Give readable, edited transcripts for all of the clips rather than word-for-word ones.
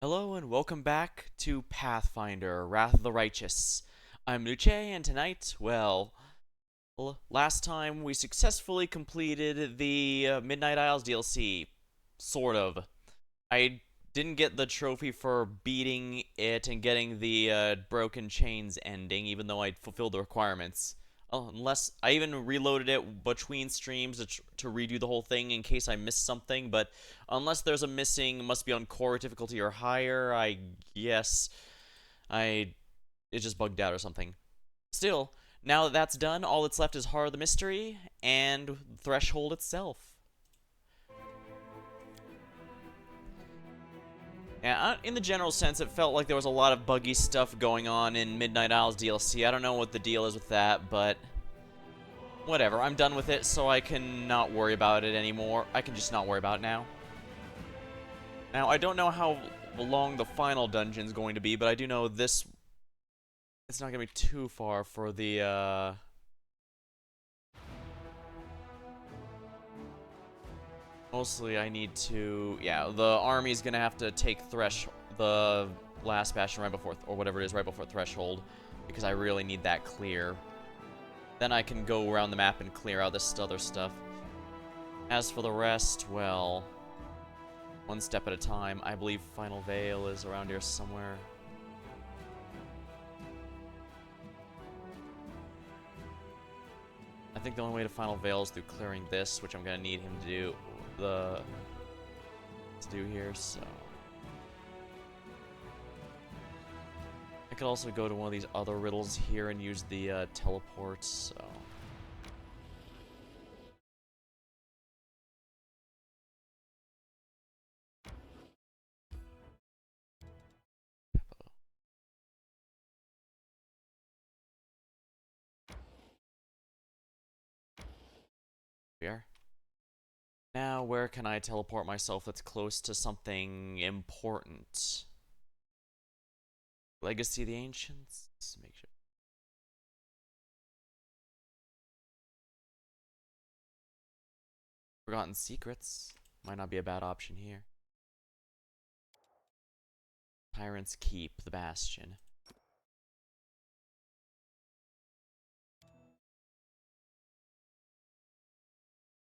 Hello and welcome back to Pathfinder, Wrath of the Righteous. I'm Luce, and tonight, last time we successfully completed the Midnight Isles DLC. Sort of. I didn't get the trophy for beating it and getting the Broken Chains ending, even though I fulfilled the requirements. Unless I even reloaded it between streams to redo the whole thing in case I missed something, but unless there's a missing, must be on core difficulty or higher, I guess I it just bugged out or something. Still, now that that's done, all that's left is Heart of the Mystery and Threshold itself. Yeah, in the general sense, it felt like there was a lot of buggy stuff going on in Midnight Isles DLC. I don't know what the deal is with that, but whatever. I'm done with it, so I can not worry about it anymore. I can just not worry about it now. Now, I don't know how long the final dungeon's going to be, but I do know this... It's not going to be too far for the, Mostly I need to... Yeah, the army's gonna have to take the last bastion right before... Or whatever it is, right before Threshold. Because I really need that clear. Then I can go around the map and clear out this other stuff. As for the rest, well... One step at a time. I believe Final Veil is around here somewhere. I think the only way to Final Veil is through clearing this, which I'm gonna need him to do here, so I could also go to one of these other riddles here and use the teleports, so here. Now, where can I teleport myself that's close to something important? Legacy of the Ancients? Let's make sure. Forgotten Secrets. Might not be a bad option here. Tyrant's Keep, the Bastion.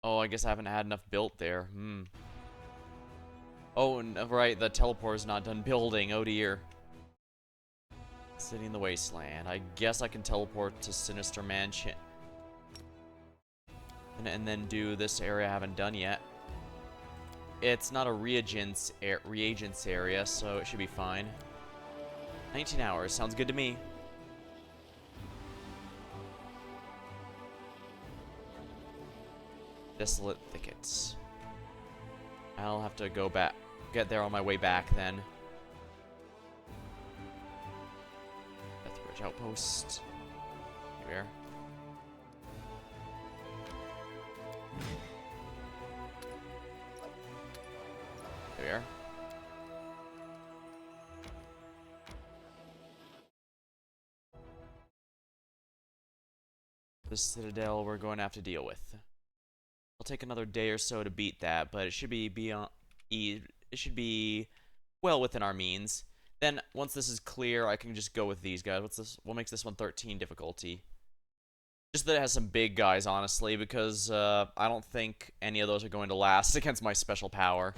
Oh, I guess I haven't had enough built there. Oh, right, the teleport's not done building. Oh dear. City in the Wasteland. I guess I can teleport to Sinister Mansion. And then do this area I haven't done yet. It's not a reagents area, so it should be fine. 19 hours. Sounds good to me. Desolate Thickets. I'll have to go back. Get there on my way back then. Deathbridge Outpost. Here. There we are. The Citadel we're going to have to deal with. It'll take another day or so to beat that, but it should be well within our means. Then, once this is clear, I can just go with these guys. What's this? What makes this one 13 difficulty? Just that it has some big guys, honestly, because I don't think any of those are going to last against my special power.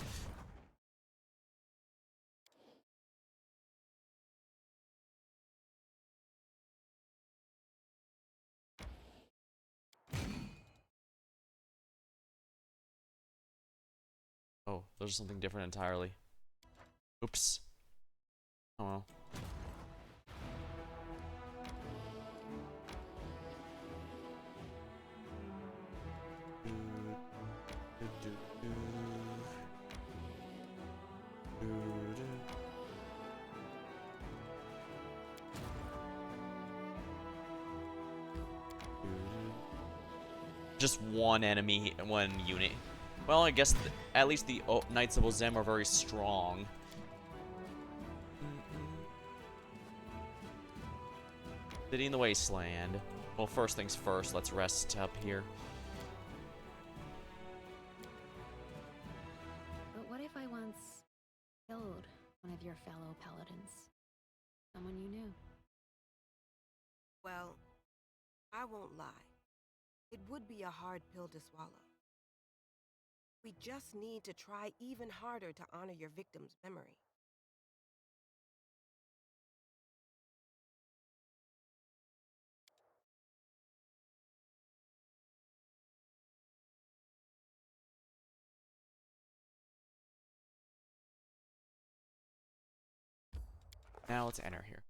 Oh, there's something different entirely. Oops. Oh well. Just one enemy, one unit. Well, I guess at least the Knights of Ozem are very strong. City in the Wasteland. Well, first things first, let's rest up here. But what if I once killed one of your won't lie. It would be a hard pill to swallow. We just need to try even harder to honor your victim's memory. Now let's enter here.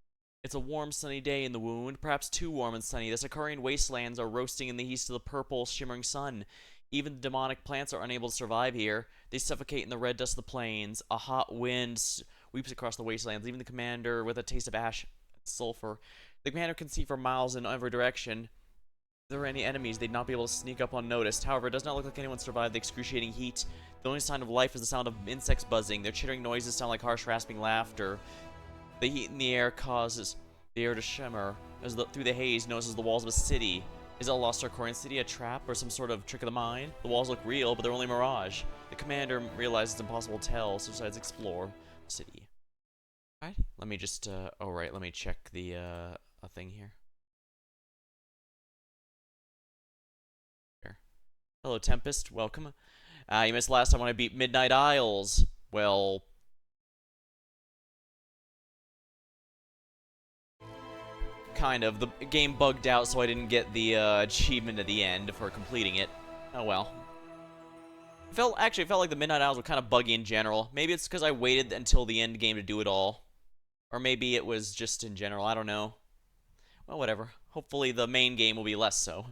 It's a warm, sunny day in the wound, perhaps too warm and sunny. The Sakarian wastelands are roasting in the heat of the purple, shimmering sun. Even the demonic plants are unable to survive here. They suffocate in the red dust of the plains. A hot wind sweeps across the wastelands, leaving the commander with a taste of ash and sulfur. The commander can see for miles in every direction. If there were any enemies, they'd not be able to sneak up unnoticed. However, it does not look like anyone survived the excruciating heat. The only sign of life is the sound of insects buzzing. Their chittering noises sound like harsh, rasping laughter. The heat in the air causes the air to shimmer as through the haze notices the walls of a city. Is it a lost Sarkorian city, a trap, or some sort of trick of the mind? The walls look real, but they're only mirage. The commander realizes it's impossible to tell, so decides to explore the city. Alright, let me just, let me check the, a thing here. Here. Hello, Tempest, welcome. You missed last time when I beat Midnight Isles. Well, kind of. The game bugged out, so I didn't get the achievement at the end for completing it. Oh well. Actually, it felt like the Midnight Isles were kind of buggy in general. Maybe it's because I waited until the end game to do it all. Or maybe it was just in general, I don't know. Well, whatever. Hopefully the main game will be less so.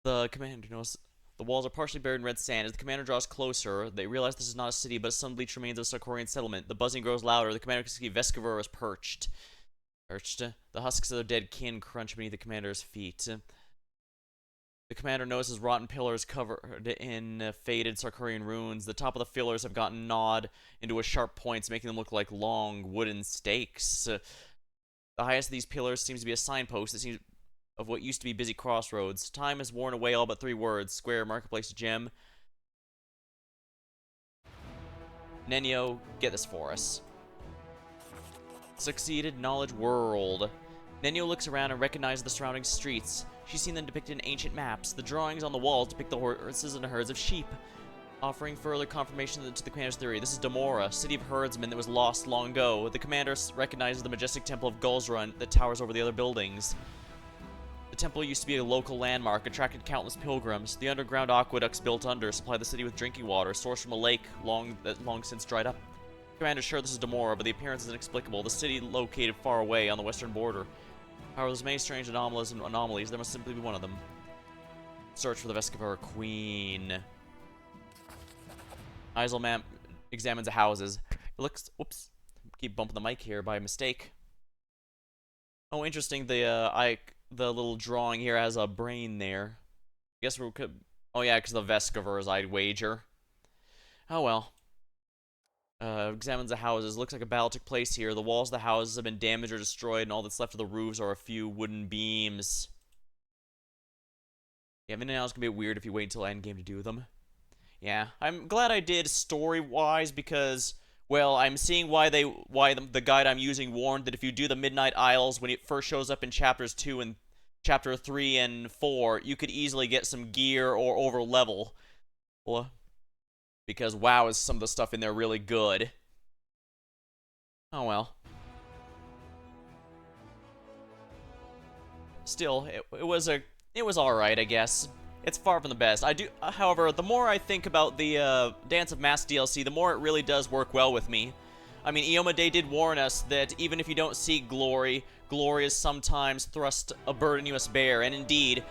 The commander knows the walls are partially buried in red sand. As the commander draws closer, they realize this is not a city, but some bleached remains of a Sarkorian settlement. The buzzing grows louder. The commander can see Vescover is perched. The husks of their dead kin crunch beneath the commander's feet. The commander notices rotten pillars covered in faded Sarkorian runes. The top of the pillars have gotten gnawed into a sharp points, making them look like long wooden stakes. The highest of these pillars seems to be a signpost that seems of what used to be busy crossroads. Time has worn away all but 3 words: square, marketplace, gem. Nenio, get this for us. Succeeded, knowledge world. Nenio looks around and recognizes the surrounding streets. She's seen them depicted in ancient maps. The drawings on the walls depict the horses and herds of sheep, offering further confirmation to the commander's theory. This is Damora, city of herdsmen that was lost long ago. The commander recognizes the majestic temple of Gulzrun that towers over the other buildings. The temple used to be a local landmark, attracted countless pilgrims. The underground aqueducts built under supply the city with drinking water, sourced from a lake that long since dried up. Commander's sure this is Damora, but the appearance is inexplicable. The city located far away on the western border. However, there's many strange anomalies. There must simply be one of them. Search for the Vescover Queen. Eiselman examines the houses. It looks... Whoops. Keep bumping the mic here by mistake. Oh, interesting. The little drawing here has a brain there. I guess we could... Oh, yeah, because the Vescovers, I'd wager. Oh, well. Examines the houses. Looks like a battle took place here. The walls of the houses have been damaged or destroyed, and all that's left of the roofs are a few wooden beams. Yeah, Midnight Isles can be weird if you wait until endgame to do them. Yeah, I'm glad I did story-wise because, well, I'm seeing why the guide I'm using warned that if you do the Midnight Isles when it first shows up in chapters 2 and chapter 3 and 4, you could easily get some gear or over level. Well, because WoW is some of the stuff in there really good. Oh well. Still, it was alright, I guess. It's far from the best. However, the more I think about the Dance of Mask DLC, the more it really does work well with me. I mean, Iomedae did warn us that even if you don't seek glory, glory is sometimes thrust a burden you must bear, and indeed,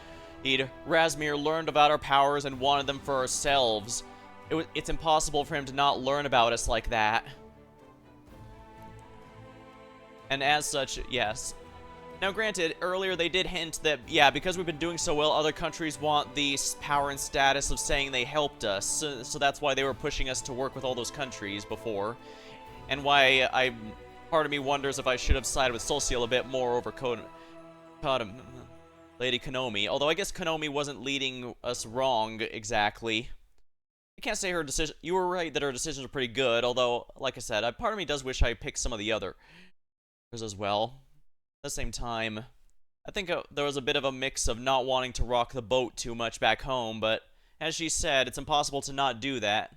Razmir learned about our powers and wanted them for ourselves. It's impossible for him to not learn about us like that. And as such, yes. Now granted, earlier they did hint that, yeah, because we've been doing so well, other countries want the power and status of saying they helped us. So that's why they were pushing us to work with all those countries before. And why part of me wonders if I should have sided with Solciel a bit more over Lady Konomi. Although I guess Konomi wasn't leading us wrong exactly. I can't say her decision. You were right that her decisions were pretty good, although, like I said, part of me does wish I picked some of the others as well. At the same time, I think there was a bit of a mix of not wanting to rock the boat too much back home, but as she said, it's impossible to not do that.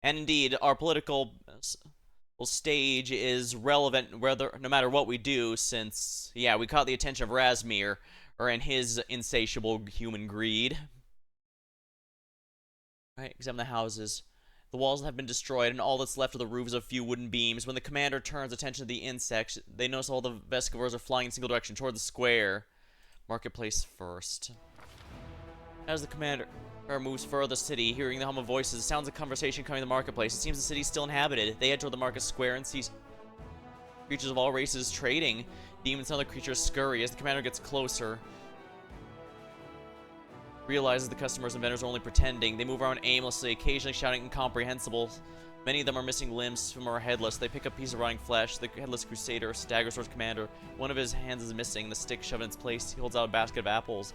And indeed, our political stage is relevant whether no matter what we do, since yeah, we caught the attention of Razmir, or in his insatiable human greed. Right, examine the houses. The walls have been destroyed, and all that's left are the roofs of a few wooden beams. When the commander turns attention to the insects, they notice all the Vescivores are flying in single direction toward the square. Marketplace first. As the commander moves further the city, hearing the hum of voices, sounds of conversation coming to the marketplace. It seems the city's still inhabited. They head toward the market square and see creatures of all races trading. Demons and other creatures scurry. As the commander gets closer, realizes the customers and vendors are only pretending. They move around aimlessly, occasionally shouting incomprehensible. Many of them are missing limbs, some are headless. They pick up pieces of rotting flesh. The headless crusader staggers towards commander. One of his hands is missing, the stick shoved in its place. He holds out a basket of apples.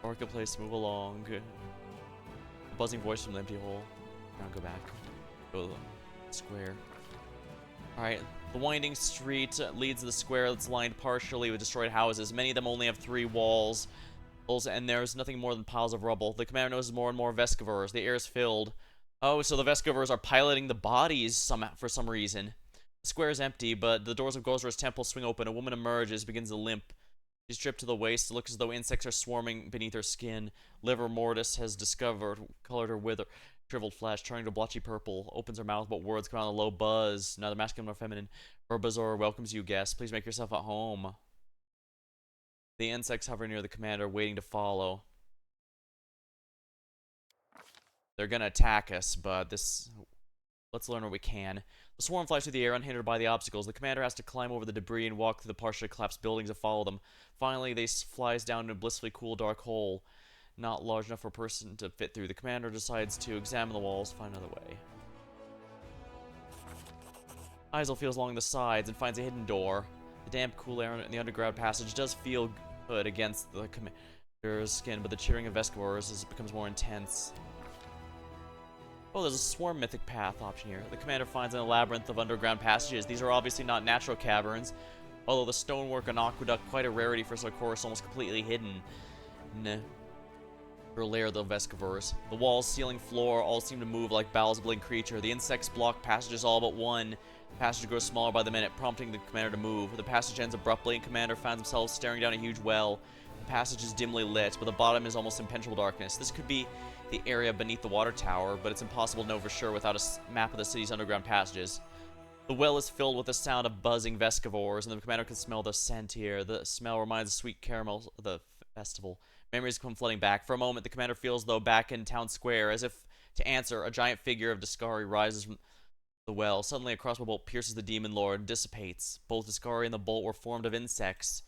Marketplace, move along. A buzzing voice from the empty hole. Now go back. Go to the square. Alright, the winding street leads to the square that's lined partially with destroyed houses. Many of them only have 3 walls, and there's nothing more than piles of rubble. The commander notices more and more Vescivores. The air is filled. Oh, so the Vescivores are piloting the bodies for some reason. The square is empty, but the doors of Gozra's temple swing open. A woman emerges, begins to limp. She's stripped to the waist. It looks as though insects are swarming beneath her skin. Liver mortis has colored her with shriveled flesh, turning to blotchy purple. Opens her mouth, but words come out in a low buzz. Neither masculine nor feminine. Verbazor welcomes you, guest. Please make yourself at home. The insects hover near the commander, waiting to follow. They're gonna attack us, but let's learn what we can. The swarm flies through the air unhindered by the obstacles. The commander has to climb over the debris and walk through the partially collapsed buildings to follow them. Finally, they flies down into a blissfully cool dark hole, not large enough for a person to fit through. The commander decides to examine the walls, find another way. Isel feels along the sides and finds a hidden door. The damp, cool air in the underground passage does feel good against the commander's skin, but the cheering of Vescivores as it becomes more intense. Oh, there's a swarm mythic path option here. The commander finds in a labyrinth of underground passages. These are obviously not natural caverns, although the stonework and aqueduct quite a rarity for such a course, almost completely hidden. Or layer of the Vescivores. The walls, ceiling, floor all seem to move like bowels of a living creature. The insects block passages all but one. The passage grows smaller by the minute, prompting the commander to move. The passage ends abruptly, and commander finds himself staring down a huge well. The passage is dimly lit, but the bottom is almost impenetrable darkness. This could be the area beneath the water tower, but it's impossible to know for sure without a map of the city's underground passages. The well is filled with the sound of buzzing Vescivores, and the commander can smell the scent here. The smell reminds the sweet caramel of the festival. Memories come flooding back. For a moment, the commander feels though back in town square. As if to answer, a giant figure of Discari rises from the well. Suddenly, a crossbow bolt pierces the demon lord and dissipates. Both Discari and the bolt were formed of insects.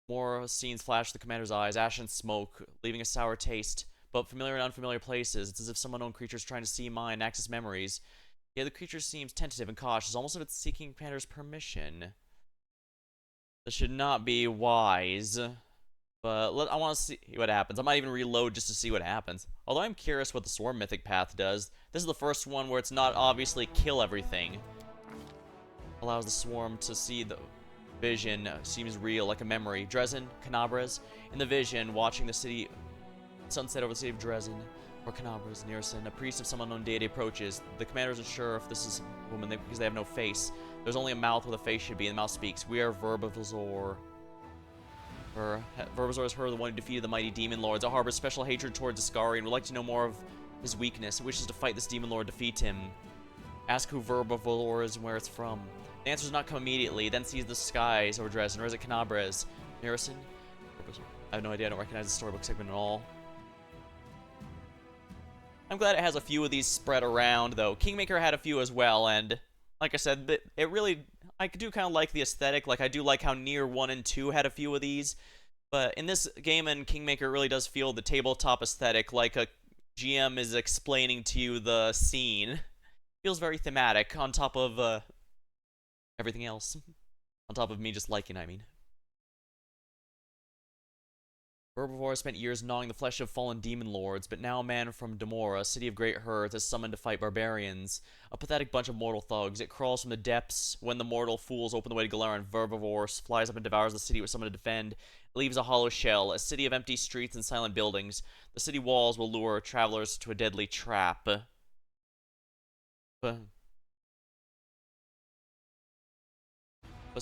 More scenes flash the commander's eyes, ash and smoke, leaving a sour taste. But familiar and unfamiliar places. It's as if some unknown creature is trying to see mine and access memories. Yet the creature seems tentative and cautious, almost as if it's seeking commander's permission. This should not be wise. But I want to see what happens. I might even reload just to see what happens. Although I'm curious what the Swarm Mythic Path does. This is the first one where it's not obviously kill everything. Allows the swarm to see the vision. Seems real, like a memory. Dresden, Canabres. In the vision, watching the city sunset over the city of Dresden. Or Canabres, Nearson. A priest of some unknown deity approaches. The commander isn't sure if this is a woman because they have no face. There's only a mouth where the face should be, and the mouth speaks. We are Verbazor. Verbazor is her, the one who defeated the mighty demon lords. It harbors special hatred towards Discari and would like to know more of his weakness. It wishes to fight this demon lord, defeat him. Ask who Verbazor is and where it's from. The answer does not come immediately, then sees the skies over Dresden, or is it Canabres? Nearson? I have no idea, I don't recognize the storybook segment at all. I'm glad it has a few of these spread around, though. Kingmaker had a few as well, and like I said, it really, I do kind of like the aesthetic. Like, I do like how Nier 1 and 2 had a few of these, but in this game and Kingmaker, it really does feel the tabletop aesthetic, like a GM is explaining to you the scene. Feels very thematic, on top of everything else. On top of me just liking, I mean. Herbivore spent years gnawing the flesh of fallen demon lords, but now a man from Demora, city of great herds, is summoned to fight barbarians. A pathetic bunch of mortal thugs. It crawls from the depths. When the mortal fools open the way to Galaran, Herbivore flies up and devours the city with someone to defend. It leaves a hollow shell, a city of empty streets and silent buildings. The city walls will lure travelers to a deadly trap. But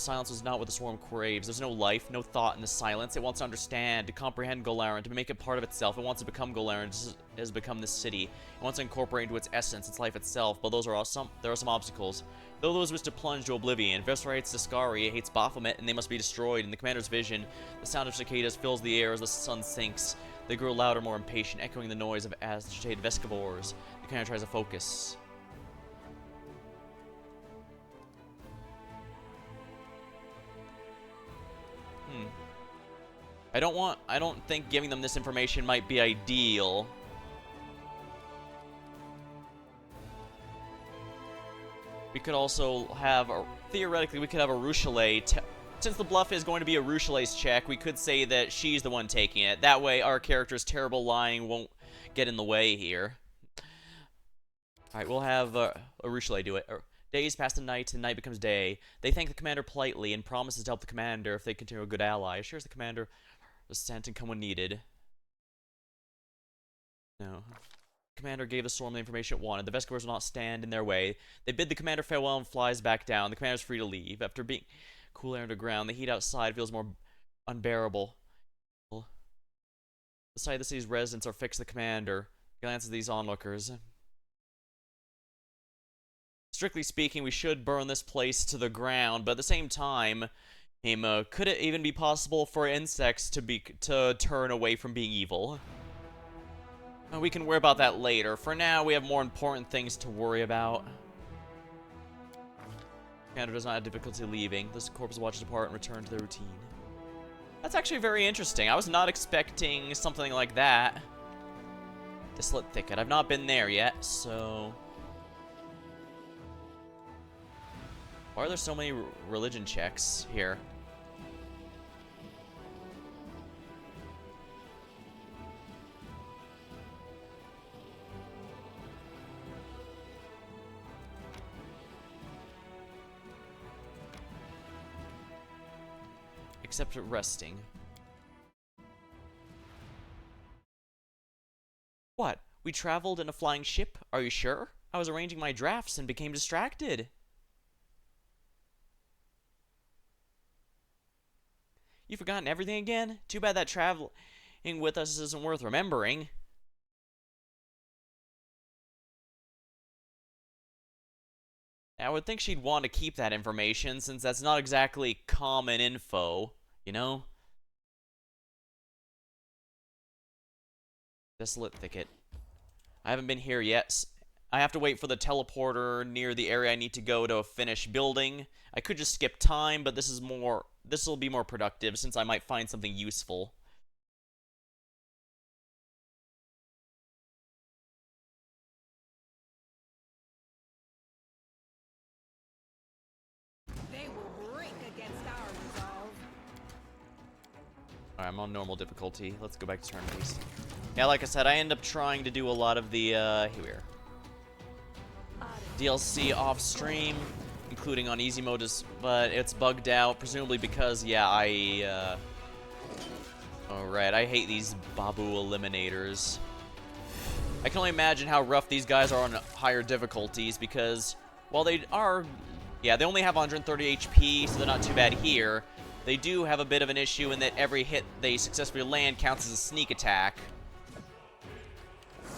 silence was not what the swarm craves. There's no life, no thought in the silence. It wants to understand, to comprehend Galaran, to make it part of itself. It wants to become Galaran, just as it has become this city. It wants to incorporate into its essence, its life itself, but there are some obstacles. Though those wish to plunge to oblivion, Vesra hates Discari, hates Baphomet, and they must be destroyed. In the commander's vision, the sound of cicadas fills the air as the sun sinks. They grow louder, more impatient, echoing the noise of agitated Vescivores. The commander tries to focus. I don't think giving them this information might be ideal. We could also have, theoretically, we could have a Rochelet. Since the bluff is going to be a Rochelet's check, we could say that she's the one taking it. That way, our character's terrible lying won't get in the way here. Alright, we'll have a Rochelet do it. Days pass to night, and night becomes day. They thank the commander politely and promises to help the commander if they continue a good ally. Assures the commander was sent and come when needed. No. The commander gave the swarm the information it wanted. The Vescivores will not stand in their way. They bid the commander farewell and flies back down. The commander is free to leave. After being cool air underground, the heat outside feels more unbearable. The sight of the city's residents are fixed to the commander. He glances at these onlookers. Strictly speaking, we should burn this place to the ground, but at the same time, could it even be possible for insects to turn away from being evil? We can worry about that later. For now, we have more important things to worry about. Commander does not have difficulty leaving. The corpse watches depart and return to their routine. That's actually very interesting. I was not expecting something like that. Desolate Thicket. I've not been there yet, so... Why are there so many religion checks here? Except resting. What? We traveled in a flying ship? Are you sure? I was arranging my drafts and became distracted. You've forgotten everything again? Too bad that traveling with us isn't worth remembering. I would think she'd want to keep that information, since that's not exactly common info, you know? Desolate Thicket. I haven't been here yet. I have to wait for the teleporter near the area I need to go to finish building. I could just skip time, but this will be more productive, since I might find something useful. They will break against our resolve. Alright, I'm on normal difficulty. Let's go back to turn-based. Yeah, like I said, I end up trying to do a lot of the, here we are. DLC off-stream, including on easy mode, but it's bugged out, presumably because, yeah, Alright, I hate these Babu eliminators. I can only imagine how rough these guys are on higher difficulties, because while they are... Yeah, they only have 130 HP, so they're not too bad here. They do have a bit of an issue in that every hit they successfully land counts as a sneak attack.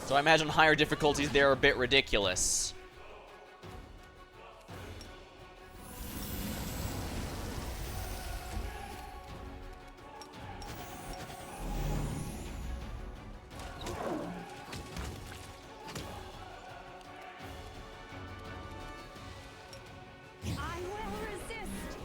So I imagine higher difficulties there are a bit ridiculous. I will resist.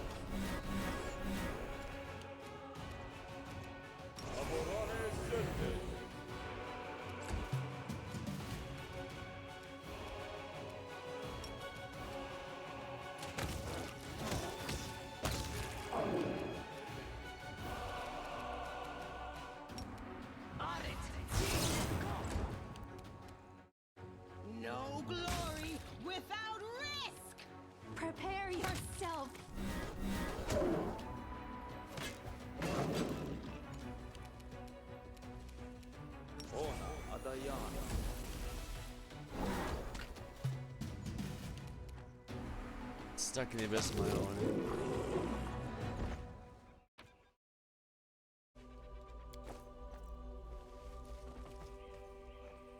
stuck in the abyss of my own.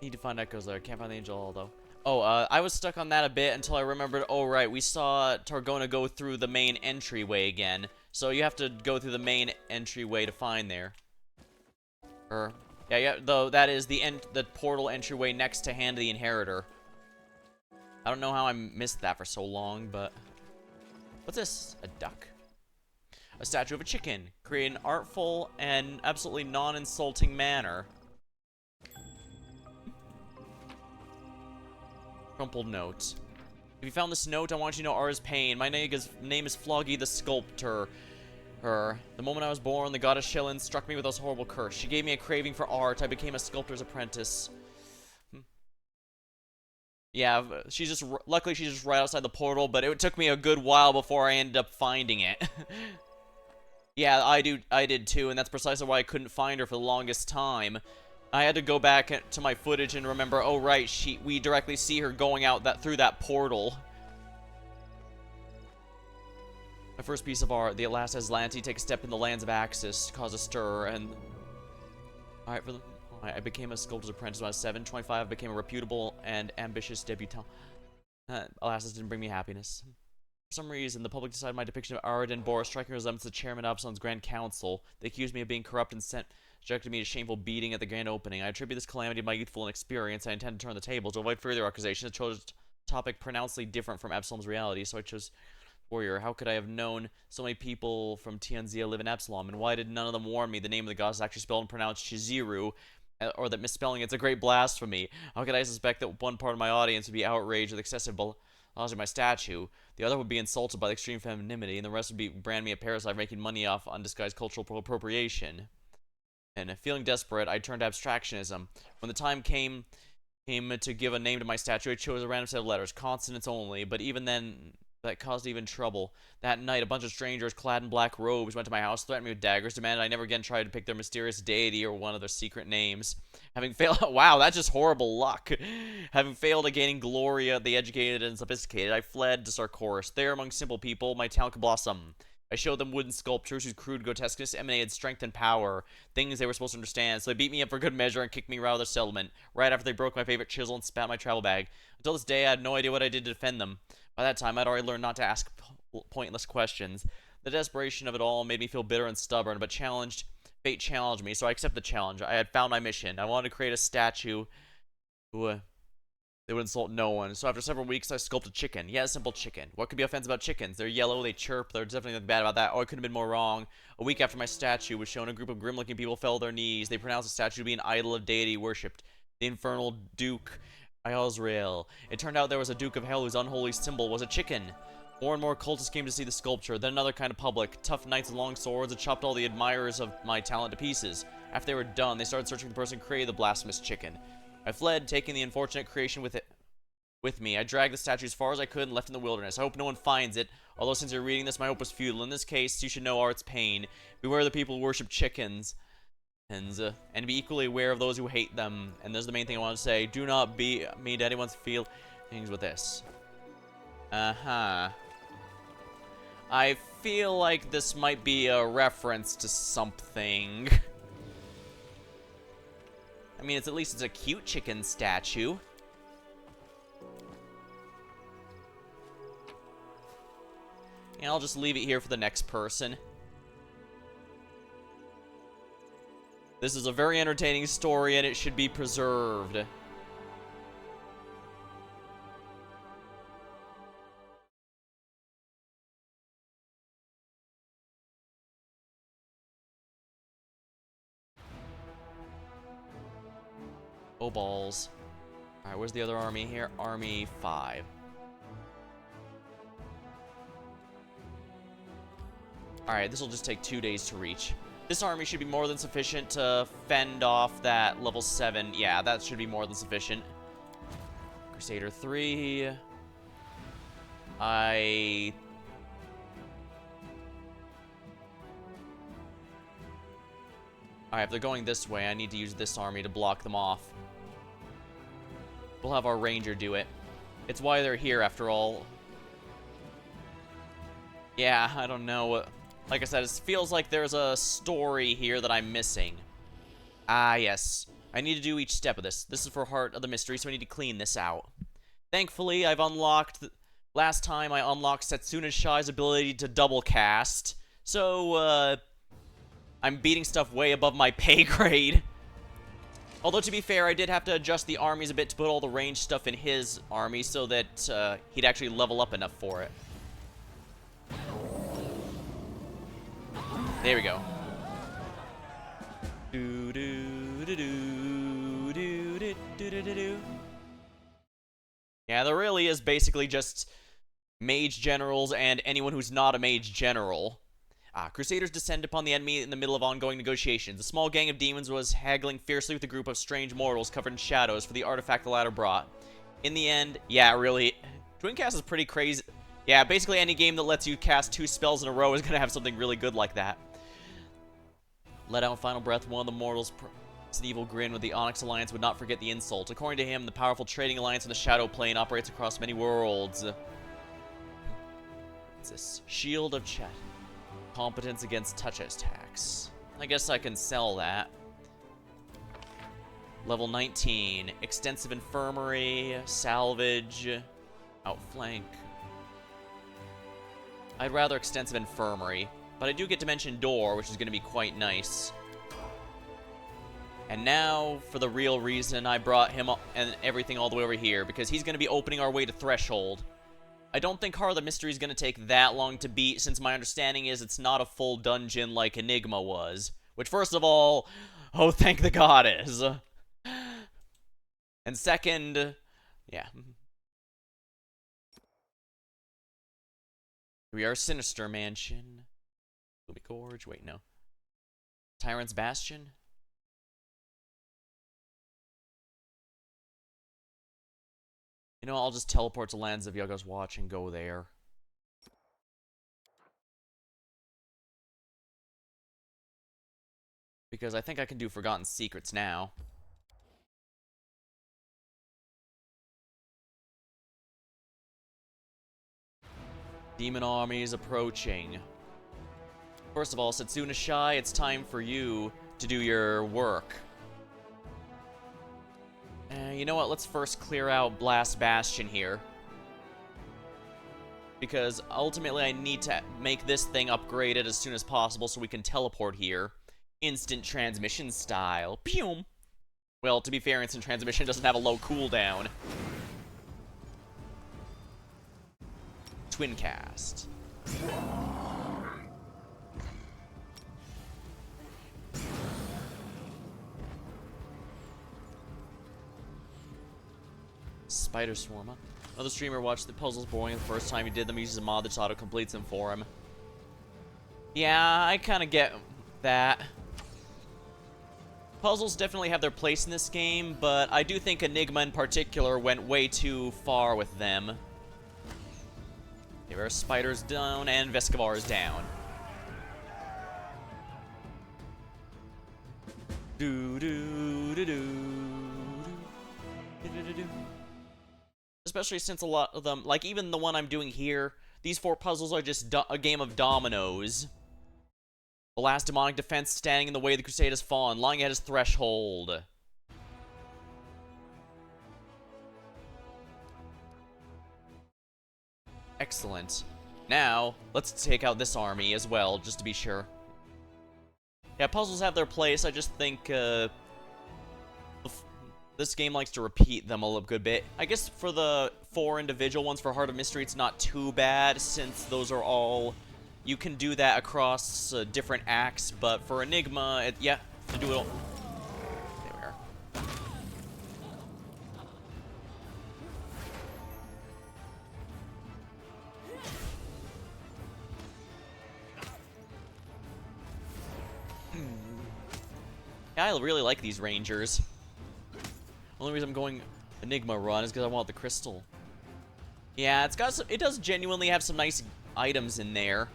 Need to find Echo's Lair. Can't find the Angel though. Oh, I was stuck on that a bit until I remembered, oh right, we saw Targona go through the main entryway again. So you have to go through the main entryway to find there. Yeah, though that is the portal entryway next to Hand of the Inheritor. I don't know how I missed that for so long, but... What's this? A duck. A statue of a chicken. Create an artful and absolutely non-insulting manner. Crumpled note. If you found this note, I want you to know R's pain. My name is Floggy the Sculptor. The moment I was born, the goddess Shillin struck me with this horrible curse. She gave me a craving for art. I became a sculptor's apprentice. Yeah, luckily she's just right outside the portal, but it took me a good while before I ended up finding it. Yeah, I did too, and that's precisely why I couldn't find her for the longest time. I had to go back to my footage and remember, oh right, we directly see her going out through that portal. My first piece of art, the Alas Aslanti take a step in the lands of Axis, cause a stir, and... Alright, I became a sculptor's apprentice when I was 7. 25, I became a reputable and ambitious debutante. Alas, this didn't bring me happiness. For some reason, the public decided my depiction of Arden bore a striking resemblance to the chairman of Absalom's Grand Council. They accused me of being corrupt and subjected me to shameful beating at the grand opening. I attribute this calamity to my youthful inexperience. I intend to turn the tables. To avoid further accusations, I chose a topic pronouncedly different from Absalom's reality, so I chose warrior. How could I have known so many people from Tianzia live in Absalom, and why did none of them warn me the name of the goddess is actually spelled and pronounced Shiziru, or that misspelling it's a great blasphemy? How could I suspect that one part of my audience would be outraged with excessive of my statue, the other would be insulted by the extreme femininity, and the rest would be brand me a parasite making money off undisguised cultural appropriation? And feeling desperate, I turned to abstractionism. When the time came to give a name to my statue, I chose a random set of letters, consonants only, but even then, that caused even trouble. That night, a bunch of strangers clad in black robes went to my house, threatened me with daggers, demanded I never again try to pick their mysterious deity or one of their secret names. Having failed— wow, that's just horrible luck. Having failed at gaining glory of the educated and sophisticated, I fled to Sarkoris. There, among simple people, my talent could blossom. I showed them wooden sculptures whose crude grotesqueness emanated strength and power, things they were supposed to understand, so they beat me up for good measure and kicked me out of their settlement, right after they broke my favorite chisel and spat my travel bag. Until this day, I had no idea what I did to defend them. By that time, I'd already learned not to ask pointless questions. The desperation of it all made me feel bitter and stubborn, but fate challenged me, so I accepted the challenge. I had found my mission. I wanted to create a statue that would insult no one. So after several weeks, I sculpted a chicken. Yeah, a simple chicken. What could be offensive about chickens? They're yellow, they chirp, there's definitely nothing bad about that. Oh, I couldn't have been more wrong. A week after my statue was shown, a group of grim-looking people fell to their knees. They pronounced the statue to be an idol of deity worshipped, the infernal Duke Iosrael. It turned out there was a Duke of Hell whose unholy symbol was a chicken. More and more cultists came to see the sculpture, then another kind of public. Tough knights with long swords had chopped all the admirers of my talent to pieces. After they were done, they started searching for the person who created the blasphemous chicken. I fled, taking the unfortunate creation with me. I dragged the statue as far as I could and left in the wilderness. I hope no one finds it, although since you're reading this, my hope was futile. In this case, you should know art's pain. Beware the people who worship chickens. And be equally aware of those who hate them. And this is the main thing I want to say. Do not be mean to anyone's feelings with this. I feel like this might be a reference to something. I mean, at least it's a cute chicken statue. And I'll just leave it here for the next person. This is a very entertaining story, and it should be preserved. Oh, balls. Alright, where's the other army here? Army 5. Alright, this will just take 2 days to reach. This army should be more than sufficient to fend off that level 7. Yeah, that should be more than sufficient. Crusader 3. Alright, if they're going this way, I need to use this army to block them off. We'll have our ranger do it. It's why they're here, after all. Yeah, I don't know. Like I said, it feels like there's a story here that I'm missing. Ah, yes. I need to do each step of this. This is for Heart of the Mystery, so I need to clean this out. Thankfully, I've unlocked... Last time, I unlocked Setsuna Shai's ability to double cast. So, I'm beating stuff way above my pay grade. Although, to be fair, I did have to adjust the armies a bit to put all the ranged stuff in his army so that he'd actually level up enough for it. There we go. Do do do do do do do do do do. Yeah, there really is basically just mage generals and anyone who's not a mage general. Crusaders descend upon the enemy in the middle of ongoing negotiations. A small gang of demons was haggling fiercely with a group of strange mortals covered in shadows for the artifact the latter brought. In the end, yeah, really, Twin Cast is pretty crazy. Yeah, basically any game that lets you cast 2 spells in a row is going to have something really good like that. Let out a final breath, one of the mortals an evil grin with the Onyx Alliance would not forget the insult. According to him, the powerful trading alliance in the Shadow Plane operates across many worlds. What's this? Shield of Chet. Competence against touch attacks. I guess I can sell that. Level 19. Extensive Infirmary. Salvage. Outflank. I'd rather Extensive Infirmary. But I do get Dimension Door, which is going to be quite nice. And now, for the real reason I brought him and everything all the way over here, because he's going to be opening our way to Threshold. I don't think Heart of the Mystery is going to take that long to beat, since my understanding is it's not a full dungeon like Enigma was. Which, first of all, oh, thank the goddess. And second, yeah. We are Sinister Mansion. Ruby Gorge, wait, no. Tyrant's Bastion? You know, I'll just teleport to Lands of Yuggo's Watch and go there. Because I think I can do Forgotten Secrets now. Demon armies approaching. First of all, Setsuna Shai, it's time for you to do your work. You know what? Let's first clear out Blast Bastion here. Because ultimately I need to make this thing upgraded as soon as possible so we can teleport here. Instant transmission style. Pew! Well, to be fair, instant transmission doesn't have a low cooldown. Twin cast. Spider Swarma. Another streamer watched the puzzles boring the first time he did them. He uses a mod that auto-completes them for him. Yeah, I kind of get that. Puzzles definitely have their place in this game, but I do think Enigma in particular went way too far with them. There are spiders down and Vescavar is down. Do do do do do do do do. Especially since a lot of them, like even the one I'm doing here, these 4 puzzles are just a game of dominoes. The last demonic defense standing in the way of the crusade has fallen, lying at his threshold. Excellent. Now, let's take out this army as well, just to be sure. Yeah, puzzles have their place. I just think, this game likes to repeat them a little good bit. I guess for the 4 individual ones for Heart of Mystery, it's not too bad, since those are all... You can do that across different acts, but for Enigma, yeah, to do it all... There we are. Yeah, I really like these Rangers. Only reason I'm going Enigma run is because I want the crystal. Yeah, it's got some, it does genuinely have some nice items in there.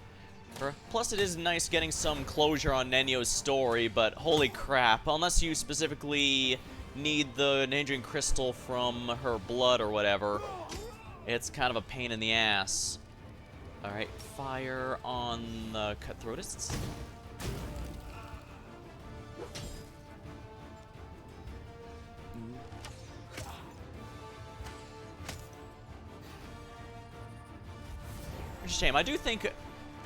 Plus, it is nice getting some closure on Nenyo's story, but holy crap, unless you specifically need the Nandrian crystal from her blood or whatever, it's kind of a pain in the ass. Alright, fire on the cutthroatists. It's a shame. I do think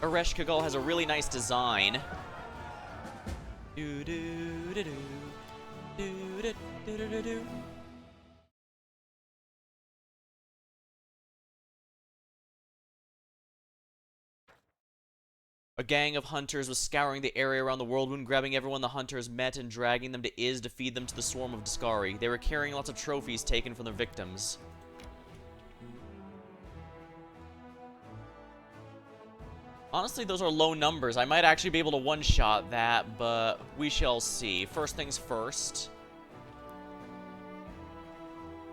Aresh Kagal has a really nice design. Do do do do do do do do do do. A gang of hunters was scouring the area around the Whirlwind, grabbing everyone the hunters met and dragging them to Iz to feed them to the swarm of Discari. They were carrying lots of trophies taken from their victims. Honestly, those are low numbers. I might actually be able to one-shot that, but we shall see. First things first.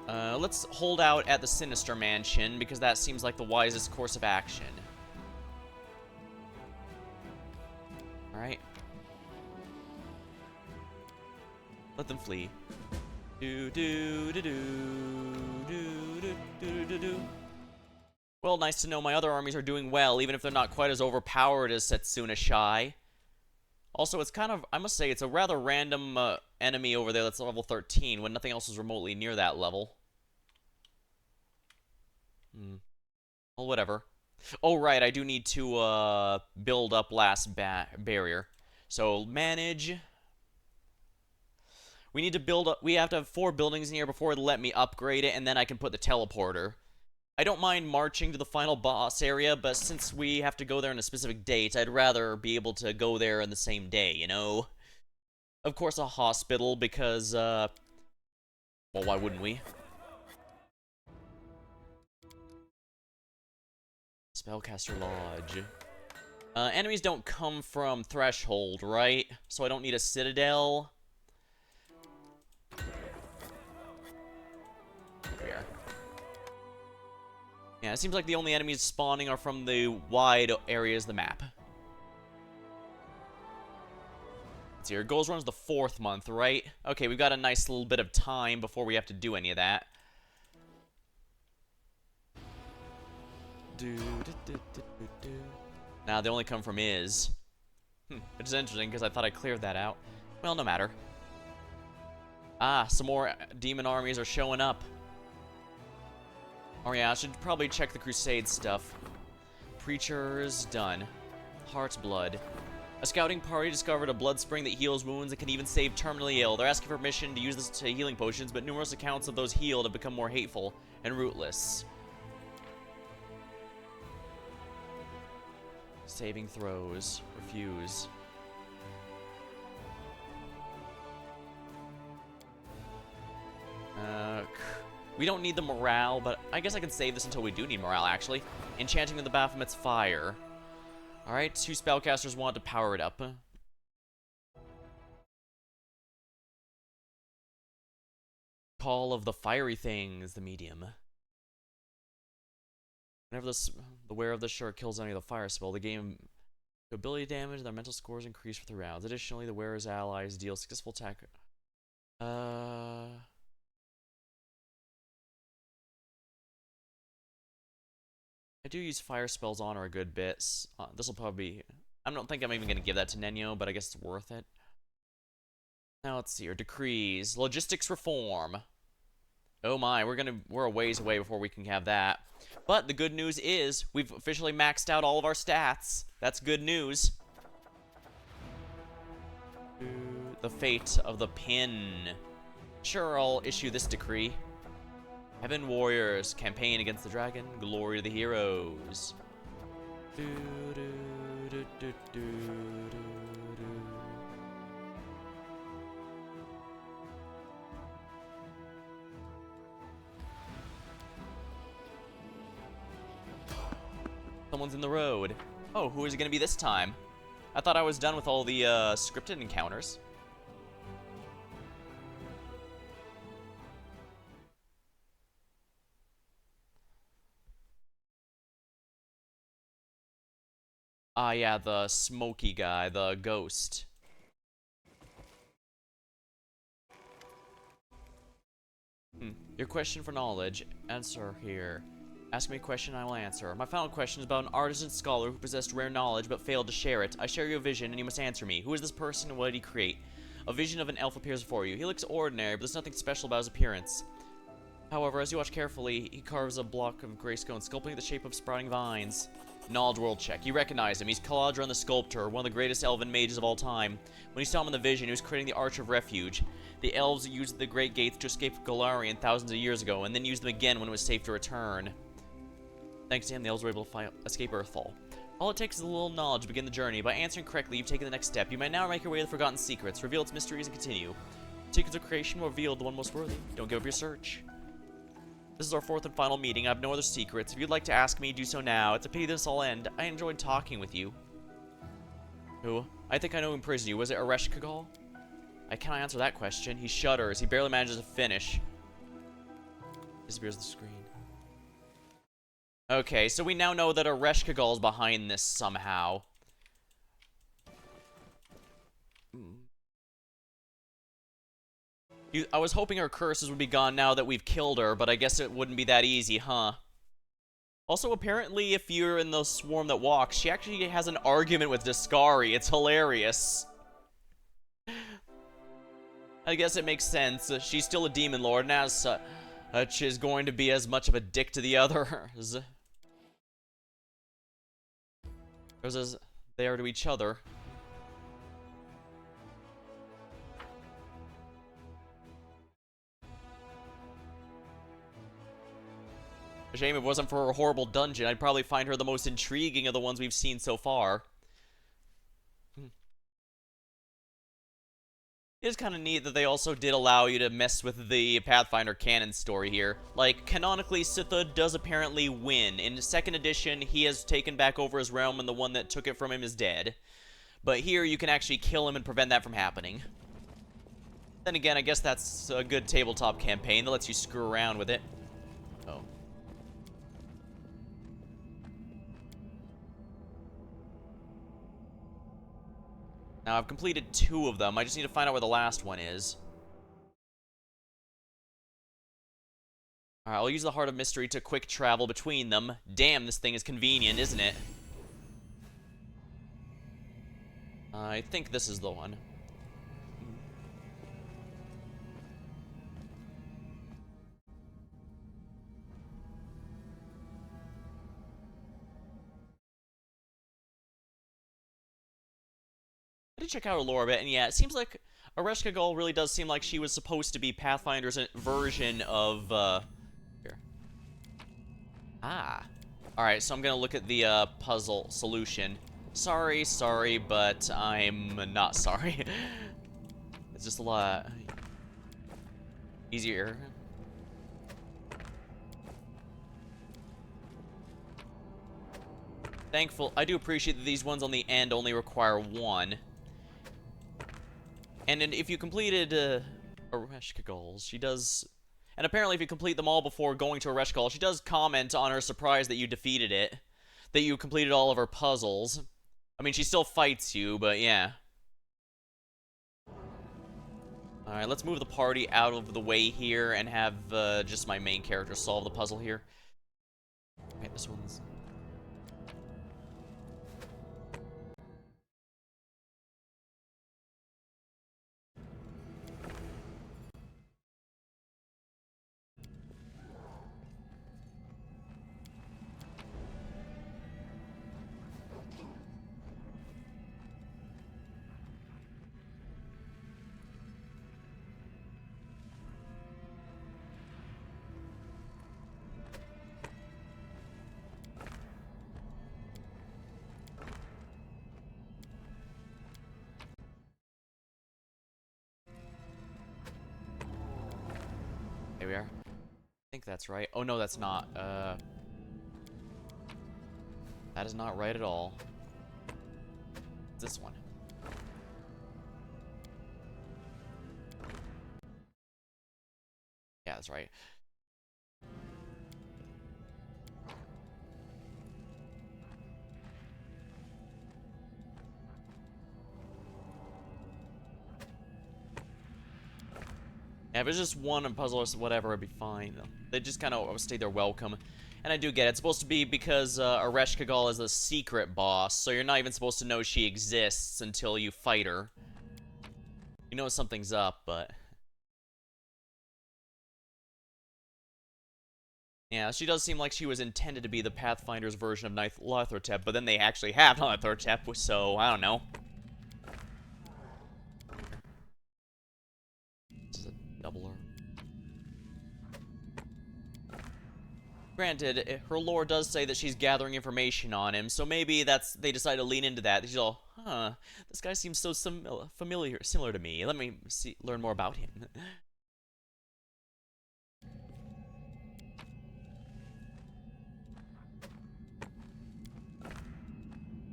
Let's hold out at the Sinister Mansion, because that seems like the wisest course of action. Alright. Let them flee. Do do do do do do do do do. Well, nice to know my other armies are doing well, even if they're not quite as overpowered as Setsuna Shai. Also, it's kind of, I must say, it's a rather random enemy over there that's level 13 when nothing else is remotely near that level. Well, whatever. Oh, right, I do need to build up last barrier. So, manage. We need to build up, we have to have 4 buildings in here before it'll let me upgrade it, and then I can put the teleporter. I don't mind marching to the final boss area, but since we have to go there on a specific date, I'd rather be able to go there on the same day, you know? Of course, a hospital, because, well, why wouldn't we? Spellcaster Lodge. Enemies don't come from Threshold, right? So I don't need a Citadel. There we are. Yeah, it seems like the only enemies spawning are from the wide areas of the map. Let's see, our goals runs the 4th month, right? Okay, we've got a nice little bit of time before we have to do any of that. Now, they only come from Iz. Which is interesting, because I thought I cleared that out. Well, no matter. Ah, some more demon armies are showing up. Oh yeah, I should probably check the Crusade stuff. Preachers, done. Heart's Blood. A scouting party discovered a blood spring that heals wounds and can even save terminally ill. They're asking for permission to use this to healing potions, but numerous accounts of those healed have become more hateful and rootless. Saving throws. Refuse. We don't need the morale, but I guess I can save this until we do need morale, actually. Enchanting with the Baphomet's Fire. Alright, 2 spellcasters want to power it up. Call of the Fiery Things, the medium. Whenever the wearer of this shirt kills any of the fire spell, the game ability damage, their mental scores increase for 3 rounds. Additionally, the wearer's allies deal successful attack. I do use fire spells on her a good bit. This will probably be... I don't think I'm even going to give that to Nenyo, but I guess it's worth it. Now let's see here. Decrees. Logistics reform. Oh my, we're a ways away before we can have that. But the good news is, we've officially maxed out all of our stats. That's good news. The fate of the pin. Sure, I'll issue this decree. Heaven Warriors, campaign against the dragon, glory to the heroes. Someone's in the road. Oh, who is it going to be this time? I thought I was done with all the scripted encounters. Ah, yeah, the smoky guy, the ghost. Your question for knowledge. Answer here. Ask me a question, I will answer. My final question is about an artisan scholar who possessed rare knowledge but failed to share it. I share your vision, and you must answer me. Who is this person, and what did he create? A vision of an elf appears before you. He looks ordinary, but there's nothing special about his appearance. However, as you watch carefully, he carves a block of grayscale, sculpting the shape of sprouting vines. Knowledge world check. You recognize him. He's Caladron the Sculptor, one of the greatest elven mages of all time. When you saw him in the vision, he was creating the Arch of Refuge. The elves used the Great Gates to escape Golarion thousands of years ago, and then used them again when it was safe to return. Thanks to him, the elves were able to escape Earthfall. All it takes is a little knowledge to begin the journey. By answering correctly, you've taken the next step. You may now make your way to the Forgotten Secrets, reveal its mysteries, and continue. Secrets of creation will reveal the one most worthy. Don't give up your search. This is our fourth and final meeting. I have no other secrets. If you'd like to ask me, do so now. It's a pity this all end. I enjoyed talking with you. Who? I think I know who imprisoned you. Was it Aresh Kagal? I cannot answer that question. He shudders. He barely manages to finish. Disappears the screen. Okay, so we now know that Aresh Kagal is behind this somehow. I was hoping her curses would be gone now that we've killed her, but I guess it wouldn't be that easy, huh? Also, apparently, if you're in the swarm that walks, she actually has an argument with Discari. It's hilarious. I guess it makes sense. She's still a demon lord, and as such is going to be as much of a dick to the others as they are to each other. A shame it wasn't for her horrible dungeon. I'd probably find her the most intriguing of the ones we've seen so far. It is kind of neat that they also did allow you to mess with the Pathfinder canon story here. Like, canonically, Sitha does apparently win. In the second edition, he has taken back over his realm and the one that took it from him is dead. But here, you can actually kill him and prevent that from happening. Then again, I guess that's a good tabletop campaign that lets you screw around with it. Oh. Now, I've completed 2 of them. I just need to find out where the last one is. Alright, I'll use the Heart of Mystery to quick travel between them. Damn, this thing is convenient, isn't it? I think this is the one. I did check out her lore a bit, and yeah, it seems like Aresh Kagal really does seem like she was supposed to be Pathfinder's version of, here. Ah. Alright, so I'm gonna look at the, puzzle solution. Sorry, but I'm not sorry. It's just a lot easier. Thankful. I do appreciate that these ones on the end only require 1. And if you completed Aresh Kagal, she does... And apparently if you complete them all before going to Aresh Kagal, she does comment on her surprise that you defeated it. That you completed all of her puzzles. I mean, she still fights you, but yeah. Alright, let's move the party out of the way here and have just my main character solve the puzzle here. Okay, this one's... There we are. I think that's right. Oh, no, that's not. That is not right at all. It's this one. Yeah, that's right. Yeah, if it's just one puzzle or whatever, it'd be fine. They just kind of stay their welcome. And I do get it. It's supposed to be because Aresh Kagal is a secret boss, so you're not even supposed to know she exists until you fight her. You know something's up, but... Yeah, she does seem like she was intended to be the Pathfinder's version of Nyarlathotep, but then they actually have Nyarlathotep, so I don't know. This is a doubler. Granted, her lore does say that she's gathering information on him, so maybe they decide to lean into that. She's all, huh, this guy seems so similar to me. Let me learn more about him.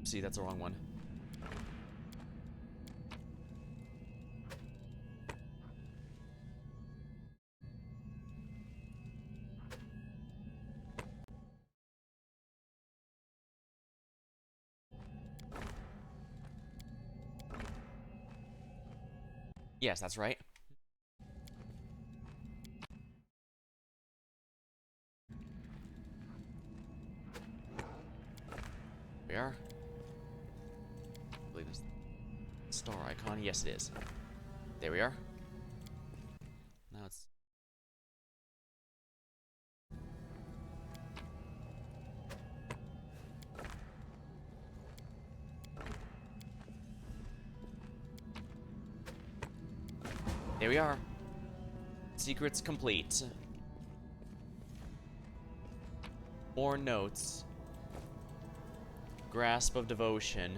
See, that's the wrong one. Yes, that's right. We are. I believe this star icon. Yes, it is. There we are. Now it's... There we are. Secrets complete. More notes. Grasp of devotion.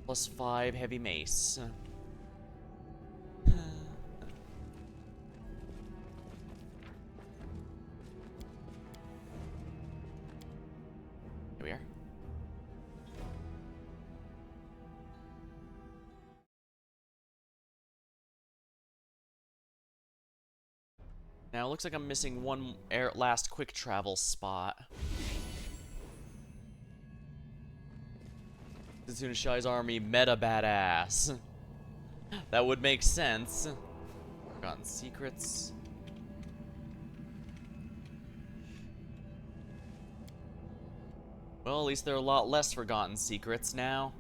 +5 heavy mace. Here we are. Now, it looks like I'm missing one last quick travel spot. Setsuna Shai's army meta badass. That would make sense. Forgotten secrets. Well, at least there are a lot less forgotten secrets now.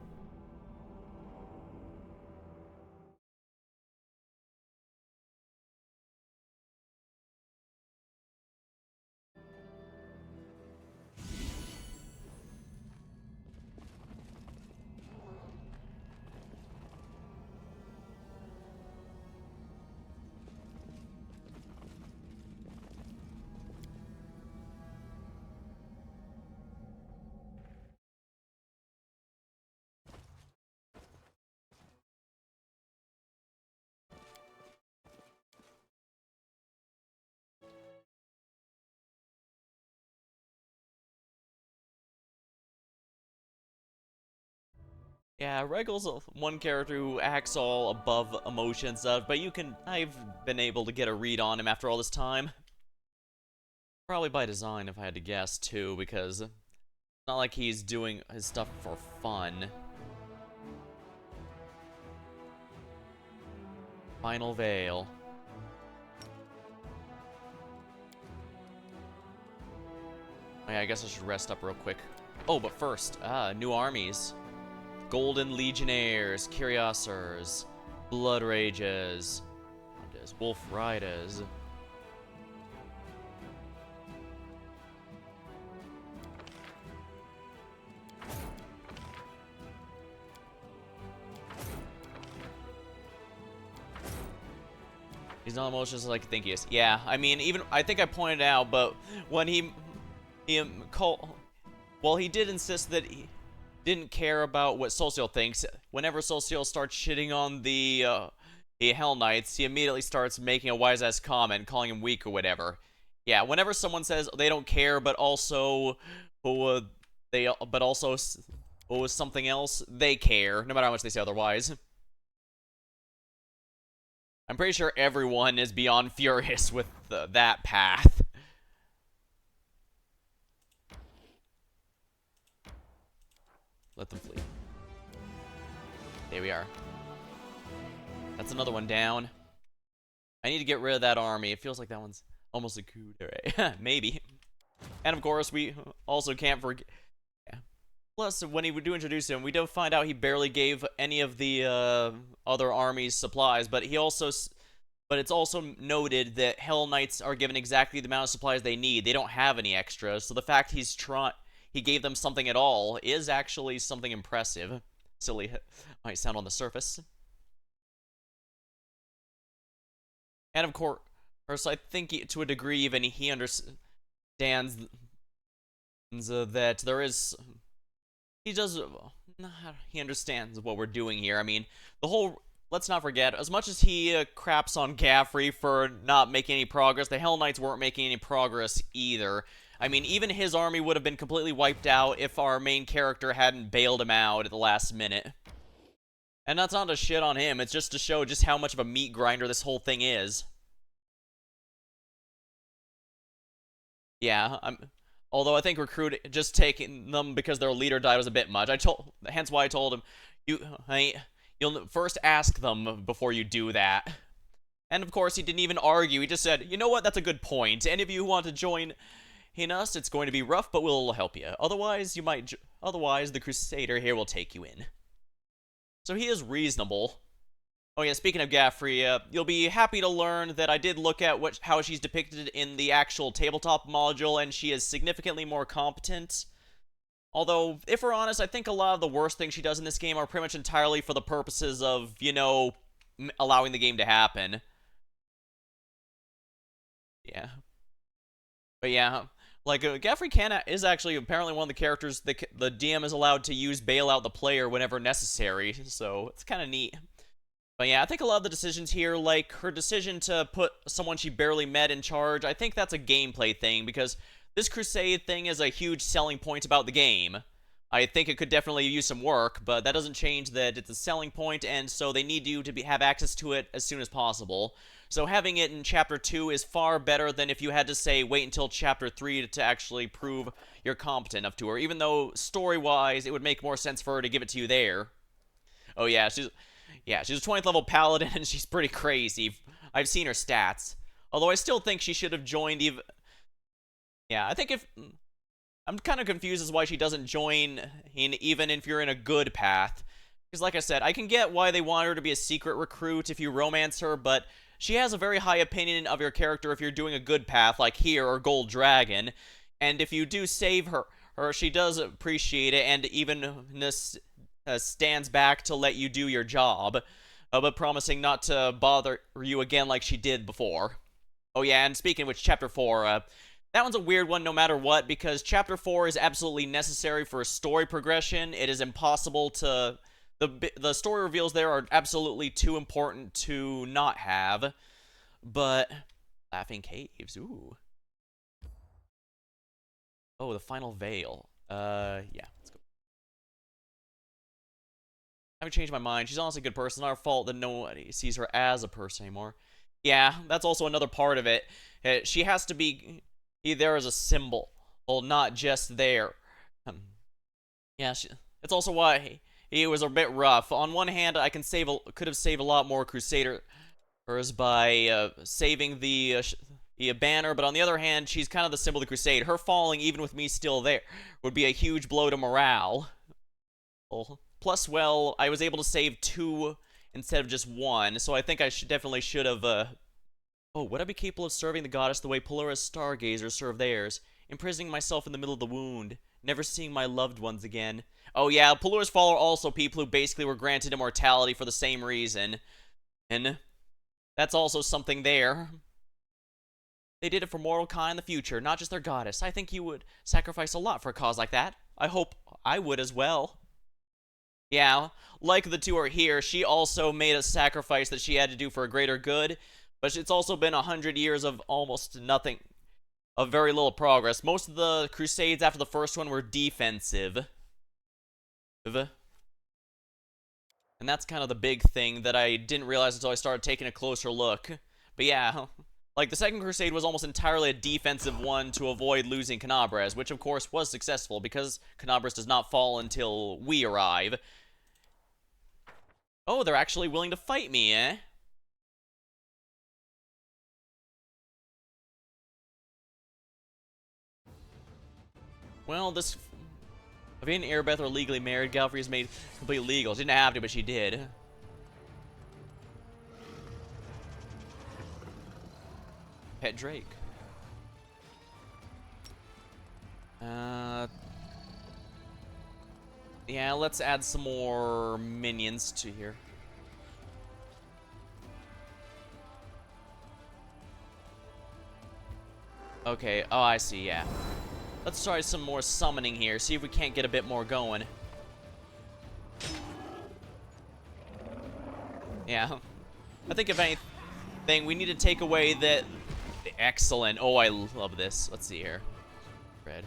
Yeah, Regal's one character who acts all above emotion stuff, but I've been able to get a read on him after all this time. Probably by design, if I had to guess, too, because it's not like he's doing his stuff for fun. Final Veil. Oh, yeah, I guess I should rest up real quick. Oh, but first, new armies. Golden Legionnaires, Curiosers, Blood Rages, Wolf Riders. He's not almost just like I think he is. Yeah, I mean, even I think I pointed out, but when he well, he did insist that he didn't care about what Solciel thinks. Whenever Solciel starts shitting on the Hell Knights, he immediately starts making a wise ass comment, calling him weak or whatever. Yeah, whenever someone says they don't care, but also but also something else, they care, no matter how much they say otherwise. I'm pretty sure everyone is beyond furious with that path. Let them flee. There we are. That's another one down. I need to get rid of that army. It feels like that one's almost a coup de maybe. And of course, we also can't forget. Yeah. Plus, when he do introduce him, we do find out he barely gave any of the other armies supplies, but he also. But it's also noted that Hell Knights are given exactly the amount of supplies they need. They don't have any extras, so the fact he gave them something at all is actually something impressive. Silly might sound on the surface. And of course, I think to a degree even he understands that there is he does he understands what we're doing here. I mean, the whole let's not forget, as much as he craps on Gaffrey for not making any progress, the Hell Knights weren't making any progress either. I mean, even his army would have been completely wiped out if our main character hadn't bailed him out at the last minute. And that's not to shit on him, it's just to show just how much of a meat grinder this whole thing is. Yeah, although I think recruit just taking them because their leader died was a bit much. Hence why I told him, you'll first ask them before you do that. And of course, he didn't even argue. He just said, you know what, that's a good point. Any of you who want to join in us, it's going to be rough, but we'll help you. Otherwise, otherwise, the Crusader here will take you in. So he is reasonable. Oh yeah, speaking of Gaffrey, you'll be happy to learn that I did look at how she's depicted in the actual tabletop module, and she is significantly more competent. Although, if we're honest, I think a lot of the worst things she does in this game are pretty much entirely for the purposes of, allowing the game to happen. Yeah. But yeah, like, Gaffrey is actually apparently one of the characters that the DM is allowed to use bail out the player whenever necessary, so it's kind of neat. But yeah, I think a lot of the decisions here, like her decision to put someone she barely met in charge, I think that's a gameplay thing, because this Crusade thing is a huge selling point about the game. I think it could definitely use some work, but that doesn't change that it's a selling point, and so they need you to have access to it as soon as possible. So having it in Chapter 2 is far better than if you had to, say, wait until Chapter 3 to actually prove you're competent enough to her, even though, story-wise, it would make more sense for her to give it to you there. Oh yeah, she's a 20th level paladin and she's pretty crazy. I've seen her stats. Although I still think she should have joined even. Yeah, I think if I'm kind of confused as why she doesn't join even if you're in a good path. Because like I said, I can get why they want her to be a secret recruit if you romance her, but she has a very high opinion of your character if you're doing a good path like here or Gold Dragon. And if you do save her she does appreciate it and even stands back to let you do your job, but promising not to bother you again like she did before. Oh yeah, and speaking of which, Chapter 4, that one's a weird one no matter what, because Chapter 4 is absolutely necessary for story progression. It is impossible to... The story reveals there are absolutely too important to not have, but... Laughing Caves, ooh. Oh, the Final Veil. Yeah, let's go. I haven't changed my mind. She's honestly a good person. It's not her fault that nobody sees her as a person anymore. Yeah, that's also another part of it. She has to be there as a symbol, well, not just there. Yeah, it's also why he was a bit rough. On one hand, I could have saved a lot more Crusaders by saving the banner, but on the other hand, she's kind of the symbol of the Crusade. Her falling, even with me still there, would be a huge blow to morale. Plus, well, I was able to save 2 instead of just 1, so I think I definitely should have, Oh, would I be capable of serving the goddess the way Pelura's stargazers serve theirs? Imprisoning myself in the middle of the wound, never seeing my loved ones again. Oh yeah, Pelura's Fall are also people who basically were granted immortality for the same reason. And that's also something there. They did it for mortal kind in the future, not just their goddess. I think you would sacrifice a lot for a cause like that. I hope I would as well. Yeah, like the two are here, she also made a sacrifice that she had to do for a greater good, but it's also been 100 years of almost nothing, of very little progress. Most of the crusades after the first one were defensive. And that's kind of the big thing that I didn't realize until I started taking a closer look. But yeah, like the second crusade was almost entirely a defensive one to avoid losing Canabres, which of course was successful because Canabres does not fall until we arrive. Oh, they're actually willing to fight me, eh? Well, this... If and Airbeth are legally married, Galfrey is made completely legal. She didn't have to, but she did. Pet Drake. Yeah, let's add some more minions to here. Okay, oh, I see, yeah. Let's try some more summoning here, see if we can't get a bit more going. Yeah. I think if anything, we need to take away that... Excellent. Oh, I love this. Let's see here. Red.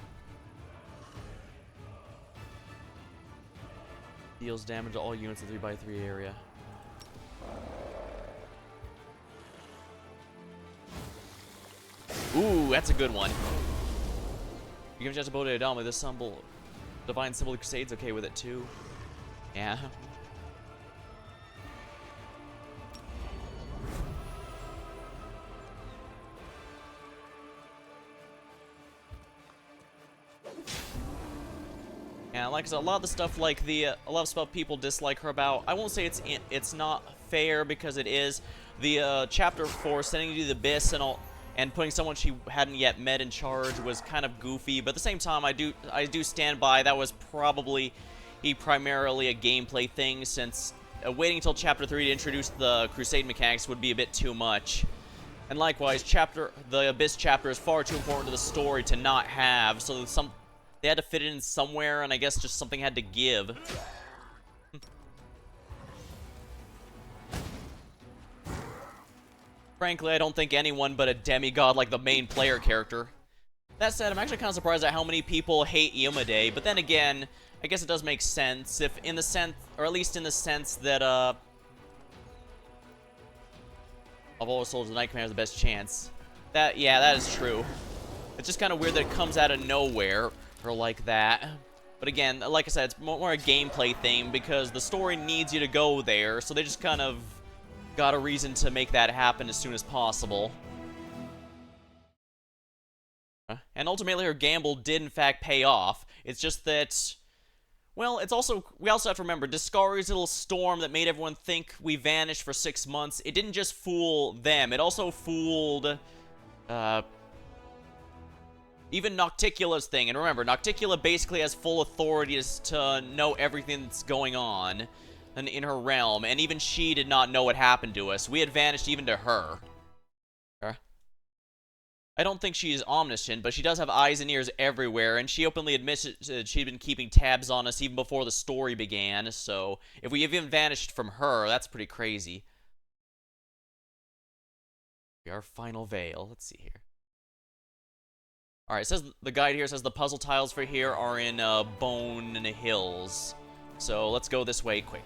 Deals damage to all units in 3x3 area. Ooh, that's a good one. You give a chance to ability to dominate this symbol. Divine Symbol of Crusade's okay with it too. Yeah. Yeah, like I said, a lot of the stuff, like a lot of stuff people dislike her about. I won't say it's not fair, because it is. The chapter 4 sending you to the abyss and putting someone she hadn't yet met in charge was kind of goofy. But at the same time, I do stand by that was probably primarily a gameplay thing, since waiting until chapter 3 to introduce the crusade mechanics would be a bit too much. And likewise, the abyss chapter is far too important to the story to not have. So they had to fit it in somewhere, and I guess just something had to give. Frankly, I don't think anyone but a demigod like the main player character. That said, I'm actually kind of surprised at how many people hate Yomade, but then again, I guess it does make sense, or at least in the sense that, of all the souls, the Knight Commander has the best chance. Yeah, that is true. It's just kind of weird that it comes out of nowhere, or like that. But again, like I said, it's more a gameplay thing, because the story needs you to go there, so they just kind of got a reason to make that happen as soon as possible. And ultimately, her gamble did in fact pay off. It's just that, well, we also have to remember, Discari's little storm that made everyone think we vanished for 6 months, it didn't just fool them, it also fooled, even Nocticula's thing. And remember, Nocticula basically has full authority to know everything that's going on in her realm, and even she did not know what happened to us. We had vanished even to her. I don't think she is omniscient, but she does have eyes and ears everywhere, and she openly admits that she'd been keeping tabs on us even before the story began, so if we even vanished from her, that's pretty crazy. Our final veil. Let's see here. Alright, it says the guide here says the puzzle tiles for here are in Bone Hills. So let's go this way quick.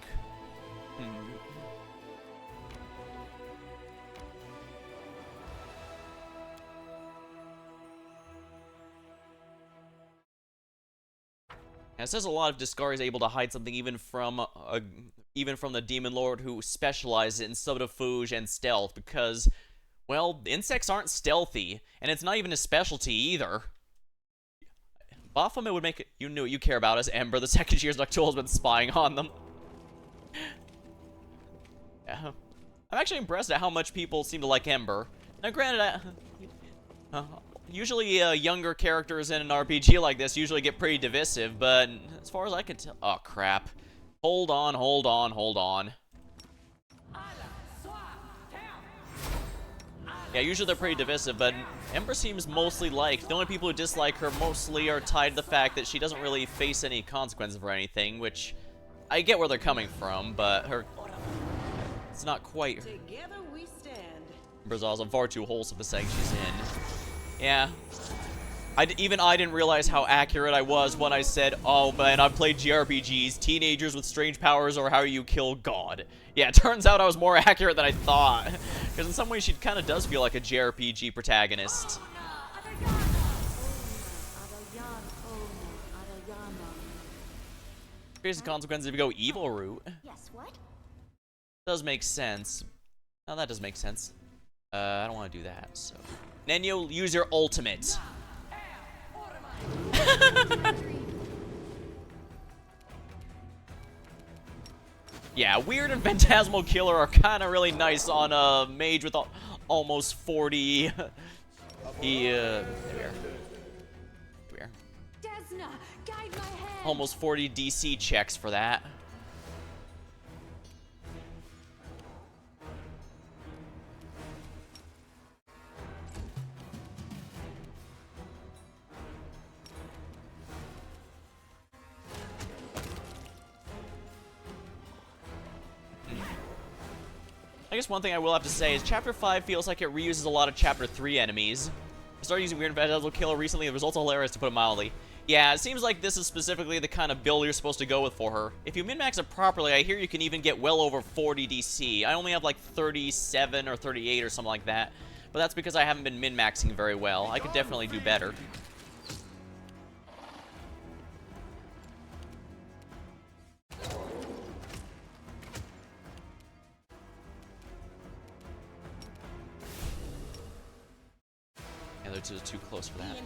And it says a lot of Discari is able to hide something even from the Demon Lord, who specializes in subterfuge and stealth, because, well, insects aren't stealthy, and it's not even a specialty either. Baphomet would make it. You knew what you care about as Ember. The second year's Noctula's been spying on them. Yeah. I'm actually impressed at how much people seem to like Ember. Now, granted, usually younger characters in an RPG like this usually get pretty divisive, but as far as I can tell... Oh, crap. Hold on. Yeah, usually they're pretty divisive, but Ember seems mostly liked. The only people who dislike her mostly are tied to the fact that she doesn't really face any consequences for anything, which I get where they're coming from, but it's not quite her. Together we stand. Ember's also far too wholesome the setting she's in. Yeah. Even I didn't realize how accurate I was when I said, oh man, I've played JRPGs, teenagers with strange powers, or how you kill God. Yeah, it turns out I was more accurate than I thought. Because in some ways she kind of does feel like a JRPG protagonist. Here's the consequences if you go evil route. Yes, what? Does make sense. No, that does make sense. I don't want to do that, so... Nenyo, use your ultimate. Yeah, Weird and Phantasmal Killer are kind of really nice on a mage with almost 40. There we are. There we are. Desna, guide my hand. Almost 40 DC checks for that. I guess one thing I will have to say is Chapter 5 feels like it reuses a lot of Chapter 3 enemies. I started using Weird and Phantasmal Killer recently, the results are hilarious to put it mildly. Yeah, it seems like this is specifically the kind of build you're supposed to go with for her. If you min-max it properly, I hear you can even get well over 40 DC. I only have like 37 or 38 or something like that. But that's because I haven't been min-maxing very well. I could definitely do better. Yeah, they're too close for that.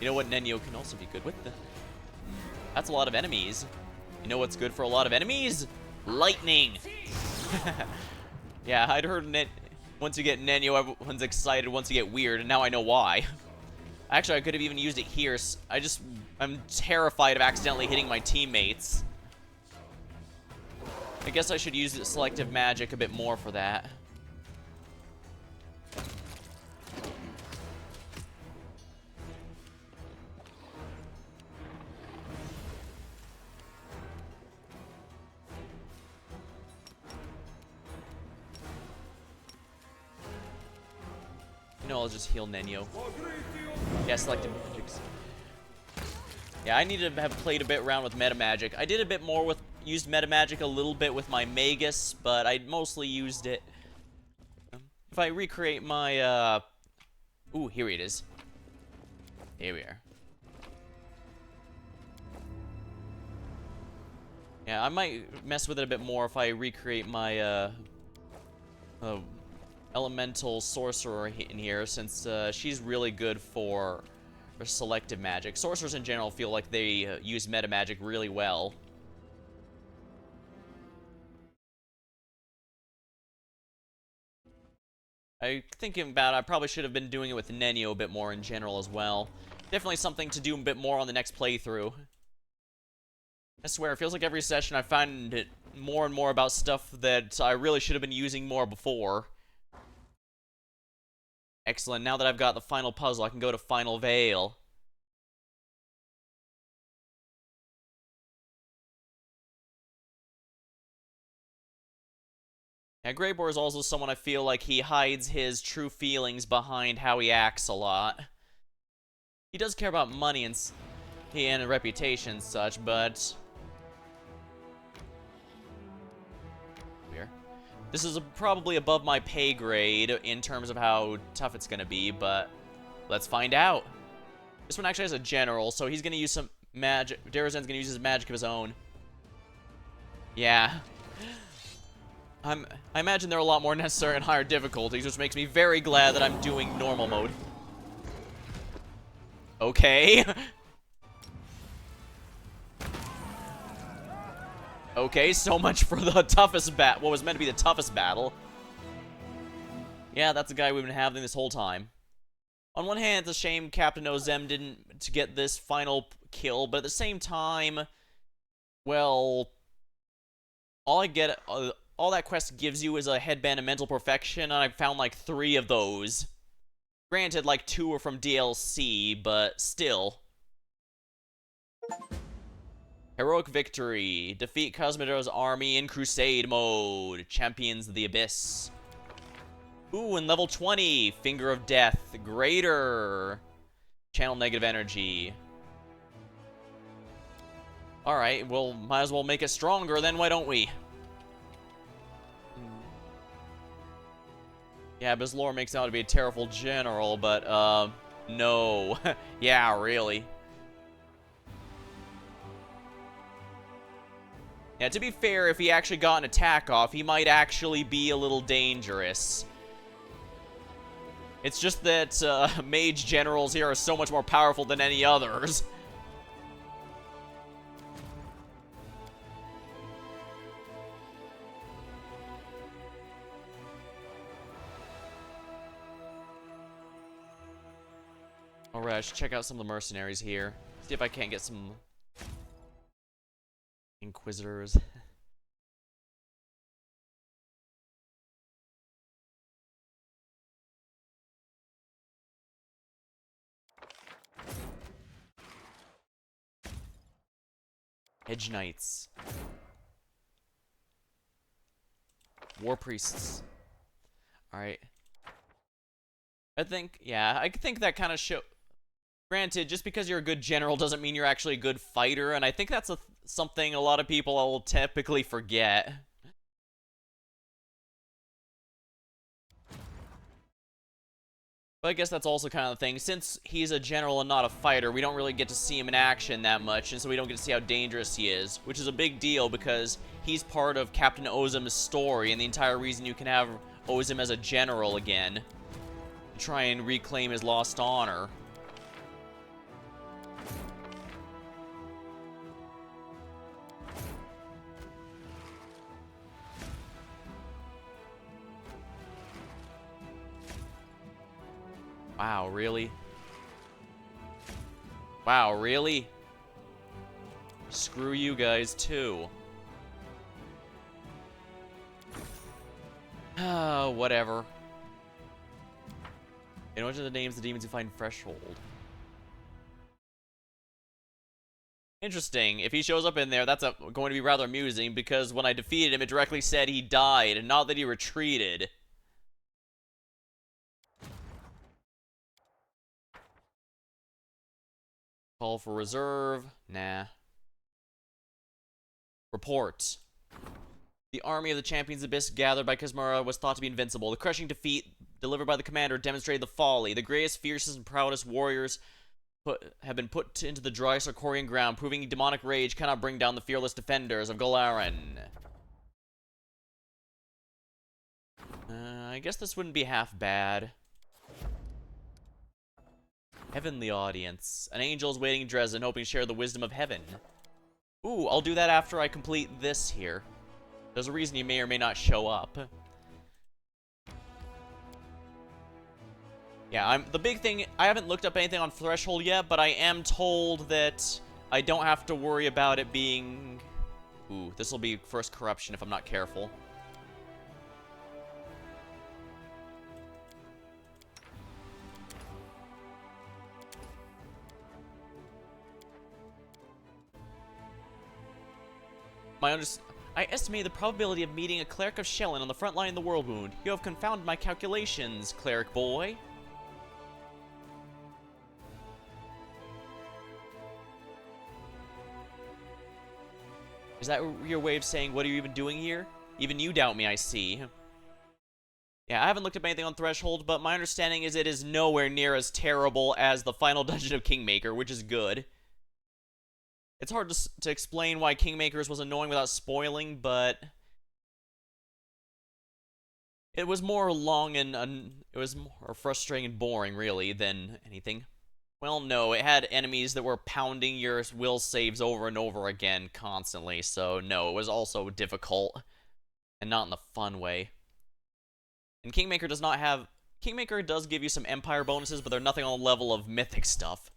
You know what Nenyo can also be good with? That's a lot of enemies. You know what's good for a lot of enemies? Lightning! Yeah, I'd heard once you get Nenyo, everyone's excited. Once you get Weird, and now I know why. Actually, I could have even used it here. I'm terrified of accidentally hitting my teammates. I guess I should use selective magic a bit more for that. You know, I'll just heal Nenyo. Yeah, selective magics. Yeah, I need to have played a bit around with meta magic. I did a bit more with used meta magic a little bit with my Magus, but I mostly used it. If I recreate my ooh, here it is. Here we are. Yeah, I might mess with it a bit more if I recreate my elemental sorcerer in here, since she's really good for selective magic. Sorcerers in general feel like they use meta magic really well. Thinking about it, I probably should have been doing it with Nenyo a bit more in general as well. Definitely something to do a bit more on the next playthrough. I swear, it feels like every session I find it more and more about stuff that I really should have been using more before. Excellent, now that I've got the final puzzle, I can go to Final Veil. Yeah, Greyboar is also someone I feel like he hides his true feelings behind how he acts a lot. He does care about money and a reputation and such, but here. This is probably above my pay grade in terms of how tough it's gonna be, but let's find out. This one actually has a general, so he's gonna use some magic. Darazen's gonna use his magic of his own. Yeah. I imagine they're a lot more necessary in higher difficulties, which makes me very glad that I'm doing normal mode. Okay. Okay, so much for the toughest what was meant to be the toughest battle. Yeah, that's the guy we've been having this whole time. On one hand, it's a shame Captain Ozem didn't to get this final kill, but at the same time, well, all that quest gives you is a headband of mental perfection, and I found like 3 of those. Granted, like 2 are from DLC, but still. Heroic victory. Defeat Cosmodo's army in crusade mode. Champions of the Abyss. Ooh, and level 20. Finger of Death. Greater. Channel negative energy. Alright, well, might as well make it stronger then, why don't we? Yeah, but his lore makes out to be a terrible general, but, no. Yeah, really. Yeah, to be fair, if he actually got an attack off, he might actually be a little dangerous. It's just that mage generals here are so much more powerful than any others. Alright, I should check out some of the mercenaries here. See if I can't get some inquisitors. Hedge knights. War priests. Alright. I think that kind of show. Granted, just because you're a good general doesn't mean you're actually a good fighter, and I think that's something a lot of people will typically forget. But I guess that's also kind of the thing. Since he's a general and not a fighter, we don't really get to see him in action that much, and so we don't get to see how dangerous he is, which is a big deal because he's part of Captain Ozim's story, and the entire reason you can have Ozim as a general again. To try and reclaim his lost honor. Wow, really? Wow, really? Screw you guys, too. Whatever. And what are the names of the demons you find Threshold? Interesting. If he shows up in there, that's going to be rather amusing, because when I defeated him, it directly said he died, and not that he retreated. Call for reserve. Nah. Report. The army of the Champions Abyss gathered by Kazmura was thought to be invincible. The crushing defeat delivered by the commander demonstrated the folly. The greatest, fiercest, and proudest warriors have been put into the dry Sarkorian ground, proving demonic rage cannot bring down the fearless defenders of Galaran. I guess this wouldn't be half bad. Heavenly audience. An angel is waiting in Dresden, hoping to share the wisdom of heaven. Ooh, I'll do that after I complete this here. There's a reason you may or may not show up. Yeah, the big thing, I haven't looked up anything on Threshold yet, but I am told that I don't have to worry about it being... Ooh, this will be first corruption if I'm not careful. I estimate the probability of meeting a cleric of Shellen on the front line of the World Wound. You have confounded my calculations, cleric boy. Is that your way of saying, what are you even doing here? Even you doubt me, I see. Yeah, I haven't looked up anything on Threshold, but my understanding is it is nowhere near as terrible as the final dungeon of Kingmaker, which is good. It's hard to explain why Kingmakers was annoying without spoiling, but... It was more long and... it was more frustrating and boring, really, than anything. Well, no, it had enemies that were pounding your will saves over and over again constantly, so no, it was also difficult. And not in the fun way. And Kingmaker does not have... Kingmaker does give you some Empire bonuses, but they're nothing on the level of Mythic stuff.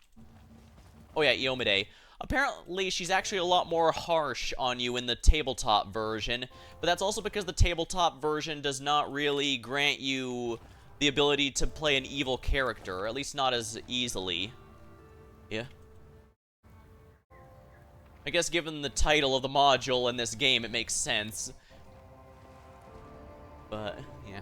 Oh yeah, Iomide. Apparently, she's actually a lot more harsh on you in the tabletop version, but that's also because the tabletop version does not really grant you the ability to play an evil character, or at least not as easily. Yeah. I guess given the title of the module in this game, it makes sense. But, yeah.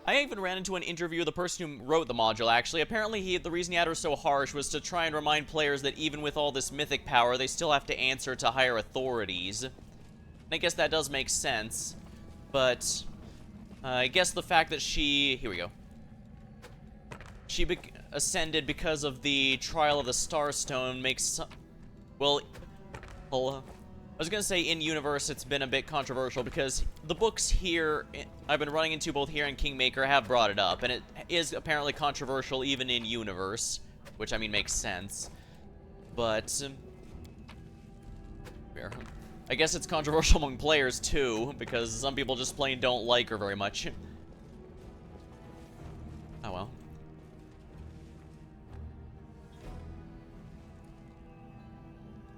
I even ran into an interview with the person who wrote the module, actually. Apparently, the reason he had her so harsh was to try and remind players that even with all this mythic power, they still have to answer to higher authorities. And I guess that does make sense. But, I guess the fact that she... Here we go. She ascended because of the Trial of the Starstone makes... Well, was gonna say in-universe it's been a bit controversial because the books here, I've been running into both here and Kingmaker, have brought it up, and it is apparently controversial even in-universe, which, I mean, makes sense. But, I guess it's controversial among players, too, because some people just plain don't like her very much. Oh well.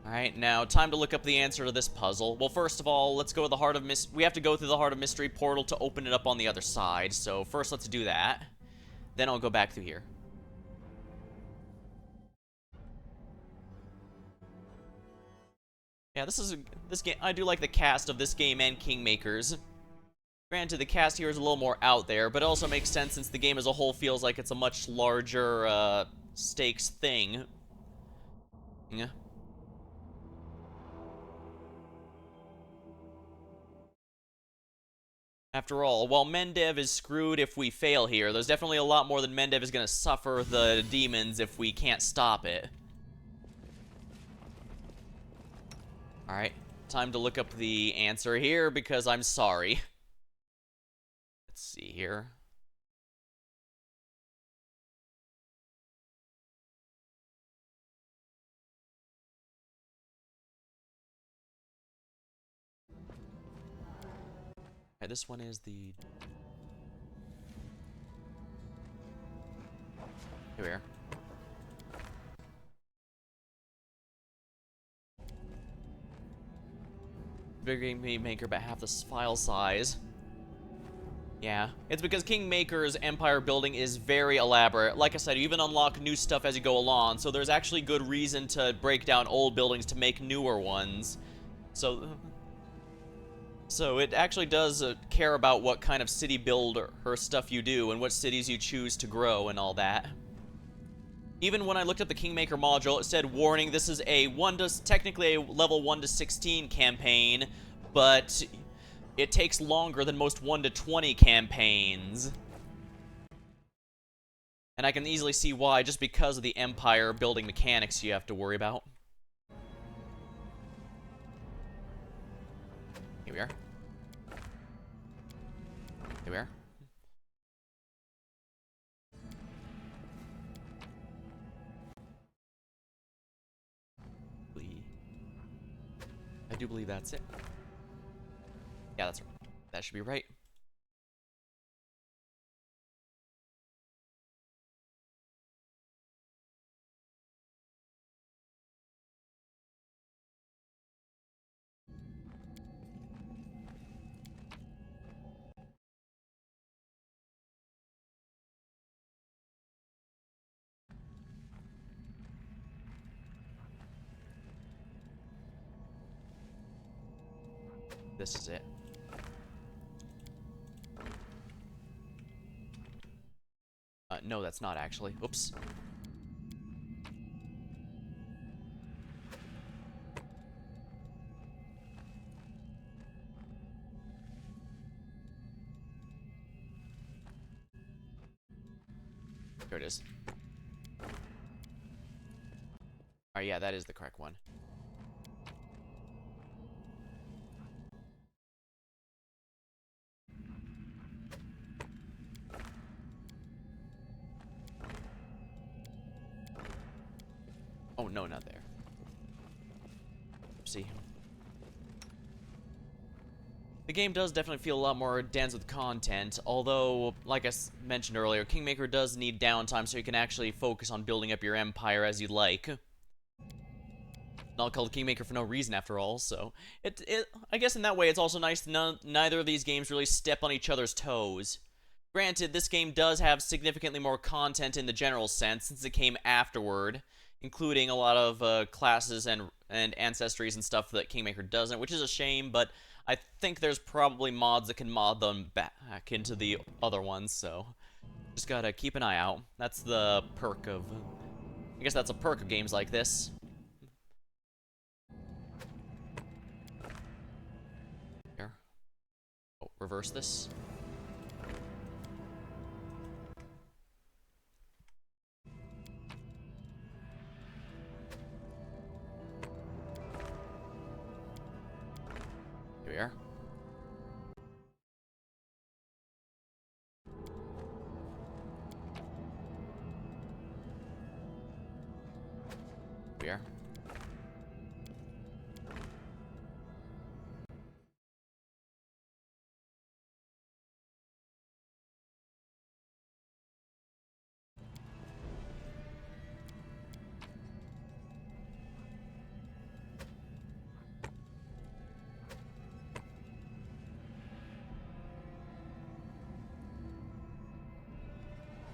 Alright, now time to look up the answer to this puzzle. Well, first of all, let's go to the Heart of Mystery. We have to go through the Heart of Mystery portal to open it up on the other side. So first let's do that. Then I'll go back through here. Yeah, this game. I do like the cast of this game and Kingmakers. Granted, the cast here is a little more out there, but it also makes sense since the game as a whole feels like it's a much larger stakes thing. Yeah. After all, while Mendev is screwed if we fail here, there's definitely a lot more than Mendev is going to suffer the demons if we can't stop it. Alright, time to look up the answer here because I'm sorry. Let's see here. Okay, this one is the... Here we are. Bigger game maker, but half the file size. Yeah, it's because Kingmaker's empire building is very elaborate. Like I said, you even unlock new stuff as you go along, so there's actually good reason to break down old buildings to make newer ones. So it actually does care about what kind of city build or stuff you do and what cities you choose to grow and all that. Even when I looked up the Kingmaker module, it said, warning, this is a technically a level 1 to 16 campaign, but it takes longer than most 1 to 20 campaigns. And I can easily see why, just because of the empire building mechanics you have to worry about. Here we are. Here we are. I do believe that's it. Yeah, that's right. That should be right. This is it. No, that's not actually. Oops. There it is. Alright, yeah, that is the correct one. Oh, no, not there. Oopsie. The game does definitely feel a lot more dense with content, although, like I mentioned earlier, Kingmaker does need downtime so you can actually focus on building up your empire as you'd like. Not called Kingmaker for no reason, after all, so... I guess in that way, it's also nice neither of these games really step on each other's toes. Granted, this game does have significantly more content in the general sense, since it came afterward, including a lot of classes and ancestries and stuff that Kingmaker doesn't, which is a shame, but I think there's probably mods that can mod them back into the other ones, so just gotta keep an eye out. That's the perk of... I guess that's a perk of games like this. Here. Oh, reverse this.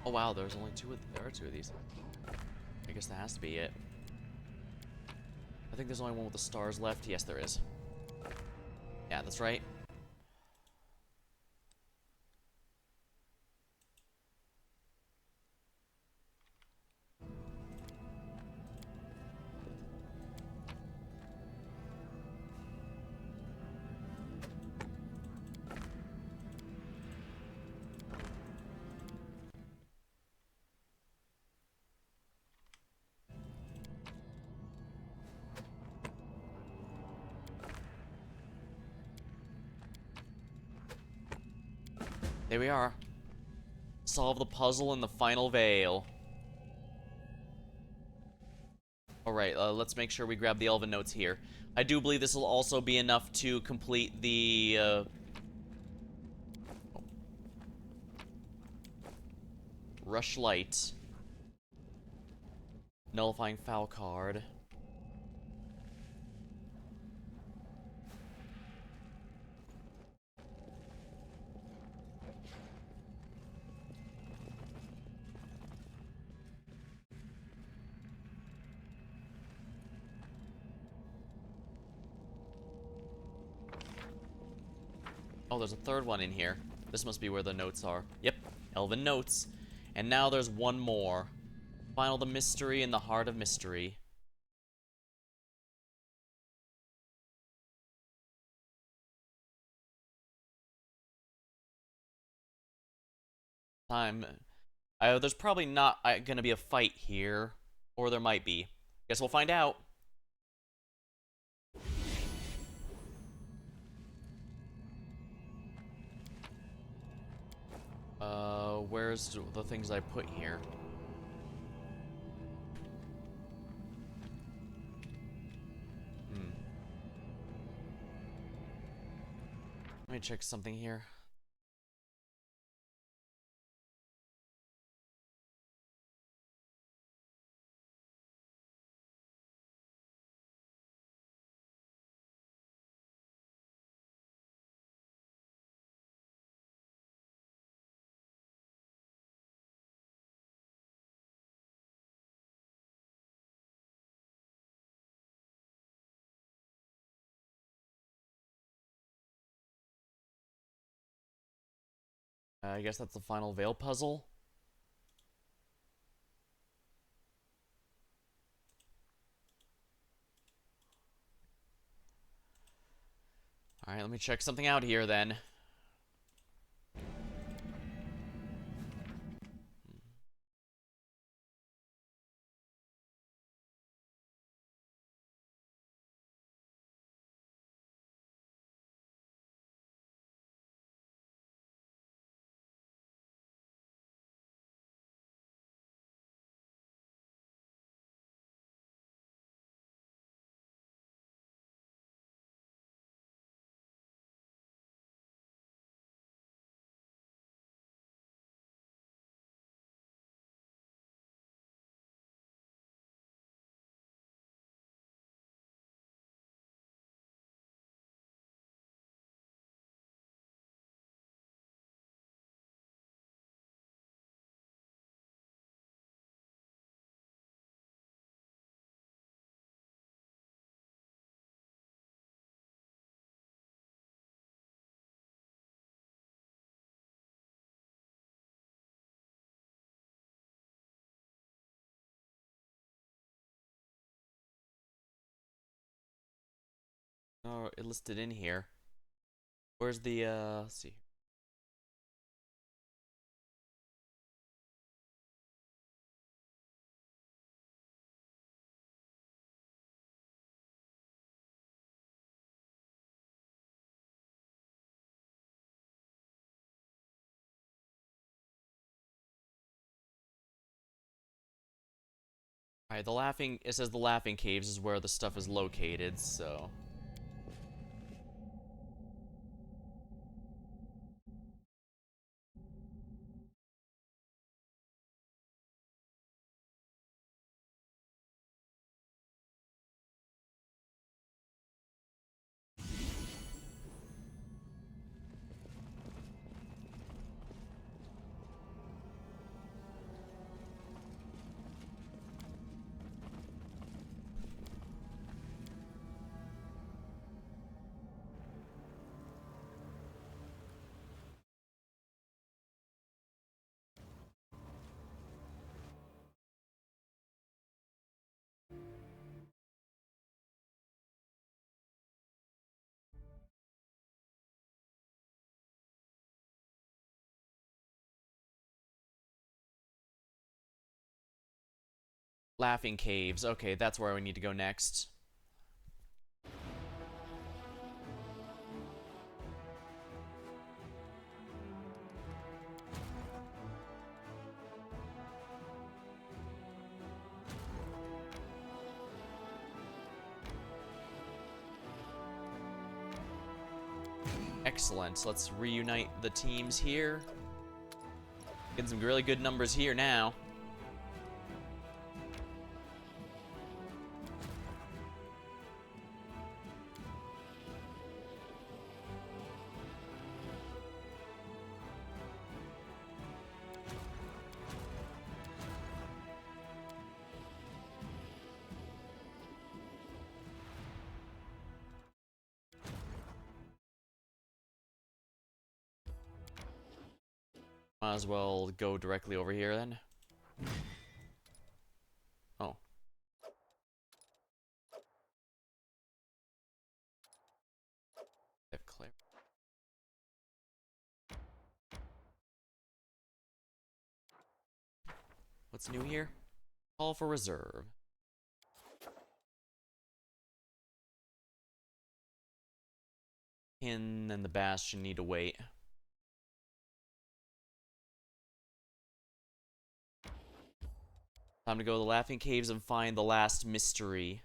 Oh wow, there's only two. There are two of these. I guess that has to be it. I think there's only one with the stars left. Yes, there is. Yeah, that's right. There we are. Solve the puzzle in the final veil. Alright, let's make sure we grab the elven notes here. I do believe this will also be enough to complete the, Rush Light. Nullifying Foul card. Oh, there's a third one in here. This must be where the notes are. Yep, elven notes. And now there's one more. Final the mystery in the heart of mystery. Time. There's probably not gonna be a fight here. Or there might be. Guess we'll find out. Where's the things I put here? Hmm. Let me check something here. I guess that's the final veil puzzle. Alright, let me check something out here then. Oh, it listed in here. Where's the, let's see. Alright, it says the Laughing Caves is where the stuff is located, so. Laughing Caves. Okay, that's where we need to go next. Excellent. Let's reunite the teams here. Getting some really good numbers here now. Might as well go directly over here then. Oh. Clear. What's new here? Call for reserve. Hin and the Bastion need to wait. Time to go to the Laughing Caves and find the last mystery.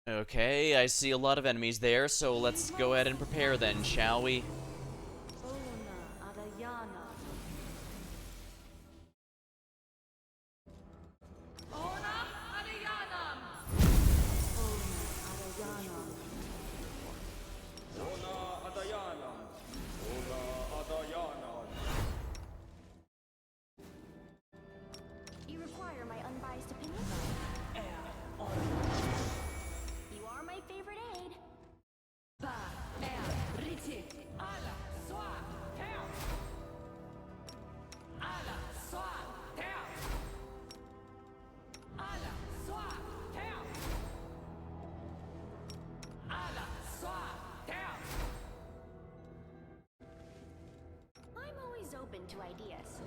Okay, I see a lot of enemies there, so let's go ahead and prepare then, shall we? You require my unbiased opinion? You are my favorite aide. I'm always open to ideas.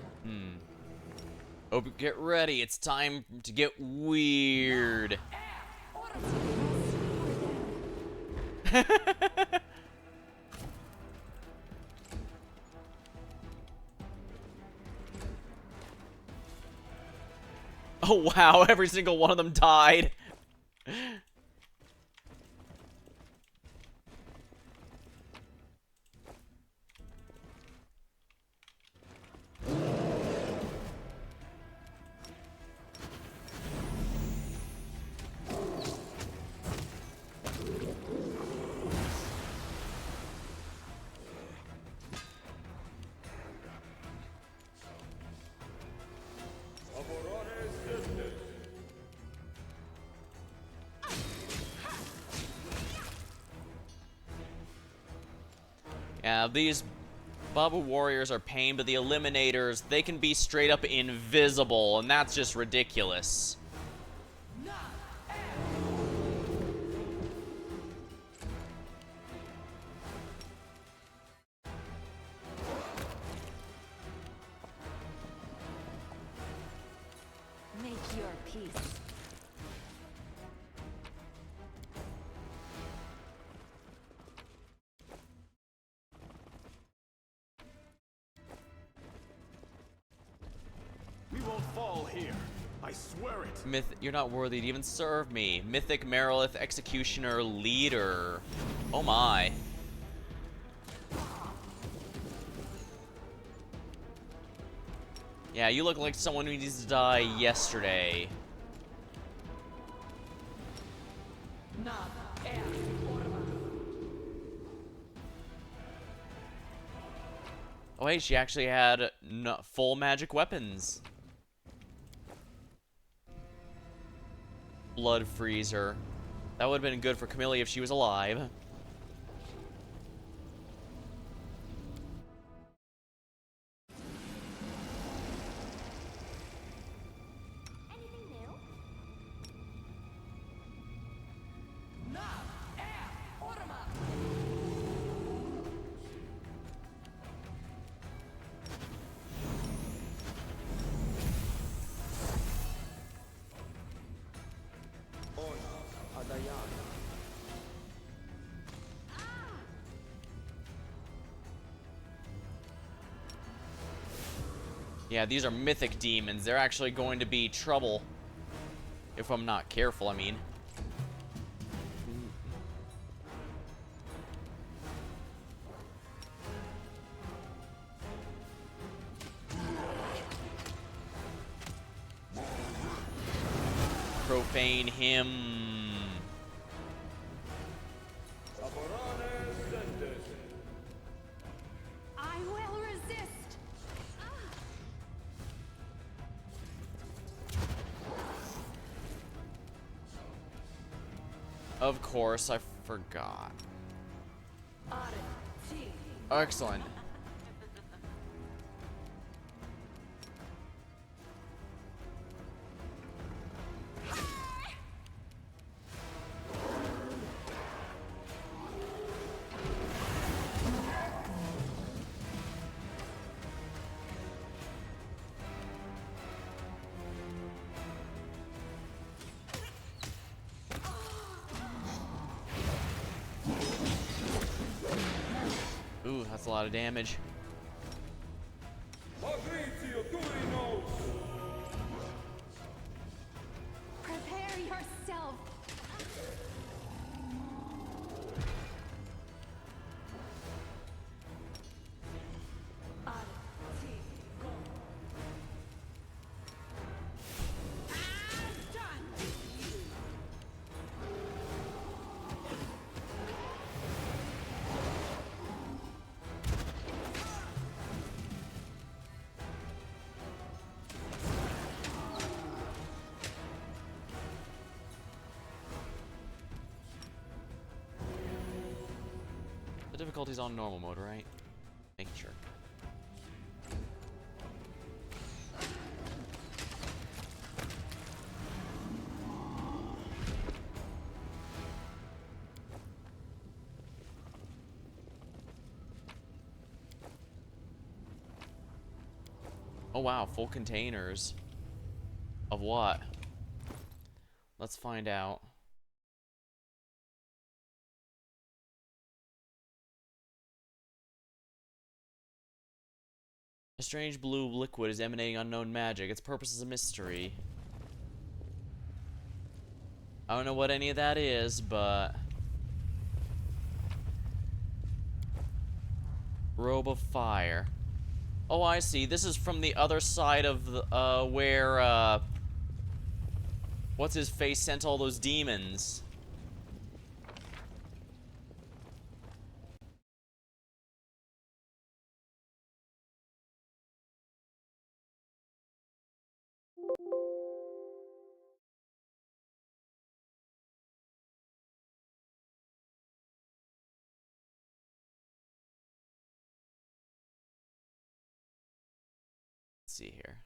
Oh, get ready, it's time to get weird. Oh wow, every single one of them died. Yeah, these Babu warriors are pain, but the eliminators, they can be straight up invisible, and that's just ridiculous. Make your peace. We won't fall here. I swear it. You're not worthy to even serve me. Mythic Merilith Executioner Leader. Oh my. Yeah, you look like someone who needs to die yesterday. Oh hey, she actually had full magic weapons. Blood Freezer. That would have been good for Camille if she was alive. Anything new? Yeah, these are mythic demons. They're actually going to be trouble. If I'm not careful, I mean. Profane him. I will resist. Of course, I forgot. Excellent. Ooh, that's a lot of damage. Prepare yourself. The difficulty's on normal mode, right? Making sure. Oh wow, full containers. Of what? Let's find out. A strange blue liquid is emanating unknown magic. Its purpose is a mystery. I don't know what any of that is, but... Robe of Fire. Oh, I see. This is from the other side of the, where, What's-his-face sent all those demons. Let's see here.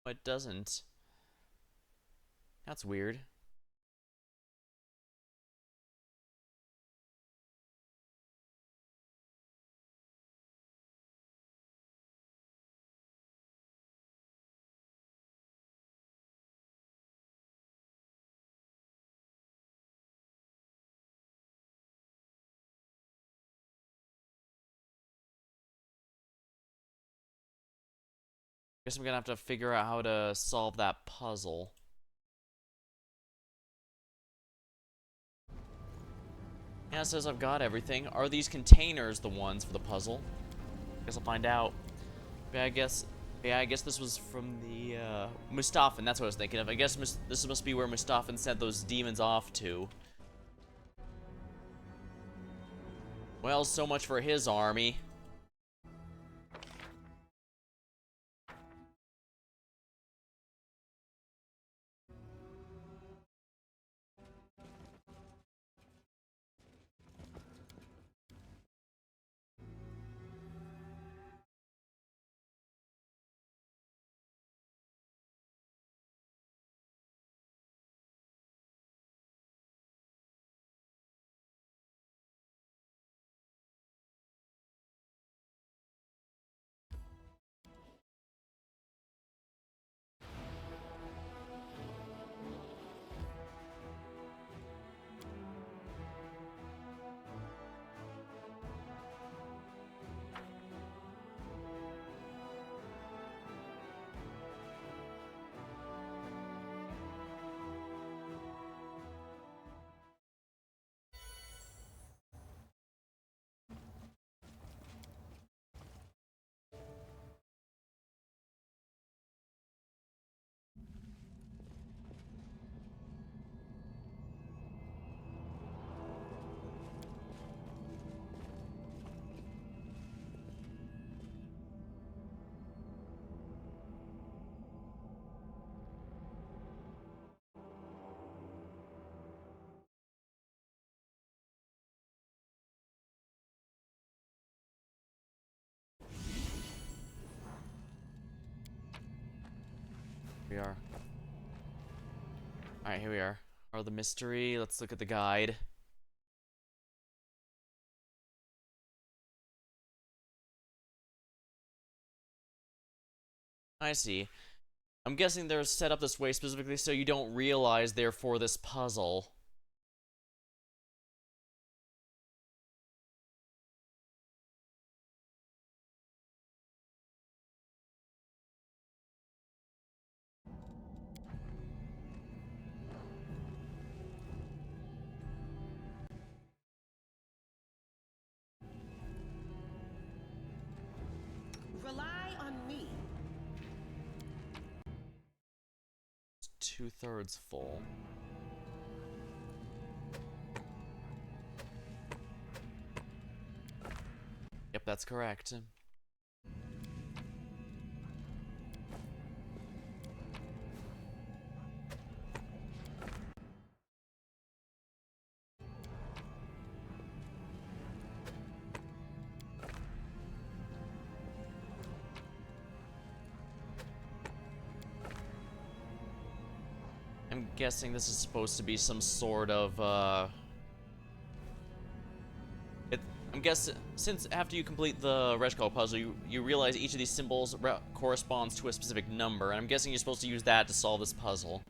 It doesn't. That's weird. Guess I'm gonna have to figure out how to solve that puzzle. Yeah, it says I've got everything. Are these containers the ones for the puzzle? Guess I'll find out. Yeah, I guess this was from the, Mustafan. That's what I was thinking of. I guess this must be where Mustafan sent those demons off to. Well, so much for his army. We are. Alright, here we are. Are the mystery. Let's look at the guide. I see. I'm guessing they're set up this way specifically so you don't realize they're for this puzzle. Rely on me. It's 2/3 full. Yep, that's correct. I'm guessing this is supposed to be some sort of, I'm guessing, since after you complete the Reshkal puzzle, you realize each of these symbols corresponds to a specific number, and I'm guessing you're supposed to use that to solve this puzzle.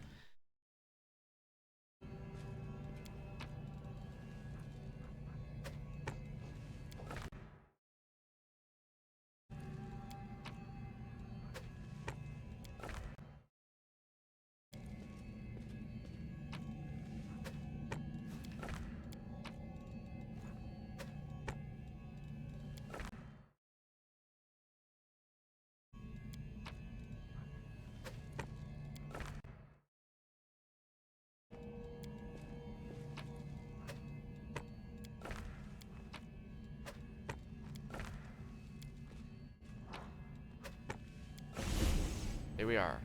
Here we are.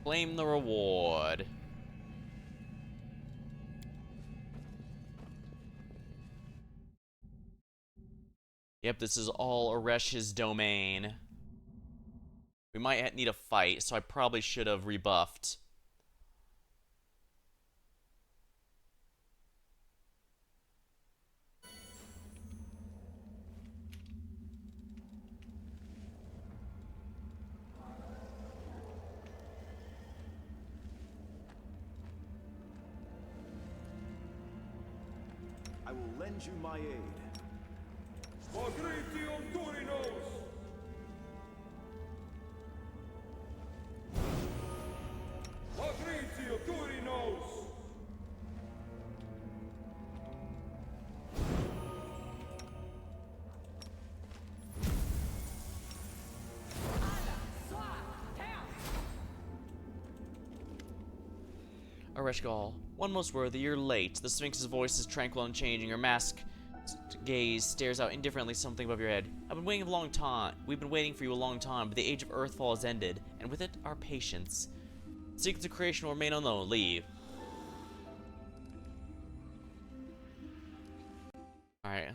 Claim the reward. Yep, this is all Aresh's domain. We might need a fight, so I probably should have rebuffed. I will lend you my aid. Areshgal, one most worthy, you're late. The Sphinx's voice is tranquil and changing. Her mask gaze stares out indifferently something above your head. I've been waiting a long time. We've been waiting for you a long time, but the age of Earthfall has ended, and with it, our patience. Secrets of creation will remain unknown. Leave. Alright.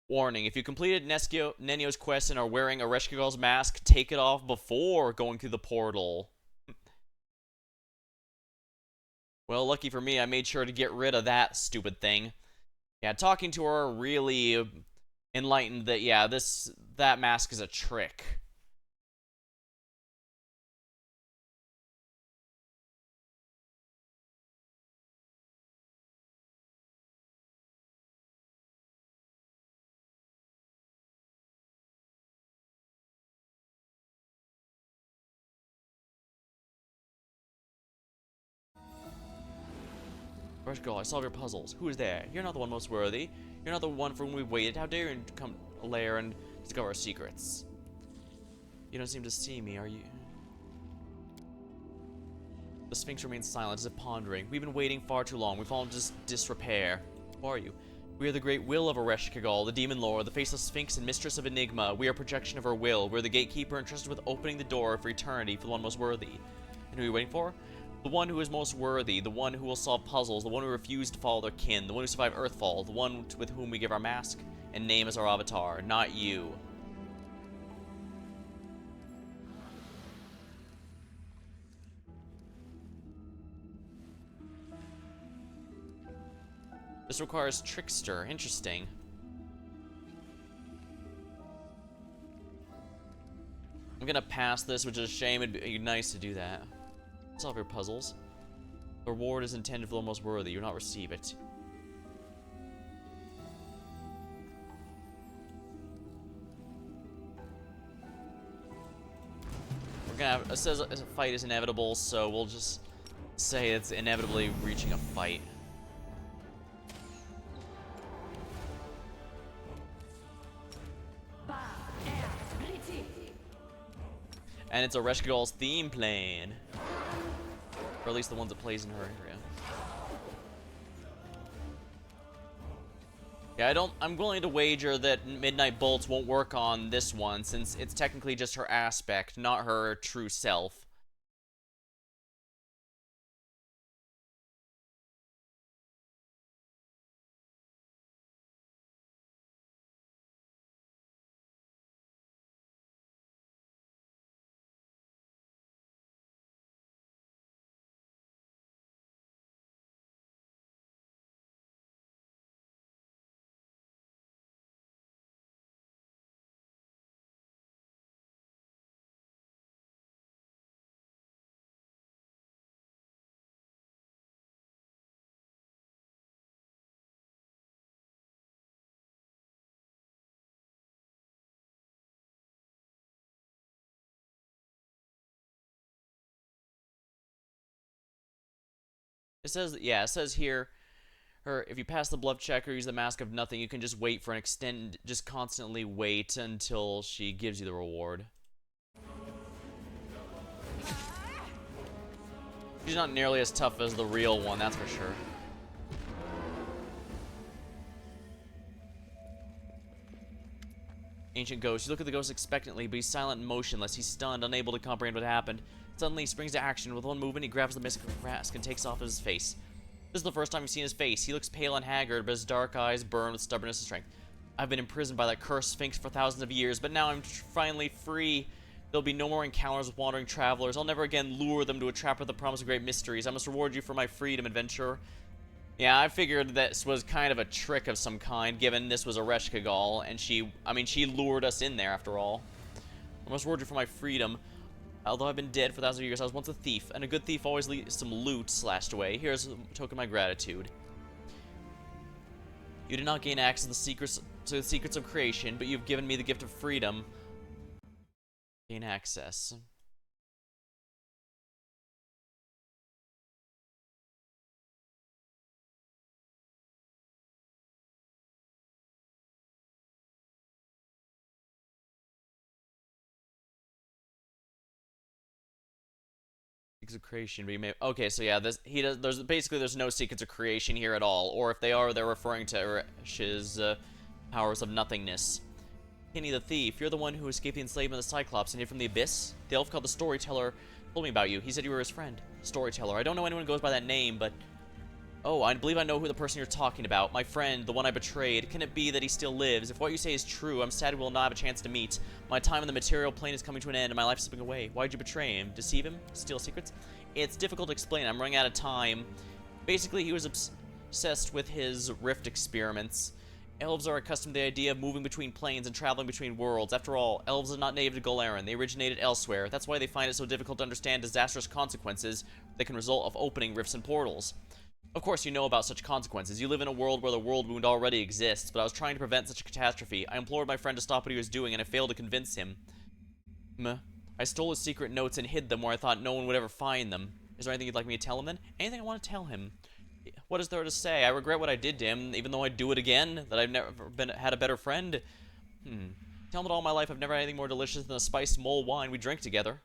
Warning, if you completed Nenio's quest and are wearing Areshkigal's mask, take it off before going through the portal. Well, lucky for me, I made sure to get rid of that stupid thing. Yeah, talking to her really enlightened that, yeah, that mask is a trick. Areshgal, I solve your puzzles. Who is there? You're not the one most worthy. You're not the one for whom we've waited. How dare you come to a lair and discover our secrets? You don't seem to see me, are you? The Sphinx remains silent as if pondering. We've been waiting far too long. We've fallen into disrepair. Who are you? We are the great will of Areshkigal, the demon lord, the faceless Sphinx and mistress of Enigma. We are a projection of her will. We're the gatekeeper entrusted with opening the door for eternity for the one most worthy. And who are you waiting for? The one who is most worthy, the one who will solve puzzles, the one who refused to follow their kin, the one who survived Earthfall, the one with whom we give our mask and name as our avatar, not you. This requires Trickster. Interesting. I'm gonna pass this, which is a shame. It'd be nice to do that. Solve your puzzles. The reward is intended for the most worthy. You will not receive it. We're gonna have, it says a fight is inevitable, so we'll just say it's inevitably reaching a fight. And it's a Reshkigal's theme playing. Or at least the ones it plays in her area. Yeah, I'm willing to wager that Midnight Bolts won't work on this one, since it's technically just her aspect, not her true self. It says here, if you pass the bluff check or use the Mask of Nothing, you can just wait for just constantly wait until she gives you the reward. She's not nearly as tough as the real one, that's for sure. Ancient Ghost. You look at the ghost expectantly, but he's silent and motionless. He's stunned, unable to comprehend what happened. Suddenly, he springs to action. With one movement, he grabs the mask and takes off his face. This is the first time you've seen his face. He looks pale and haggard, but his dark eyes burn with stubbornness and strength. I've been imprisoned by that cursed Sphinx for thousands of years, but now I'm finally free. There'll be no more encounters with wandering travelers. I'll never again lure them to a trap with the promise of great mysteries. I must reward you for my freedom, adventurer. Yeah, I figured this was kind of a trick of some kind, given this was a Reshkigal, and she lured us in there after all. I must reward you for my freedom. Although I've been dead for thousands of years, I was once a thief, and a good thief always leaves some loot slashed away. Here's a token of my gratitude. You did not gain access to the secrets of creation, but you've given me the gift of freedom. Gain access. Secrets of creation, but you may. Okay, so yeah, there's no secrets of creation here at all, or if they are, they're referring to Eresh's powers of nothingness. Kenny the thief, you're the one who escaped the enslavement of the Cyclops and hid from the abyss. The elf called the Storyteller told me about you. He said you were his friend. Storyteller. I don't know anyone who goes by that name, but oh, I believe I know who the person you're talking about. My friend, the one I betrayed. Can it be that he still lives? If what you say is true, I'm sad we will not have a chance to meet. My time in the material plane is coming to an end, and my life is slipping away. Why'd you betray him? Deceive him? Steal secrets? It's difficult to explain. I'm running out of time. Basically, he was obsessed with his rift experiments. Elves are accustomed to the idea of moving between planes and traveling between worlds. After all, elves are not native to Galaran. They originated elsewhere. That's why they find it so difficult to understand disastrous consequences that can result of opening rifts and portals. Of course, you know about such consequences. You live in a world where the world wound already exists, but I was trying to prevent such a catastrophe. I implored my friend to stop what he was doing, and I failed to convince him. I stole his secret notes and hid them where I thought no one would ever find them. Is there anything you'd like me to tell him then? Anything I want to tell him. What is there to say? I regret what I did to him, even though I'd do it again, that I've never had a better friend. Tell him that all my life I've never had anything more delicious than the spiced mull wine we drink together.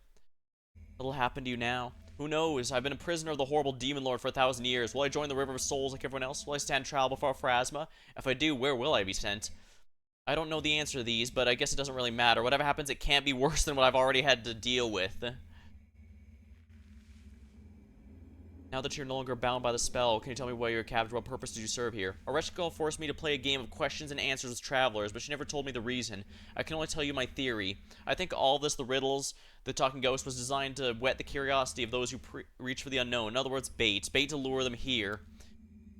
What'll happen to you now? Who knows? I've been a prisoner of the horrible demon lord for 1,000 years. Will I join the river of souls like everyone else? Will I stand trial before Pharasma? If I do, where will I be sent? I don't know the answer to these, but I guess it doesn't really matter. Whatever happens, it can't be worse than what I've already had to deal with. Now that you're no longer bound by the spell, can you tell me why you're captured? What purpose did you serve here? Ereshkigal forced me to play a game of questions and answers with travelers, but she never told me the reason. I can only tell you my theory. I think all this, the riddles, the talking ghost, was designed to whet the curiosity of those who reach for the unknown. In other words, bait. Bait to lure them here.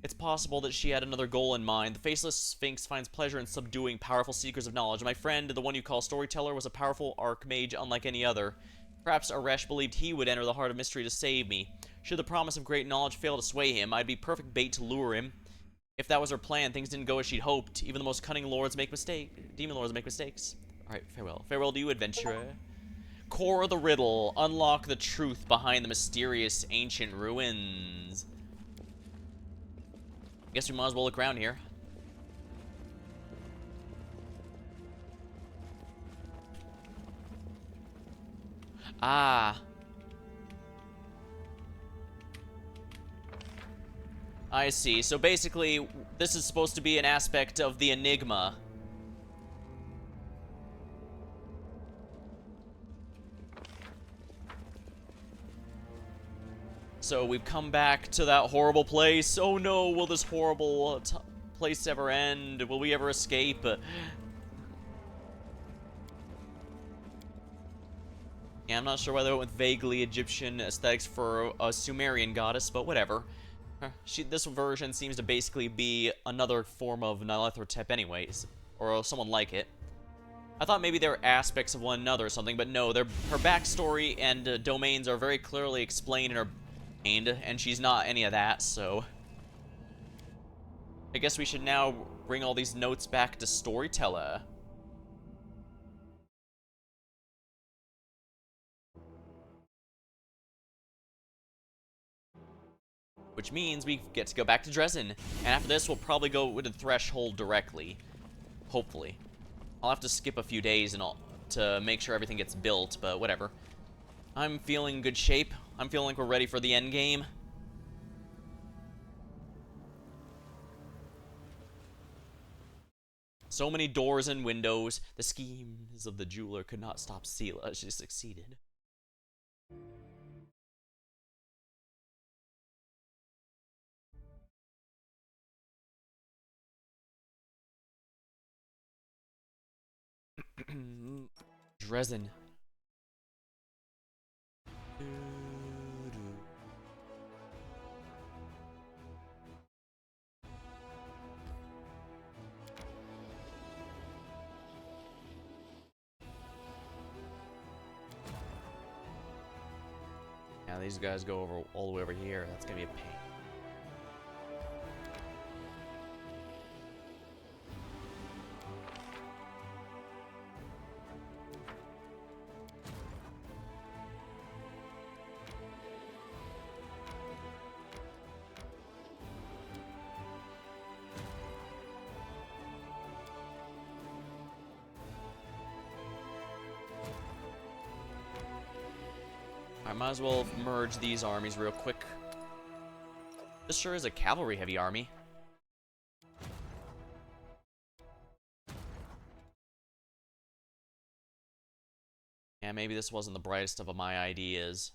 It's possible that she had another goal in mind. The Faceless Sphinx finds pleasure in subduing powerful seekers of knowledge. My friend, the one you call Storyteller, was a powerful archmage unlike any other. Perhaps Aresh believed he would enter the heart of mystery to save me. Should the promise of great knowledge fail to sway him, I'd be perfect bait to lure him. If that was her plan, things didn't go as she'd hoped. Even the most cunning lords make demon lords make mistakes. Alright, farewell. Farewell to you, adventurer. Core of the riddle. Unlock the truth behind the mysterious ancient ruins. Guess we might as well look around here. Ah. I see. So basically, this is supposed to be an aspect of the Enigma. So we've come back to that horrible place. Oh no, will this horrible place ever end? Will we ever escape? Yeah, I'm not sure why they went with vaguely Egyptian aesthetics for a Sumerian goddess, but whatever. This version seems to basically be another form of Nyarlathotep anyways, or someone like it. I thought maybe they were aspects of one another or something, but no, her backstory and domains are very clearly explained in her and she's not any of that, so I guess we should now bring all these notes back to Storyteller. Which means we get to go back to Dresden. And after this, we'll probably go with the Threshold directly. Hopefully. I'll have to skip a few days and all to make sure everything gets built, but whatever. I'm feeling good shape. I'm feeling like we're ready for the end game. So many doors and windows. The schemes of the jeweler could not stop Seela. She succeeded. Dresden. Now these guys go over all the way over here. That's gonna be a pain. I might as well merge these armies real quick. This sure is a cavalry-heavy army. Yeah, maybe this wasn't the brightest of my ideas.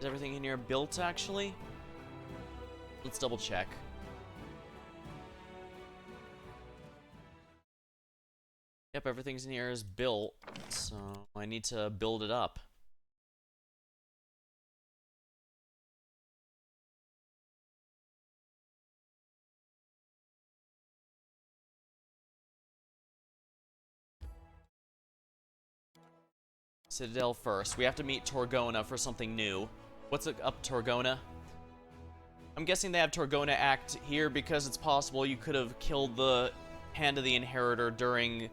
Is everything in here built, actually? Let's double check. Yep, everything's in here is built, so I need to build it up. Citadel first. We have to meet Torgona for something new. What's up, Torgona? I'm guessing they have Torgona Act here because it's possible you could have killed the Hand of the Inheritor during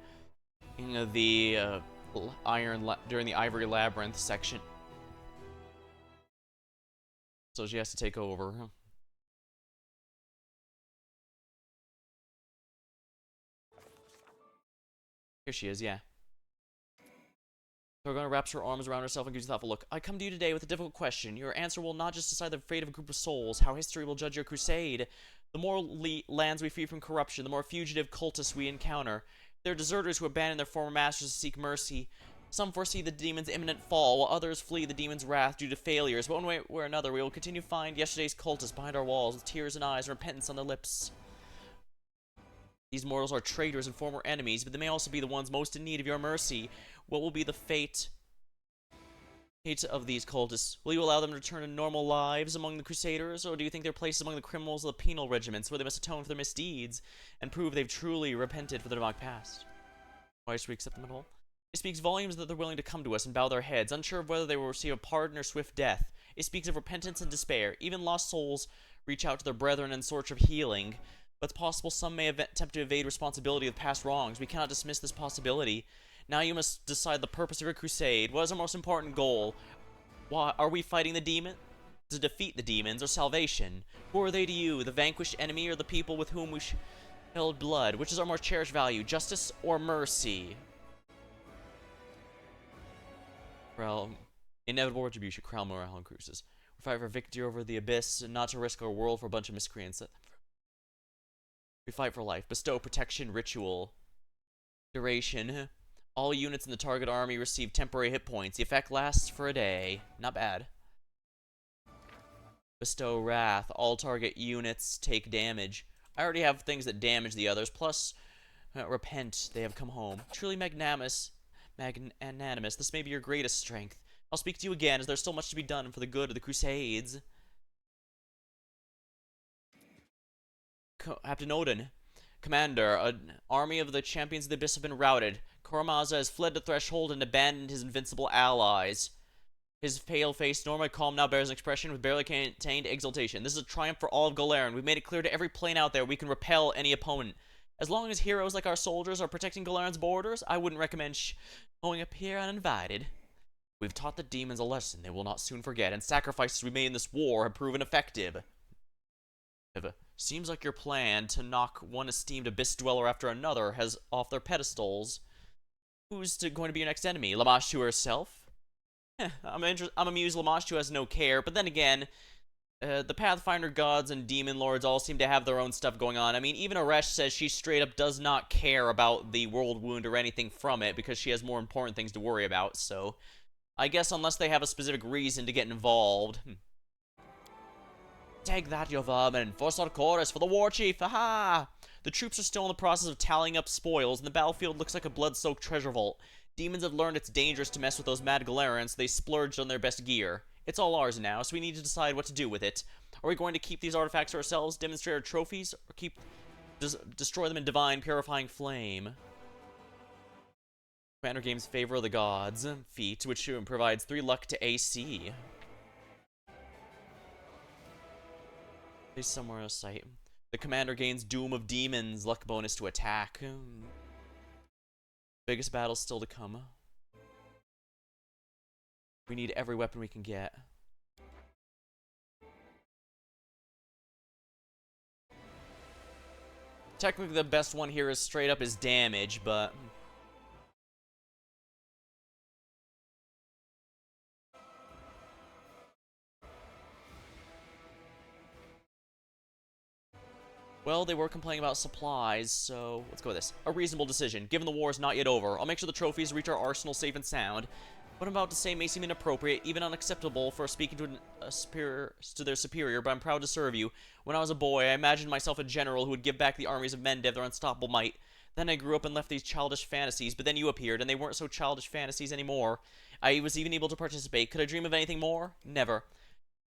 the during the Ivory Labyrinth section. So she has to take over. Here she is, yeah. Torgona wraps her arms around herself and gives you a thoughtful look. I come to you today with a difficult question. Your answer will not just decide the fate of a group of souls, how history will judge your crusade. The more lands we free from corruption, the more fugitive cultists we encounter. There are deserters who abandon their former masters to seek mercy. Some foresee the demon's imminent fall, while others flee the demon's wrath due to failures. But one way or another, we will continue to find yesterday's cultists behind our walls, with tears in eyes and repentance on their lips. These mortals are traitors and former enemies, but they may also be the ones most in need of your mercy. What will be the fate of these cultists? Will you allow them to return to normal lives among the Crusaders, or do you think their place is among the criminals of the penal regiments, where they must atone for their misdeeds and prove they've truly repented for their demonic past? Why should we accept them at all? It speaks volumes that they're willing to come to us and bow their heads, unsure of whether they will receive a pardon or swift death. It speaks of repentance and despair. Even lost souls reach out to their brethren in search of healing. But it's possible some may attempt to evade responsibility of past wrongs. We cannot dismiss this possibility. Now you must decide the purpose of your crusade. What is our most important goal? Why are we fighting the demon? To defeat the demons, or salvation? Who are they to you, the vanquished enemy or the people with whom we held blood? Which is our more cherished value, justice or mercy? Well, inevitable retribution, crown morale and cruises. We fight for victory over the abyss, and not to risk our world for a bunch of miscreants. We fight for life. Bestow protection ritual. Duration. All units in the target army receive temporary hit points. The effect lasts for a day. Not bad. Bestow wrath. All target units take damage. I already have things that damage the others. Plus, repent. They have come home. Truly magnanimous. This may be your greatest strength. I'll speak to you again, as there's still much to be done for the good of the Crusades. Captain Odin. Commander, an army of the champions of the abyss have been routed. Koramaza has fled the threshold and abandoned his invincible allies. His pale face, normally calm, now bears an expression with barely contained exultation. This is a triumph for all of Golaren. We've made it clear to every plane out there we can repel any opponent. As long as heroes like our soldiers are protecting Golaren's borders, I wouldn't recommend showing up here uninvited. We've taught the demons a lesson they will not soon forget, and sacrifices we made in this war have proven effective. Seems like your plan to knock one esteemed abyss dweller after another has off their pedestals. Who's going to be your next enemy? Lamashtu herself? I'm amused Lamashtu has no care, but then again, the Pathfinder gods and demon lords all seem to have their own stuff going on. I mean, even Aresh says she straight up does not care about the world wound or anything from it because she has more important things to worry about, so I guess unless they have a specific reason to get involved. Take that, you vermin. Force our chorus for the war chief. Aha! The troops are still in the process of tallying up spoils, and the battlefield looks like a blood-soaked treasure vault. Demons have learned it's dangerous to mess with those mad Galerans, so they splurged on their best gear. It's all ours now, so we need to decide what to do with it. Are we going to keep these artifacts for ourselves, demonstrate our trophies, or destroy them in divine, purifying flame? Commander games Favor of the Gods feat, which provides 3 luck to AC. Somewhere in sight. The commander gains Doom of Demons, luck bonus to attack. Biggest battle still to come. We need every weapon we can get. Technically the best one here is straight up his damage, but well, they were complaining about supplies, so let's go with this. A reasonable decision. Given the war is not yet over, I'll make sure the trophies reach our arsenal safe and sound. What I'm about to say may seem inappropriate, even unacceptable for speaking to their superior, but I'm proud to serve you. When I was a boy, I imagined myself a general who would give back the armies of Mendev their unstoppable might. Then I grew up and left these childish fantasies, but then you appeared, and they weren't so childish fantasies anymore. I was even able to participate. Could I dream of anything more? Never.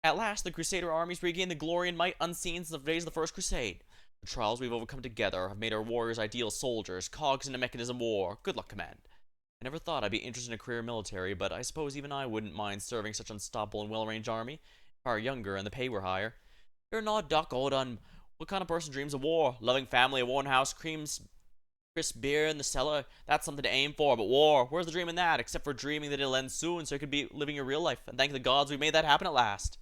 At last, the Crusader armies regained the glory and might unseen since the days of the First Crusade. The trials we've overcome together have made our warriors ideal soldiers, cogs in a mechanism war. Good luck, command. I never thought I'd be interested in a career military, but I suppose even I wouldn't mind serving such unstoppable and well-arranged army. If I were younger and the pay were higher. You're not Doc Odun. What kind of person dreams of war? Loving family, a worn house, creams, crisp beer in the cellar. That's something to aim for, but war, where's the dream in that? Except for dreaming that it'll end soon so you could be living your real life. And thank the gods we made that happen at last.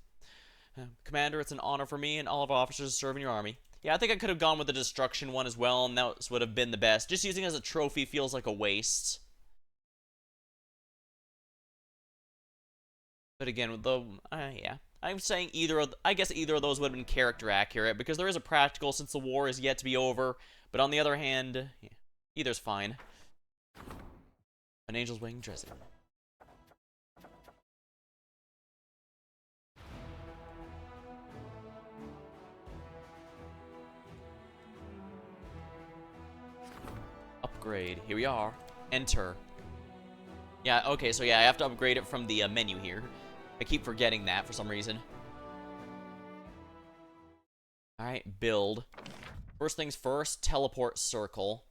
Commander, it's an honor for me and all of our officers to serve in your army. Yeah, I think I could have gone with the destruction one as well, and that would have been the best. Just using it as a trophy feels like a waste. But again, with the yeah, I'm saying I guess either of those would have been character accurate because there is a practical since the war is yet to be over. But on the other hand, yeah, either's fine. An angel's wing dressing. Upgrade. Here we are. Enter. Yeah, okay, so yeah, I have to upgrade it from the menu here. I keep forgetting that for some reason. Alright, build. First things first, teleport circle.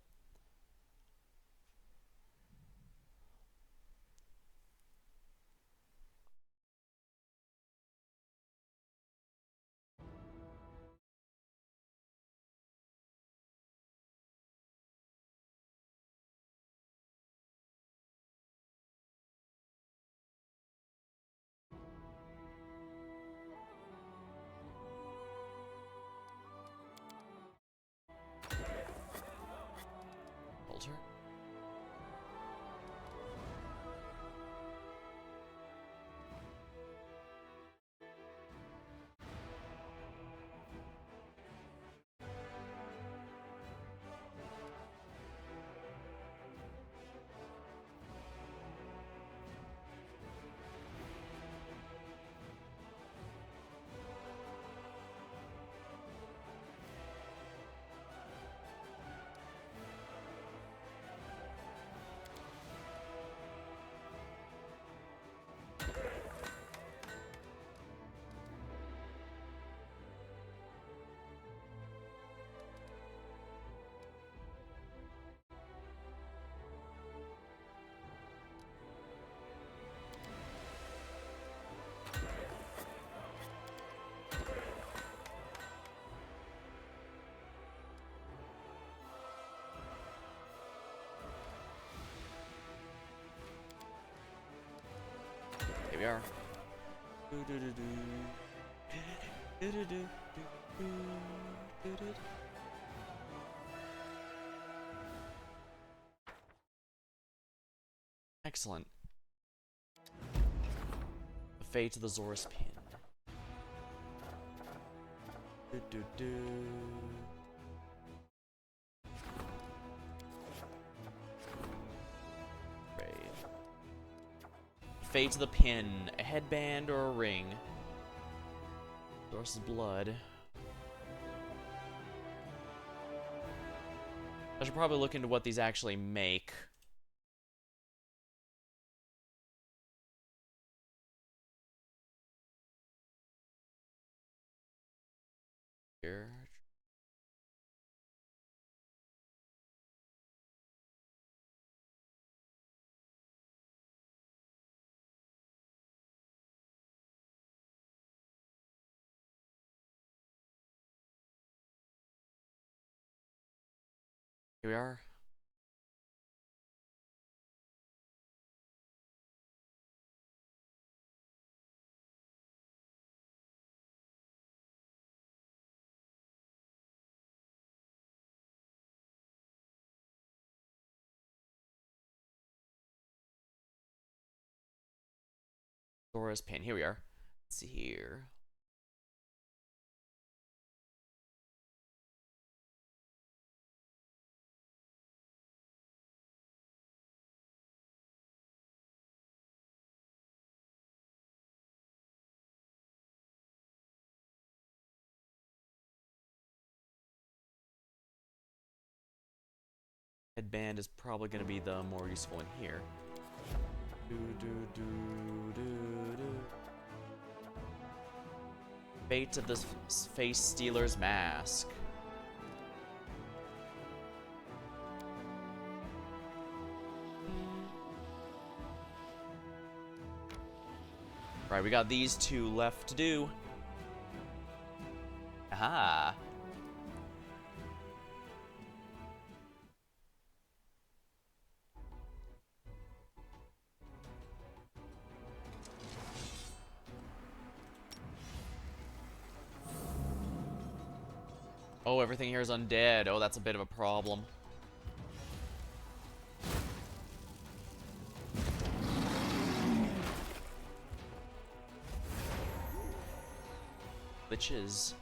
Alter. Here we are. Excellent. The fate of the Zorus pin. Fate of the pin. A headband or a ring. Zorus' blood. I should probably look into what these actually make. Here. Here we are. Zora's pin. Here we are. Let's see here. Headband is probably going to be the more useful one here. Fate of the Face Stealer's Mask. Right, we got these two left to do. Aha. Oh, everything here is undead. Oh, that's a bit of a problem. Liches.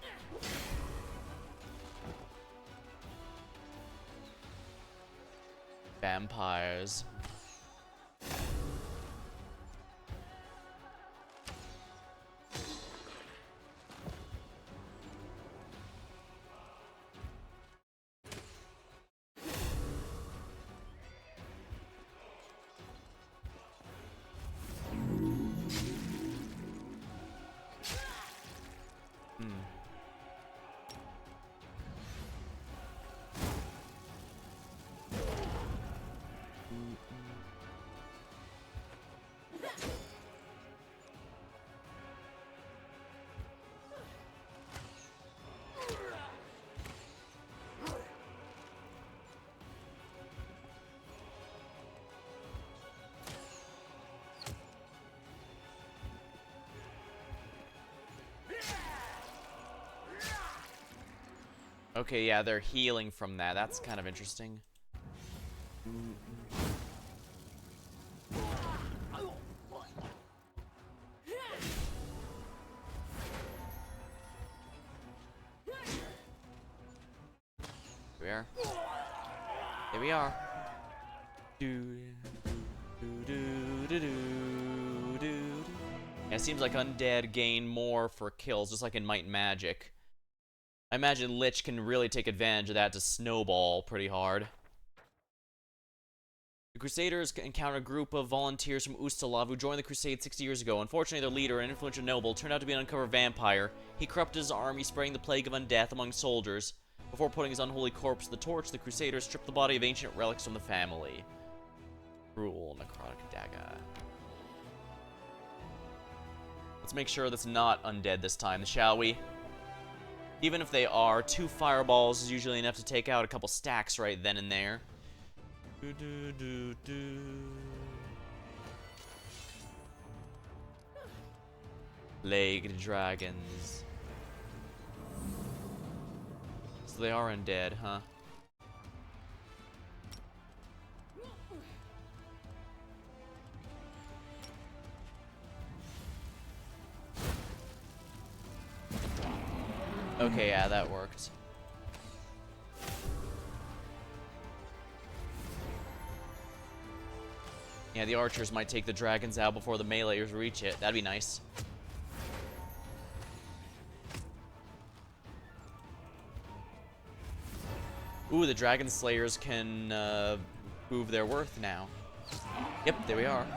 Vampires. Okay, yeah, they're healing from that. That's kind of interesting. Here we are. Here we are. Yeah, it seems like undead gain more for kills, just like in Might and Magic. I imagine Lich can really take advantage of that to snowball pretty hard. The Crusaders encountered a group of volunteers from Ustalav who joined the Crusade 60 years ago. Unfortunately, their leader, an influential noble, turned out to be an uncover vampire. He corrupted his army, spreading the plague of undeath among soldiers. Before putting his unholy corpse to the torch, the Crusaders stripped the body of ancient relics from the family. Cruel necrotic dagger. Let's make sure that's not undead this time, shall we? Even if they are, 2 fireballs is usually enough to take out a couple stacks right then and there. Legged dragons. So they are undead, huh? Okay, yeah, that worked. Yeah, the archers might take the dragons out before the meleeers reach it. That'd be nice. Ooh, the dragon slayers can prove their worth now. Yep, there we are.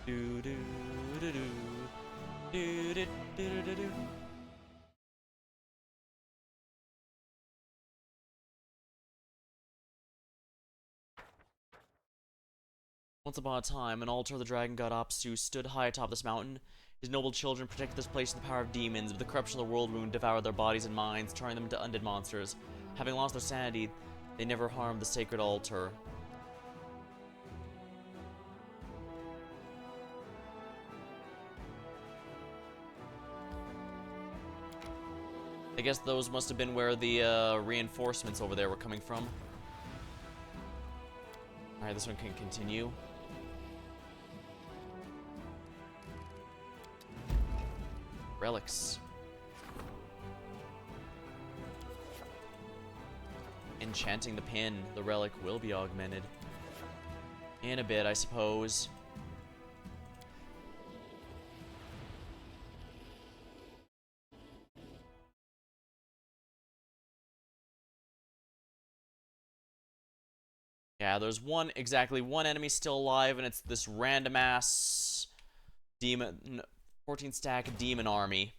Do do do do do do do do do. Once upon a time, an altar of the dragon god Apsu stood high atop this mountain. His noble children protected this place from the power of demons, but the corruption of the world wound devoured their bodies and minds, turning them into undead monsters. Having lost their sanity, they never harmed the sacred altar. I guess those must have been where the reinforcements over there were coming from. Alright, this one can continue. Relics. Enchanting the pin, the relic will be augmented. In a bit, I suppose. Yeah, there's exactly one enemy still alive, and it's this random ass demon, 14 stack demon army.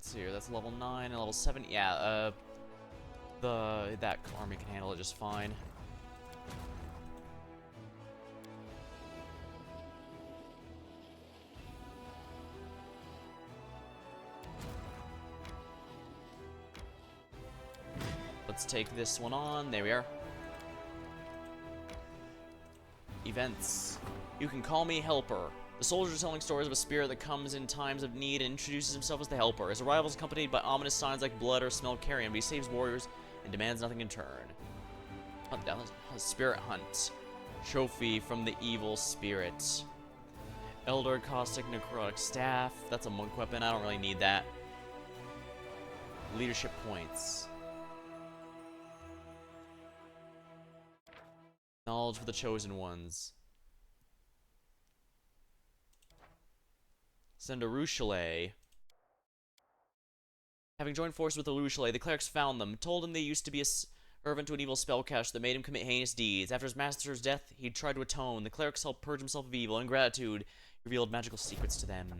let's see here. That's level 9 and level 7. Yeah, that army can handle it just fine. Let's take this one on. There we are. Events. You can call me Helper. The soldier is telling stories of a spirit that comes in times of need and introduces himself as the Helper. His arrival is accompanied by ominous signs like blood or smell of carrion, but he saves warriors and demands nothing in turn. Hunt down a spirit hunt. Trophy from the evil spirit. Elder Caustic Necrotic Staff. That's a monk weapon. I don't really need that. Leadership points. Knowledge for the chosen ones. Send a Ruchelet. Having joined forces with the Ruchelet, the clerics found them, told him they used to be a servant to an evil spellcaster that made him commit heinous deeds. After his master's death, he tried to atone. The clerics helped purge himself of evil. In gratitude, he revealed magical secrets to them.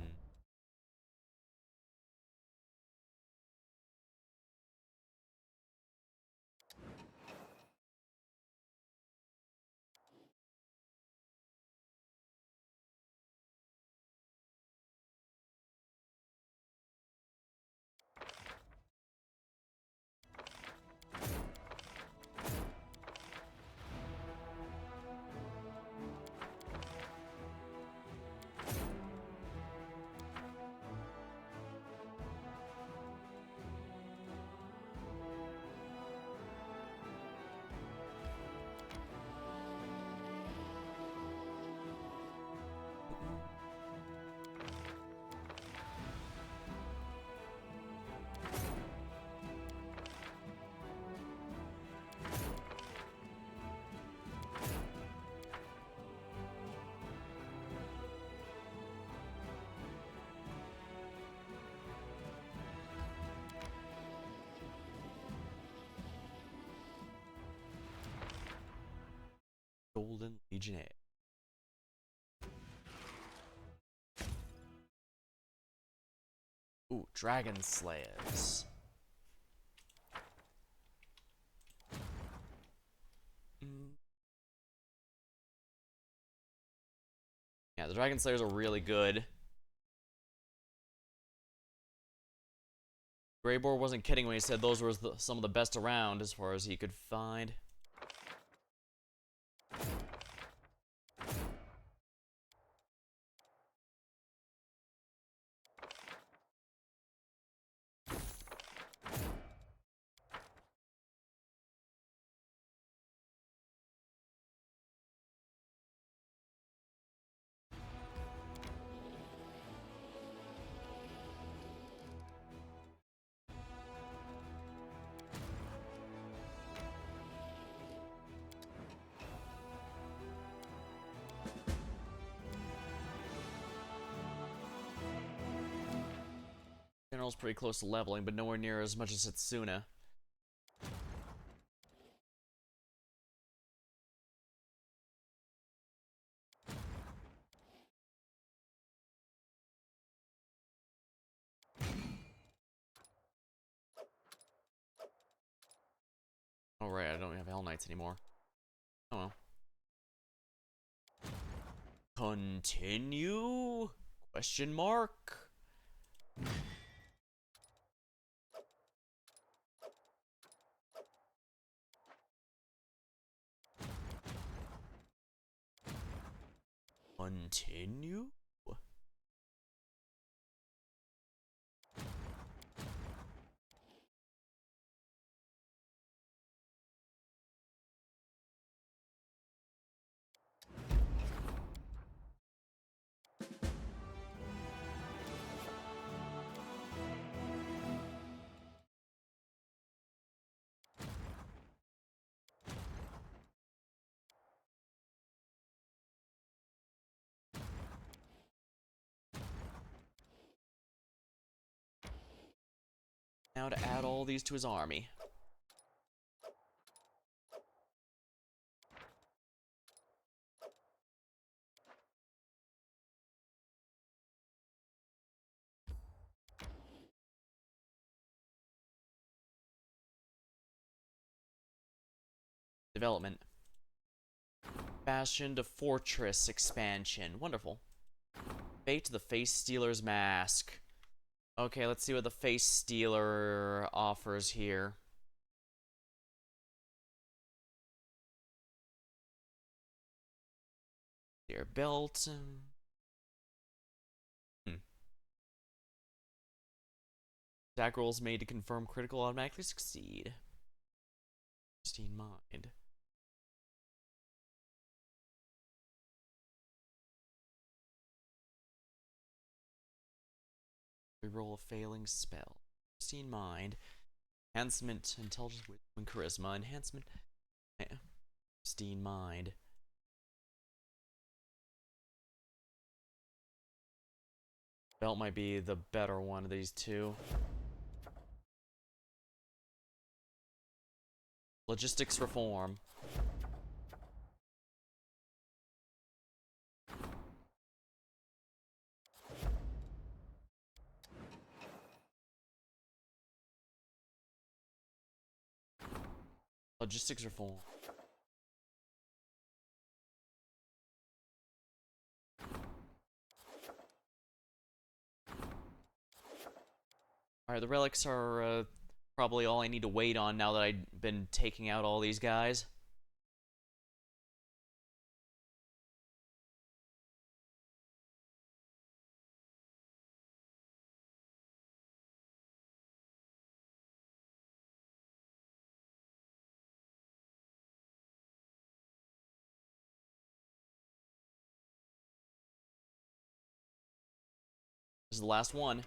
Golden Legionnaire. Ooh, Dragon Slayers. Yeah, the Dragon Slayers are really good. Greybor wasn't kidding when he said those were some of the best around as far as he could find. General's pretty close to leveling, but nowhere near as much as Setsuna. Oh right, I don't have Hell Knights anymore. Oh well. Continue? Question mark? Continue? Now to add all these to his army. Development. Bastion to Fortress expansion. Wonderful. Fate to the Face Stealer's Mask. Okay, let's see what the Face Stealer offers here. Their belt. Attack rolls made to confirm critical automatically succeed. Pristine Mind. Reroll a failing spell. Pristine Mind. Enhancement, Intelligence, Wisdom, and Charisma. Enhancement. Pristine Mind. Belt might be the better one of these two. Logistics reform. Logistics reform. Alright, the relics are probably all I need to wait on now that I've been taking out all these guys. This is the last one.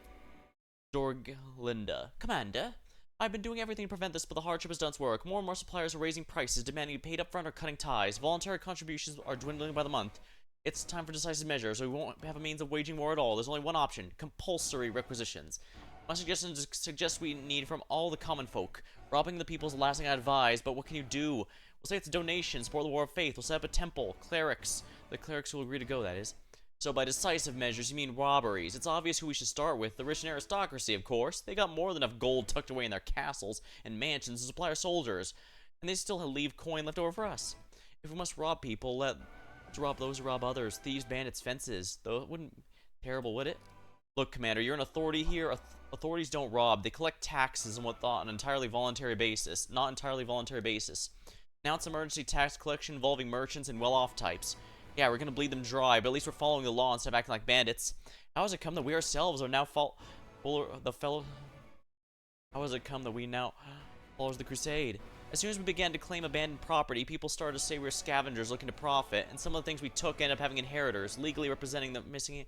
Dorglinda. Commander, I've been doing everything to prevent this, but the hardship has done its work. More and more suppliers are raising prices, demanding to be paid upfront or cutting ties. Voluntary contributions are dwindling by the month. It's time for decisive measures, or we won't have a means of waging war at all. There's only one option: compulsory requisitions. My suggestion suggests we need from all the common folk. Robbing the people is the last thing I advise, but what can you do? We'll say it's a donation, support the War of Faith. We'll set up a temple. Clerics. The clerics will agree to go, that is. So by decisive measures, you mean robberies. It's obvious who we should start with. The rich and aristocracy, of course. They got more than enough gold tucked away in their castles and mansions to supply our soldiers. And they still leave coin left over for us. If we must rob people, let's rob those who rob others. Thieves, bandits, fences. Though it wouldn't be terrible, would it? Look, Commander, you're an authority here. Authorities don't rob. They collect taxes and whatnot on an entirely voluntary basis. Not entirely voluntary basis. Now it's emergency tax collection involving merchants and well-off types. Yeah, we're gonna bleed them dry, but at least we're following the law instead of acting like bandits. How has it come that we ourselves are now How has it come that we now followers the crusade? As soon as we began to claim abandoned property, people started to say we were scavengers looking to profit, and some of the things we took ended up having inheritors, legally representing the missing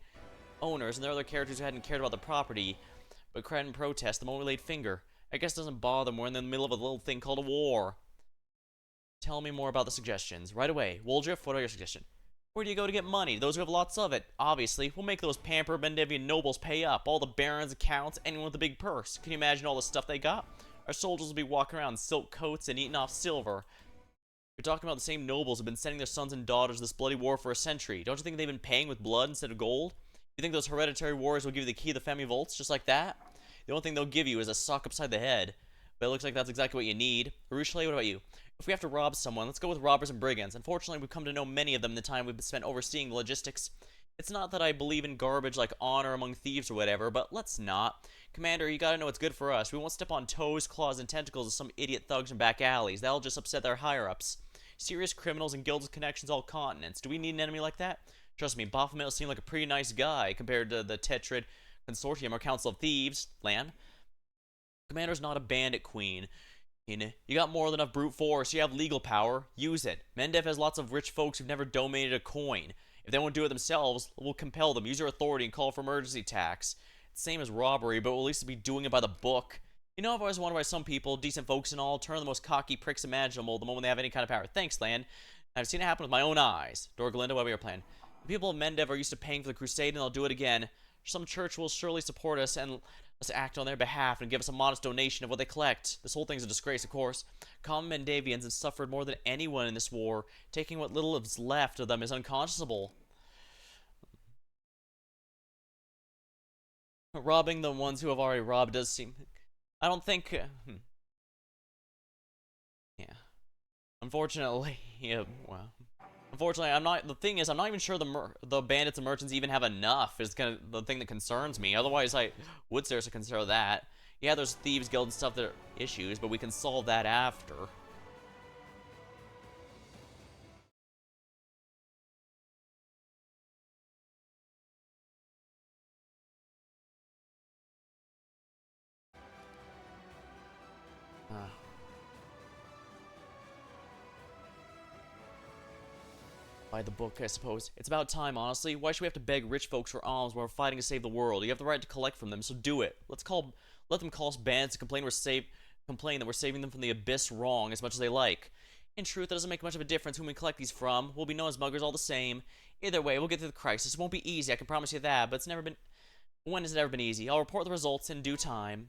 owners, and there are other characters who hadn't cared about the property, but cried in protest the moment we laid finger. I guess it doesn't bother them. We're in the middle of a little thing called a war. Tell me more about the suggestions. Right away. Woldriff, what are your suggestions? Where do you go to get money? Those who have lots of it. Obviously, we'll make those pampered Mendevian nobles pay up. All the barons, accounts, anyone with a big purse. Can you imagine all the stuff they got? Our soldiers will be walking around in silk coats and eating off silver. You're talking about the same nobles who've been sending their sons and daughters to this bloody war for a century. Don't you think they've been paying with blood instead of gold? You think those hereditary warriors will give you the key to the family vaults just like that? The only thing they'll give you is a sock upside the head. But it looks like that's exactly what you need. Ruchle, what about you? If we have to rob someone, let's go with robbers and brigands. Unfortunately, we've come to know many of them in the time we've spent overseeing the logistics. It's not that I believe in garbage like honor among thieves or whatever, but let's not. Commander, you gotta know what's good for us. We won't step on toes, claws, and tentacles of some idiot thugs in back alleys. That'll just upset their higher-ups. Serious criminals and guilds with connections all continents. Do we need an enemy like that? Trust me, Baphomet seemed like a pretty nice guy compared to the Tetrid Consortium or Council of Thieves. Lan? Commander's not a bandit queen. You got more than enough brute force. You have legal power. Use it. Mendev has lots of rich folks who've never donated a coin. If they won't do it themselves, we'll compel them. Use your authority and call for emergency tax. It's the same as robbery, but we'll at least be doing it by the book. You know, I've always wondered why some people, decent folks and all, turn the most cocky pricks imaginable the moment they have any kind of power. Thanks, Lan. I've seen it happen with my own eyes. Dorglinda, what about your plan? The people of Mendev are used to paying for the crusade, and they'll do it again. Some church will surely support us and let's act on their behalf and give us a modest donation of what they collect. This whole thing's a disgrace, of course. Common Mendavians have suffered more than anyone in this war. Taking what little is left of them is unconscionable. Robbing the ones who have already robbed does seem... I don't think... Yeah. Unfortunately, yeah, well. Unfortunately, I'm not. The thing is, I'm not even sure the bandits and merchants even have enough. Is kind of the thing that concerns me. Otherwise, I would seriously consider that. Yeah, there's thieves guild and stuff that are issues, but we can solve that after. By the book, I suppose. It's about time, honestly. Why should we have to beg rich folks for alms while we're fighting to save the world? You have the right to collect from them, so do it. Let them call us bandits and complain that we're saving them from the abyss wrong as much as they like. In truth, it doesn't make much of a difference whom we collect these from. We'll be known as muggers all the same. Either way, we'll get through the crisis. It won't be easy, I can promise you that, but when has it ever been easy? I'll report the results in due time.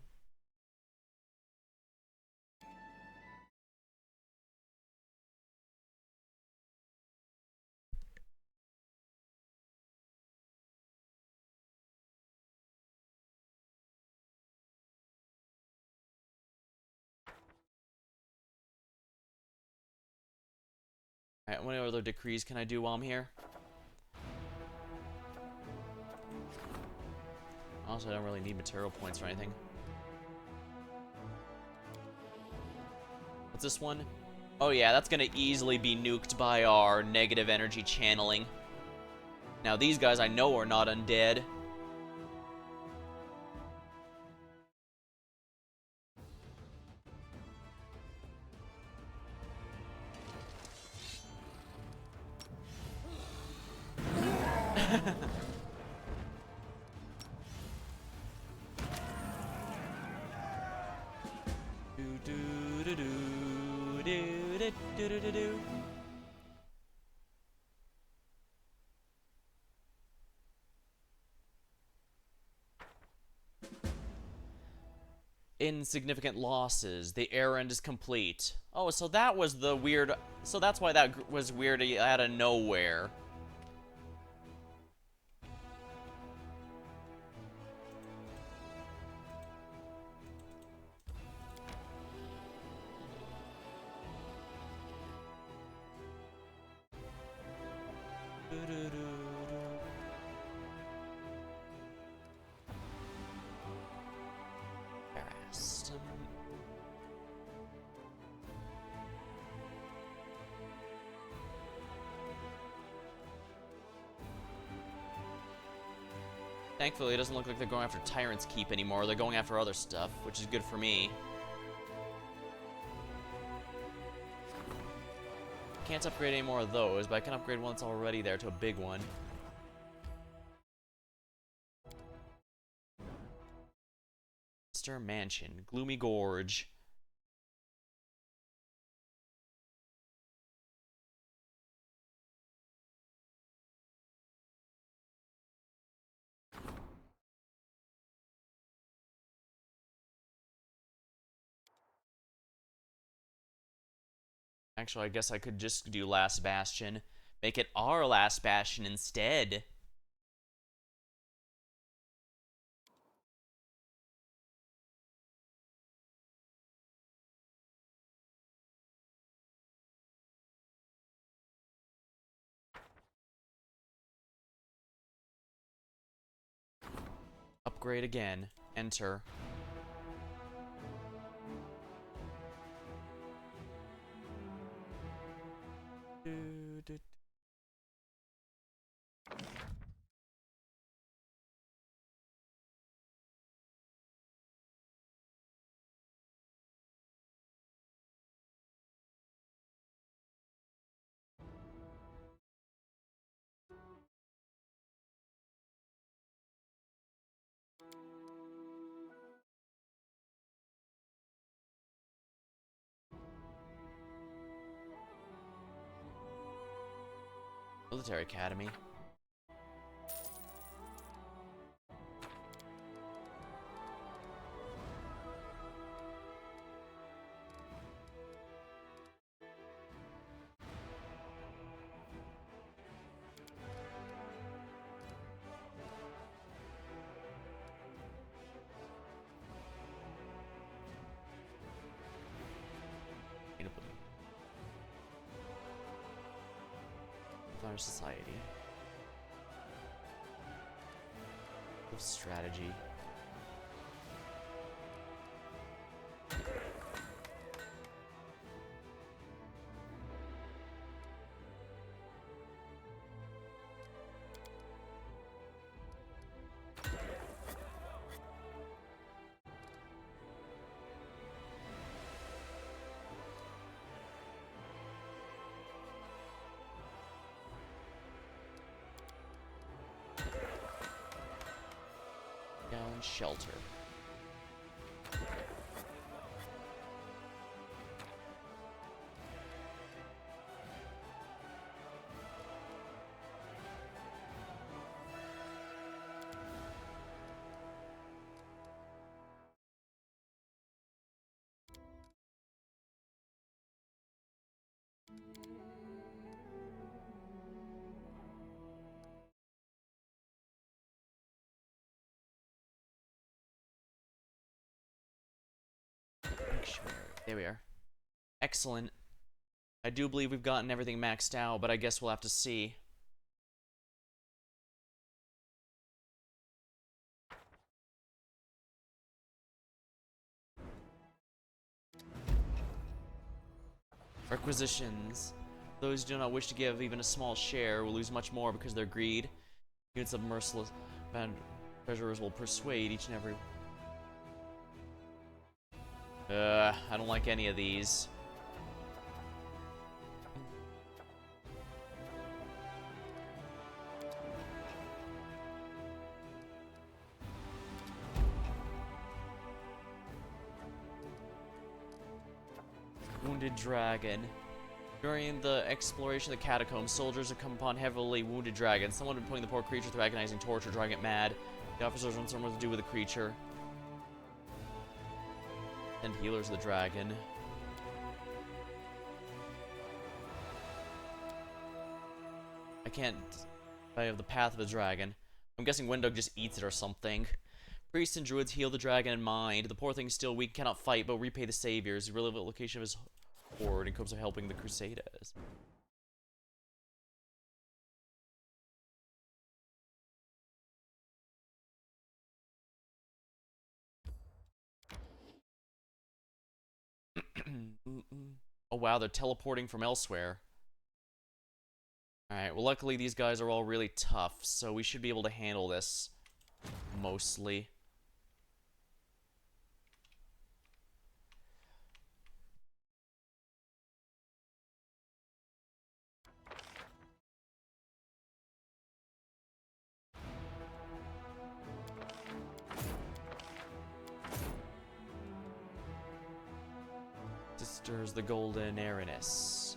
Alright, what other decrees can I do while I'm here? Also, I don't really need material points or anything. What's this one? Oh yeah, that's gonna easily be nuked by our negative energy channeling. Now these guys I know are not undead. Insignificant losses. The errand is complete. Oh, so that was the weird... So that's why that was weird out of nowhere. Thankfully, it doesn't look like they're going after Tyrant's Keep anymore. They're going after other stuff, which is good for me. Can't upgrade any more of those, but I can upgrade one that's already there to a big one. Monster Mansion, Gloomy Gorge. Actually, I guess I could just do Last Bastion. Make it our Last Bastion instead. Upgrade again. Enter. Military Academy. Honor Society. Of strategy. Down shelter. Sanctuary. There we are. Excellent. I do believe we've gotten everything maxed out, but I guess we'll have to see. Requisitions. Those who do not wish to give even a small share will lose much more because of their greed. Units of merciless treasurers will persuade each and every... I don't like any of these. Wounded Dragon. During the exploration of the catacombs, soldiers have come upon heavily wounded dragons. Someone had been putting the poor creature through agonizing torture, driving it mad. The officers want something to do with the creature. And healers of the dragon. I can't... I have the path of the dragon. I'm guessing Windog just eats it or something. Priests and druids heal the dragon in mind. The poor thing is still weak, cannot fight, but repay the saviors. The relevant location of his horde in hopes of helping the Crusaders. Oh wow, they're teleporting from elsewhere. Alright, well luckily these guys are all really tough, so we should be able to handle this. Mostly. Sisters the Golden Eriness.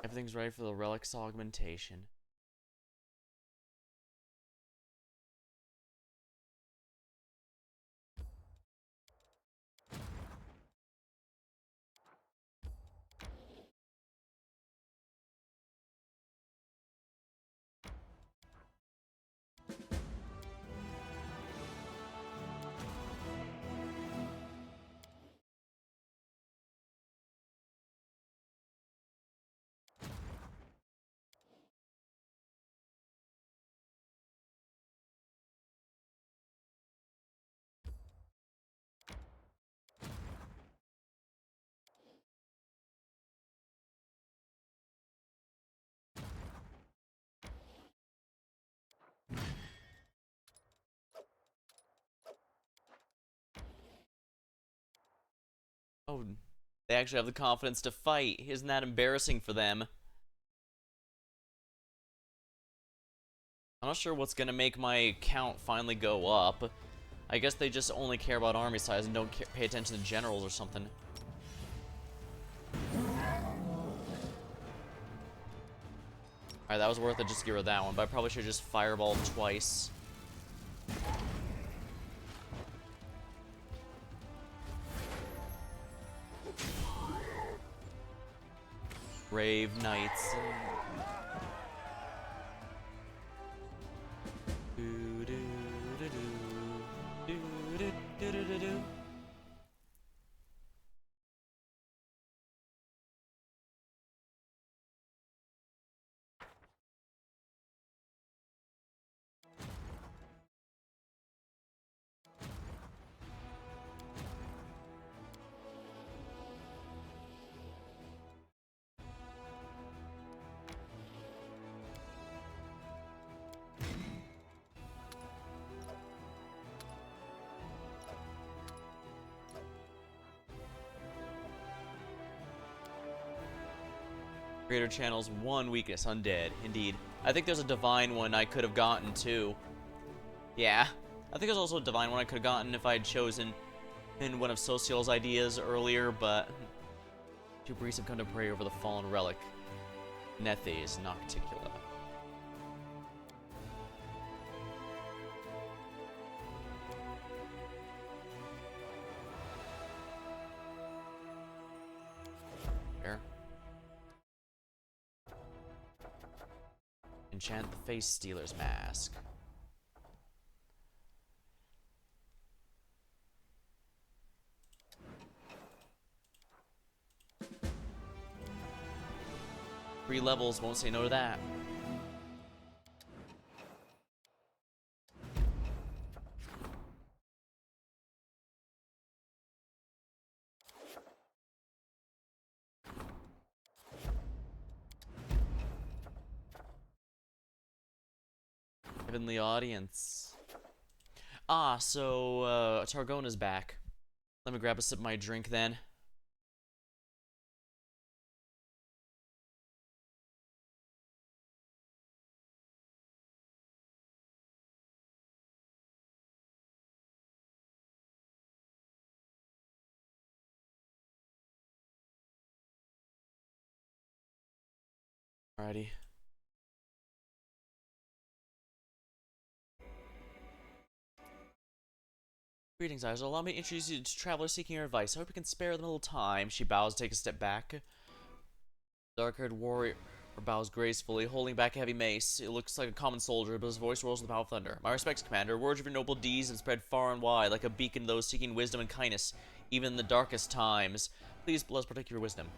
Everything's ready for the relic's augmentation. Oh, they actually have the confidence to fight. Isn't that embarrassing for them? I'm not sure what's gonna make my count finally go up. I guess they just only care about army size and don't pay attention to generals or something. Alright, that was worth it just to get rid of that one, but I probably should just fireball twice. Brave Knights. Creator channels one weakness, undead. Indeed. I think there's a divine one I could have gotten too. Yeah. I think there's also a divine one I could have gotten if I had chosen in one of Social's ideas earlier, but two priests have come to pray over the fallen relic. Nethes Nocticula. There. Enchant the Face Stealer's Mask. Three levels, won't say no to that. Heavenly Audience. Ah, so, Targona's back. Let me grab a sip of my drink then. Alrighty. Greetings, Isla. Allow me to introduce you to travelers seeking your advice. I hope you can spare them a little time. She bows, take a step back. Dark-haired warrior bows gracefully, holding back a heavy mace. It looks like a common soldier, but his voice rolls with the power of thunder. My respects, Commander. Words of your noble deeds have spread far and wide, like a beacon to those seeking wisdom and kindness, even in the darkest times. Please bless protect your wisdom.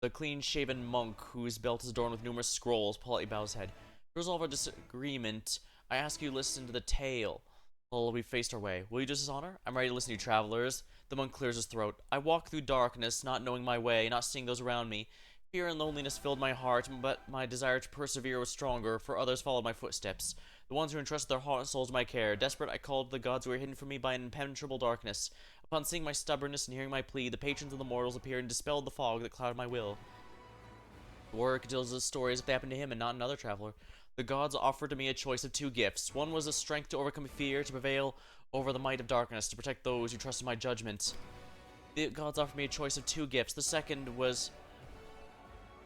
The clean-shaven monk, whose belt is adorned with numerous scrolls, politely bows his head. To resolve our disagreement, I ask you to listen to the tale. Well, we faced our way. Will you do us this honor? I'm ready to listen to you, travelers. The monk clears his throat. I walk through darkness, not knowing my way, not seeing those around me. Fear and loneliness filled my heart, but my desire to persevere was stronger, for others followed my footsteps. The ones who entrusted their heart and souls to my care. Desperate, I called the gods who were hidden from me by an impenetrable darkness. Upon seeing my stubbornness and hearing my plea, the patrons of the mortals appeared and dispelled the fog that clouded my will. The warrior tells his story as if they happened to him and not another traveler. The gods offered to me a choice of two gifts. One was the strength to overcome fear, to prevail over the might of darkness, to protect those who trusted my judgment. The gods offered me a choice of two gifts. The second was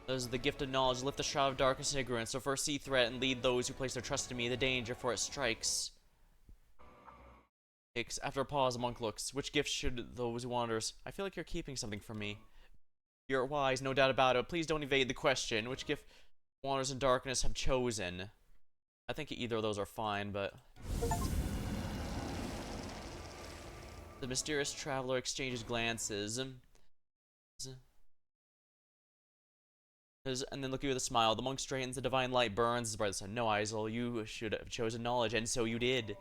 Does the gift of knowledge lift the shroud of darkness and ignorance, so foresee threat and lead those who place their trust in me, the danger, for it strikes. After a pause, a monk looks. Which gift should those who wanders? I feel like you're keeping something from me. You're wise, no doubt about it. Please don't evade the question. Which gift wanders in darkness have chosen? I think either of those are fine, but... The mysterious traveler exchanges glances. And then looking with a smile, the monk straightens, the divine light burns as bright as the sun. No, Isel, you should have chosen knowledge, and so you did.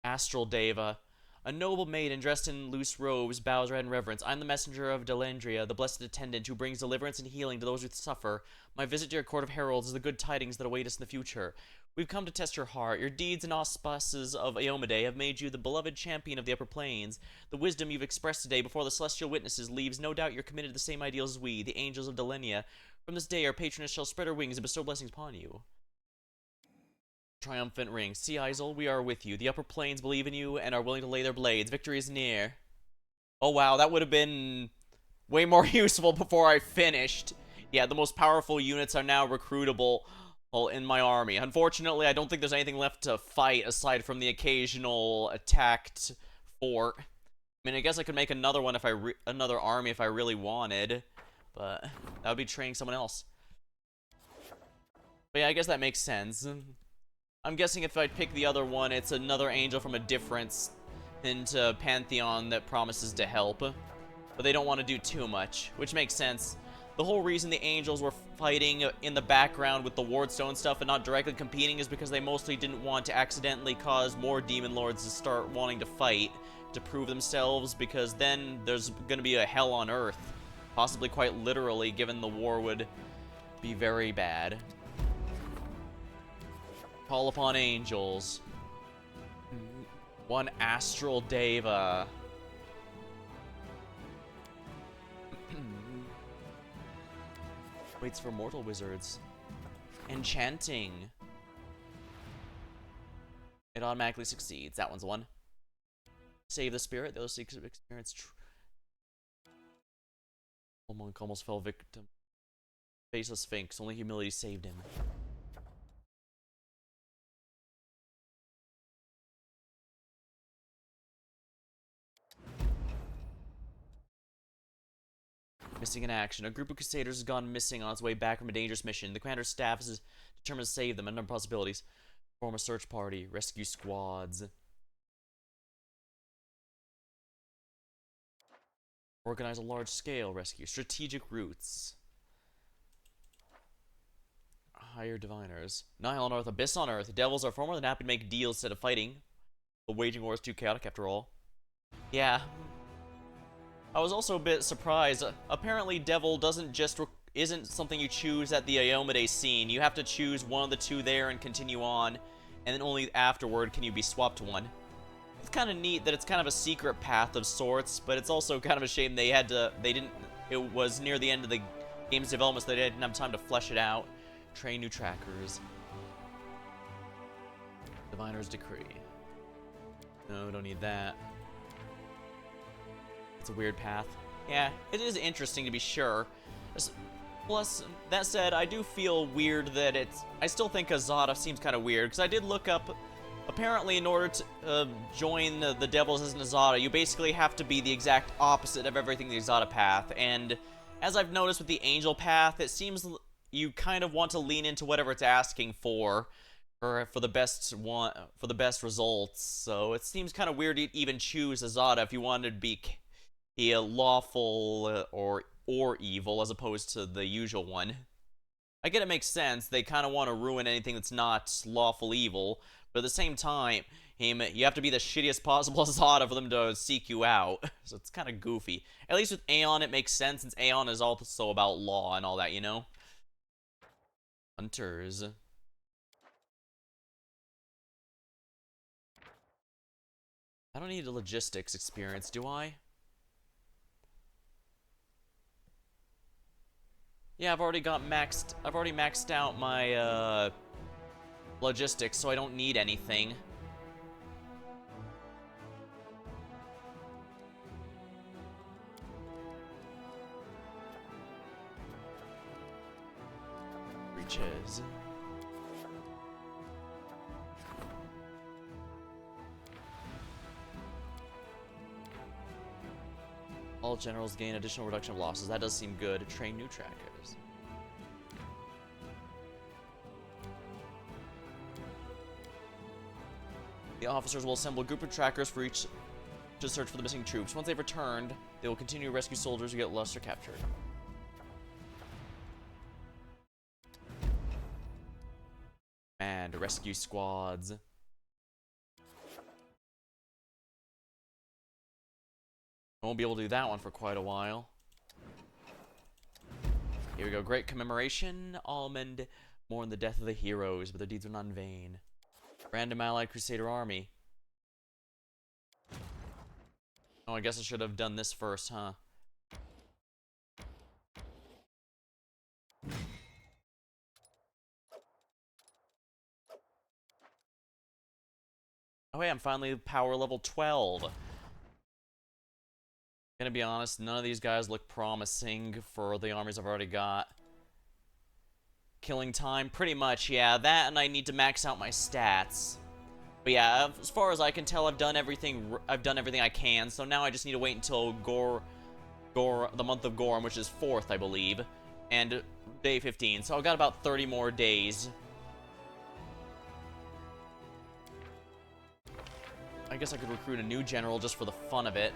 Astral Deva. A noble maiden dressed in loose robes bows her head in reverence. I'm the messenger of Delendria, the blessed attendant who brings deliverance and healing to those who suffer. My visit to your court of heralds is the good tidings that await us in the future. We've come to test your heart. Your deeds and auspices of Eomade have made you the beloved champion of the upper plains. The wisdom you've expressed today before the celestial witnesses leaves no doubt you're committed to the same ideals as we, the angels of Delenia. From this day, our patroness shall spread her wings and bestow blessings upon you. Triumphant ring. See, Isel, we are with you. The upper plains believe in you and are willing to lay their blades. Victory is near. Oh wow, that would have been way more useful before I finished. Yeah, the most powerful units are now recruitable in my army. Unfortunately, I don't think there's anything left to fight aside from the occasional attacked fort. I mean, I guess I could make another one if another army if I really wanted, but that would be training someone else. But yeah, I guess that makes sense. I'm guessing if I pick the other one, it's another angel from a different pantheon that promises to help. But they don't want to do too much, which makes sense. The whole reason the angels were fighting in the background with the wardstone stuff and not directly competing is because they mostly didn't want to accidentally cause more demon lords to start wanting to fight to prove themselves, because then there's going to be a hell on earth. Possibly quite literally, given the war would be very bad. Call upon angels. One Astral Deva. Waits for mortal wizards. Enchanting. It automatically succeeds. That one's the one. Save the spirit. Those seeks experience. Monk almost fell victim. Faceless Sphinx. Only humility saved him. Missing in action. A group of Crusaders has gone missing on its way back from a dangerous mission. The commander's staff is determined to save them. A number of possibilities. Form a search party. Rescue squads. Organize a large-scale rescue. Strategic routes. Hire diviners. Nihil on Earth. Abyss on Earth. Devils are far more than happy to make deals instead of fighting. The waging war is too chaotic after all. Yeah. I was also a bit surprised. Apparently, Devil isn't something you choose at the Eomade scene. You have to choose one of the two there and continue on, and then only afterward can you be swapped to one. It's kind of neat that it's kind of a secret path of sorts, but it's also kind of a shame it was near the end of the game's development, so they didn't have time to flesh it out. Train new trackers. Diviner's Decree. No, don't need that. It's a weird path. Yeah, it is interesting to be sure. Plus, that said, I do feel weird that I still think Azada seems kind of weird, because I did look up, apparently in order to join the Devils as an Azada, you basically have to be the exact opposite of everything the Azada path, and as I've noticed with the Angel path, it seems you kind of want to lean into whatever it's asking for the best results, so it seems kind of weird to even choose Azada if you wanted to be lawful or evil as opposed to the usual one. I get it makes sense. They kind of want to ruin anything that's not lawful evil, but at the same time, you have to be the shittiest possible Azada for them to seek you out. So it's kind of goofy. At least with Aeon, it makes sense, since Aeon is also about law and all that, you know? Hunters. I don't need a logistics experience, do I? Yeah, I've already maxed out my, logistics, so I don't need anything. is. All generals gain additional reduction of losses. That does seem good. Train new trackers. The officers will assemble a group of trackers for each to search for the missing troops. Once they've returned, they will continue to rescue soldiers who get lost or captured. And rescue squads. I won't be able to do that one for quite a while. Here we go. Great commemoration. Almond mourn the death of the heroes, but their deeds were not in vain. Random Allied Crusader Army. Oh, I guess I should have done this first, huh? Oh, hey, I'm finally power level 12. Gonna be honest, none of these guys look promising for the armies I've already got. Killing time, pretty much, yeah. That, and I need to max out my stats. But yeah, as far as I can tell, I've done everything I can. So now I just need to wait until the month of Gorm, which is 4th, I believe, and day 15. So I've got about 30 more days. I guess I could recruit a new general just for the fun of it.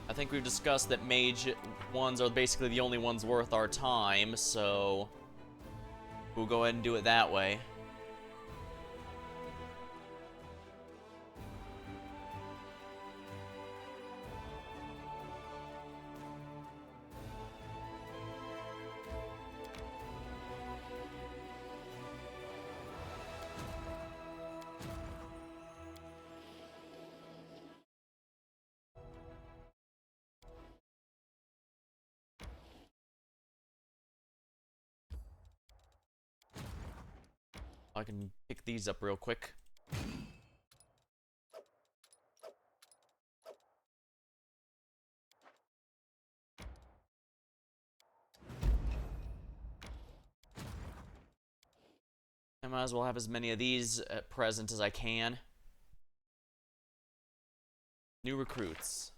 I think we've discussed that mage ones are basically the only ones worth our time, so we'll go ahead and do it that way. I can pick these up real quick. I might as well have as many of these at present as I can. New recruits.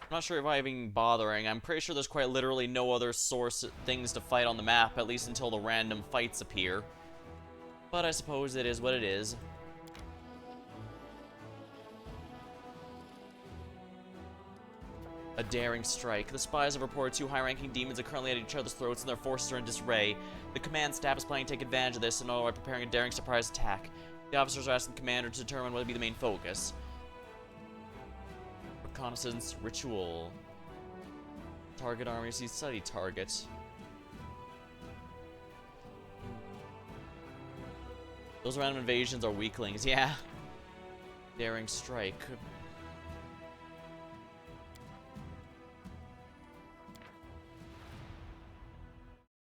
I'm not sure if I'm even bothering. I'm pretty sure there's quite literally no other things to fight on the map, at least until the random fights appear. But I suppose it is what it is. A daring strike. The spies have reported 2 high-ranking demons are currently at each other's throats and their forces are in disarray. The command staff is planning to take advantage of this and are preparing a daring surprise attack. The officers are asking the commander to determine what will be the main focus. Reconnaissance ritual. Target army sees study target. Those random invasions are weaklings, yeah. Daring strike.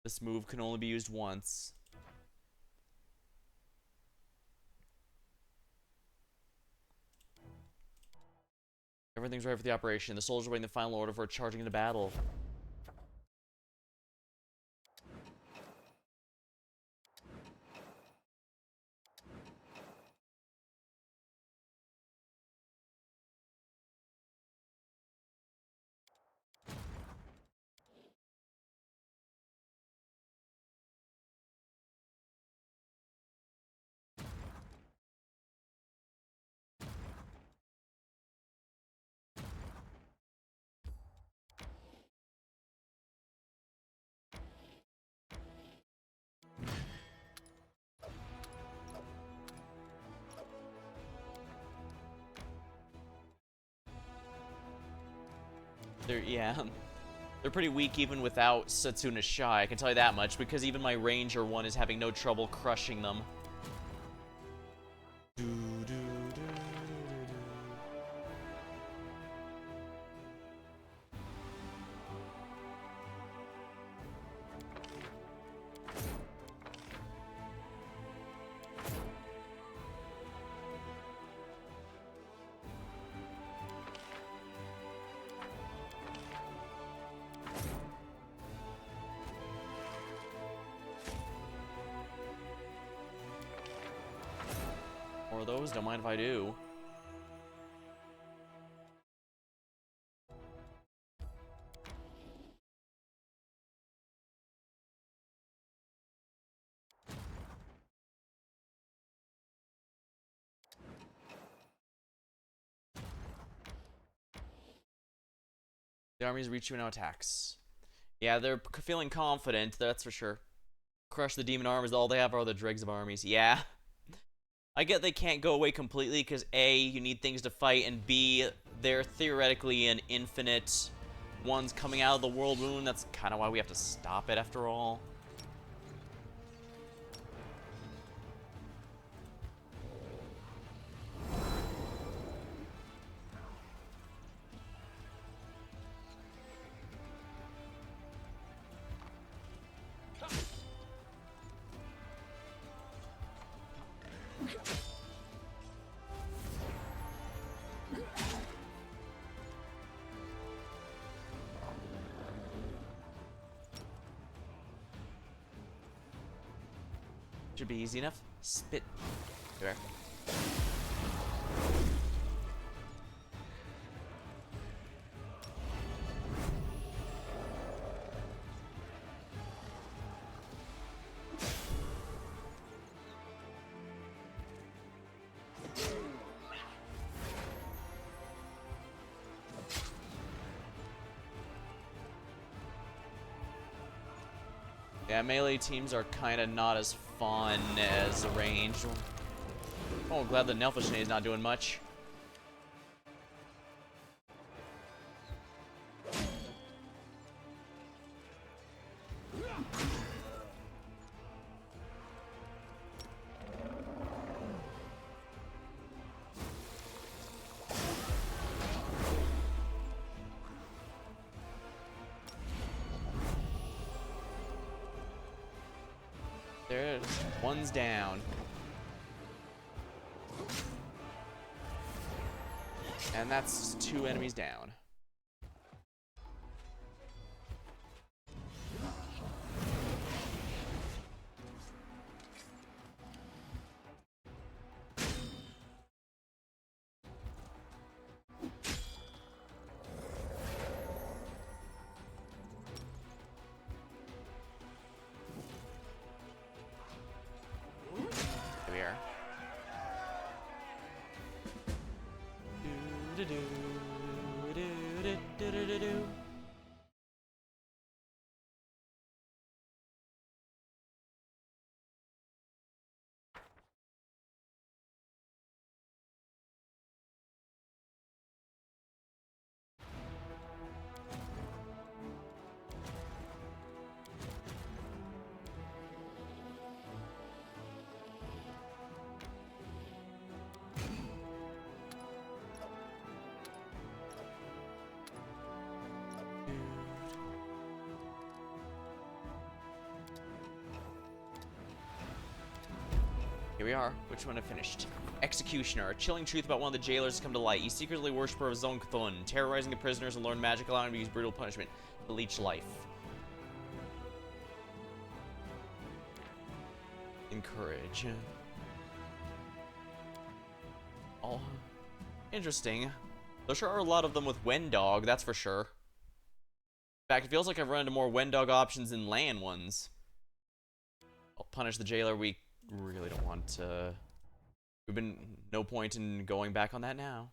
This move can only be used once. Everything's ready for the operation. The soldiers are waiting the final order for charging into battle. They're pretty weak even without Setsuna Shai, I can tell you that much, because even my Ranger one is having no trouble crushing them. suppose. Don't mind if I do. The armies reach you and no attacks. Yeah, they're feeling confident, that's for sure. Crush the demon armies, all they have are the dregs of armies. Yeah. I get they can't go away completely because A, you need things to fight, and B, they're theoretically an infinite ones coming out of the world wound. That's kind of why we have to stop it after all. Should be easy enough. Spit. There. Yeah, melee teams are kind of not as fun as ranged. Oh, glad the Nelfishne is not doing much. There it is. One's down. And that's 2 enemies down. Here we are. Do-do-do. Here we are. Which one I finished? Executioner. A chilling truth about one of the jailers has come to light. He's secretly a worshiper of Zone Cthulhu, terrorizing the prisoners and learn magic, allowing him to use brutal punishment to leech life. Encourage. Oh, interesting. There sure are a lot of them with Wendog, that's for sure. In fact, it feels like I've run into more Wendog options than land ones. I'll punish the jailer. We really don't want to. We've been no point in going back on that now.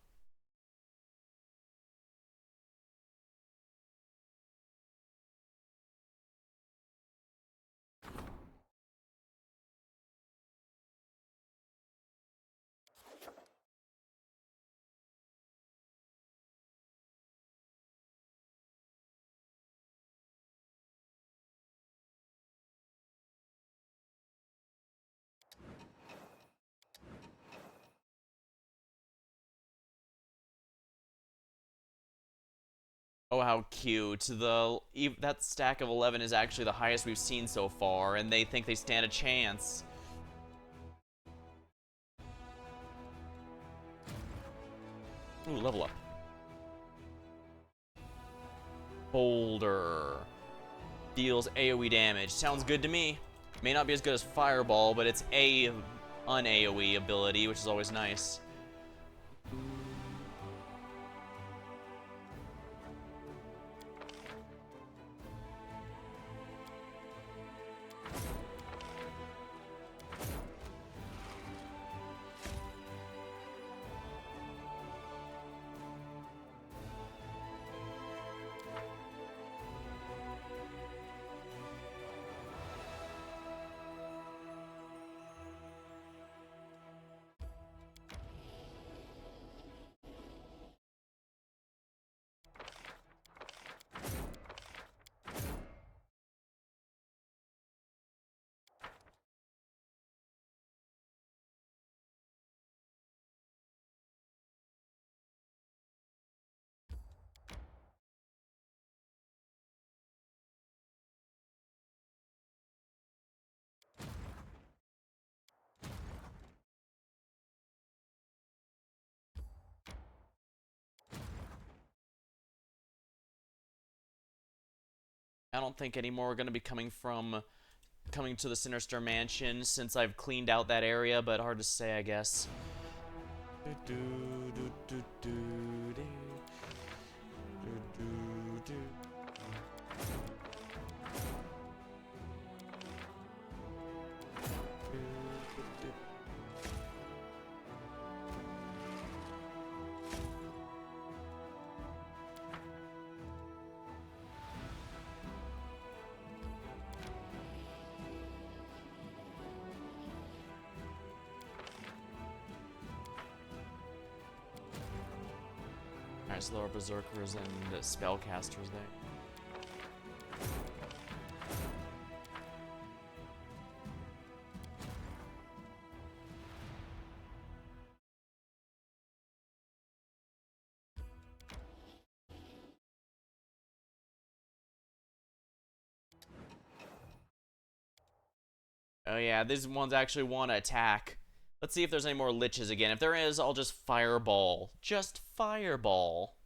Oh, how cute. That stack of 11 is actually the highest we've seen so far, and they think they stand a chance. Ooh, level up. Boulder. Deals AoE damage. Sounds good to me. May not be as good as Fireball, but it's a un-AoE ability, which is always nice. I don't think any more are going to be coming to the Sinister Mansion since I've cleaned out that area, but hard to say, I guess. Alright, so there are berserkers and spellcasters there. Oh yeah, these ones actually want to attack. Let's see if there's any more liches again. If there is, I'll just fireball. Just fireball.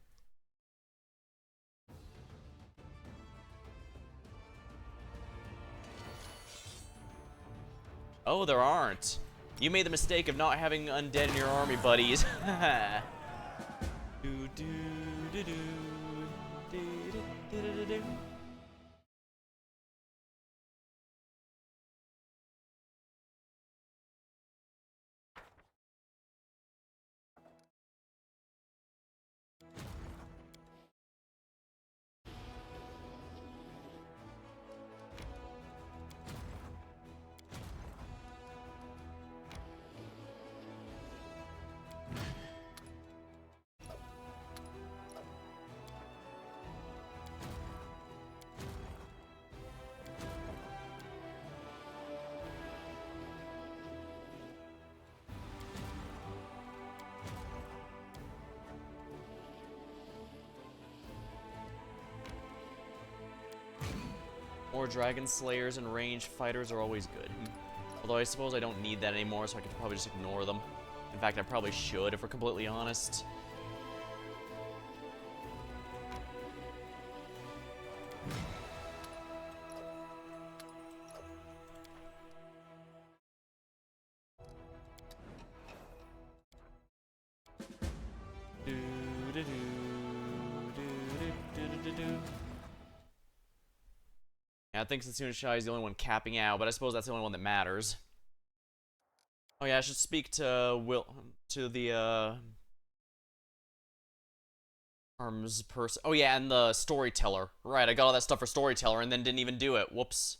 Oh, there aren't. You made the mistake of not having undead in your army, buddies. do, do, do, do, do, do, do, do, do. More Dragon Slayers and ranged fighters are always good. Although I suppose I don't need that anymore, so I could probably just ignore them. In fact, I probably should, if we're completely honest. Yeah, I think Setsuna Shai is the only one capping out, but I suppose that's the only one that matters. Oh yeah, I should speak to the arms person. Oh yeah, and the storyteller. Right, I got all that stuff for storyteller and then didn't even do it. Whoops.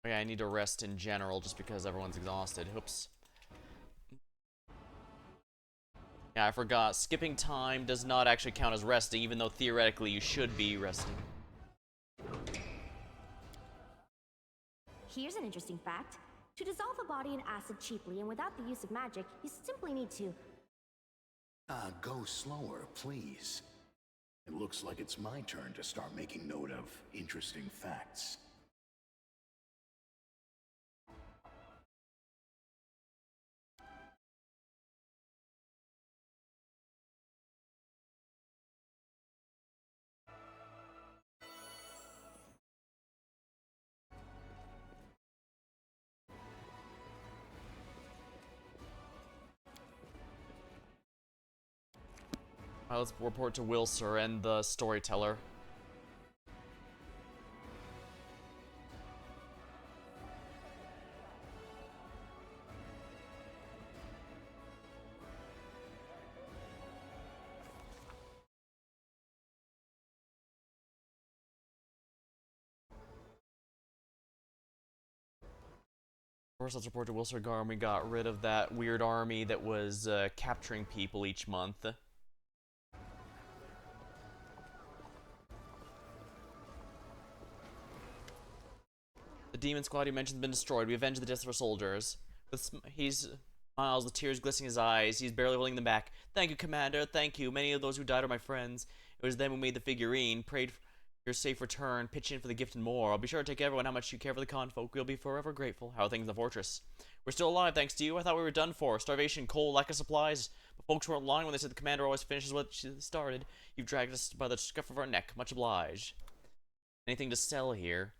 Oh yeah, I need to rest in general just because everyone's exhausted. Oops. Yeah, I forgot. Skipping time does not actually count as resting, even though theoretically you should be resting. Here's an interesting fact. To dissolve a body in acid cheaply and without the use of magic, you simply need to... Go slower, please. It looks like it's my turn to start making note of interesting facts. Let's report to Wilser and the storyteller. First, let's report to Wilser Garm. We got rid of that weird army that was capturing people each month. The demon squad you mentioned has been destroyed. We avenged the deaths of our soldiers. He's smiles with tears glistening in his eyes. He's barely holding them back. Thank you, Commander. Thank you. Many of those who died are my friends. It was them who made the figurine, prayed for your safe return, pitched in for the gift and more. I'll be sure to take everyone how much you care for the confolk. We'll be forever grateful. How are things in the fortress? We're still alive, thanks to you. I thought we were done for. Starvation, cold, lack of supplies. But folks weren't lying when they said the commander always finishes what she started. You've dragged us by the scruff of our neck. Much obliged. Anything to sell here?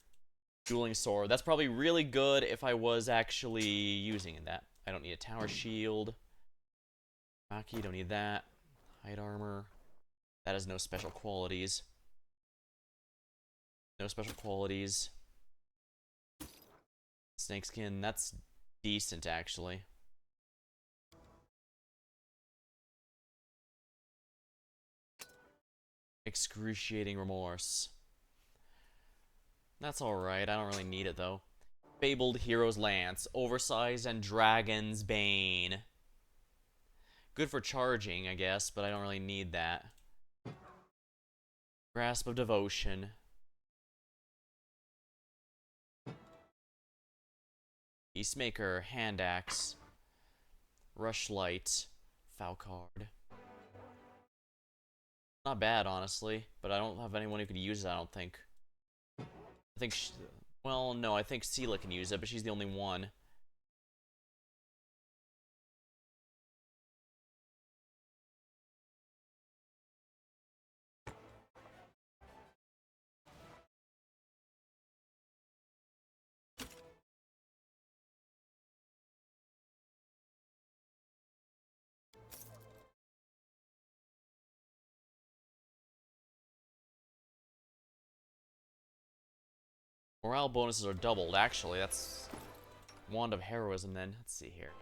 Dueling sword. That's probably really good if I was actually using that. I don't need a tower shield. Maki, don't need that. Hide armor. That has no special qualities. No special qualities. Snakeskin, that's decent actually. Excruciating remorse. That's alright, I don't really need it though. Fabled Hero's Lance, Oversized and Dragon's Bane. Good for charging, I guess, but I don't really need that. Grasp of Devotion. Peacemaker, Hand Axe. Rushlight, Falcard. Not bad, honestly, but I don't have anyone who could use it, I don't think. I think well, no, I think Sela can use it, but she's the only one. Morale bonuses are doubled, actually. That's Wand of Heroism, then. Let's see here.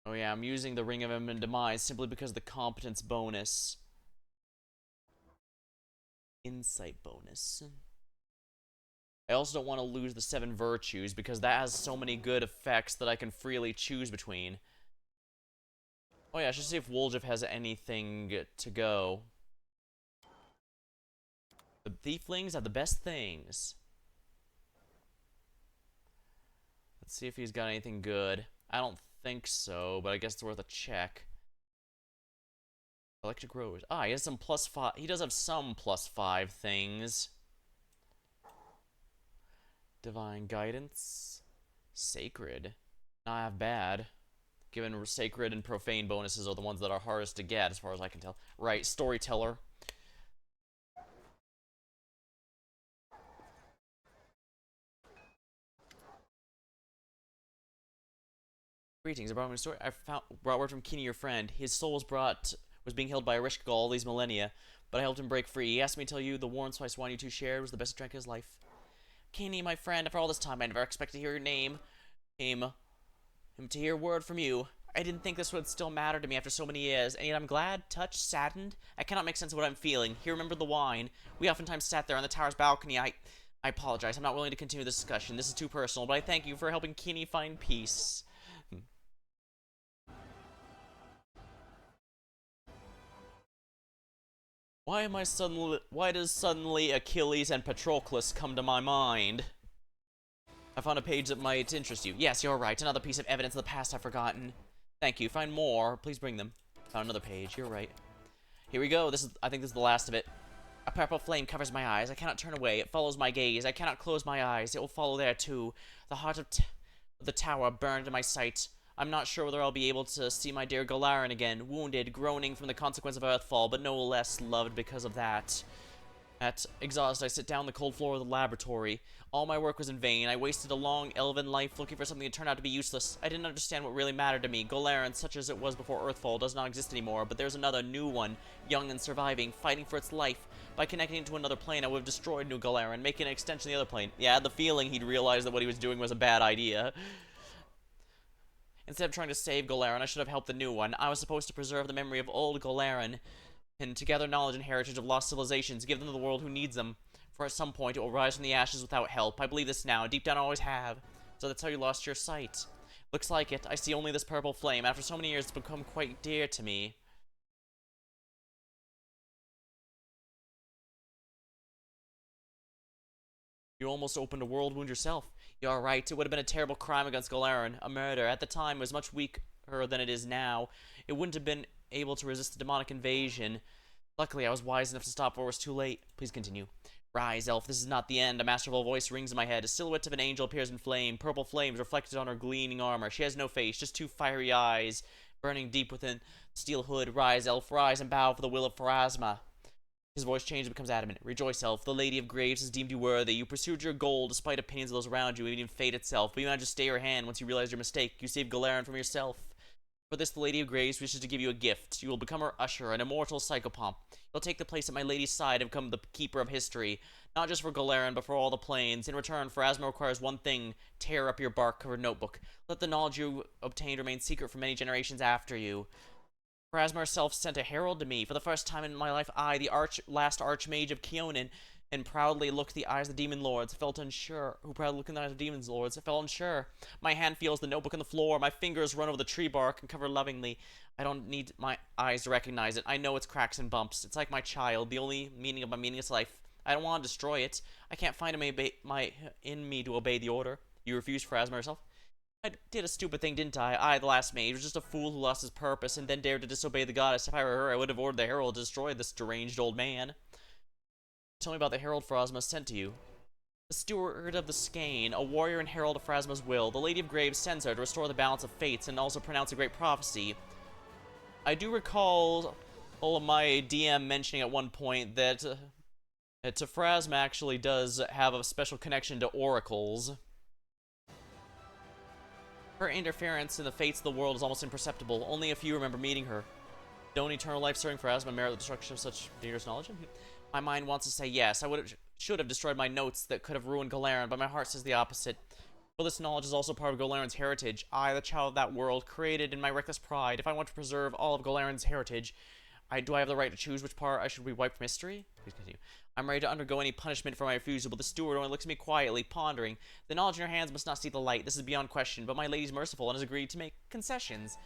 Oh yeah, I'm using the Ring of Imminent Demise simply because of the competence bonus. Insight bonus. I also don't want to lose the 7 virtues because that has so many good effects that I can freely choose between. Oh yeah, I should see if Woljif has anything to go. The Thieflings have the best things. Let's see if he's got anything good. I don't think so, but I guess it's worth a check. Electric Rose. Ah, he has some +5. He does have some +5 things. Divine Guidance. Sacred. Not half bad. Given Sacred and Profane bonuses are the ones that are hardest to get, as far as I can tell. Right, Storyteller. Greetings, I brought me a story. Brought word from Kini, your friend. His soul was being held by a Rishka all these millennia, but I helped him break free. He asked me to tell you the warm spice wine you two shared was the best drink of his life. Kini, my friend, after all this time, I never expected to hear your name. Him to hear word from you. I didn't think this would still matter to me after so many years, and yet I'm glad, touched, saddened. I cannot make sense of what I'm feeling. He remembered the wine. We oftentimes sat there on the tower's balcony. I apologize. I'm not willing to continue this discussion. This is too personal, but I thank you for helping Kini find peace. Why does suddenly Achilles and Patroclus come to my mind? I found a page that might interest you. Yes, you're right. Another piece of evidence of the past I've forgotten. Thank you. Find more. Please bring them. Found another page. You're right. Here we go. I think this is the last of it. A purple flame covers my eyes. I cannot turn away. It follows my gaze. I cannot close my eyes. It will follow there, too. The heart of the tower burned in my sight. I'm not sure whether I'll be able to see my dear Galarin again, wounded, groaning from the consequence of Earthfall, but no less loved because of that. Exhausted, I sit down on the cold floor of the laboratory. All my work was in vain. I wasted a long elven life looking for something that turned out to be useless. I didn't understand what really mattered to me. Galarin, such as it was before Earthfall, does not exist anymore, but there's another, new one, young and surviving, fighting for its life. By connecting it to another plane, I would have destroyed New Galarin, making an extension of the other plane. Yeah, I had the feeling he'd realized that what he was doing was a bad idea. Instead of trying to save Galarin, I should have helped the new one. I was supposed to preserve the memory of old Galarin, and to gather knowledge and heritage of lost civilizations, give them to the world who needs them. For at some point, it will rise from the ashes without help. I believe this now. Deep down, I always have. So that's how you lost your sight. Looks like it. I see only this purple flame. After so many years, it's become quite dear to me. You almost opened a world wound yourself. You're right. It would have been a terrible crime against Galarin. A murder. At the time, it was much weaker than it is now. It wouldn't have been able to resist the demonic invasion. Luckily, I was wise enough to stop before it was too late. Please continue. Rise, elf, this is not the end. A masterful voice rings in my head. A silhouette of an angel appears in flame. Purple flames reflected on her gleaming armor. She has no face, just two fiery eyes, burning deep within the steel hood. Rise, elf, rise and bow for the will of Pharasma. His voice changes and becomes adamant. Rejoice, elf. The Lady of Graves has deemed you worthy. You pursued your goal despite opinions of those around you, even fate itself. But you managed to stay your hand once you realized your mistake. You saved Galarin from yourself. For this, the Lady of Graves wishes to give you a gift. You will become her usher, an immortal psychopomp. You'll take the place at my lady's side and become the keeper of history. Not just for Galarin, but for all the planes. In return, Pharasma requires one thing. Tear up your bark-covered notebook. Let the knowledge you obtained remain secret for many generations after you. Pharasma herself sent a herald to me. For the first time in my life, I, the last archmage of Keonin, and proudly looked the eyes of the demon lords, felt unsure. Who proudly looked in the eyes of the demon lords, felt unsure. My hand feels the notebook on the floor. My fingers run over the tree bark and cover lovingly. I don't need my eyes to recognize it. I know its cracks and bumps. It's like my child, the only meaning of my meaningless life. I don't want to destroy it. I can't find in me to obey the order. You refused, Pharasma herself. I did a stupid thing, didn't I? I, the last mage, was just a fool who lost his purpose and then dared to disobey the goddess. If I were her, I would have ordered the herald to destroy this deranged old man. Tell me about the herald Pharasma sent to you. The steward of the skein, a warrior and herald of Pharasma's will. The Lady of Graves sends her to restore the balance of fates and also pronounce a great prophecy. I do recall all of my DM mentioning at one point that Pharasma actually does have a special connection to oracles. Her interference in the fates of the world is almost imperceptible. Only a few remember meeting her. Don't eternal life-serving Pharasma merit the destruction of such dangerous knowledge? My mind wants to say yes. Should have destroyed my notes that could have ruined Galarin, but my heart says the opposite. Well, this knowledge is also part of Galarin's heritage. I, the child of that world, created in my reckless pride. If I want to preserve all of Galarin's heritage, do I have the right to choose which part I should be wiped from history? Please continue. I'm ready to undergo any punishment for my refusal, but the steward only looks at me quietly, pondering. The knowledge in your hands must not see the light. This is beyond question, but my lady's merciful and has agreed to make concessions.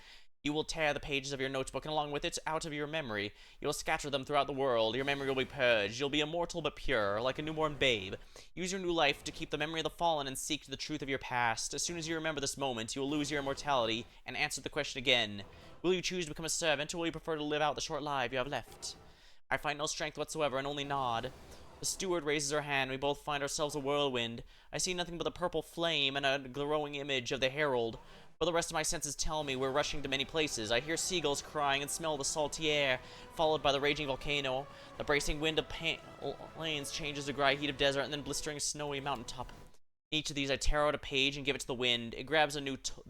You will tear the pages of your notebook, and along with it, out of your memory. You will scatter them throughout the world. Your memory will be purged. You'll be immortal but pure, like a newborn babe. Use your new life to keep the memory of the fallen and seek the truth of your past. As soon as you remember this moment, you will lose your immortality and answer the question again. Will you choose to become a servant, or will you prefer to live out the short life you have left? I find no strength whatsoever and only nod. The steward raises her hand. We both find ourselves a whirlwind. I see nothing but the purple flame and a glowing image of the herald. But the rest of my senses tell me we're rushing to many places. I hear seagulls crying and smell the salty air, followed by the raging volcano. The bracing wind of plains changes to dry heat of desert and then blistering snowy mountaintop. In each of these, I tear out a page and give it to the wind. It grabs the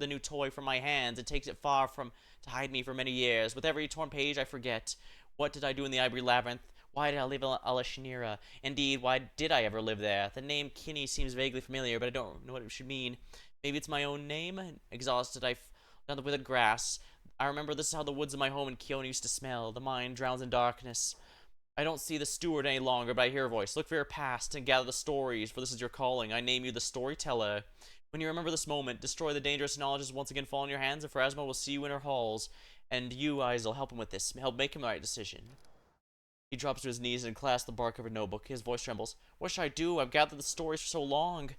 new toy from my hands and takes it far from to hide me for many years. With every torn page, I forget. What did I do in the Ivory Labyrinth? Why did I live in Alashinira? Indeed, why did I ever live there? The name Kinney seems vaguely familiar, but I don't know what it should mean. Maybe it's my own name? Exhausted, I down the withered grass. I remember this is how the woods of my home in Keone used to smell. The mind drowns in darkness. I don't see the steward any longer, but I hear a voice. Look for your past and gather the stories, for this is your calling. I name you the storyteller. When you remember this moment, destroy the dangerous knowledge once again fall in your hands, and Pharasma will see you in her halls. And you, Isel, help him with this. Help make him the right decision. He drops to his knees and clasps the bark-covered notebook. His voice trembles. What should I do? I've gathered the stories for so long.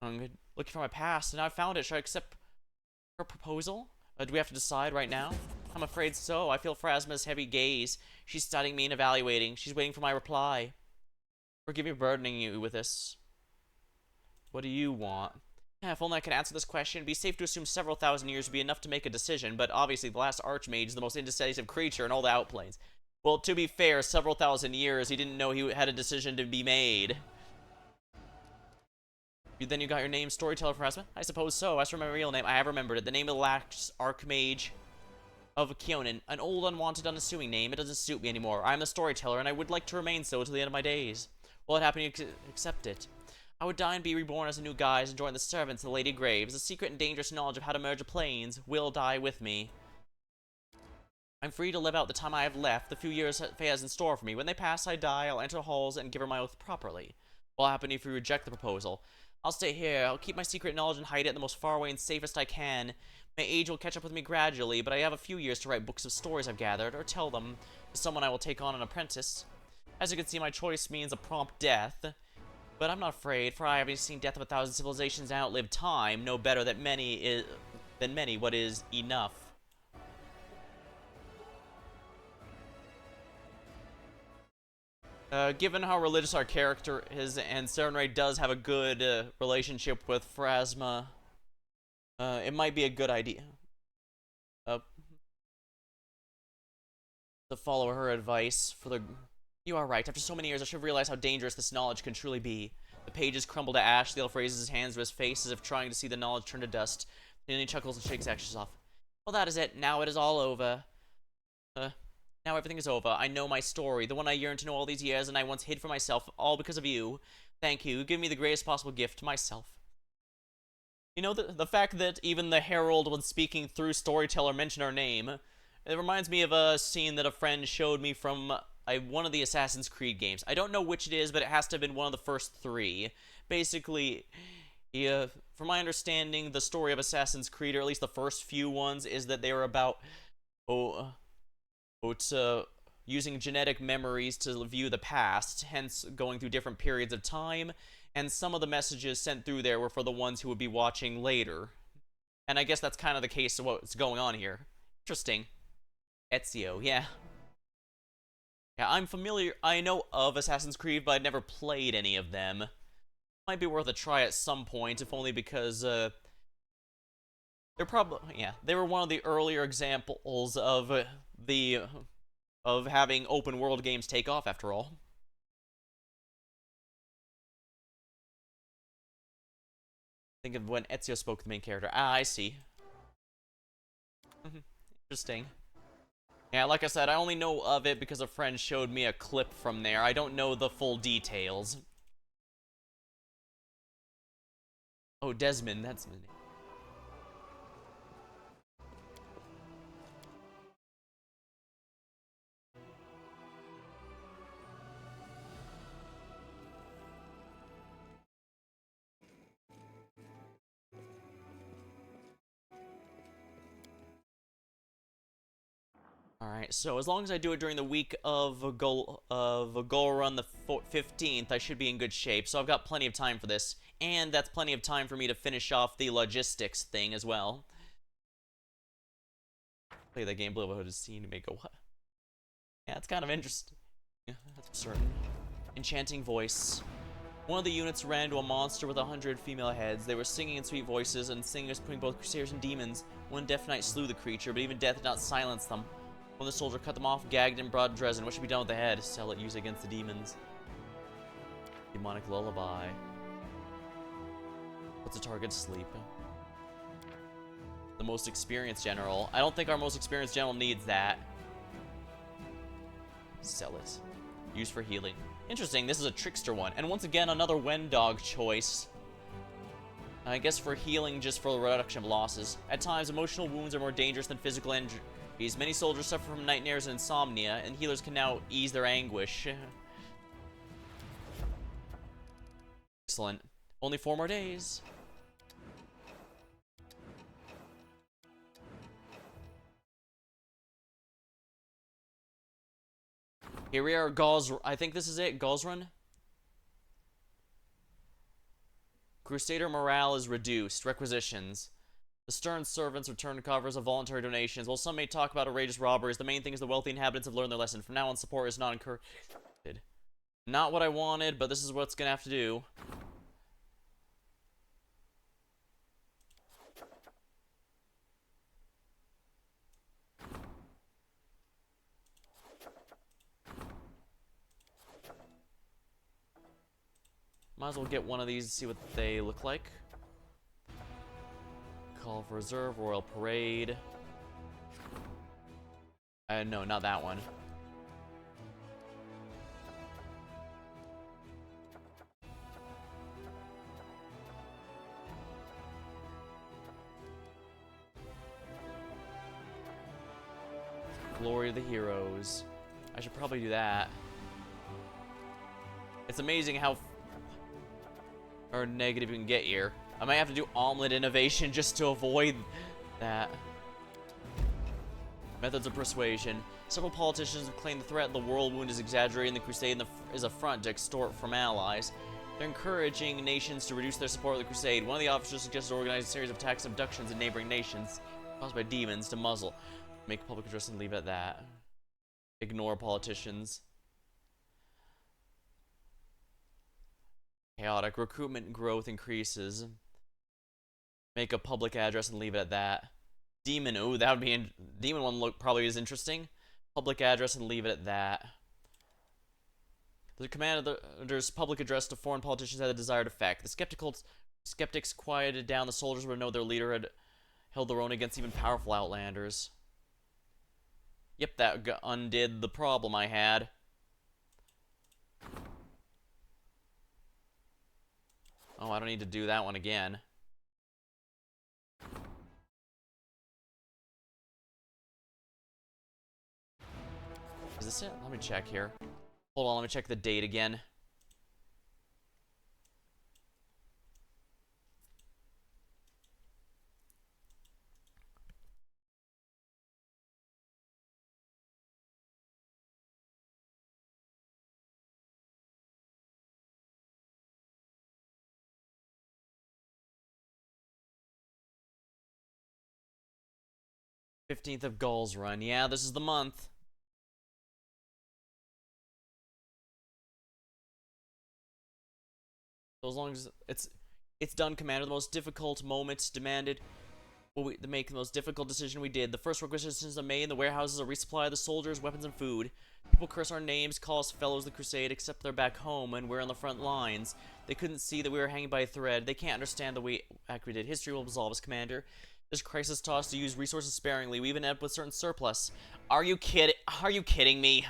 I'm looking for my past, and I found it. Should I accept her proposal? Do we have to decide right now? I'm afraid so. I feel Phrasma's heavy gaze. She's studying me and evaluating. She's waiting for my reply. Forgive me for burdening you with this. What do you want? If only I could answer this question. It'd be safe to assume several thousand years would be enough to make a decision, but obviously the last Archmage is the most indecisive creature in all the Outplanes. Well, to be fair, several thousand years, he didn't know he had a decision to be made. Then you got your name, Storyteller Phrasma? I suppose so. As for my real name, I have remembered it. The name of the last Archmage of Kionin. An old, unwanted, unassuming name. It doesn't suit me anymore. I'm a storyteller, and I would like to remain so until the end of my days. Well, it happened to accept it. I would die and be reborn as a new guise and join the servants of the Lady Graves. The secret and dangerous knowledge of how to merge the planes will die with me. I'm free to live out the time I have left, the few years fate has in store for me. When they pass, I die, I'll enter the halls and give her my oath properly. What will happen if you reject the proposal? I'll stay here. I'll keep my secret knowledge and hide it in the most faraway and safest I can. My age will catch up with me gradually, but I have a few years to write books of stories I've gathered, or tell them to someone I will take on an apprentice. As you can see, my choice means a prompt death. But I'm not afraid, for I, having seen death of 1,000 civilizations and outlived time, know better than many what is enough. Given how religious our character is, and Serenray does have a good relationship with Phrasma, it might be a good idea to follow her advice for the... You are right. After so many years, I should have realized how dangerous this knowledge can truly be. The pages crumble to ash. The elf raises his hands to his face as if trying to see the knowledge turn to dust. Then he chuckles and shakes ashes off. Well, that is it. Now it is all over. Now everything is over. I know my story, the one I yearned to know all these years, and I once hid from myself, all because of you. Thank you. You give me the greatest possible gift, myself. You know, the fact that even the Herald, when speaking through Storyteller, mentioned her name, it reminds me of a scene that a friend showed me from one of the Assassin's Creed games. I don't know which it is, but it has to have been one of the first three. Basically, from my understanding, the story of Assassin's Creed, or at least the first few ones, is that they were about using genetic memories to view the past, hence going through different periods of time, and some of the messages sent through there were for the ones who would be watching later. And I guess that's kind of the case of what's going on here. Interesting. Ezio, yeah. Yeah, I'm familiar, I know of Assassin's Creed, but I've never played any of them. Might be worth a try at some point, if only because, they're probably, yeah, they were one of the earlier examples of, of having open world games take off, after all. Think of when Ezio spoke to the main character. Ah, I see. Interesting. Yeah, like I said, I only know of it because a friend showed me a clip from there. I don't know the full details. Oh, Desmond, that's the name. Alright, so as long as I do it during the week of a goal run the 15th, I should be in good shape. So I've got plenty of time for this. And that's plenty of time for me to finish off the logistics thing as well. Play that game below to see to make a what? Yeah, it's kind of interesting. Yeah, that's for certain. Enchanting voice. One of the units ran into a monster with 100 female heads. They were singing in sweet voices, and singing was putting both crusaders and demons. One death knight slew the creature, but even death did not silence them. When the soldier cut them off, gagged and brought Dresden. What should be done with the head? Sell it, use it against the demons. Demonic lullaby. What's the target? Sleep. The most experienced general. I don't think our most experienced general needs that. Sell it. Use for healing. Interesting, this is a trickster one. And once again, another Wendog choice. I guess for healing, just for the reduction of losses. At times, emotional wounds are more dangerous than physical injuries. Many soldiers suffer from nightmares and insomnia, and healers can now ease their anguish. Excellent. Only 4 more days. Here we are, Gauls. I think this is it, Gauls-run. Crusader morale is reduced. Requisitions. The stern servants return covers of voluntary donations. While some may talk about outrageous robberies, the main thing is the wealthy inhabitants have learned their lesson. From now on, support is not encouraged. Not what I wanted, but this is what's gonna have to do. Might as well get one of these to see what they look like. Call for reserve, royal parade. No, not that one. Glory of the heroes. I should probably do that. It's amazing how negative you can get here. I might have to do omelet innovation just to avoid that. Methods of persuasion. Several politicians have claimed the threat of the world wound is exaggerating the crusade is a front to extort from allies. They're encouraging nations to reduce their support of the crusade. One of the officers suggested organizing a series of attacks and abductions in neighboring nations caused by demons to muzzle. Make a public address and leave it at that. Ignore politicians. Chaotic. Recruitment growth increases. Make a public address and leave it at that. Demon. Ooh, that would be... Demon one probably is interesting. Public address and leave it at that. The commander's public address to foreign politicians had the desired effect. The skeptics quieted down. The soldiers would know their leader had held their own against even powerful outlanders. Yep, that undid the problem I had. Oh, I don't need to do that one again. Is this it? Let me check here. Hold on, let me check the date again. Of Gauls run. Yeah, this is the month. So as long as it's done, Commander. The most difficult moments demanded. Well, to make the most difficult decision we did. The first requisitions are made in the warehouses are resupply the soldiers, weapons, and food. People curse our names, call us fellows of the crusade, except they're back home and we're on the front lines. They couldn't see that we were hanging by a thread. They can't understand the way we did. History will absolve us, Commander. This crisis taught us to use resources sparingly. We even end up with certain surplus. Are you kidding me?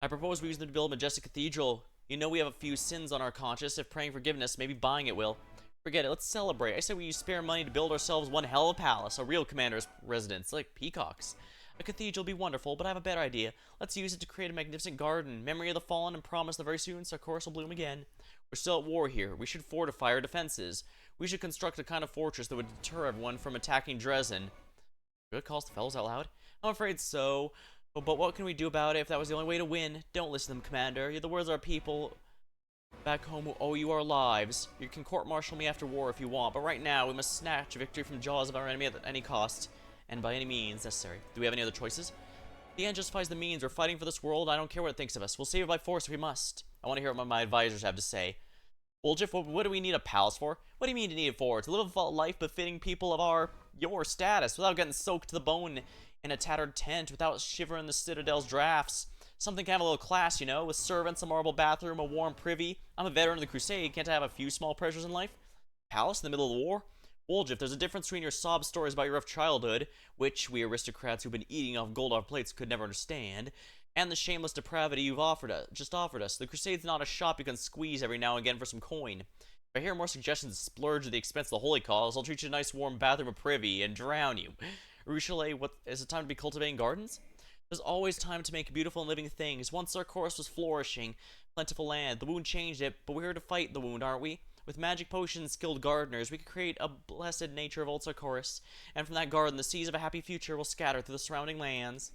I propose we use them to build a majestic cathedral. You know we have a few sins on our conscience. If praying forgiveness, maybe buying it will. Forget it, let's celebrate. I said we use spare money to build ourselves one hell of a palace, a real commander's residence, like peacocks. A cathedral will be wonderful, but I have a better idea. Let's use it to create a magnificent garden, memory of the fallen, and promise that very soon Sarkoris will bloom again. We're still at war here. We should fortify our defenses. We should construct a kind of fortress that would deter everyone from attacking Dresden. Good calls the fellows out loud. I'm afraid so. But what can we do about it if that was the only way to win? Don't listen to them, Commander. You're the words of our people back home who owe you our lives. You can court-martial me after war if you want, but right now we must snatch victory from jaws of our enemy at any cost, and by any means necessary. Do we have any other choices? The end justifies the means. We're fighting for this world. I don't care what it thinks of us. We'll save it by force if we must. I want to hear what my advisors have to say. Woljiff, what do we need a palace for? What do you mean to need it for? To live a life befitting people of your status, without getting soaked to the bone in a tattered tent, without shivering the citadel's drafts. Something can have a little class, you know, with servants, a marble bathroom, a warm privy. I'm a veteran of the crusade. Can't I have a few small pleasures in life? Palace in the middle of the war? Woljiff, there's a difference between your sob stories about your rough childhood, which we aristocrats who've been eating off gold off plates could never understand, and the shameless depravity you've just offered us. The crusade's not a shop you can squeeze every now and again for some coin. If I hear more suggestions to splurge at the expense of the holy cause, I'll treat you to a nice warm bathroom of privy and drown you. Ruchelet, what is it time to be cultivating gardens? There's always time to make beautiful and living things. Once our course was flourishing, plentiful land. The wound changed it, but we're here to fight the wound, aren't we? With magic potions and skilled gardeners, we could create a blessed nature of old Sarkoris, and from that garden, the seeds of a happy future will scatter through the surrounding lands.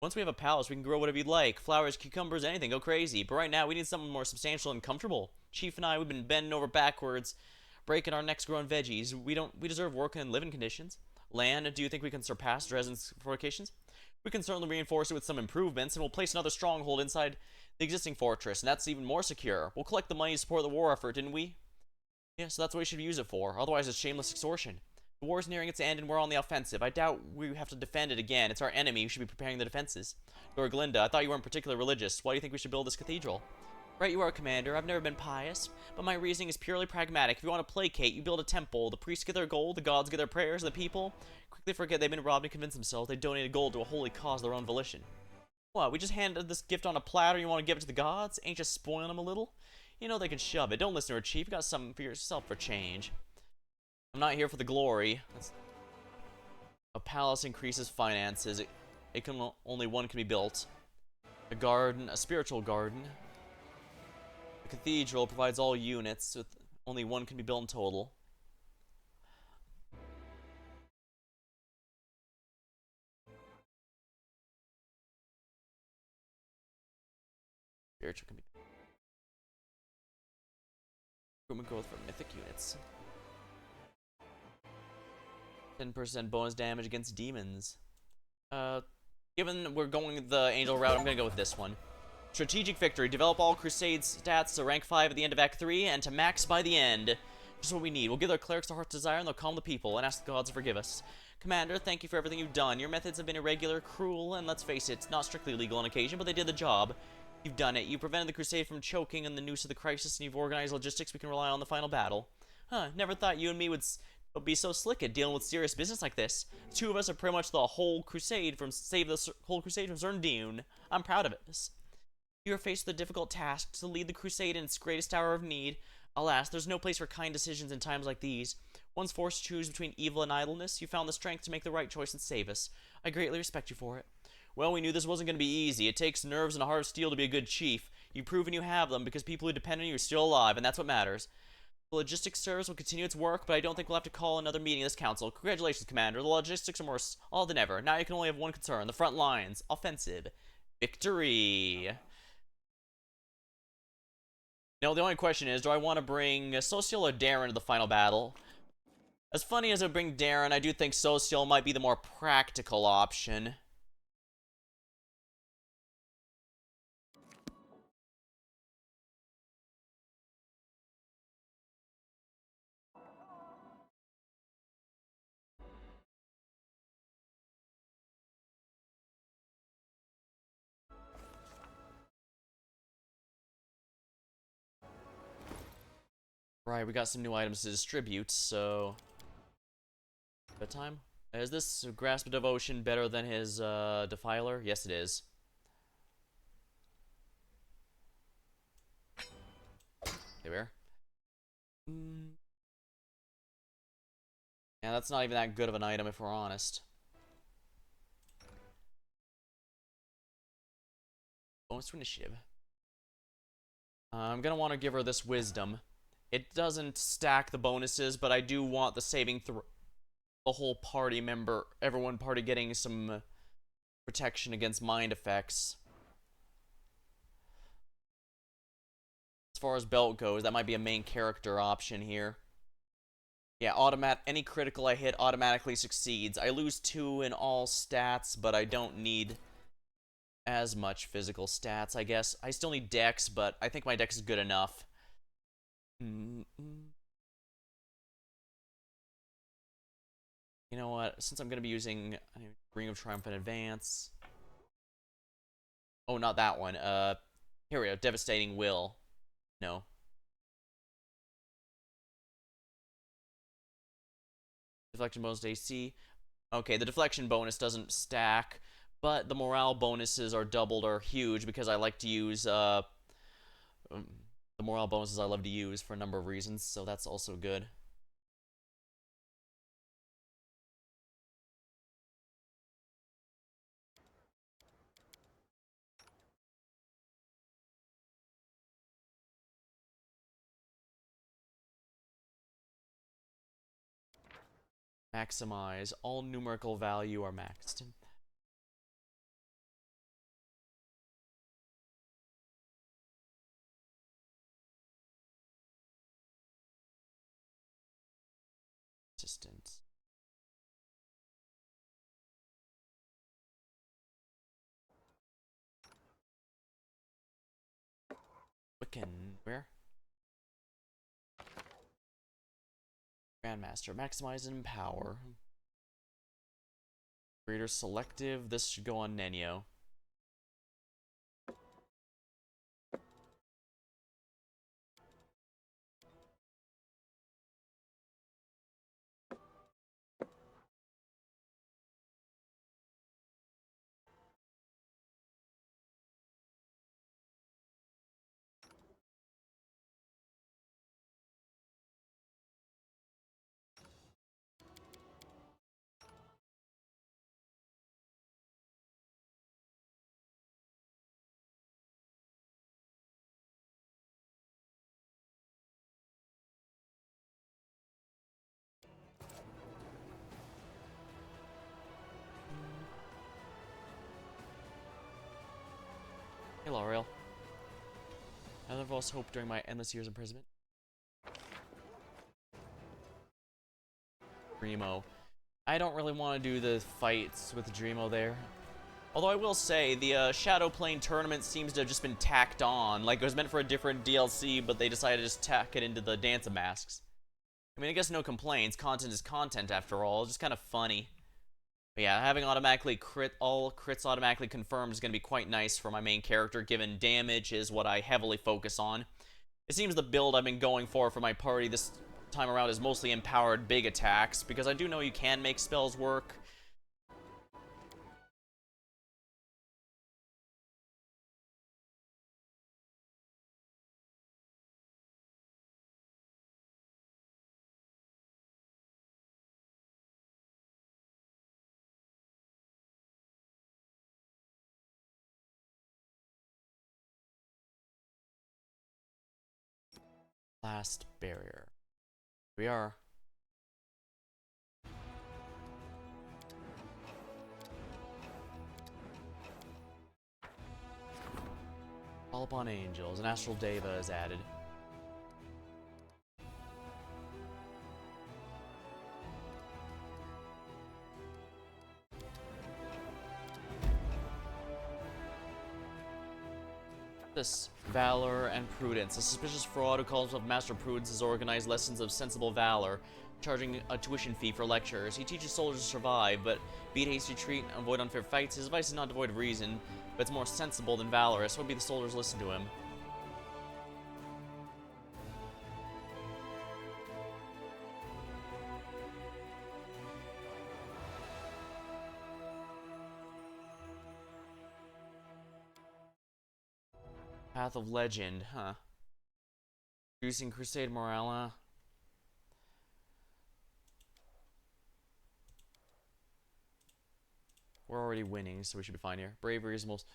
Once we have a palace, we can grow whatever you'd like. Flowers, cucumbers, anything. Go crazy. But right now, we need something more substantial and comfortable. Chief and I, we've been bending over backwards, breaking our necks growing veggies. We deserve working and living conditions. Land, do you think we can surpass Dresden's fortifications? We can certainly reinforce it with some improvements, and we'll place another stronghold inside the existing fortress, and that's even more secure. We'll collect the money to support the war effort, didn't we? Yeah, so that's what we should use it for. Otherwise, it's shameless extortion. The war's nearing its end, and we're on the offensive. I doubt we have to defend it again. It's our enemy who should be preparing the defenses. Lord Glinda, I thought you weren't particularly religious. Why do you think we should build this cathedral? Right you are, Commander. I've never been pious, but my reasoning is purely pragmatic. If you want to placate, you build a temple. The priests get their gold, the gods get their prayers, and the people quickly forget they've been robbed and convince themselves they donated gold to a holy cause of their own volition. What, we just handed this gift on a platter, you want to give it to the gods? Ain't just spoiling them a little? You know they can shove it. Don't listen to her, Chief. You got something for yourself for change. I'm not here for the glory. A palace increases finances. Only one can be built. A garden, a spiritual garden. A cathedral provides all units, with only one can be built in total. Spiritual can be. Recruitment growth for mythic units. 10% bonus damage against demons. Given we're going the angel route, I'm gonna go with this one. Strategic victory. Develop all crusade stats to rank 5 at the end of Act 3 and to max by the end. Just what we need. We'll give our clerics the heart's desire and they'll calm the people and ask the gods to forgive us. Commander, thank you for everything you've done. Your methods have been irregular, cruel, and let's face it, not strictly legal on occasion, but they did the job. You've done it. You prevented the crusade from choking on the noose of the crisis, and you've organized logistics we can rely on in the final battle. Huh, never thought you and me would be so slick at dealing with serious business like this. The two of us are pretty much the whole crusade from Zerndune. I'm proud of it. You are faced with a difficult task to lead the crusade in its greatest hour of need. Alas, there's no place for kind decisions in times like these. Once forced to choose between evil and idleness, you found the strength to make the right choice and save us. I greatly respect you for it. Well, we knew this wasn't going to be easy. It takes nerves and a heart of steel to be a good chief. You've proven you have them because people who depend on you are still alive, and that's what matters. The logistics service will continue its work, but I don't think we'll have to call another meeting of this council. Congratulations, Commander. The logistics are more solid than ever. Now you can only have one concern. The front lines. Offensive. Victory. Now, the only question is, do I want to bring Social or Darren to the final battle? As funny as I bring Darren, I do think Social might be the more practical option. Right, we got some new items to distribute, so... Bedtime? Is this Grasp of Devotion better than his, Defiler? Yes, it is. Okay, where? Yeah, that's not even that good of an item, if we're honest. Bonus to initiative. I'm gonna want to give her this wisdom. It doesn't stack the bonuses, but I do want the saving throw. The whole party member, everyone party getting some protection against mind effects. As far as belt goes, that might be a main character option here. Yeah, any critical I hit automatically succeeds. I lose 2 in all stats, but I don't need as much physical stats, I guess. I still need dex, but I think my dex is good enough. You know what? Since I'm going to be using Ring of Triumph in advance. Oh, not that one. Here we go. Devastating Will. No. Deflection bonus to AC. Okay, the deflection bonus doesn't stack, but the morale bonuses are doubled or huge because I like to use, the morale bonuses I love to use for a number of reasons, so that's also good. Maximize. All numerical value are maxed. resistant. Quicken. Where? Grandmaster. Maximize and empower. Greater selective. This should go on Nenio. Hey, L'Oreal. I never lost hope during my endless years of imprisonment. Dreamo. I don't really want to do the fights with Dreamo there. Although I will say, the Shadow Plane tournament seems to have just been tacked on. Like, it was meant for a different DLC, but they decided to just tack it into the Dance of Masks. I mean, I guess no complaints. Content is content, after all. It's just kind of funny. But yeah, having automatically all crits automatically confirmed is going to be quite nice for my main character, given damage is what I heavily focus on. It seems the build I've been going for my party this time around is mostly empowered big attacks, because I do know you can make spells work. Last barrier. Here we are. Call upon angels. An astral deva is added. This valor and prudence. A suspicious fraud who calls himself Master Prudence has organized lessons of sensible valor, charging a tuition fee for lectures. He teaches soldiers to survive, but beat hasty retreat and avoid unfair fights. His advice is not devoid of reason, but it's more sensible than valorous. Would be the soldiers listen to him. Path of Legend, huh? Reducing Crusade morale. We're already winning, so we should be fine here. Bravery is most...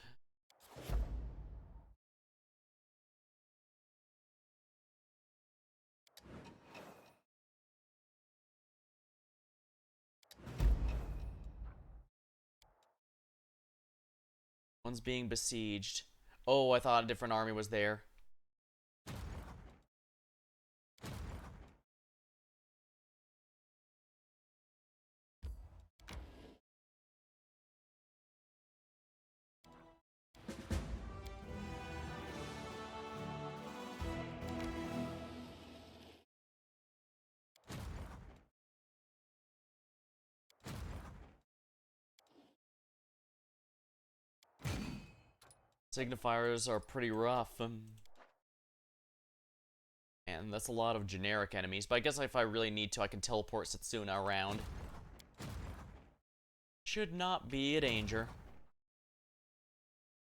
One's being besieged. Oh, I thought a different army was there. Signifiers are pretty rough. And that's a lot of generic enemies, but I guess if I really need to, I can teleport Setsuna around. Should not be a danger.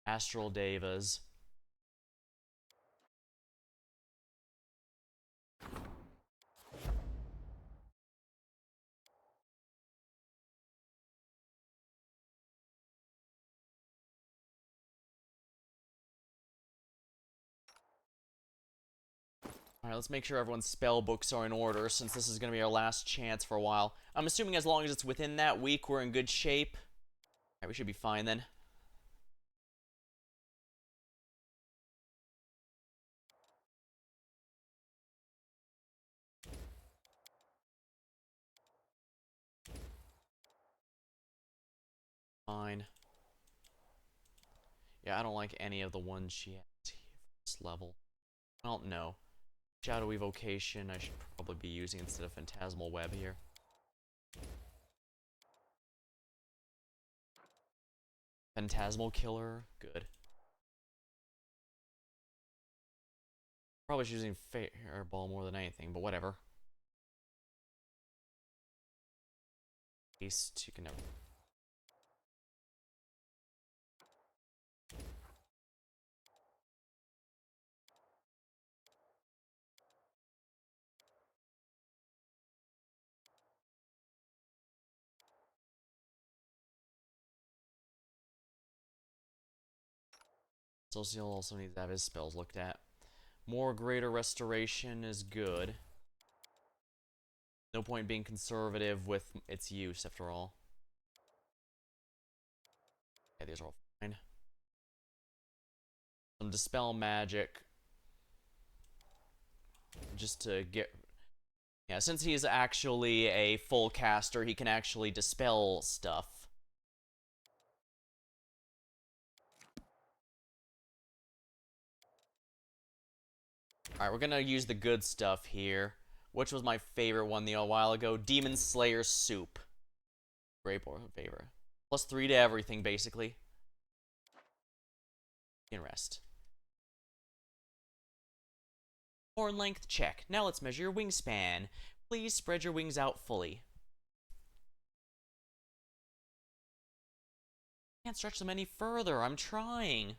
Astral Devas. Alright, let's make sure everyone's spell books are in order, since this is going to be our last chance for a while. I'm assuming as long as it's within that week, we're in good shape. Alright, we should be fine then. fine. Yeah, I don't like any of the ones she has here for this level. Well, no. Shadow Evocation I should probably be using instead of Phantasmal Web here. Phantasmal Killer, good. Probably using Fireball more than anything, but whatever. Haste, you can never. Social also needs to have his spells looked at. More Greater Restoration is good. No point being conservative with its use, after all. Yeah, these are all fine. Some Dispel Magic. Just to get... Yeah, since he is actually a full caster, he can actually dispel stuff. Alright, we're gonna use the good stuff here. Which was my favorite one a while ago. Demon Slayer Soup. Great favorite. +3 to everything, basically. You can rest. Horn length check. Now let's measure your wingspan. Please spread your wings out fully. Can't stretch them any further. I'm trying.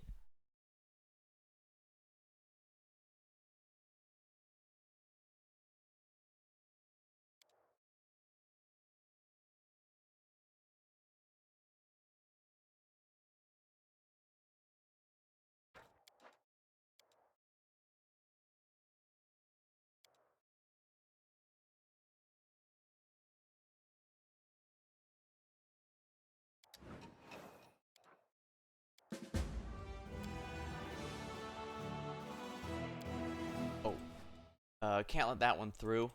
Oh. Can't let that one through.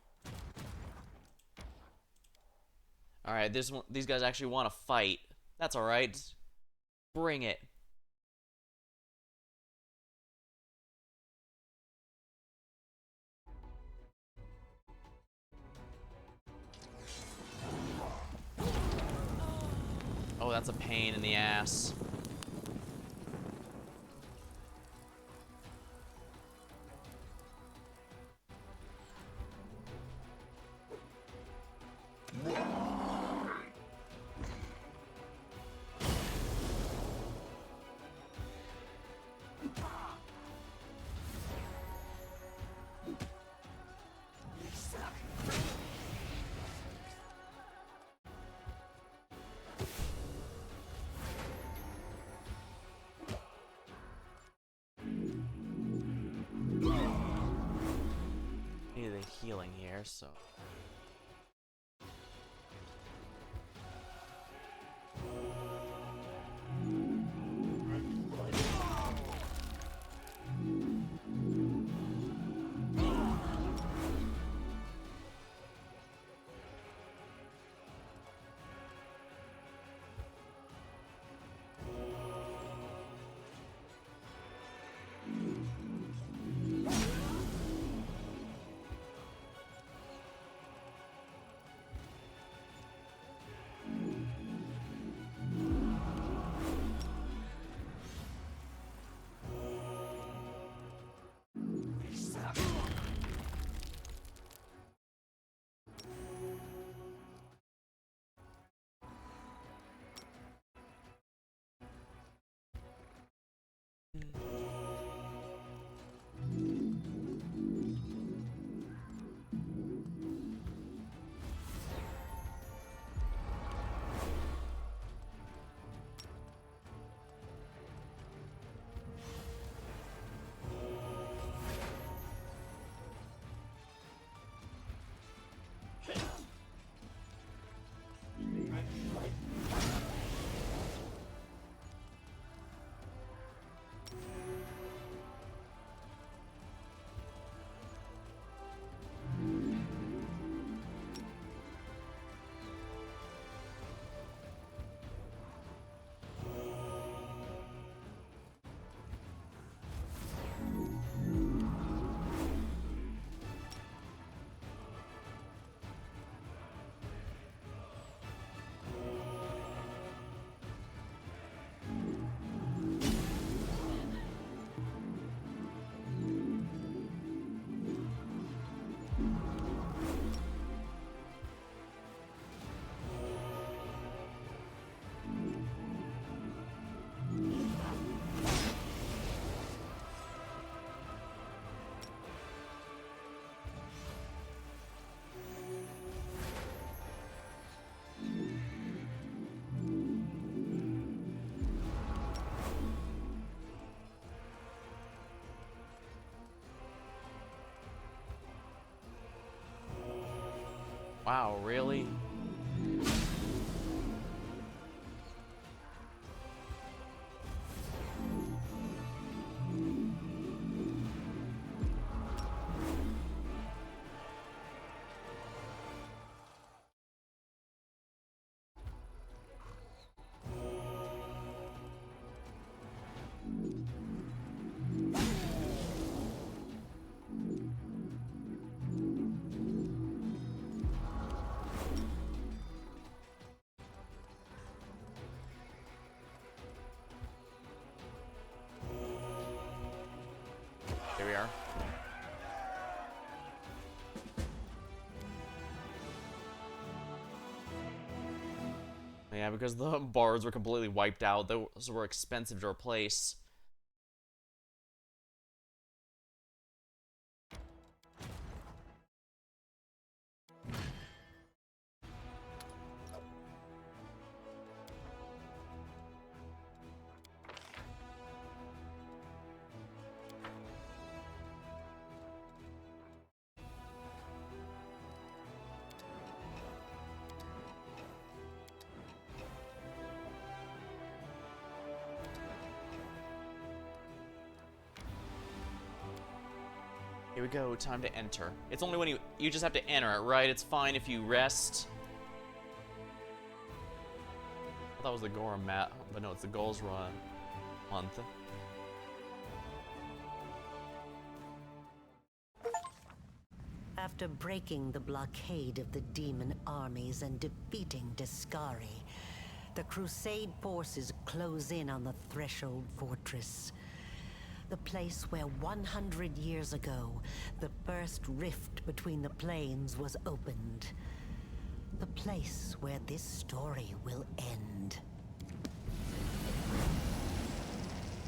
Alright, these guys actually want to fight. That's alright. Bring it. Oh, that's a pain in the ass. Need the healing here, so... Wow, really? Here we are. Yeah, because the bars were completely wiped out. Those were expensive to replace. Here we go, time to enter. It's only when you just have to enter it, right? It's fine if you rest. I thought that was the Gorum mat, but no, it's the Goals Run month. After breaking the blockade of the demon armies and defeating Discari, the Crusade forces close in on the Threshold Fortress. The place where 100 years ago, the first rift between the planes was opened. The place where this story will end.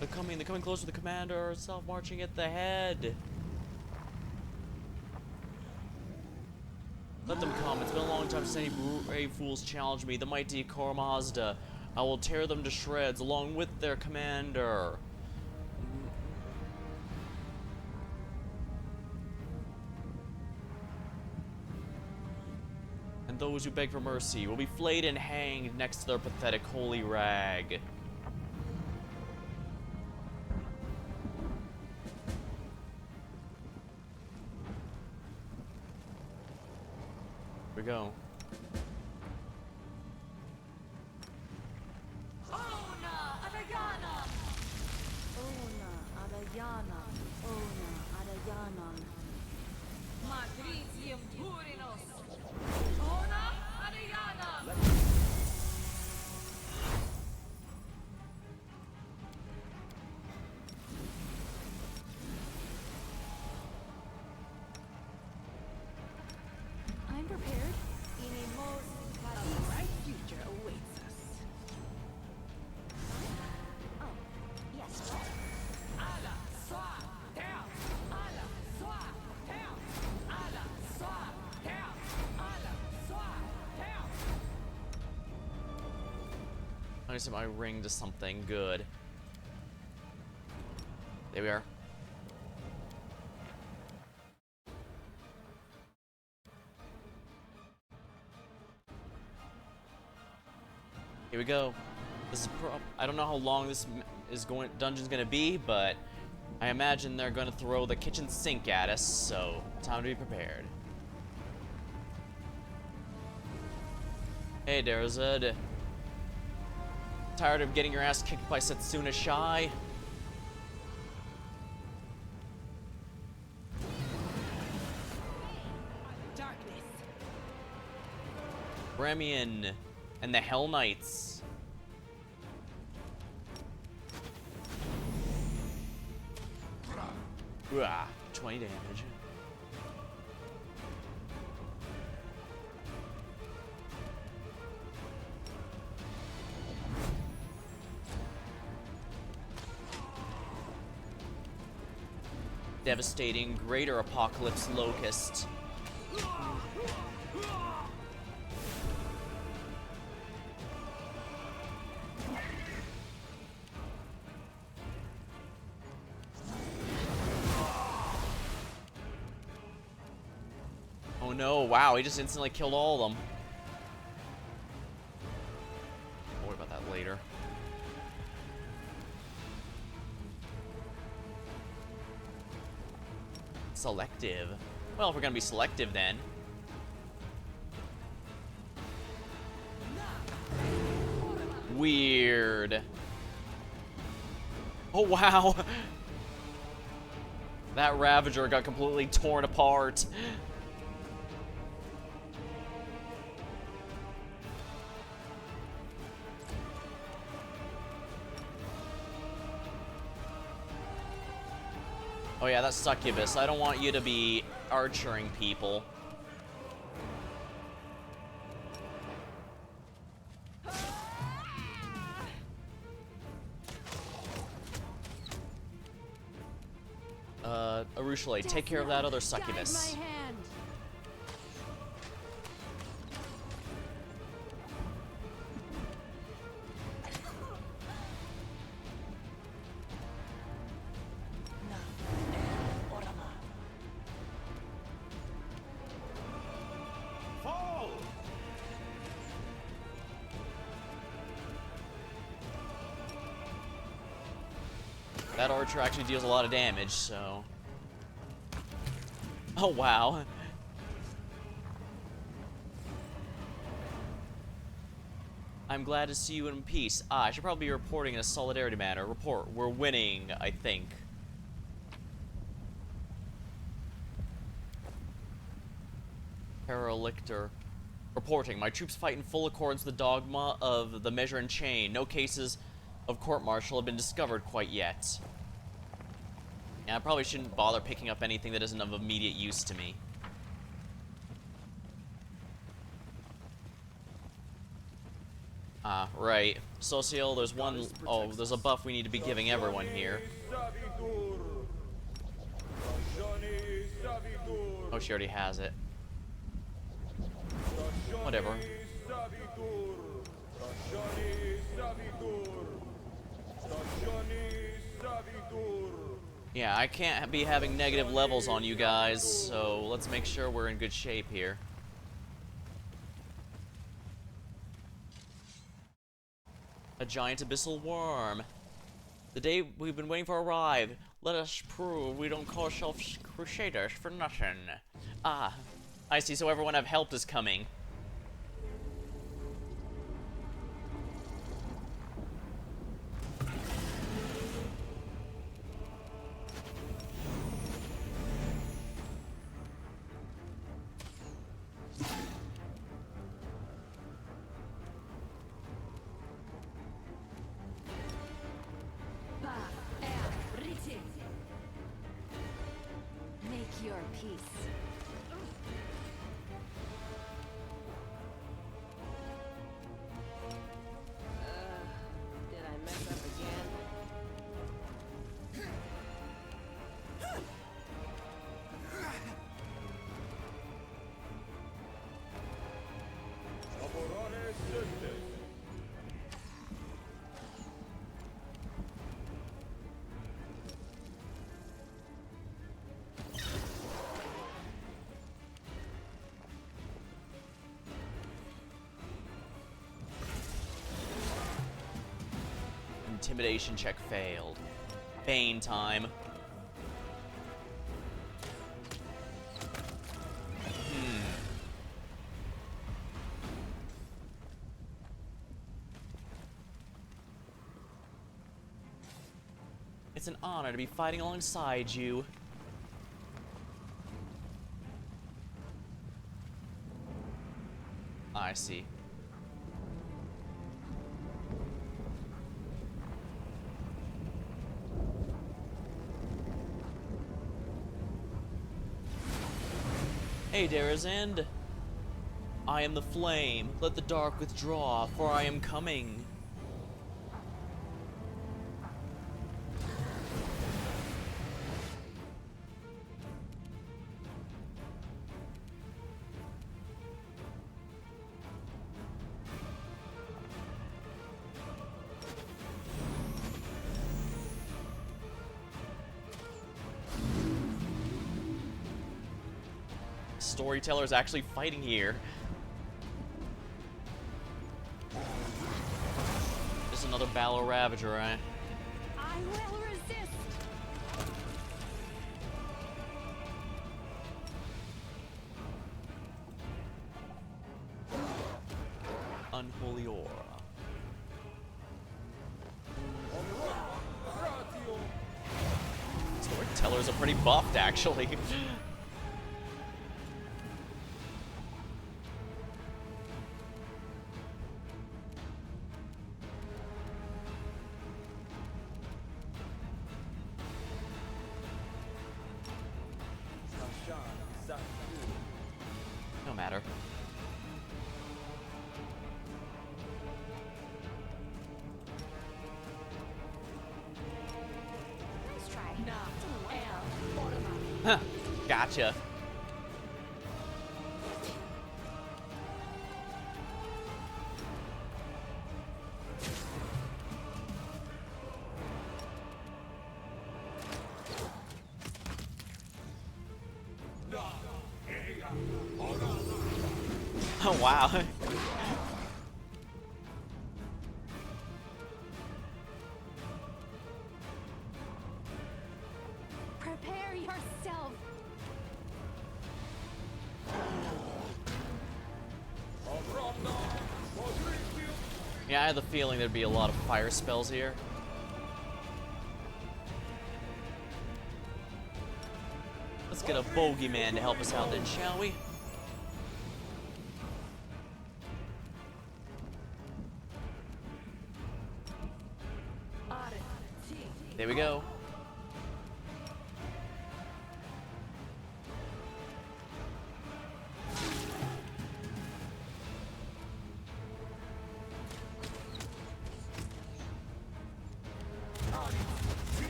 They're coming closer to the commander herself, marching at the head. Let them come. It's been a long time since any brave fools challenged me, the mighty Kormazda. I will tear them to shreds along with their commander. And those who beg for mercy will be flayed and hanged next to their pathetic holy rag. Here we go. I'm prepared. A bright future awaits us. Oh, yes. Ala, swa, down. Ala, swa, down. Ala, swa, down. Ala, swa, down. I'm gonna set my ring to something good. There we are. Here we go. This is I don't know how long this dungeon's gonna be, but I imagine they're gonna throw the kitchen sink at us, so time to be prepared. Hey, Derzud. Tired of getting your ass kicked by Setsuna Shai? Darkness. Bremian and the Hell Knights. Ooh, 20 damage. Devastating Greater Apocalypse Locust. Oh no, wow, he just instantly killed all of them. I'll worry about that later. Selective. Well, if we're gonna be selective then. Weird. Oh wow. That Ravager got completely torn apart. Oh yeah, that's Succubus. I don't want you to be archering people. Arushale, take care of that other Succubus. Guide my hand. Fall! That archer actually deals a lot of damage, so... Oh, wow. I'm glad to see you in peace. Ah, I should probably be reporting in a solidarity manner. Report, we're winning, I think. Paralictor. Reporting, my troops fight in full accordance with the dogma of the measure and chain. No cases of court-martial have been discovered quite yet. Yeah, I probably shouldn't bother picking up anything that isn't of immediate use to me. Ah, right. Social, there's one... Oh, there's a buff we need to be giving everyone here. Oh, she already has it. Whatever. Yeah, I can't be having negative levels on you guys, so let's make sure we're in good shape here. A giant abyssal worm. The day we've been waiting for arrive. Let us prove we don't call ourselves crusaders for nothing. Ah, I see, so everyone I've helped is coming. Make your peace. Did I mess up again? Intimidation check failed. Bane time. It's an honor to be fighting alongside you. I see. Hey, Derazend. I am the flame. Let the dark withdraw, for I am coming. storyteller's actually fighting here. Just another Battle Ravager, right? I will resist. Unholy Aura. Storytellers are pretty buffed, actually. No matter. Nice try. Huh. Gotcha. Oh, wow. Prepare yourself. Yeah, I had the feeling there'd be a lot of fire spells here. Let's get a bogeyman to help us out then, shall we? There we go.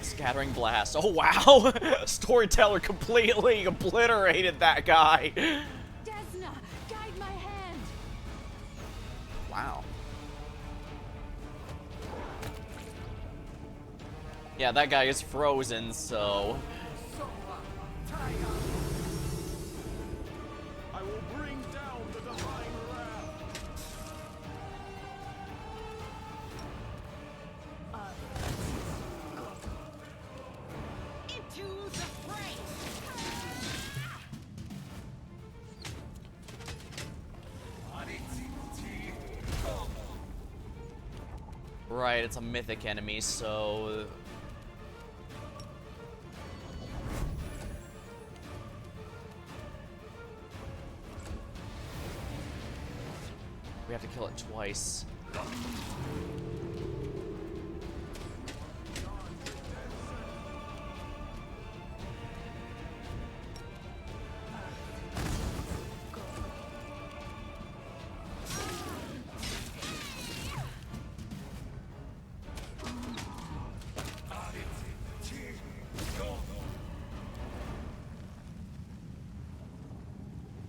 Scattering blast. Oh wow! Storyteller completely obliterated that guy. Desna, guide my hand. Wow. Yeah, that guy is frozen, so... I will bring down the divine wrath. Into the fray. Right, it's a mythic enemy, so... we have to kill it twice.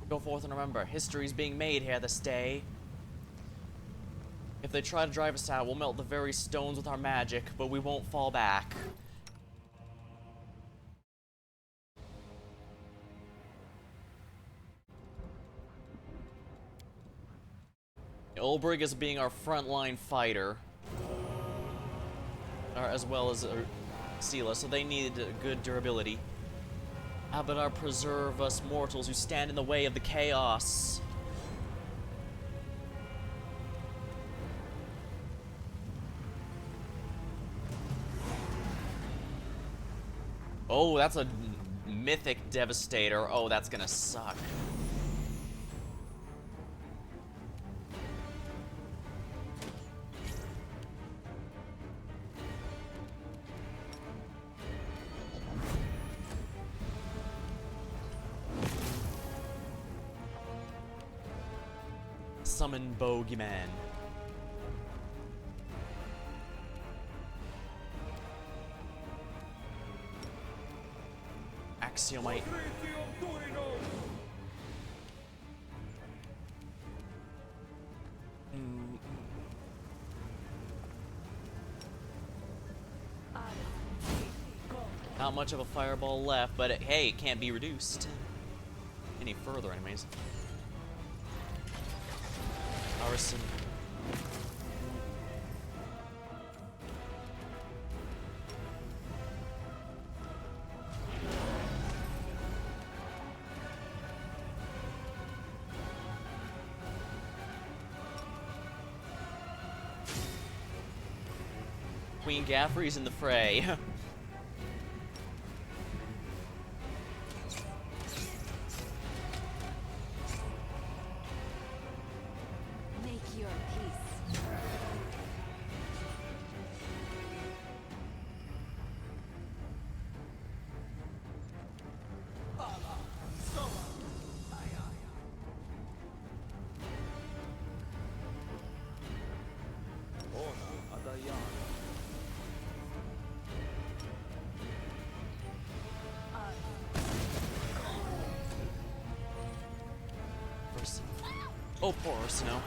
Go forth and remember, history's being made here this day. If they try to drive us out, we'll melt the very stones with our magic, but we won't fall back. Ulbrig is being our frontline fighter, as well as Sela, so they need good durability. Abadar preserve us mortals who stand in the way of the chaos. Oh, that's a mythic devastator. Oh, that's gonna suck. Summon Bogeyman. Axiomite. Not much of a fireball left, but hey, it can't be reduced. any further, anyways. Arson. Queen Gaffrey's in the fray. Make your peace. Oh, poor Ursino.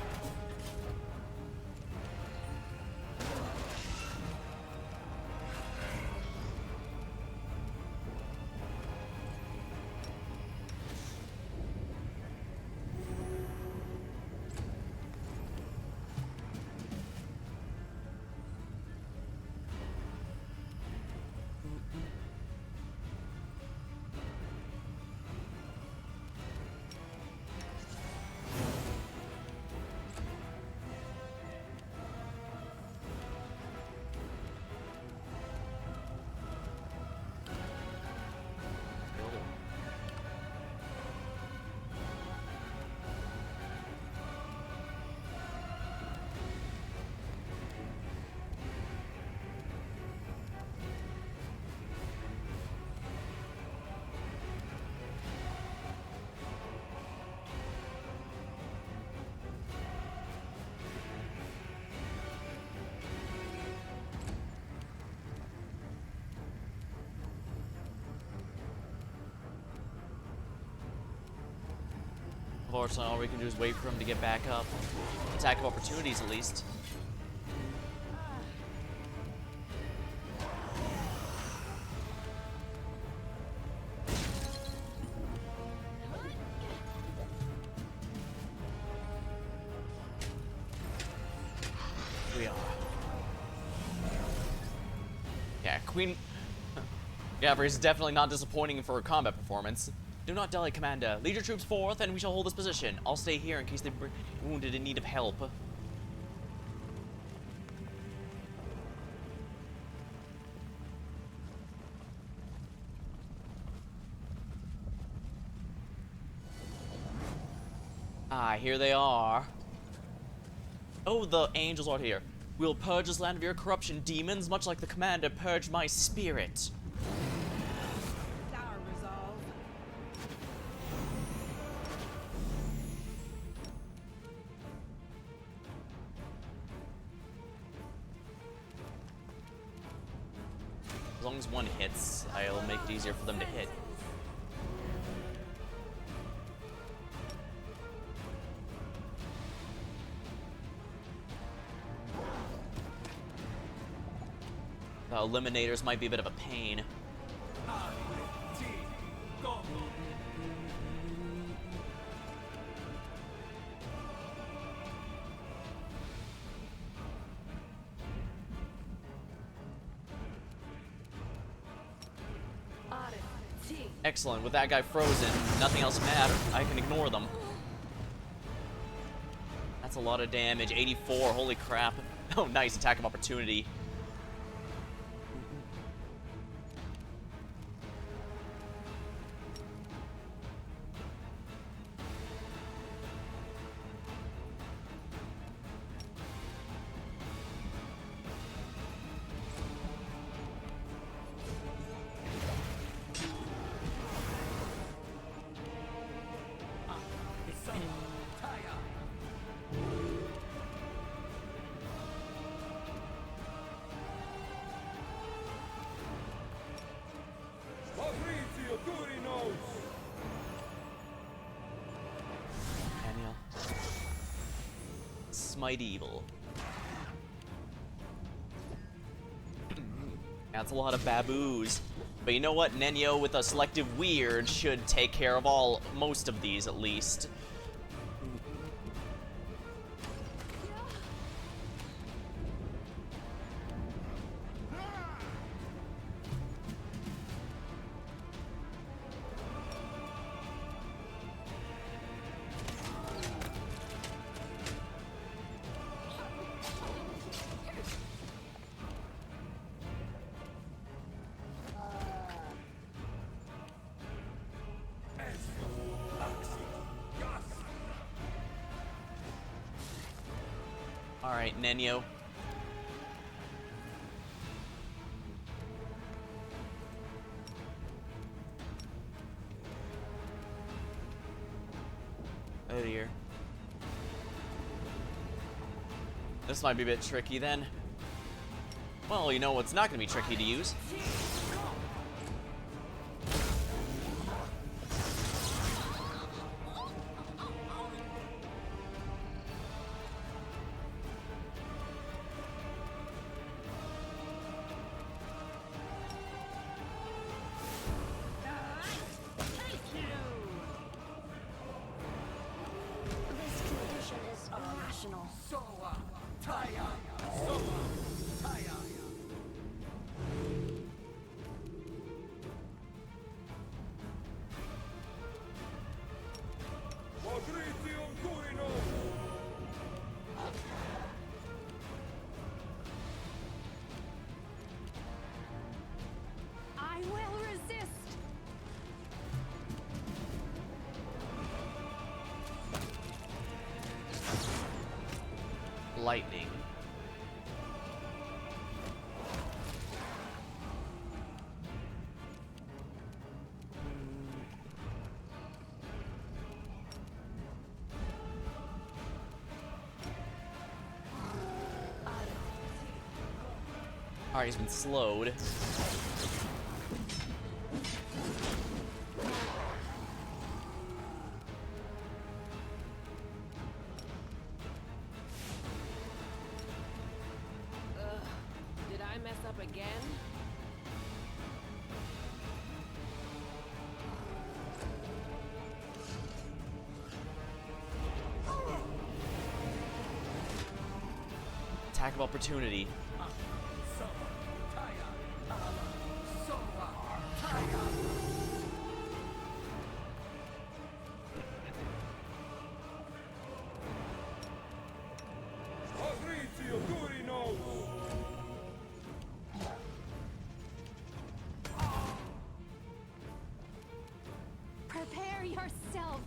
Unfortunately, all we can do is wait for him to get back up. Attack of opportunities, at least. We are. Yeah, Queen Gaffrey is definitely not disappointing for a combat performance. Do not delay, Commander. Lead your troops forth, and we shall hold this position. I'll stay here in case they're wounded in need of help. Ah, here they are. Oh, the angels are here. We'll purge this land of your corruption, demons, much like the Commander purged my spirit. Our resolve. As long as one hits, I'll make it easier for them to hit. The eliminators might be a bit of a pain. Excellent. With that guy frozen, nothing else mattered. I can ignore them. That's a lot of damage. 84. Holy crap. Oh, nice attack of opportunity. Smite evil. That's a lot of baboos. But you know what? Nenyo with a selective weird should take care of most of these at least. Alright, Nenyo. Oh dear. This might be a bit tricky then. Well, you know what's not going to be tricky to use? This condition is irrational. I will resist. Lightning. Alright, he's been slowed. Did I mess up again? Attack of opportunity. Prepare yourself.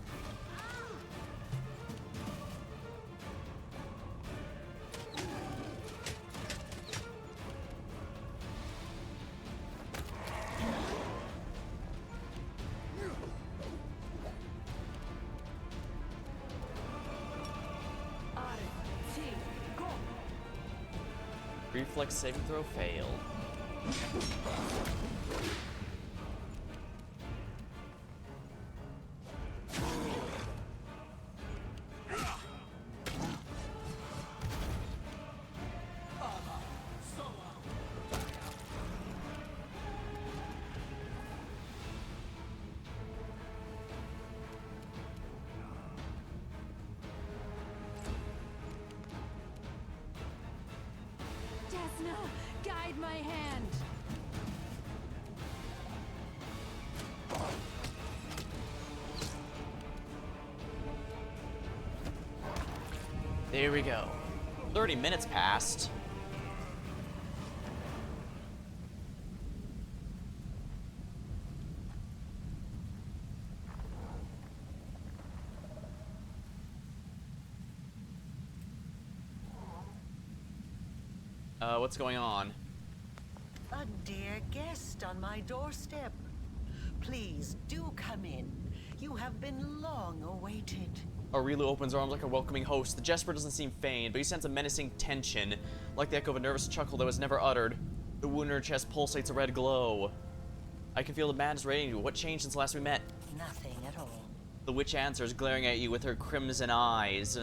Reflex saving throw failed. Desna, guide my hand. There we go. 30 minutes passed. What's going on? A dear guest on my doorstep. Please do come in. You have been long awaited. Aurelu opens her arms like a welcoming host. The Jesper doesn't seem feigned, but he senses a menacing tension, like the echo of a nervous chuckle that was never uttered. The wound in her chest pulsates a red glow. I can feel the madness radiating you. What changed since last we met? Nothing at all. The witch answers, glaring at you with her crimson eyes.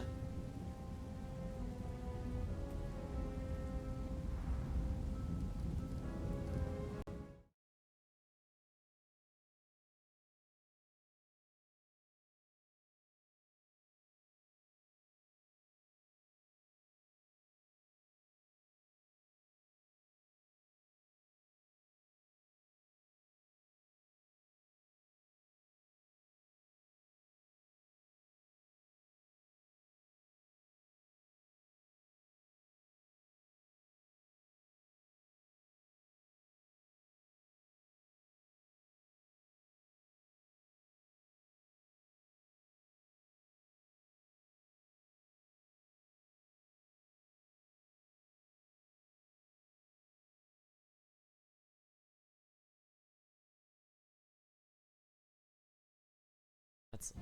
Let's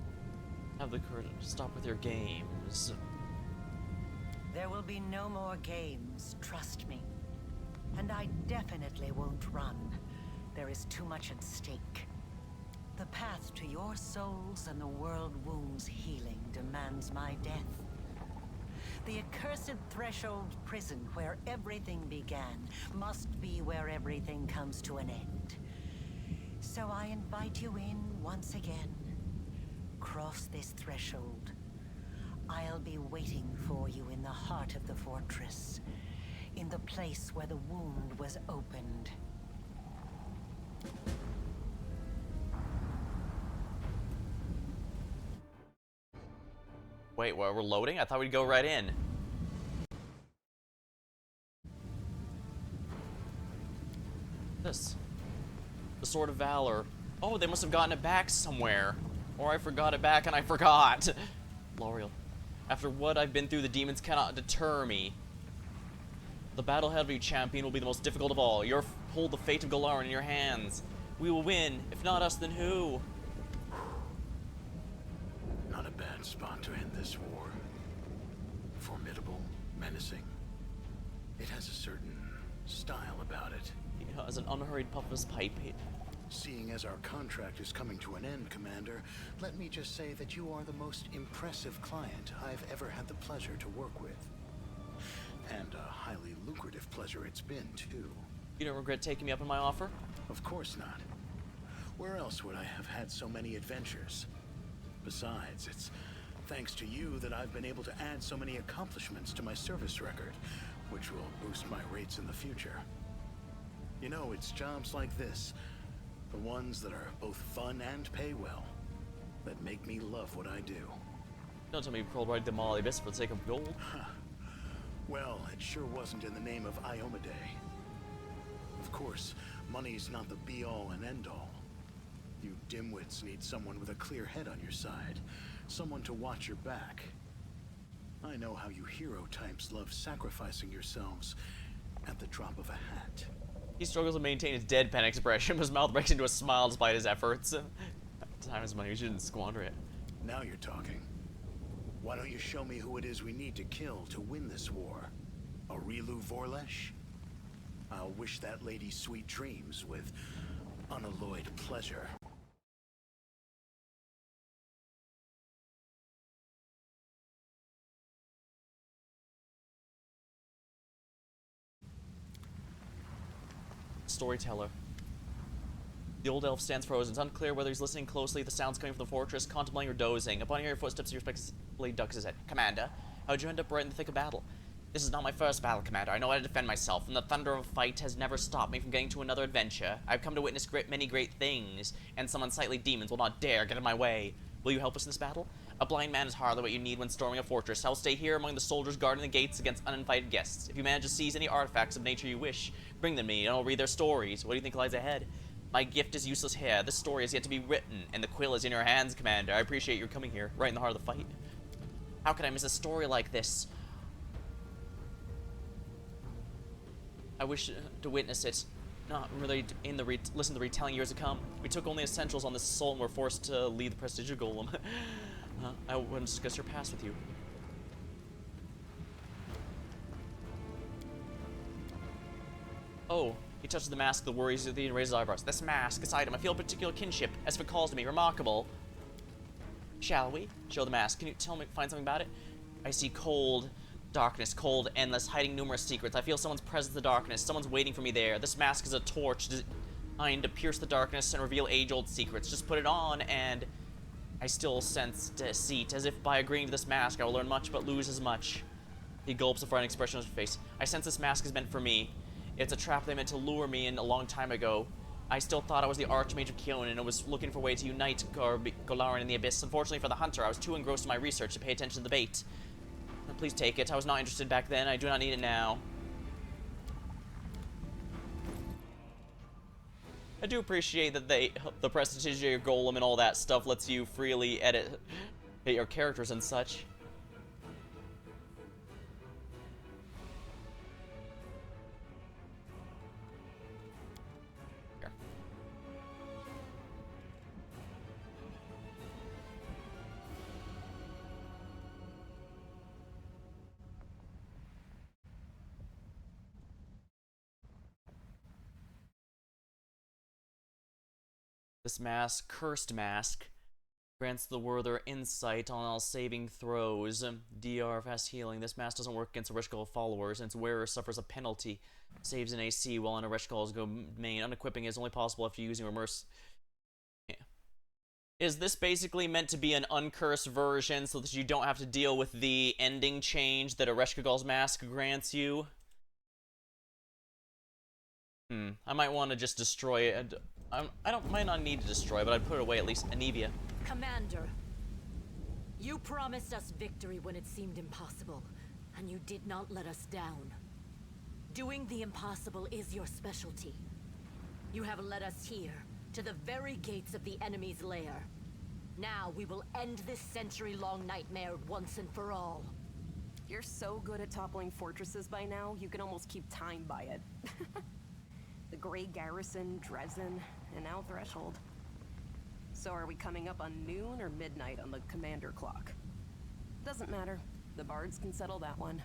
have the courage to stop with your games. There will be no more games, trust me. And I definitely won't run. There is too much at stake. The path to your souls and the world womb's healing demands my death. The accursed threshold prison where everything began must be where everything comes to an end. So I invite you in once again. Cross this threshold. I'll be waiting for you in the heart of the fortress, in the place where the wound was opened. Wait, we're loading? I thought we'd go right in. This. The Sword of Valor. Oh, they must have gotten it back somewhere. Or I forgot it back and I forgot. L'Oreal. After what I've been through, the demons cannot deter me. The battle ahead of you, champion, will be the most difficult of all. You hold the fate of Galaran in your hands. We will win. If not us, then who? Not a bad spot to end this war. Formidable, menacing. It has a certain style about it. He has an unhurried puff of his pipe. Seeing as our contract is coming to an end, Commander, let me just say that you are the most impressive client I've ever had the pleasure to work with. And a highly lucrative pleasure it's been, too. You don't regret taking me up on my offer? Of course not. Where else would I have had so many adventures? Besides, it's thanks to you that I've been able to add so many accomplishments to my service record, which will boost my rates in the future. You know, it's jobs like this, the ones that are both fun and pay well, that make me love what I do. Don't tell me you crawled right to the Mall Abyss for the sake of gold. Well, it sure wasn't in the name of Iomade. Of course, money's not the be-all and end-all. You dimwits need someone with a clear head on your side, someone to watch your back. I know how you hero types love sacrificing yourselves at the drop of a hat. He struggles to maintain his deadpan expression, but his mouth breaks into a smile despite his efforts. Time is money, we shouldn't squander it. Now you're talking. Why don't you show me who it is we need to kill to win this war? Aurilu Vorlesh? I'll wish that lady sweet dreams with unalloyed pleasure. Storyteller. The old elf stands frozen. It's unclear whether he's listening closely to the sounds coming from the fortress, contemplating or dozing. Upon hearing your footsteps, he respectfully ducks his head. Commander, how'd you end up right in the thick of battle? This is not my first battle, Commander. I know how to defend myself, and the thunder of a fight has never stopped me from getting to another adventure. I've come to witness many great things, and some unsightly demons will not dare get in my way. Will you help us in this battle? A blind man is hardly what you need when storming a fortress. I'll stay here among the soldiers guarding the gates against uninvited guests. If you manage to seize any artifacts of nature you wish, bring them to me, and I'll read their stories. What do you think lies ahead? My gift is useless here. This story is yet to be written, and the quill is in your hands, Commander. I appreciate your coming here, right in the heart of the fight. How could I miss a story like this? I wish to witness it, not really in the listen to the retelling years to come. We took only essentials on this assault and were forced to leave the prestigious golem. I want to discuss your past with you. Oh, he touches the mask, the worries of the and raises his eyebrows. This mask, this item, I feel a particular kinship, as if it calls to me. Remarkable. Shall we? Show the mask. Can you tell me, find something about it? I see cold darkness, cold, endless, hiding numerous secrets. I feel someone's presence in the darkness. Someone's waiting for me there. This mask is a torch designed to pierce the darkness and reveal age-old secrets. Just put it on, and I still sense deceit. As if by agreeing to this mask, I will learn much but lose as much. He gulps a frightened expression on his face. I sense this mask is meant for me. It's a trap they meant to lure me in a long time ago. I still thought I was the Archmage of Kyonin and was looking for a way to unite Galaran in the Abyss. Unfortunately for the hunter, I was too engrossed in my research to pay attention to the bait. Please take it. I was not interested back then. I do not need it now. I do appreciate that the Prestigiator Golem and all that stuff lets you freely edit your characters and such. This mask, cursed mask, grants the wearer insight on all saving throws. DR fast healing. This mask doesn't work against Ereshkigal followers, and its wearer suffers a penalty. Saves an AC while on Ereshkigal's domain. Unequipping is only possible after using Remorse. Yeah. Is this basically meant to be an uncursed version so that you don't have to deal with the ending change that Ereshkigal's mask grants you? I might want to just destroy it. Might not need to destroy, but I'd put it away at least. Anivia. Commander, you promised us victory when it seemed impossible, and you did not let us down. Doing the impossible is your specialty. You have led us here, to the very gates of the enemy's lair. Now we will end this century-long nightmare once and for all. You're so good at toppling fortresses by now, you can almost keep time by it. The Grey Garrison, Dresden, and now Threshold. So are we coming up on noon or midnight on the commander clock? Doesn't matter. The bards can settle that one.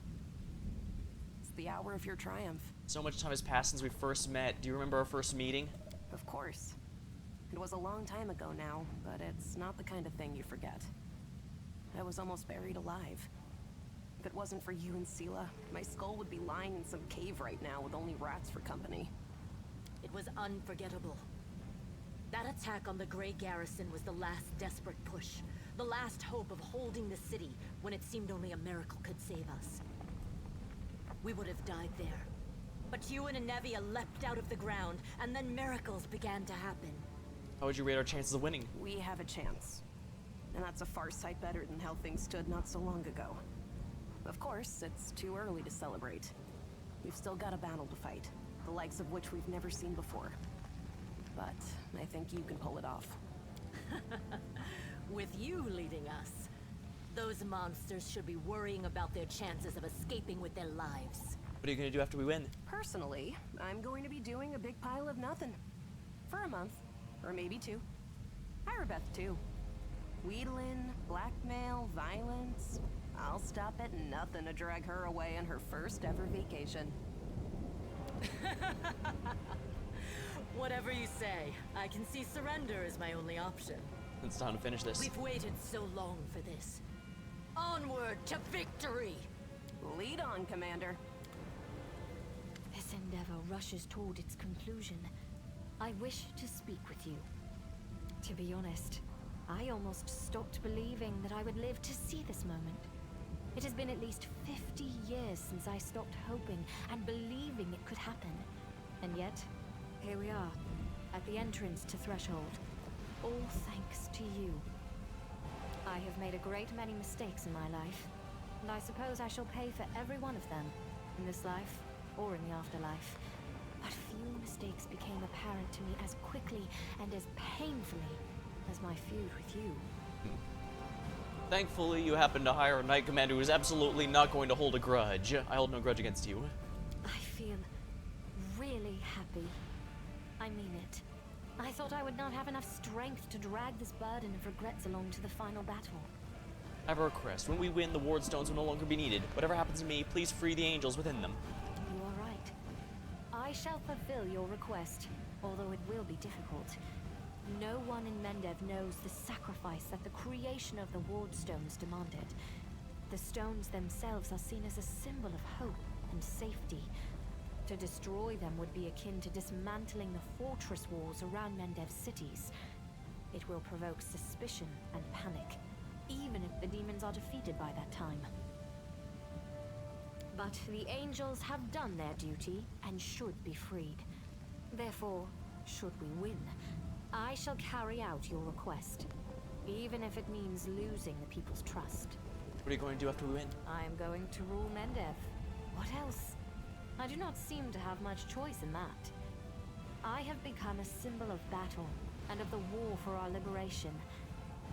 It's the hour of your triumph. So much time has passed since we first met. Do you remember our first meeting? Of course. It was a long time ago now, but it's not the kind of thing you forget. I was almost buried alive. If it wasn't for you and Sela, my skull would be lying in some cave right now with only rats for company. It was unforgettable. That attack on the Grey Garrison was the last desperate push. The last hope of holding the city when it seemed only a miracle could save us. We would have died there. But you and Anevia leapt out of the ground, and then miracles began to happen. How would you rate our chances of winning? We have a chance. And that's a far sight better than how things stood not so long ago. Of course, it's too early to celebrate. We've still got a battle to fight, the likes of which we've never seen before. But I think you can pull it off. With you leading us, those monsters should be worrying about their chances of escaping with their lives. What are you going to do after we win? Personally, I'm going to be doing a big pile of nothing. For a month, or maybe 2. Hire Beth too. Wheedling, blackmail, violence. I'll stop at nothing to drag her away on her first ever vacation. Whatever you say, I can see surrender as my only option. It's time to finish this. We've waited so long for this. Onward to victory! Lead on, Commander. This endeavor rushes toward its conclusion. I wish to speak with you. To be honest, I almost stopped believing that I would live to see this moment. It has been at least 50 years since I stopped hoping and believing it could happen. And yet, here we are, at the entrance to Threshold. All thanks to you. I have made a great many mistakes in my life, and I suppose I shall pay for every one of them, in this life or in the afterlife. But few mistakes became apparent to me as quickly and as painfully as my feud with you. Thankfully, you happened to hire a Knight Commander who is absolutely not going to hold a grudge. I hold no grudge against you. I feel really happy. I mean it. I thought I would not have enough strength to drag this burden of regrets along to the final battle. I have a request. When we win, the Ward Stones will no longer be needed. Whatever happens to me, please free the angels within them. You are right. I shall fulfill your request, although it will be difficult. No one in Mendev knows the sacrifice that the creation of the Ward Stones demanded. The stones themselves are seen as a symbol of hope and safety. To destroy them would be akin to dismantling the fortress walls around Mendev's cities. It will provoke suspicion and panic, even if the demons are defeated by that time. But the angels have done their duty and should be freed. Therefore, should we win, I shall carry out your request, even if it means losing the people's trust. What are you going to do after we win? I am going to rule Mendev. What else? I do not seem to have much choice in that. I have become a symbol of battle, and of the war for our liberation.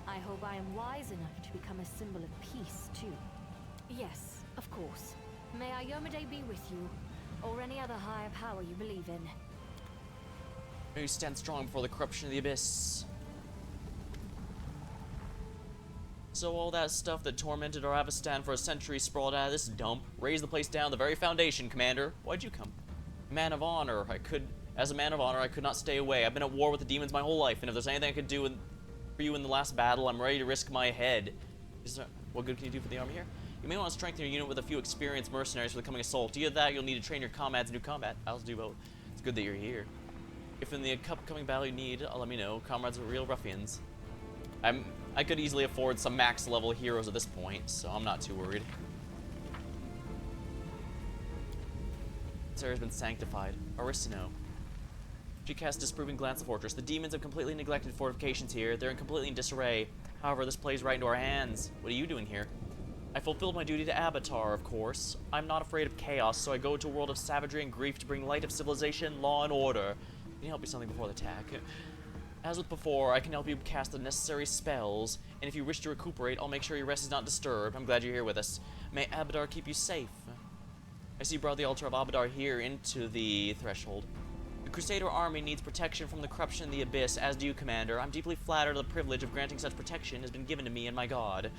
I hope I am wise enough to become a symbol of peace, too. Yes, of course. May Iyomide be with you, or any other higher power you believe in. May you stand strong before the corruption of the Abyss. So all that stuff that tormented our Avestan for a century sprawled out of this dump. Raise the place down to the very foundation, Commander. Why'd you come? Man of honor, I could As a man of honor, I could not stay away. I've been at war with the demons my whole life, and if there's anything I could do for you in the last battle, I'm ready to risk my head. What good can you do for the army here? You may want to strengthen your unit with a few experienced mercenaries for the coming assault. Either that, you'll need to train your comrades in new combat. I'll do both. It's good that you're here. If in the upcoming battle you need, let me know. Comrades are real ruffians. I could easily afford some max level heroes at this point, so I'm not too worried. This area's been sanctified. Arisino. She casts a disapproving glance at the fortress. The demons have completely neglected fortifications here. They're completely in disarray. However, this plays right into our hands. What are you doing here? I fulfilled my duty to Abatar, of course. I'm not afraid of chaos, so I go to a world of savagery and grief to bring light of civilization, law, and order. Can you help me something before the attack? As with before, I can help you cast the necessary spells, and if you wish to recuperate, I'll make sure your rest is not disturbed. I'm glad you're here with us. May Abadar keep you safe. I see you brought the altar of Abadar here into the threshold. The Crusader army needs protection from the corruption in the abyss, as do you, Commander. I'm deeply flattered the privilege of granting such protection has been given to me and my god.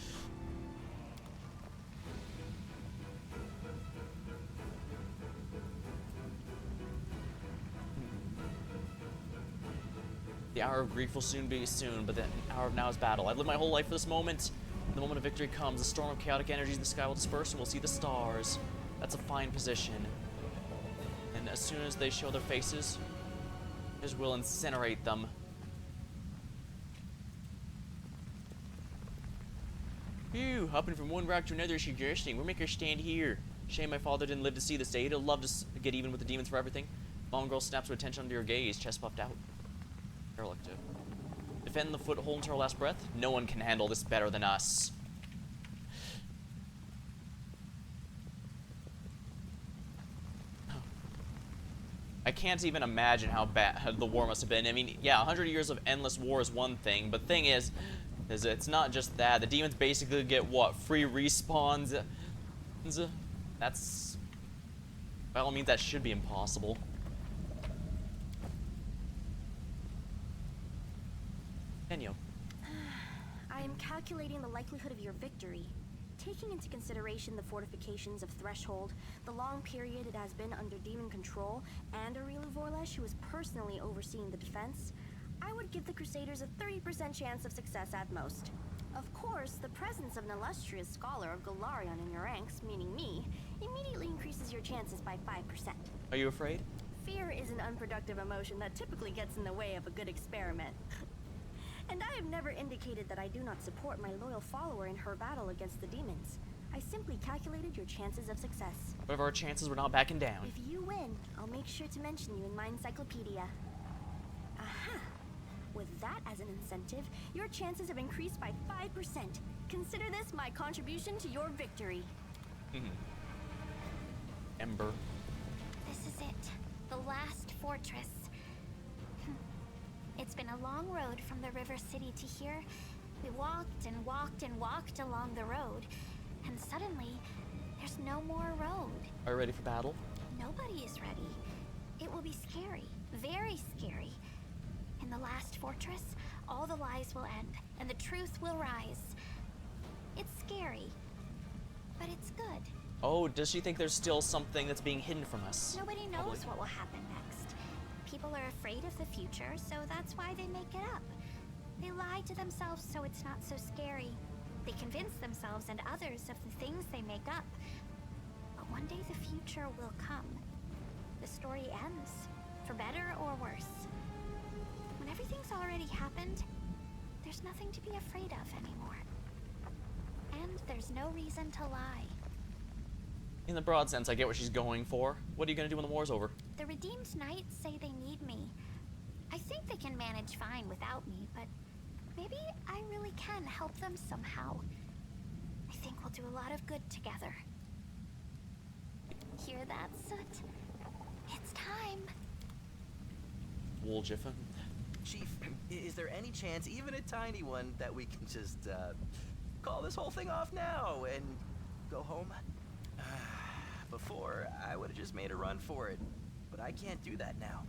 The hour of grief will be soon, but the hour of now is battle. I've lived my whole life for this moment. When the moment of victory comes, the storm of chaotic energies in the sky will disperse and we'll see the stars. That's a fine position. And as soon as they show their faces, we'll incinerate them. Phew, hopping from one rock to another is suggesting. We'll make our stand here. Shame my father didn't live to see this day. He'd have loved to get even with the demons for everything. Fallen girl snaps her attention under your gaze, chest puffed out. Derelict. Defend the foothold until our last breath. No one can handle this better than us. I can't even imagine how bad the war must have been. I mean, yeah, 100 years of endless war is one thing, but the thing is it's not just that. The demons basically get, what, free respawns? That's... by all means, that should be impossible. Enyo. I am calculating the likelihood of your victory. Taking into consideration the fortifications of Threshold, the long period it has been under demon control, and Arilu Vorlesh, who is personally overseeing the defense, I would give the Crusaders a 30% chance of success at most. Of course, the presence of an illustrious scholar of Golarion in your ranks, meaning me, immediately increases your chances by 5%. Are you afraid? Fear is an unproductive emotion that typically gets in the way of a good experiment. And I have never indicated that I do not support my loyal follower in her battle against the demons. I simply calculated your chances of success. What if our chances were not backing down? If you win, I'll make sure to mention you in my encyclopedia. Aha! With that as an incentive, your chances have increased by 5%. Consider this my contribution to your victory. Ember. This is it. The last fortress. It's been a long road from the river city to here. We walked and walked and walked along the road, and suddenly, there's no more road. Are you ready for battle? Nobody is ready. It will be scary, very scary. In the last fortress, all the lies will end, and the truth will rise. It's scary, but it's good. Oh, does she think there's still something that's being hidden from us? Nobody knows what will happen next. People are afraid of the future, so that's why they make it up. They lie to themselves so it's not so scary. They convince themselves and others of the things they make up. But one day the future will come. The story ends, for better or worse. When everything's already happened, there's nothing to be afraid of anymore. And there's no reason to lie. In the broad sense, I get what she's going for. What are you gonna do when the war's over? The Redeemed Knights say they need me. I think they can manage fine without me, but maybe I really can help them somehow. I think we'll do a lot of good together. Hear that, Soot? It's time. Wooljiffen. Chief, is there any chance, even a tiny one, that we can just, call this whole thing off now and go home? Before, I would have just made a run for it, but I can't do that now.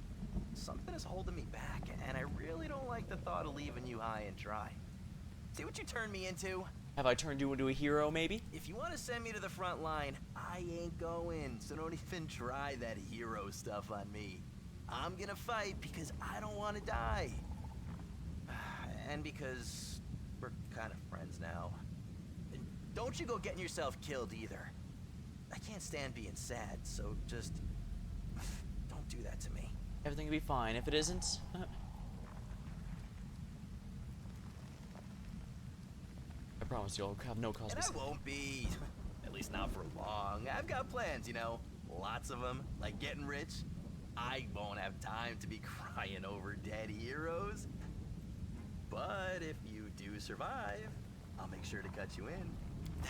Something is holding me back, and I really don't like the thought of leaving you high and dry. See what you turned me into? Have I turned you into a hero, maybe? If you want to send me to the front line, I ain't going, so don't even try that hero stuff on me. I'm gonna fight because I don't want to die. And because we're kind of friends now. And don't you go getting yourself killed either. I can't stand being sad, so just don't do that to me. Everything will be fine. If it isn't, I promise you I'll have no cause And to I be won't be. At least not for long. I've got plans, you know. Lots of them. Like getting rich. I won't have time to be crying over dead heroes. But if you do survive, I'll make sure to cut you in.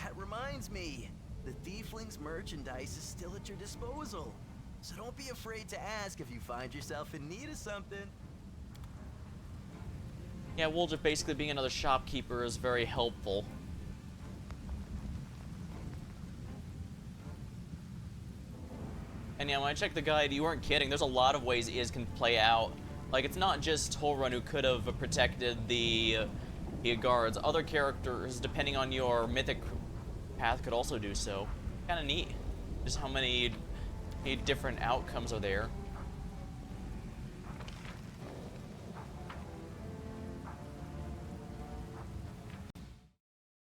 That reminds me. The Thiefling's merchandise is still at your disposal. So don't be afraid to ask if you find yourself in need of something. Yeah, Wolf basically being another shopkeeper is very helpful. And yeah, when I checked the guide, you weren't kidding. There's a lot of ways Iz can play out. Like, it's not just Holrun who could have protected the guards. Other characters, depending on your mythic path, could also do so. Kind of neat. Just how many different outcomes are there.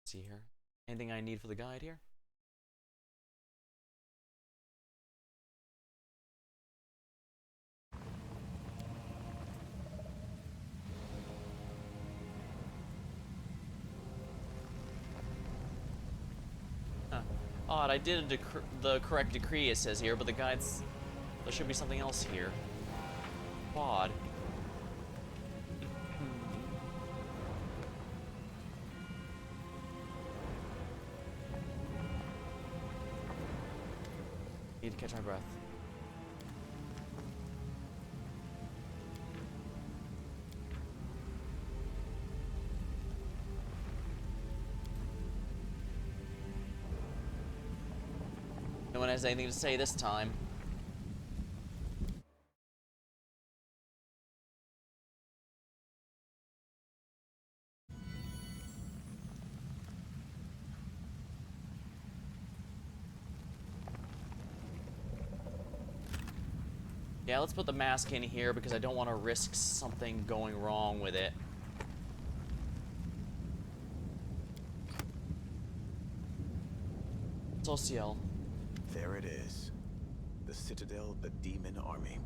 Let's see here. Anything I need for the guide here? Odd, I did the correct decree, it says here, but the guides, there should be something else here. Odd. Need to catch my breath. No one has anything to say this time. Yeah, let's put the mask in here because I don't want to risk something going wrong with it. Social. There it is. The Citadel of the Demon Army.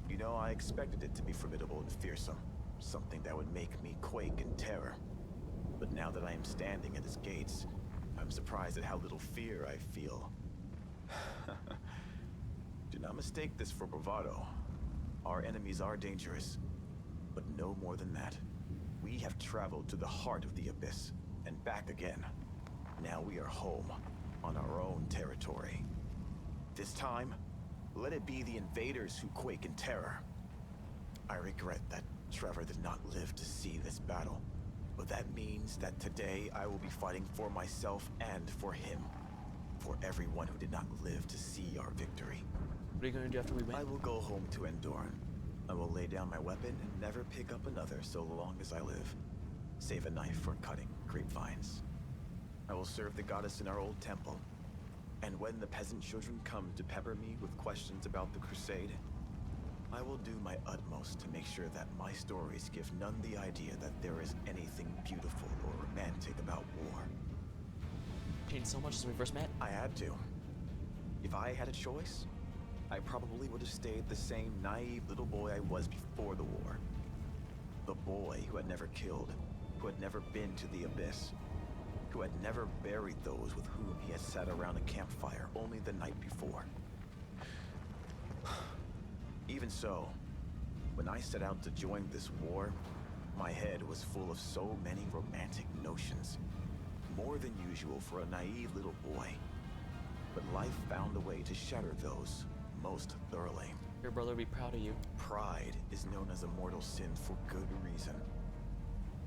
You know, I expected it to be formidable and fearsome. Something that would make me quake in terror. But now that I am standing at its gates, I'm surprised at how little fear I feel. Do not mistake this for bravado. Our enemies are dangerous, but no more than that. We have traveled to the heart of the Abyss, and back again. Now we are home, on our own territory. This time, let it be the invaders who quake in terror. I regret that Trevor did not live to see this battle, but that means that today I will be fighting for myself and for him. For everyone who did not live to see our victory. What are you going to do after we win? I will go home to Endorn. I will lay down my weapon and never pick up another so long as I live. Save a knife for cutting grapevines. I will serve the goddess in our old temple. And when the peasant children come to pepper me with questions about the crusade, I will do my utmost to make sure that my stories give none the idea that there is anything beautiful or romantic about war. Changed so much since we first met. I had to. If I had a choice, I probably would have stayed the same naive little boy I was before the war. The boy who had never killed, who had never been to the Abyss, who had never buried those with whom he had sat around a campfire only the night before. Even so, when I set out to join this war, my head was full of so many romantic notions. More than usual for a naive little boy. But life found a way to shatter those most thoroughly. Your brother would be proud of you. Pride is known as a mortal sin for good reason.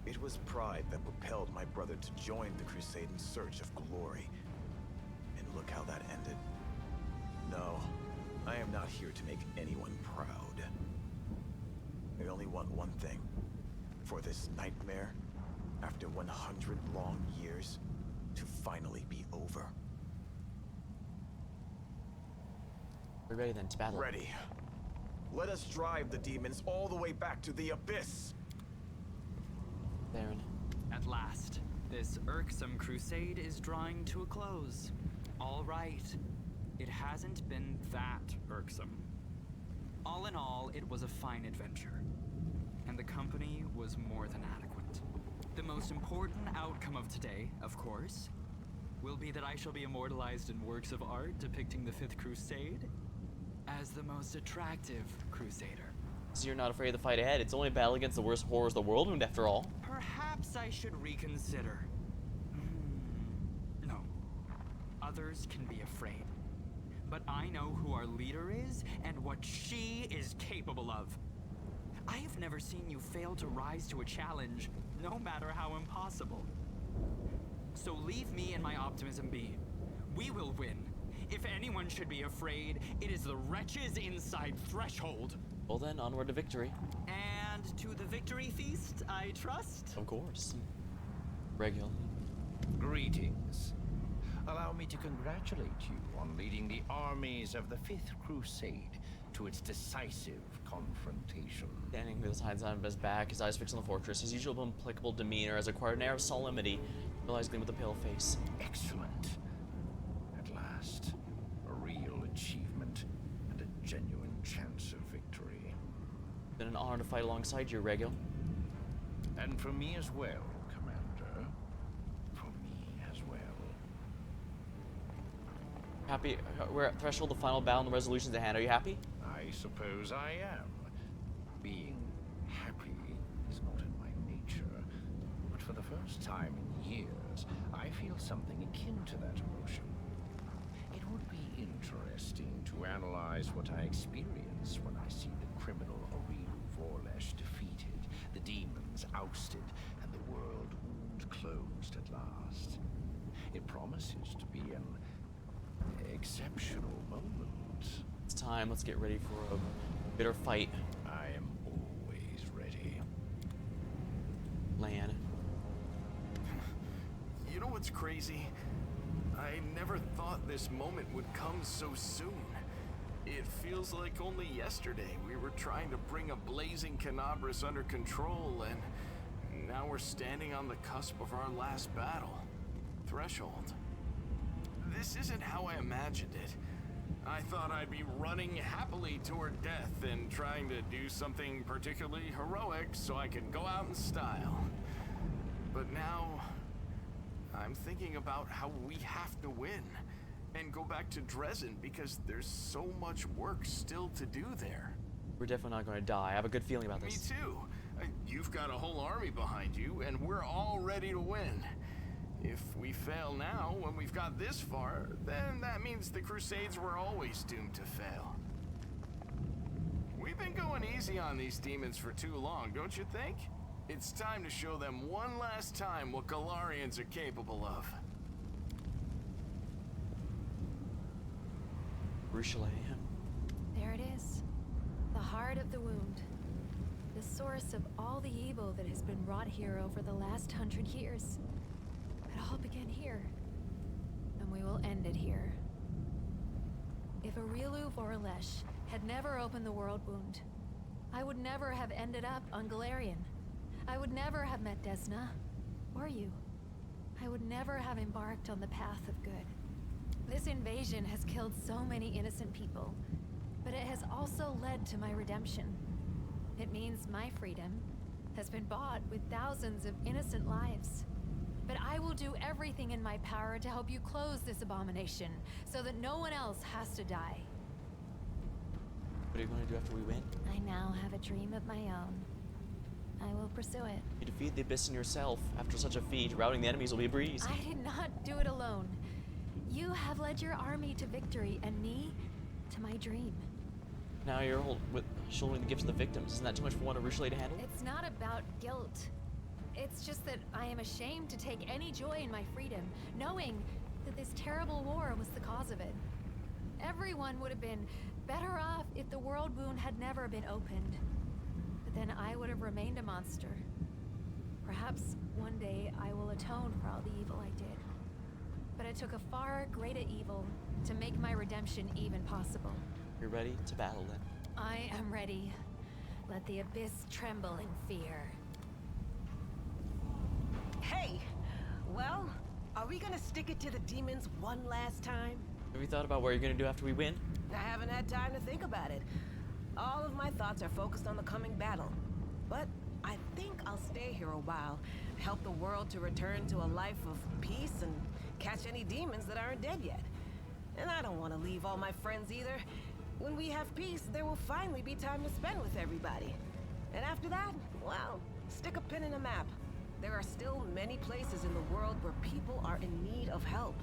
It was pride that propelled my brother to join the crusade in search of glory. And look how that ended. No, I am not here to make anyone proud. I only want one thing. For this nightmare, after 100 long years, to finally be over. We're ready then to battle. Ready. Let us drive the demons all the way back to the abyss. Theron. At last, this irksome crusade is drawing to a close. All right. It hasn't been that irksome. All in all, it was a fine adventure. And the company was more than adequate. The most important outcome of today, of course, will be that I shall be immortalized in works of art depicting the Fifth Crusade as the most attractive crusader. So you're not afraid of the fight ahead? It's only a battle against the worst horrors of the world, and after all. Perhaps I should reconsider. No. Others can be afraid. But I know who our leader is and what she is capable of. I have never seen you fail to rise to a challenge, no matter how impossible. So leave me and my optimism be. We will win. If anyone should be afraid, it is the wretches inside Threshold. Well then, onward to victory. And to the victory feast, I trust? Of course. Regular. Greetings. Allow me to congratulate you on leading the armies of the Fifth Crusade to its decisive confrontation. Standing with his hands on his back, his eyes fixed on the fortress, his usual implacable demeanor has acquired an air of solemnity, realizing with a pale face. Excellent. At last, a real achievement and a genuine chance of victory. It's been an honor to fight alongside you, Regil. And for me as well, Commander. For me as well. Happy? We're at Threshold, the final battle, and the resolutions at hand. Are you happy? I suppose I am. Being happy is not in my nature, but for the first time in years, I feel something akin to that emotion. It would be interesting to analyze what I experience when I see the criminal Auril Vorlesh defeated, the demons ousted, and the world wound closed at last. It promises to be an exceptional moment. It's time. Let's get ready for a bitter fight. I am always ready. Lan. You know what's crazy? I never thought this moment would come so soon. It feels like only yesterday we were trying to bring a blazing Canabras under control, and now we're standing on the cusp of our last battle. Threshold. This isn't how I imagined it. I thought I'd be running happily toward death and trying to do something particularly heroic so I could go out in style. But now, I'm thinking about how we have to win and go back to Dresden because there's so much work still to do there. We're definitely not going to die. I have a good feeling about this. Me too. You've got a whole army behind you, and we're all ready to win. If we fail now, when we've got this far, then that means the Crusades were always doomed to fail. We've been going easy on these demons for too long, don't you think? It's time to show them one last time what Galarians are capable of. Ruchelet. There it is. The heart of the wound. The source of all the evil that has been wrought here over the last 100 years. It all began here, and we will end it here. If Aurilu Vorlesh had never opened the world wound, I would never have ended up on Galarian. I would never have met Desna, or you. I would never have embarked on the path of good. This invasion has killed so many innocent people, but it has also led to my redemption. It means my freedom has been bought with thousands of innocent lives. But I will do everything in my power to help you close this abomination, so that no one else has to die. What are you going to do after we win? I now have a dream of my own. I will pursue it. You defeat the Abyss in yourself. After such a feat, routing the enemies will be a breeze. I did not do it alone. You have led your army to victory, and me to my dream. Now you're shouldering the gifts of the victims. Isn't that too much for one of Ruchelet to handle? It's not about guilt. It's just that I am ashamed to take any joy in my freedom, knowing that this terrible war was the cause of it. Everyone would have been better off if the world wound had never been opened. But then I would have remained a monster. Perhaps one day I will atone for all the evil I did. But it took a far greater evil to make my redemption even possible. You're ready to battle then. I am ready. Let the abyss tremble in fear. Hey! Well, are we gonna stick it to the demons one last time? Have you thought about what you're gonna do after we win? I haven't had time to think about it. All of my thoughts are focused on the coming battle. But I think I'll stay here a while, help the world to return to a life of peace and catch any demons that aren't dead yet. And I don't want to leave all my friends either. When we have peace, there will finally be time to spend with everybody. And after that, well, stick a pin in a map. There are still many places in the world where people are in need of help.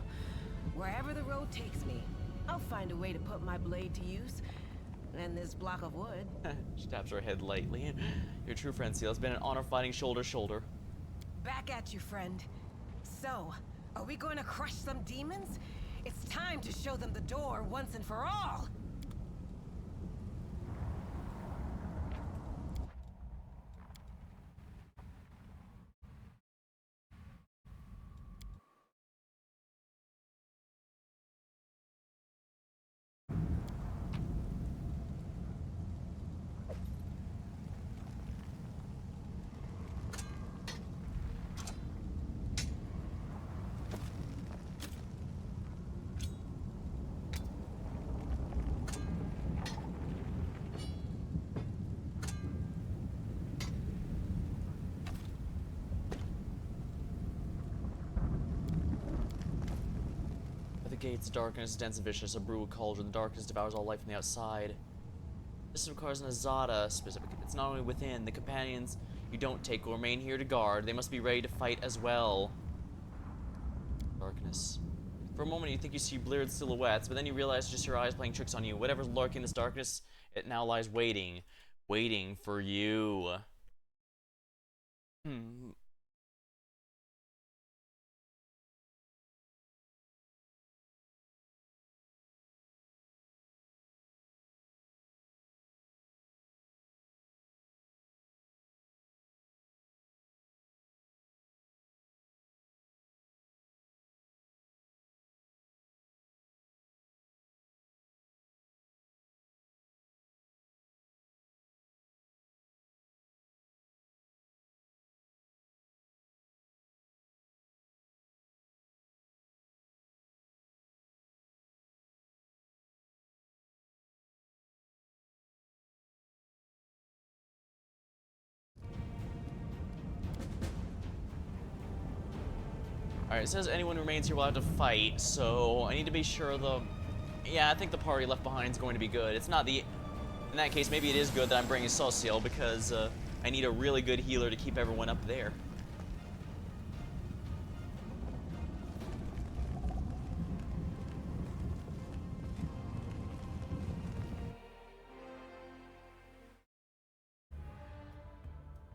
Wherever the road takes me, I'll find a way to put my blade to use. And this block of wood. She taps her head lightly. Your true friend, Seal. It's been an honor fighting shoulder to shoulder. Back at you, friend. So, are we going to crush some demons? It's time to show them the door once and for all! At the gates, darkness, dense and vicious, a brutal cauldron. The darkness devours all life from the outside. This requires an Azada specific. It's not only within. The companions you don't take will remain here to guard. They must be ready to fight as well. Darkness. For a moment, you think you see blurred silhouettes, but then you realize it's just your eyes playing tricks on you. Whatever's lurking in this darkness, it now lies waiting. Waiting for you. Alright, it says anyone who remains here will have to fight, so I need to be sure the... Yeah, I think the party left behind is going to be good. It's not the... In that case, maybe it is good that I'm bringing Social, because I need a really good healer to keep everyone up there.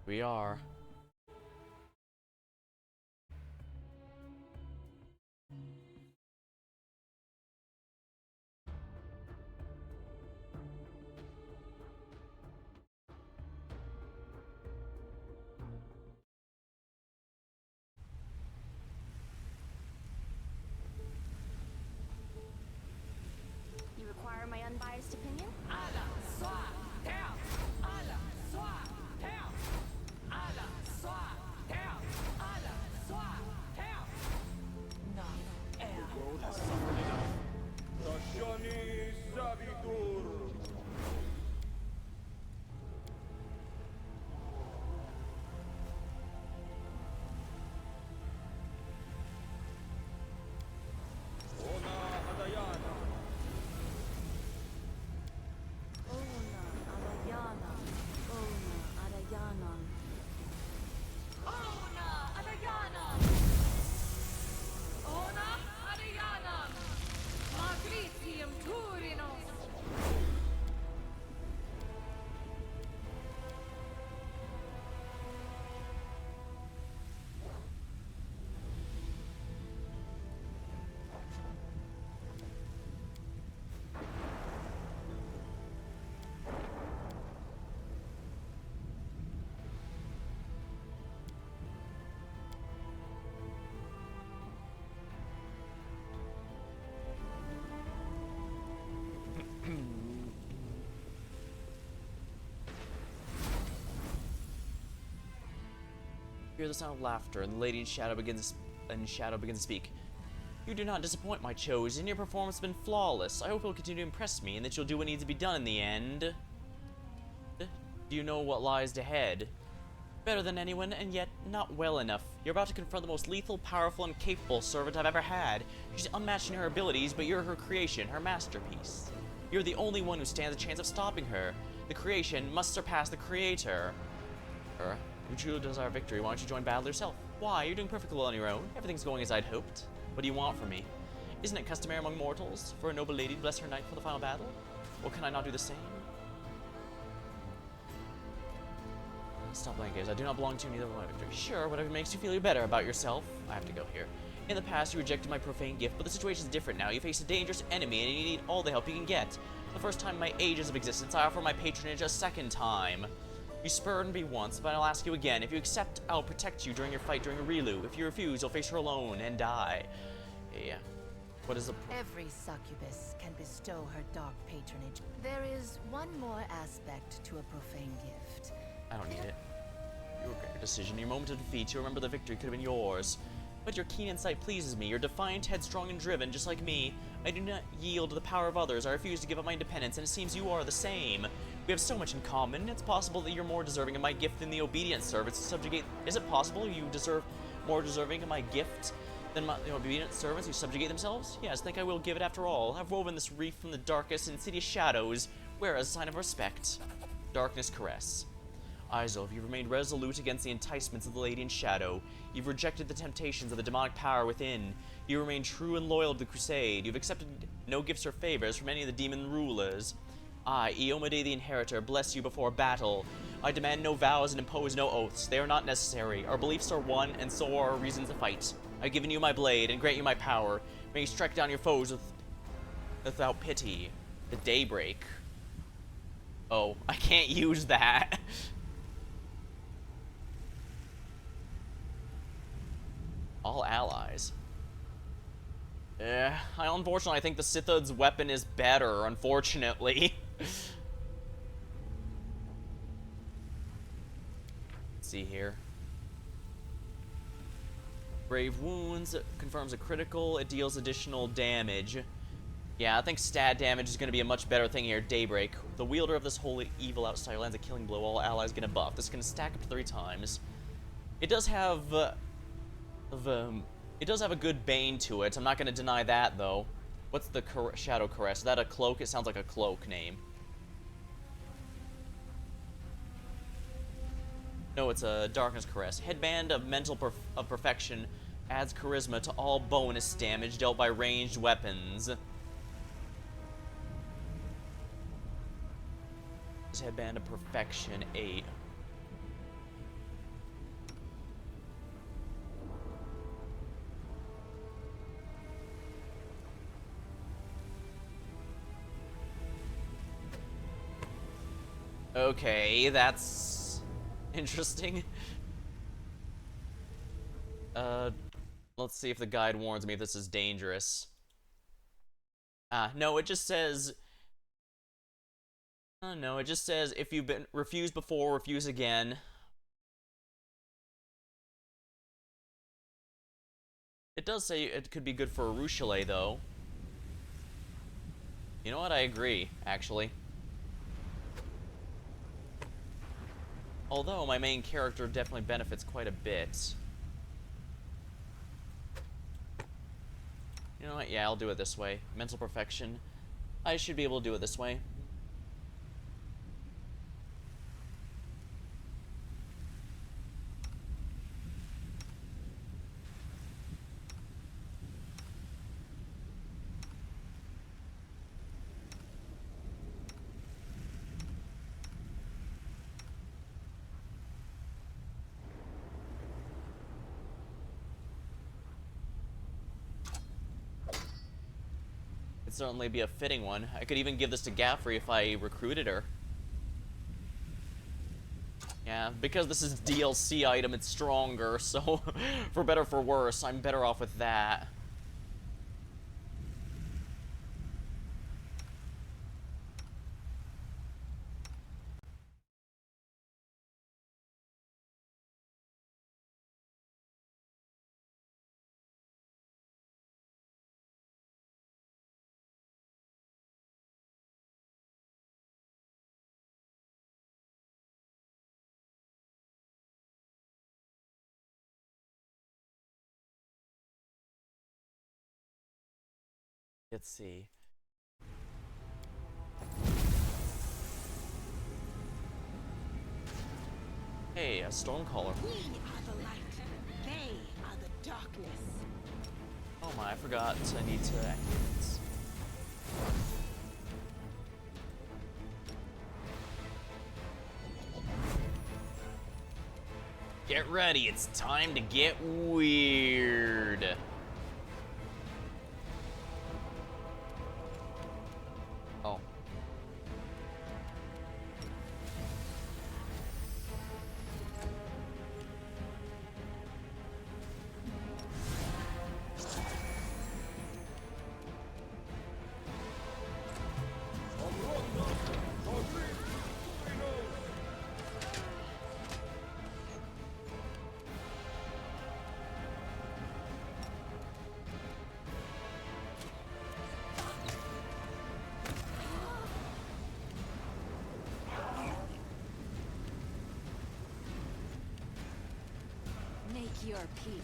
We are. You require my unbiased opinion? hear the sound of laughter, and the lady in shadow begins to speak. You do not disappoint, my chosen. Your performance has been flawless. I hope you'll continue to impress me, and that you'll do what needs to be done in the end. Do you know what lies ahead? Better than anyone, and yet not well enough. You're about to confront the most lethal, powerful, and capable servant I've ever had. She's unmatched in her abilities, but you're her creation, her masterpiece. You're the only one who stands a chance of stopping her. The creation must surpass the creator. You truly desire victory. Why don't you join battle yourself? Why? You're doing perfectly well on your own. Everything's going as I'd hoped. What do you want from me? Isn't it customary among mortals for a noble lady to bless her knight for the final battle? Well, can I not do the same? Stop playing games. I do not belong to you, neither will my victory. Sure, whatever makes you feel better about yourself. I have to go here. In the past, you rejected my profane gift, but the situation is different now. You face a dangerous enemy, and you need all the help you can get. For the first time in my ages of existence, I offer my patronage a second time. You spurned me once, but I'll ask you again. If you accept, I'll protect you during your fight during a Relu. If you refuse, you'll face her alone and die. Yeah. What is the... Every succubus can bestow her dark patronage. There is one more aspect to a profane gift. I don't need it. You regret your decision. Your moment of defeat, you remember the victory could have been yours. But your keen insight pleases me. You're defiant, headstrong, and driven, just like me. I do not yield to the power of others. I refuse to give up my independence, and it seems you are the same. We have so much in common. It's possible that you're more deserving of my gift than the obedient servants who subjugate... Is it possible you deserve more deserving of my gift than the obedient servants who subjugate themselves? Yes, think I will give it after all. I've woven this wreath from the darkest and insidious shadows. Wear as a sign of respect. Darkness caress. Isolf, you've remained resolute against the enticements of the Lady in Shadow. You've rejected the temptations of the demonic power within. You remain true and loyal to the Crusade. You've accepted no gifts or favors from any of the demon rulers. I, Iomade the Inheritor, bless you before battle. I demand no vows and impose no oaths. They are not necessary. Our beliefs are one, and so are our reasons to fight. I've given you my blade and grant you my power. May you strike down your foes without pity. The Daybreak. Oh, I can't use that. All allies. Unfortunately, I think the Sithud's weapon is better, unfortunately. Let's see here. Brave Wounds confirms a critical. It deals additional damage. Yeah, I think stat damage is going to be a much better thing here. Daybreak. The wielder of this holy evil outsider lands a killing blow. All allies get a buff. This is going to stack up to 3 times. It does have... it does have a good bane to it. I'm not going to deny that, though. What's the Shadow Caress? Is that a cloak? It sounds like a cloak name. No, it's a Darkness Caress. Headband of Mental of Perfection adds charisma to all bonus damage dealt by ranged weapons. Headband of Perfection 8. Okay, that's interesting. Let's see if the guide warns me if this is dangerous. No, it just says... no, it just says if you've been refused before, refuse again. It does say it could be good for a Ruchelet, though. You know what? I agree, actually. Although my main character definitely benefits quite a bit. You know what? Yeah, I'll do it this way. Mental Perfection. I should be able to do it this way. Certainly be a fitting one. I could even give this to Gaffrey if I recruited her. Yeah, because this is DLC item, it's stronger, so for better or for worse, I'm better off with that. Let's see. Hey, a Stormcaller. We are the light. They are the darkness. Oh my, I forgot I need to activate this. Get ready, it's time to get weird. Oh. Make your peace.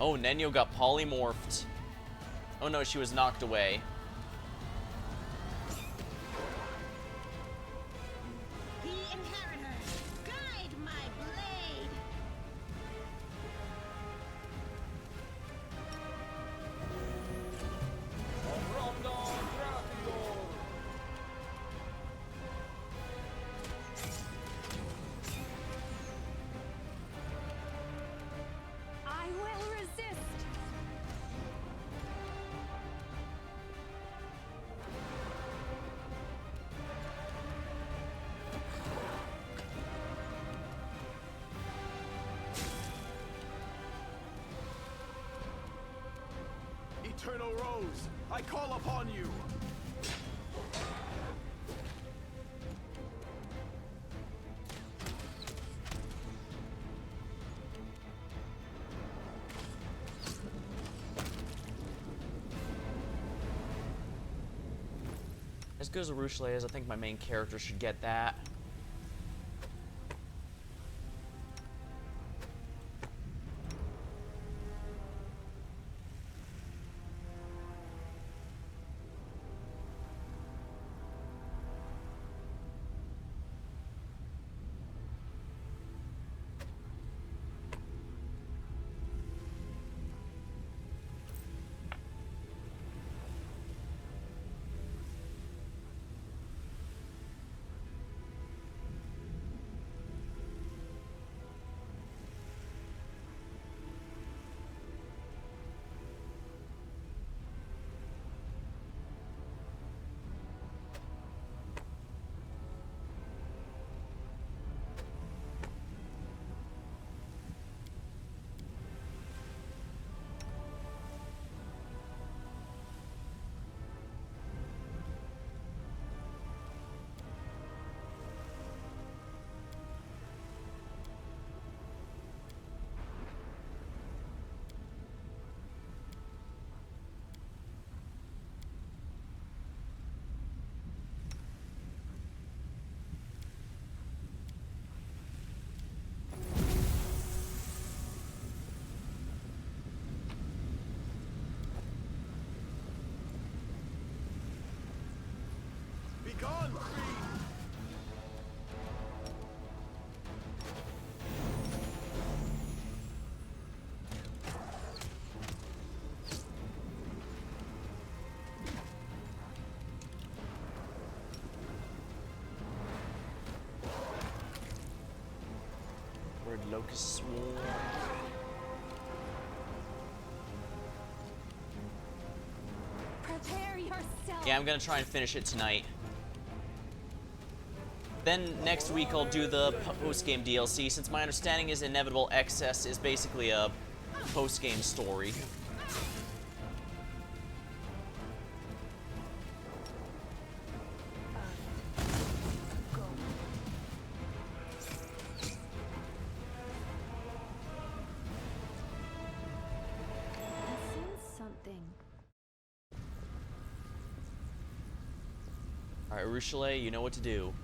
Oh, Nenyo got polymorphed. Oh no, she was knocked away. The Inheritor, guide my blade. I will resist. Eternal Rose, I call upon you! As good as a Ruchelet is, I think my main character should get that. Begone, Creed! Word Locust Swarm. Prepare yourself. Yeah, I'm gonna try and finish it tonight. Then next week I'll do the post-game DLC, since my understanding is Inevitable Excess is basically a post-game story. I sense something. Alright, Ruchelet, you know what to do.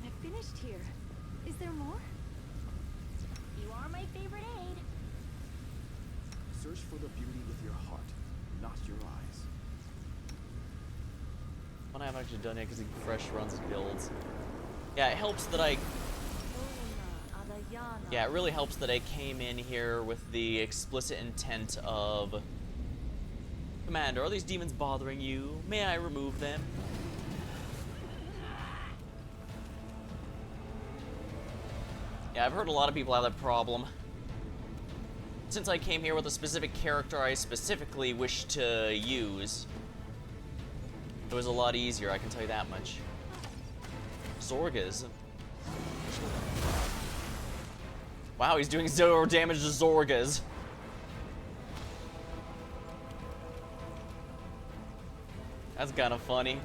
I finished here. Is there more? You are my favorite aide. Search for the beauty with your heart, not your eyes. One I haven't actually done yet because he fresh runs his builds. Yeah, it helps that I... Yeah, it really helps that I came in here with the explicit intent of... Commander, are these demons bothering you? May I remove them? Yeah, I've heard a lot of people have that problem. Since I came here with a specific character I specifically wish to use, it was a lot easier, I can tell you that much. Zorgas. Wow, he's doing 0 damage to Zorgas. That's kind of funny.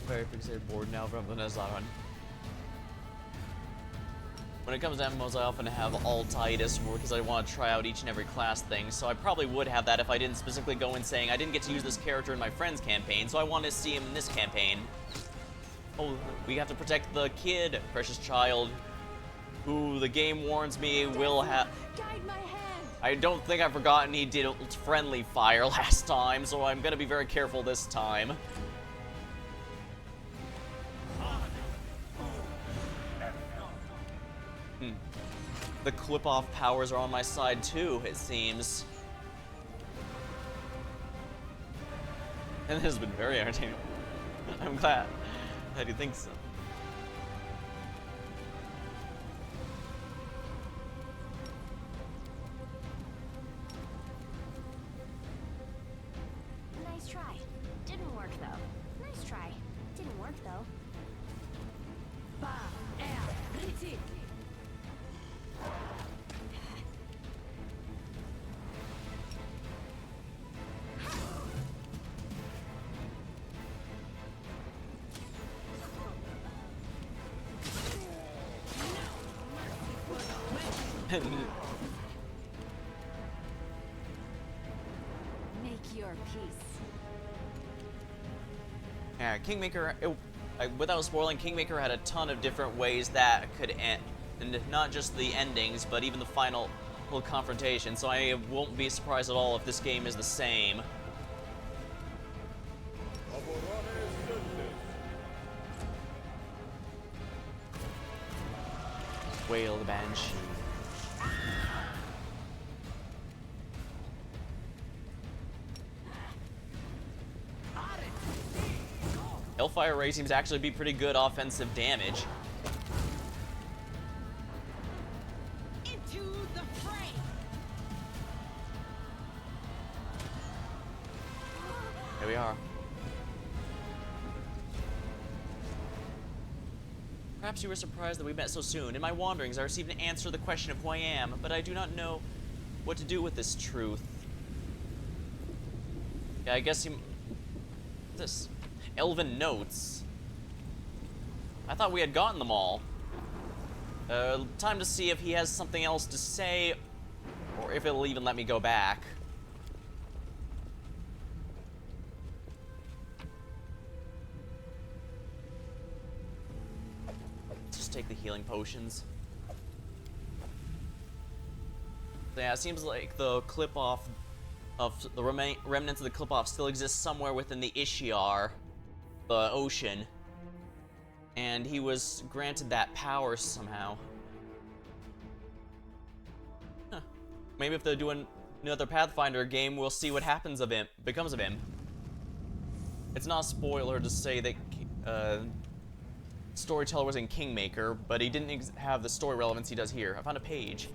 Very fixated board now from the Nazaran. When it comes to MMOs, I often have altitis because I want to try out each and every class thing, so I probably would have that if I didn't specifically go in saying I didn't get to use this character in my friend's campaign, so I want to see him in this campaign. Oh, we have to protect the kid, precious child, who the game warns me will have... Guide my hand. I don't think I've forgotten he did friendly fire last time, so I'm gonna be very careful this time. The clip-off powers are on my side too, it seems. And this has been very entertaining. I'm glad that you think so. Nice try. Didn't work though. Nice try. Didn't work though. Make your peace. Yeah, Kingmaker, without spoiling, Kingmaker had a ton of different ways that could end. And not just the endings, but even the final confrontation, so I won't be surprised at all if this game is the same. Wail the Banshee. Hellfire Ray seems to actually be pretty good offensive damage. Into the fray. Here we are. Perhaps you were surprised that we met so soon. In my wanderings, I received an answer to the question of who I am, but I do not know what to do with this truth. Yeah, I guess you... This... Elven notes. I thought we had gotten them all. Time to see if he has something else to say, or if it'll even let me go back. Just take the healing potions. Yeah, it seems like the clip-off of the remnants of the clip-off still exists somewhere within the Ishiar, the ocean, and he was granted that power somehow. Huh. Maybe if they're doing another Pathfinder game, we'll see what happens of him, becomes of him. It's not a spoiler to say that Storyteller was in Kingmaker, but he didn't have the story relevance he does here. I found a page.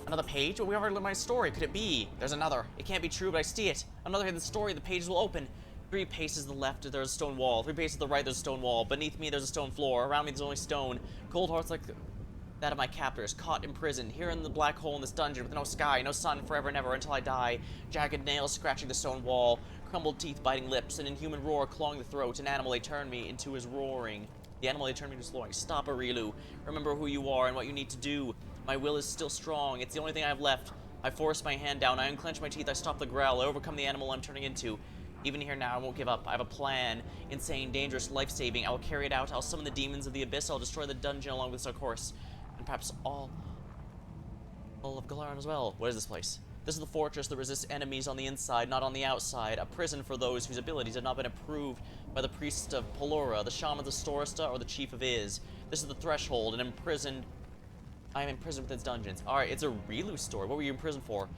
Another page? Well, we already learned my story. Could it be? There's another. It can't be true, but I see it. Another hidden story. The pages will open. 3 paces to the left, there's a stone wall. 3 paces to the right, there's a stone wall. Beneath me, there's a stone floor. Around me, there's only stone. Cold hearts like that of my captors, caught imprisoned, here in the black hole in this dungeon with no sky, no sun, forever and ever until I die. Jagged nails scratching the stone wall, crumbled teeth biting lips, an inhuman roar clawing the throat. An animal, they turned me into his roaring. The animal, they turned me into his roaring. Stop, Arilu. Remember who you are and what you need to do. My will is still strong. It's the only thing I have left. I force my hand down. I unclench my teeth. I stop the growl. I overcome the animal I'm turning into. Even here now, I won't give up. I have a plan. Insane, dangerous, life-saving. I will carry it out. I'll summon the demons of the abyss. I'll destroy the dungeon along with our course. And perhaps all of Galaran as well. What is this place? This is the fortress that resists enemies on the inside, not on the outside. A prison for those whose abilities have not been approved by the priests of Pelora, the shamans of Storista, or the chief of Iz. This is the threshold, and I am imprisoned within its dungeons. Alright, it's a Rilu story. What were you in prison for?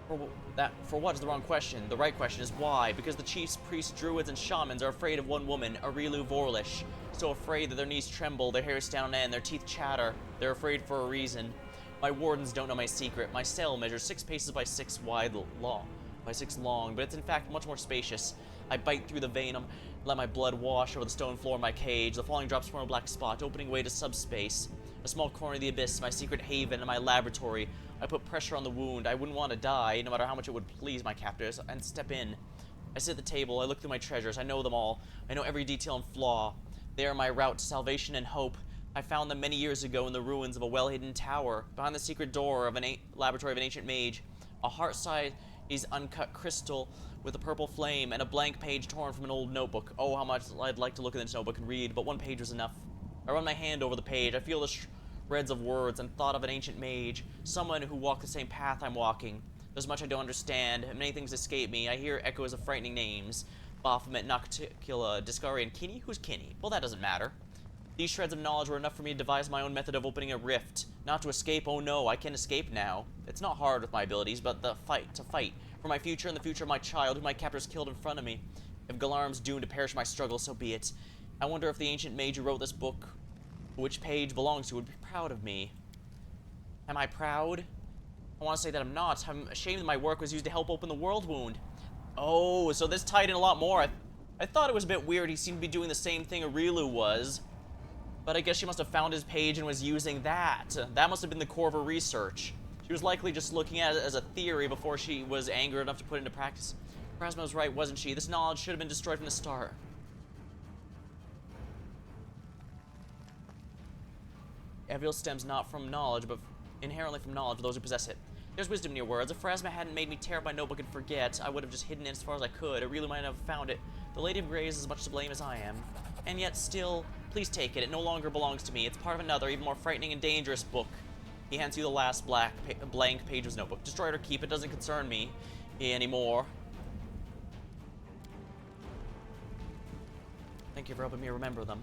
For what is the wrong question. The right question is why. Because the chiefs, priests, druids, and shamans are afraid of one woman, Arilu Vorlish. So afraid that their knees tremble, their hair stand on end, their teeth chatter. They're afraid for a reason. My wardens don't know my secret. My cell measures 6 paces by 6 long, but it's in fact much more spacious. I bite through the vein, let my blood wash over the stone floor of my cage. The falling drops form a black spot, opening way to subspace. A small corner of the abyss, my secret haven and my laboratory. I put pressure on the wound. I wouldn't want to die, no matter how much it would please my captors, and step in. I sit at the table. I look through my treasures. I know them all. I know every detail and flaw. They are my route to salvation and hope. I found them many years ago in the ruins of a well-hidden tower, behind the secret door of a laboratory of an ancient mage. A heart-sized uncut crystal with a purple flame, and a blank page torn from an old notebook. Oh, how much I'd like to look in this notebook and read, but 1 page was enough. I run my hand over the page. I feel the shreds of words and thought of an ancient mage, someone who walked the same path I'm walking. There's much I don't understand, and many things escape me. I hear echoes of frightening names. Baphomet, Nocticula, Discari, and Kinney? Who's Kinney? Well, that doesn't matter. These shreds of knowledge were enough for me to devise my own method of opening a rift. Not to escape, oh no, I can escape now. It's not hard with my abilities, but to fight. For my future and the future of my child, who my captors killed in front of me. If Galarm's doomed to perish in my struggle, so be it. I wonder if the ancient mage who wrote this book, which page belongs to, would be proud of me. Am I proud? I want to say that I'm not. I'm ashamed that my work was used to help open the world wound. Oh, so this tied in a lot more. I thought it was a bit weird. He seemed to be doing the same thing Arilu was. But I guess she must have found his page and was using that. That must have been the core of her research. She was likely just looking at it as a theory before she was angered enough to put it into practice. Phrasma was right, wasn't she? This knowledge should have been destroyed from the start. Evil stems not from knowledge, but inherently from knowledge of those who possess it. There's wisdom in your words. If Phrasma hadn't made me tear up my notebook and forget, I would have just hidden it as far as I could. I really might have found it. The Lady of Grey is as much to blame as I am. And yet still, please take it. It no longer belongs to me. It's part of another, even more frightening and dangerous book. He hands you the last blank page of his notebook. Destroy it or keep it. Doesn't concern me anymore. Thank you for helping me remember them.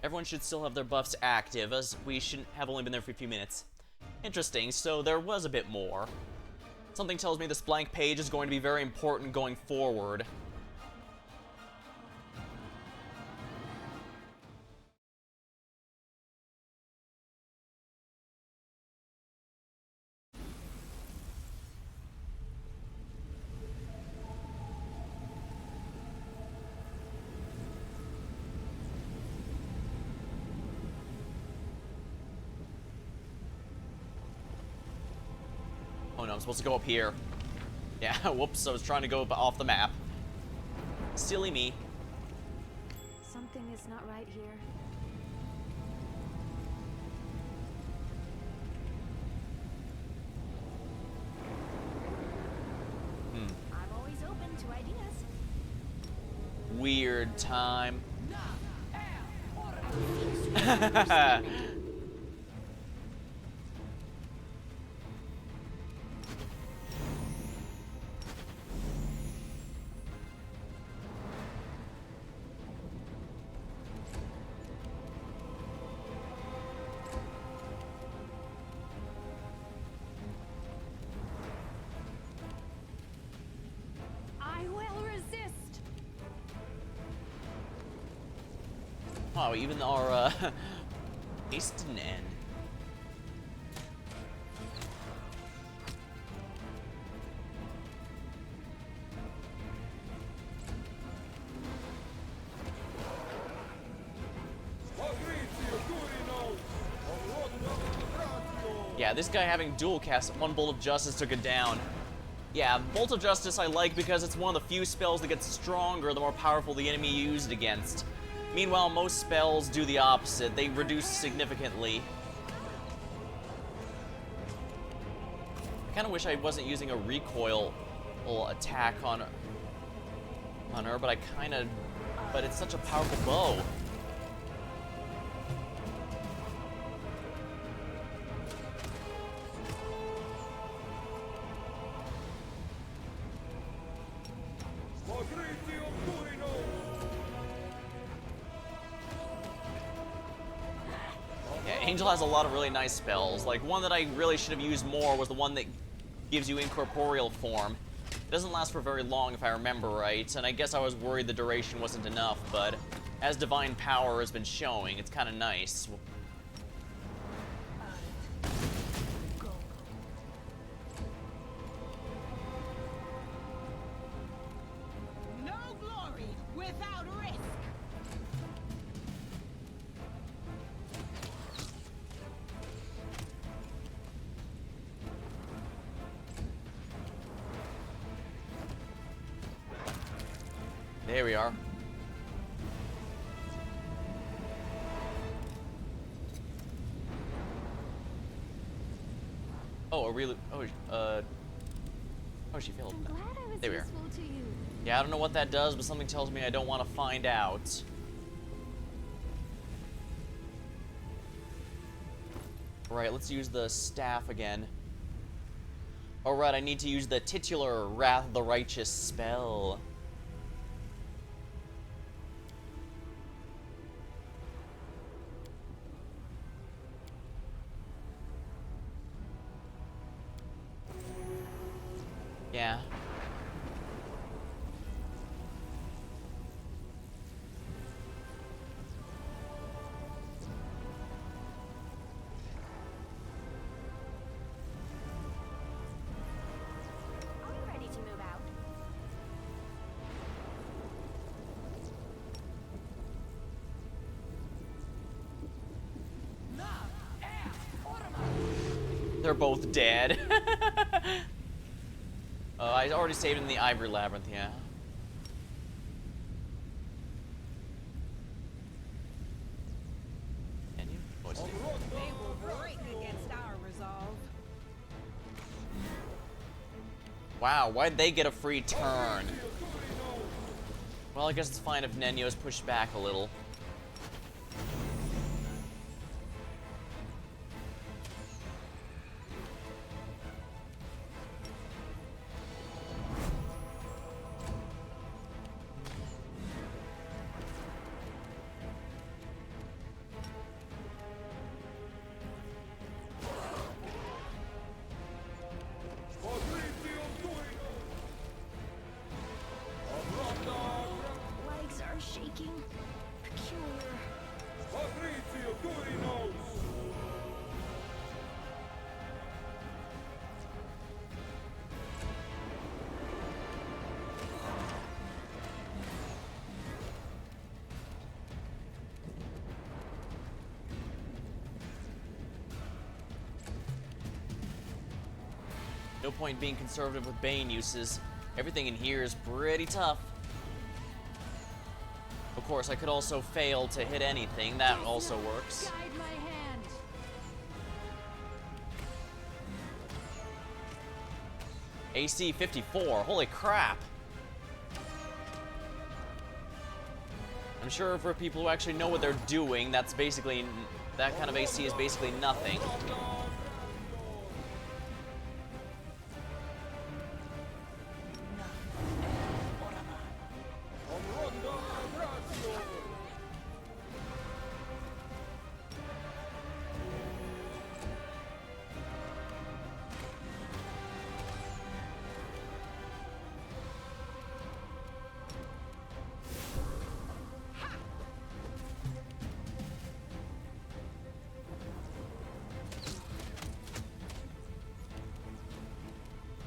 Everyone should still have their buffs active, as we shouldn't have only been there for a few minutes. Interesting, so there was a bit more. Something tells me this blank page is going to be very important going forward. Oh no, I'm supposed to go up here. Yeah, whoops, I was trying to go off the map. Silly me. Something is not right here. I'm always open to ideas. Weird time. I will resist. Wow, even our haste didn't end. Yeah, this guy having dual cast, one Bolt of Justice took it down. Yeah, Bolt of Justice I like because it's one of the few spells that gets stronger the more powerful the enemy you use it against. Meanwhile, most spells do the opposite. They reduce significantly. I kind of wish I wasn't using a recoil attack on her, but but it's such a powerful bow. Yeah, Angel has a lot of really nice spells. Like, one that I really should have used more was the one that gives you incorporeal form. It doesn't last for very long if I remember right, and I guess I was worried the duration wasn't enough, but as Divine Power has been showing, it's kind of nice. No glory without risk. There we are. Oh, a really... Oh, she failed. I'm glad I was There we are. useful to you. Yeah, I don't know what that does, but something tells me I don't want to find out. Right, let's use the staff again. Alright, I need to use the titular Wrath of the Righteous spell. Yeah. Are we ready to move out? They're both dead. I already saved in the Ivory Labyrinth, yeah. Can you? Oh, it's They will break against our resolve. wow, why'd they get a free turn? Well, I guess it's fine if Nenyo's pushed back a little. Legs are shaking. Peculiar. No point being conservative with Bane uses. Everything in here is pretty tough. Of course, I could also fail to hit anything. That also works. Guide my hand. AC 54. Holy crap. I'm sure for people who actually know what they're doing, that's basically... that kind of AC is basically nothing.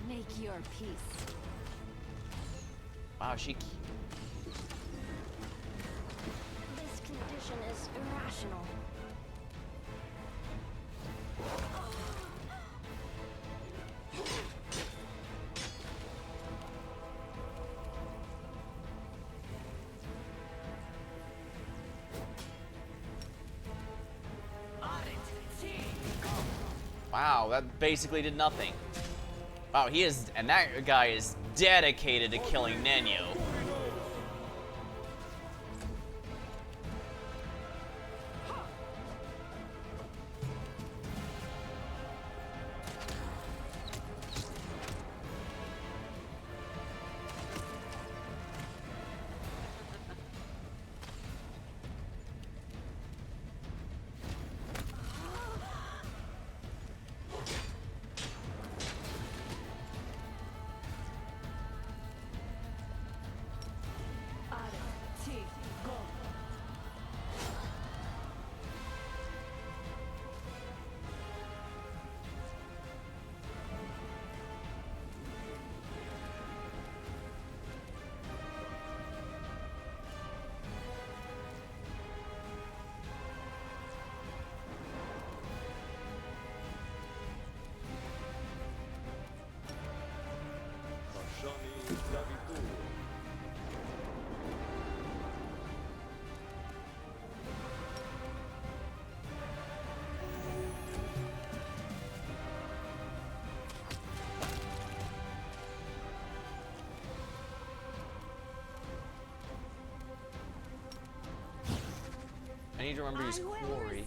Make your peace. Wow, she... This condition is irrational. Wow, that basically did nothing. Wow, he is, and that guy is dedicated to killing Nenyo. I need to remember to use quarry.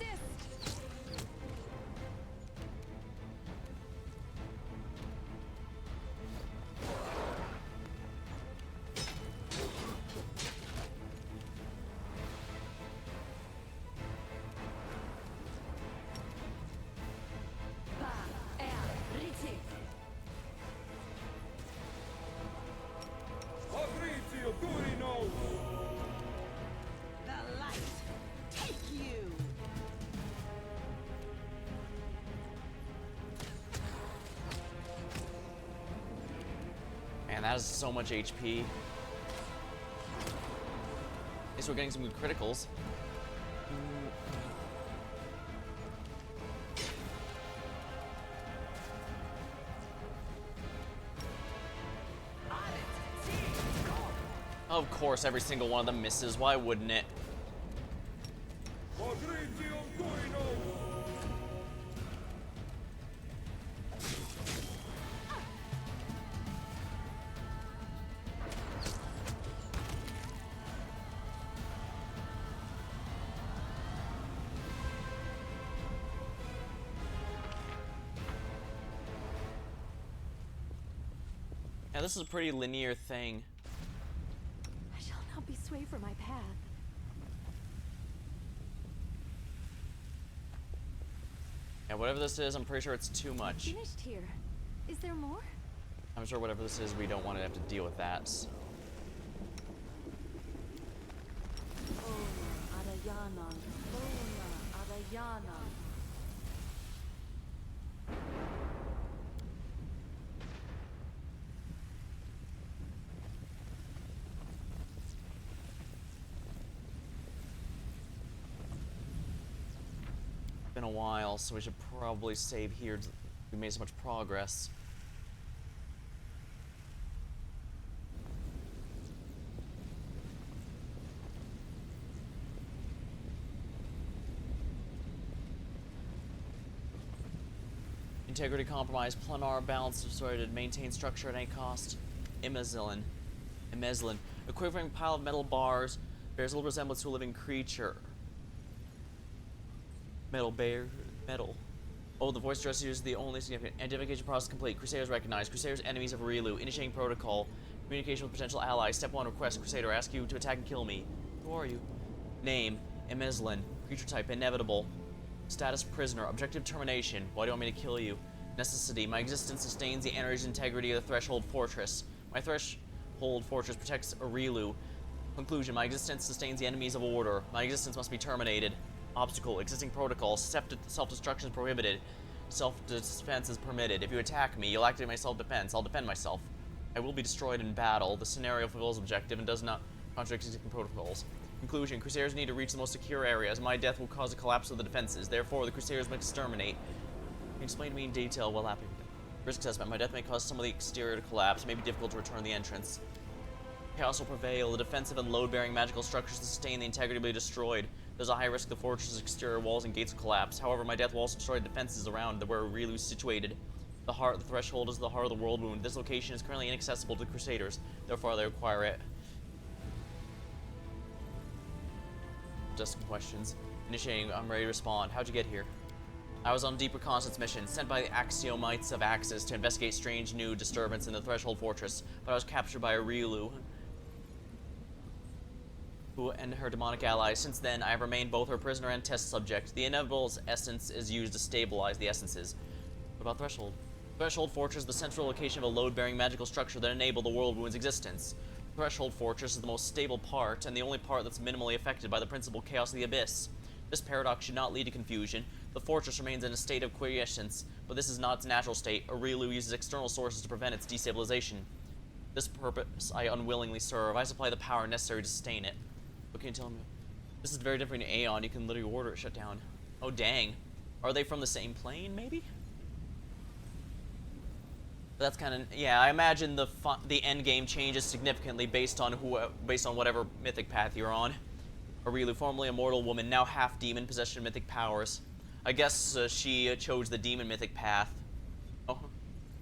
Man, that is so much HP. At least we're getting some good criticals. Of course, every single one of them misses. Why wouldn't it? Yeah, this is a pretty linear thing. I shall not be swayed from my path. Yeah, whatever this is, I'm pretty sure it's too much. Finished here. Is there more? I'm sure whatever this is, we don't want to have to deal with that. So. Been a while, so we should probably save here. We made so much progress. Integrity compromised. Planar balance distorted. Maintain structure at any cost. Emezlin. A quivering pile of metal bars bears little resemblance to a living creature. Metal. Oh, the voice address is the only significant. Identification process complete. Crusaders recognized. Crusaders enemies of Rilu. Initiating protocol. Communication with potential allies. Step 1 request. Crusader ask you to attack and kill me. Who are you? Name. Emezlin. Creature type. Inevitable. Status prisoner. Objective termination. Why do you want me to kill you? Necessity. My existence sustains the energy integrity of the Threshold Fortress. My Threshold Fortress protects Arilu. Conclusion. My existence sustains the enemies of order. My existence must be terminated. Obstacle. Existing protocol. Self-destruction is prohibited. Self-defense is permitted. If you attack me, you'll activate my self-defense. I'll defend myself. I will be destroyed in battle. The scenario fulfills objective and does not contradict existing protocols. Conclusion. Crusaders need to reach the most secure areas. My death will cause a collapse of the defenses. Therefore, the Crusaders must exterminate. Can you explain to me in detail what happened? Risk assessment. My death may cause some of the exterior to collapse. It may be difficult to return the entrance. Chaos will prevail. The defensive and load-bearing magical structures to sustain the integrity will be destroyed. There's a high risk the fortress's exterior walls and gates will collapse. However, my death will also destroy defenses around where Rielu is situated. The heart of the threshold is the heart of the world wound. This location is currently inaccessible to Crusaders, therefore they require it. Just some questions. Initiating, I'm ready to respond. How'd you get here? I was on a deep reconnaissance mission, sent by the Axiomites of Axis to investigate strange new disturbance in the Threshold Fortress, but I was captured by a Rielu and her demonic allies. Since then, I have remained both her prisoner and test subject. The inevitable essence is used to stabilize the essences. What about Threshold? Threshold Fortress is the central location of a load-bearing magical structure that enabled the World Wound's existence. Threshold Fortress is the most stable part, and the only part that's minimally affected by the principal chaos of the Abyss. This paradox should not lead to confusion. The fortress remains in a state of quiescence, but this is not its natural state. Aurelu uses external sources to prevent its destabilization. This purpose I unwillingly serve. I supply the power necessary to sustain it. What can you tell me? This is very different in Aeon. You can literally order it shut down. Oh, dang. Are they from the same plane, maybe? That's kind of, yeah. I imagine the end game changes significantly based on whatever mythic path you're on. Aurelu, formerly a mortal woman, now half demon, possession of mythic powers. I guess she chose the demon mythic path. Oh,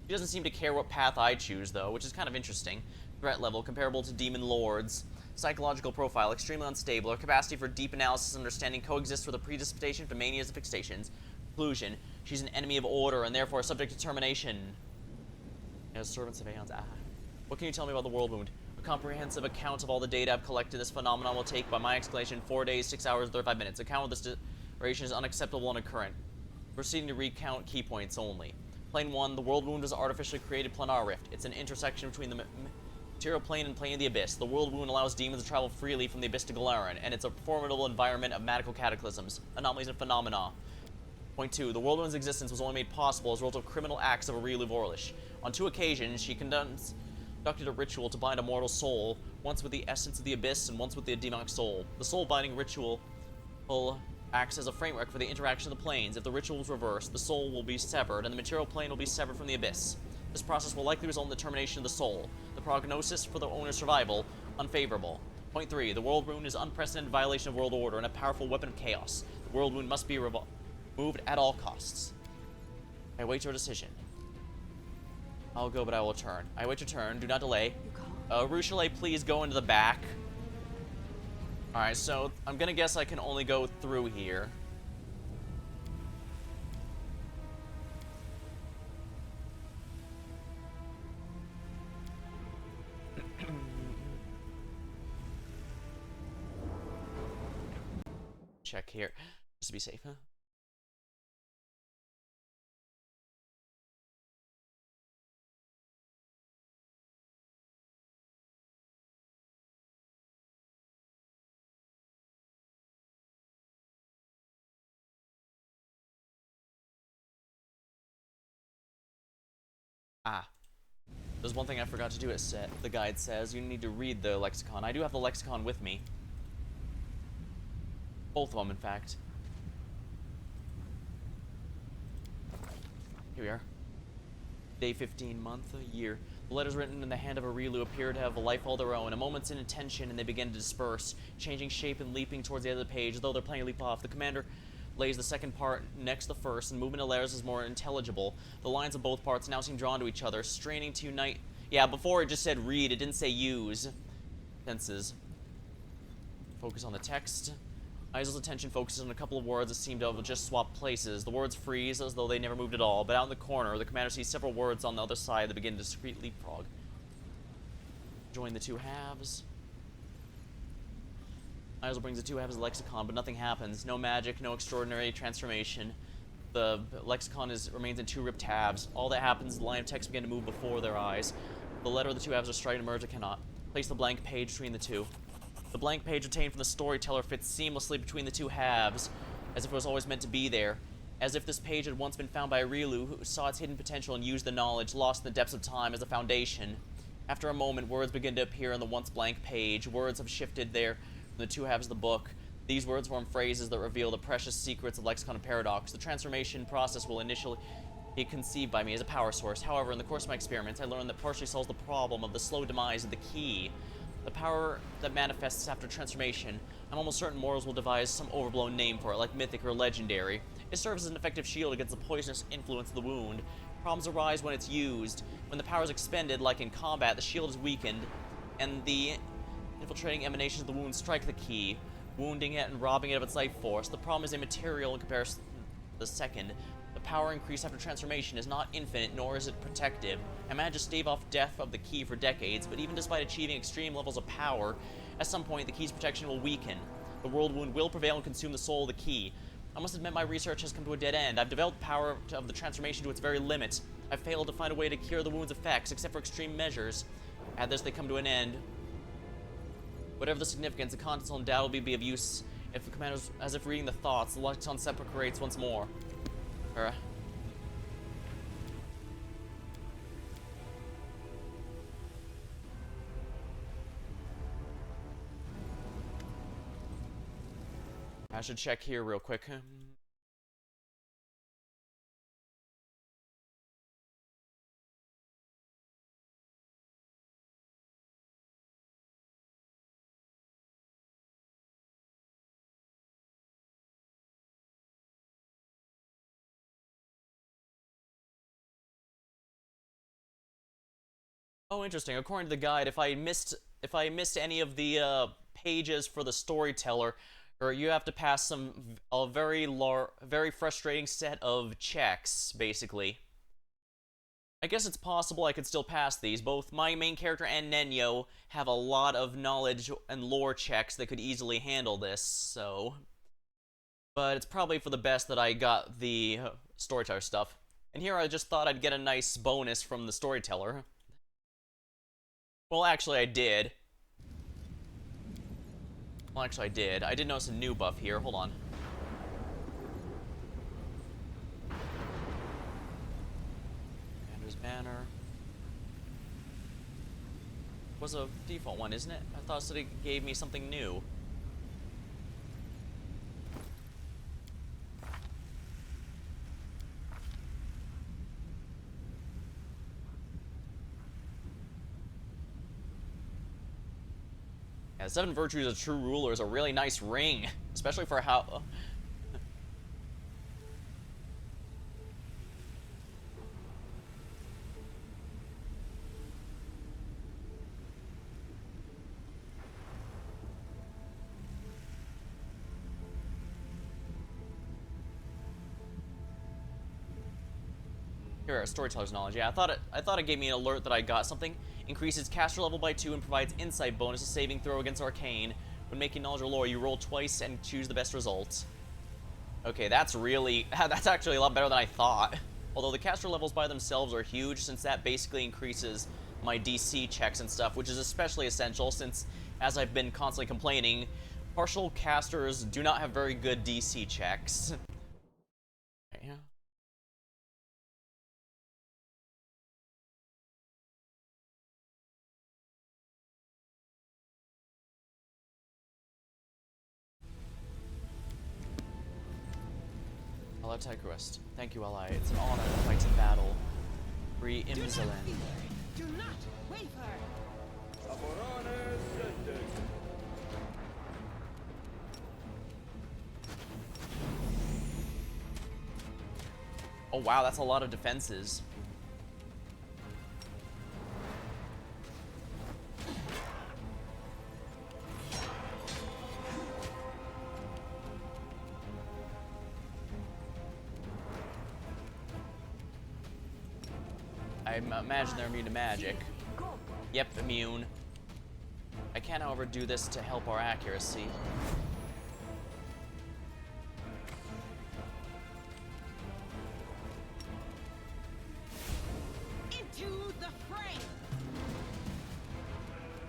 she doesn't seem to care what path I choose, though, which is kind of interesting. Threat level comparable to demon lords. Psychological profile extremely unstable. Her capacity for deep analysis and understanding coexists with a predisposition to manias and fixations. Conclusion: she's an enemy of order and therefore subject to termination. As servants of Aeons. What can you tell me about the World Wound? A comprehensive account of all the data I've collected. This phenomenon will take, by my exclamation, 4 days, 6 hours, and 35 minutes. Account of this duration is unacceptable and current. Proceeding to recount key points only. Plane 1, the World Wound is an artificially created planar rift. It's an intersection between the material plane and plane of the Abyss. The World Wound allows demons to travel freely from the Abyss to Galaran, and it's a formidable environment of magical cataclysms, anomalies, and phenomena. Point 2, the World Wound's existence was only made possible as a result of criminal acts of Aurelu Vorlish. On 2 occasions, she conducted a ritual to bind a mortal soul, once with the essence of the Abyss and once with the demonic soul. The soul-binding ritual acts as a framework for the interaction of the planes. If the ritual is reversed, the soul will be severed, and the material plane will be severed from the Abyss. This process will likely result in the termination of the soul. The prognosis for the owner's survival, unfavorable. Point 3, the World Wound is an unprecedented violation of world order and a powerful weapon of chaos. The World Wound must be removed at all costs. I await your decision. I'll go, but I will return. I await your turn. Do not delay. Ruchelet, please go into the back. Alright, so I'm gonna guess I can only go through here. Check here, just to be safe, huh? There's one thing I forgot to do. The guide says you need to read the lexicon. I do have the lexicon with me. Both of them, in fact. Here we are. Day 15, month, year. The letters written in the hand of Aurelu appear to have a life all their own. A moment's inattention and they begin to disperse, changing shape and leaping towards the end of the page, though they're planning to leap off. The commander lays the second part next to the first, and movement of letters is more intelligible. The lines of both parts now seem drawn to each other, straining to unite. Yeah, before it just said read, it didn't say use. Tenses. Focus on the text. Aizel's attention focuses on a couple of words that seem to have just swapped places. The words freeze as though they never moved at all, but out in the corner, the commander sees several words on the other side that begin to discreet leapfrog. Join the two halves. Aizel brings the two halves of the lexicon, but nothing happens. No magic, no extraordinary transformation. The lexicon remains in two ripped halves. All that happens is the line of text begin to move before their eyes. The letter of the two halves are straight to merge, it cannot. Place the blank page between the two. The blank page obtained from the storyteller fits seamlessly between the two halves, as if it was always meant to be there. As if this page had once been found by Aurelu, who saw its hidden potential and used the knowledge lost in the depths of time as a foundation. After a moment, words begin to appear on the once blank page. Words have shifted there from the two halves of the book. These words form phrases that reveal the precious secrets of lexicon and paradox. The transformation process will initially be conceived by me as a power source. However, in the course of my experiments, I learned that partially solves the problem of the slow demise of the key. The power that manifests after transformation. I'm almost certain mortals will devise some overblown name for it, like mythic or legendary. It serves as an effective shield against the poisonous influence of the wound. Problems arise when it's used. When the power is expended, like in combat, the shield is weakened, and the infiltrating emanations of the wound strike the key, wounding it and robbing it of its life force. The problem is immaterial in comparison to the second. The power increase after transformation is not infinite, nor is it protective. I managed to stave off death of the key for decades, but even despite achieving extreme levels of power, at some point the key's protection will weaken. The world wound will prevail and consume the soul of the key. I must admit my research has come to a dead end. I've developed the power of the transformation to its very limit. I've failed to find a way to cure the wound's effects, except for extreme measures. At this, they come to an end. Whatever the significance, the contents will undoubtedly be of use if the commander's as if reading the thoughts. The lexicon separates once more. I should check here real quick. Oh, interesting. According to the guide, if I missed any of the pages for the storyteller, or you have to pass a very frustrating set of checks, basically. I guess it's possible I could still pass these. Both my main character and Nenyo have a lot of knowledge and lore checks that could easily handle this, so. But it's probably for the best that I got the storyteller stuff. And here I just thought I'd get a nice bonus from the storyteller. Well, actually, I did. I did notice a new buff here. Hold on. Commander's Banner. Was a default one, isn't it? I thought it gave me something new. Yeah, 7 Virtues of True Ruler is a really nice ring, especially for how. Here, Storyteller's Knowledge. Yeah, I thought it gave me an alert that I got something. Increases caster level by 2 and provides insight bonus, a saving throw against arcane. When making knowledge or lore, you roll twice and choose the best result. Okay, that's actually a lot better than I thought. Although the caster levels by themselves are huge, since that basically increases my DC checks and stuff, which is especially essential since, as I've been constantly complaining, partial casters do not have very good DC checks. Yeah. Ally quest. Thank you, ally. It's an honor to fight in battle. Free Imzelen. Do not waver! Oh wow, that's a lot of defenses. I imagine they're immune to magic. Yep, immune. I can, however, do this to help our accuracy. Into the fray!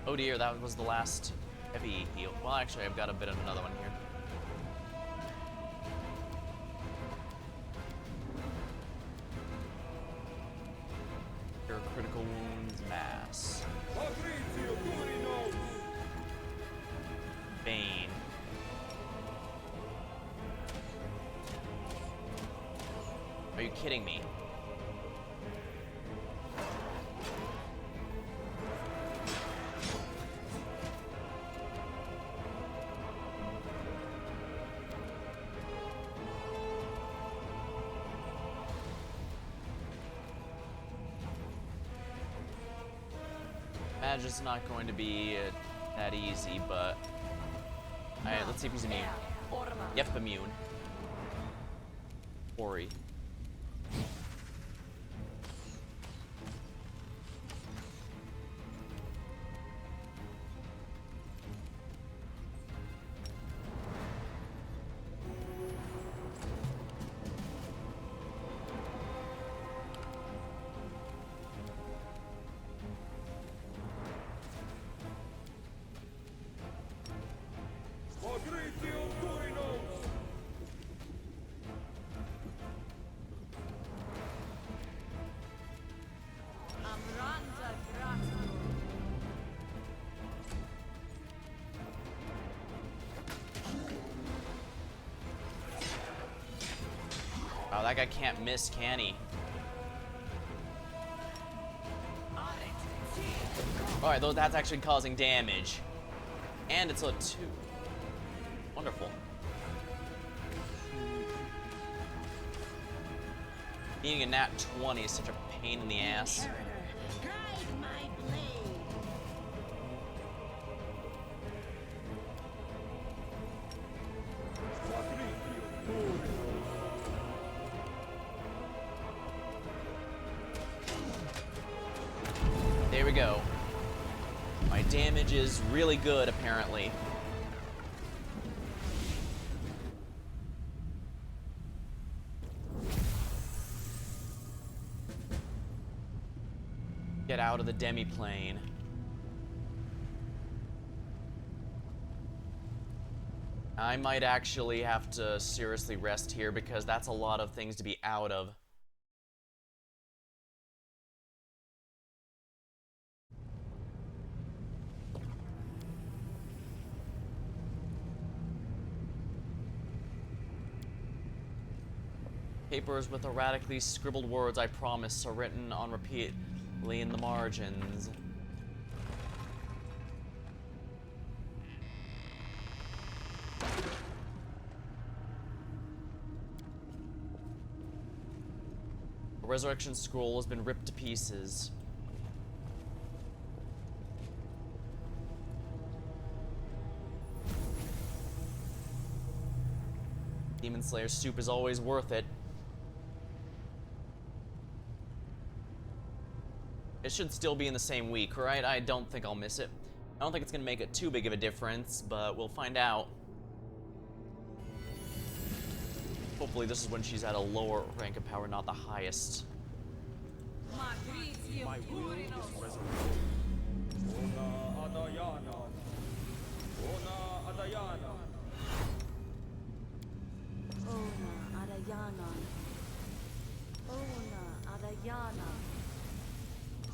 Oh dear, that was the last heavy heal. Well, actually, I've got a bit of another one here. Your critical wounds mass. Bane. Are you kidding me? imagine it's not going to be that easy, but... Alright, let's see if he's immune. Yep, immune. Ori. Wow, that guy can't miss, can he? Alright, though that's actually causing damage. And it's a 2. Wonderful. Being a nat 20 is such a pain in the ass. There we go. My damage is really good, apparently. Get out of the demiplane. I might actually have to seriously rest here because that's a lot of things to be out of. Papers with erratically scribbled words, I promise, are written on repeatedly in the margins. The resurrection scroll has been ripped to pieces. Demon Slayer soup is always worth it. It should still be in the same week, right? I don't think I'll miss it. I don't think it's gonna make it too big of a difference, but we'll find out. Hopefully this is when she's at a lower rank of power, not the highest. My will is resurrected. Ona Adayana. Ona Adayana. Ona Adayana. Ona Adayana.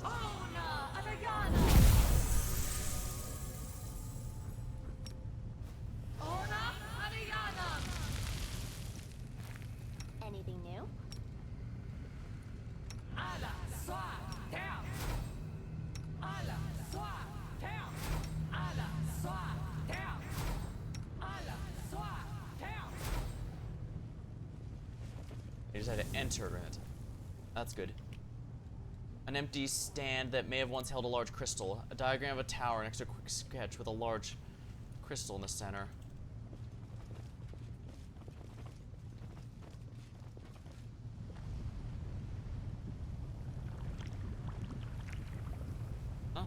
Ona Adayana. Ona Adayana. Anything new? Ala Swa Down. Ala Swa Down. Ala Swa Down. Ala Swa Down. I just had to enter it. That's good. An empty stand that may have once held a large crystal. A diagram of a tower next to a quick sketch with a large crystal in the center. Huh?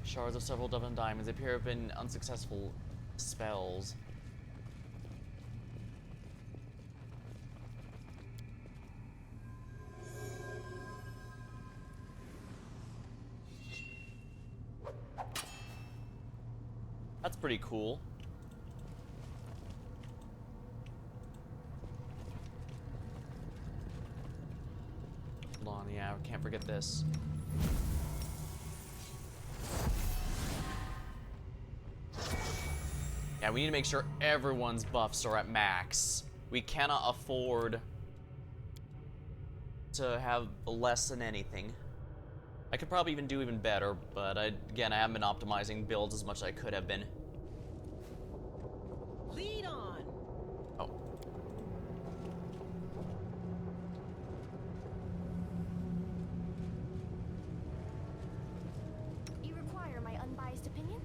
Shards of several dozen diamonds appear to have been unsuccessful spells. That's pretty cool. Hold on, yeah, I can't forget this. Yeah, we need to make sure everyone's buffs are at max. We cannot afford to have less than anything. I could probably even do even better, but again, I haven't been optimizing builds as much as I could have been. Lead on. Oh. You require my unbiased opinion?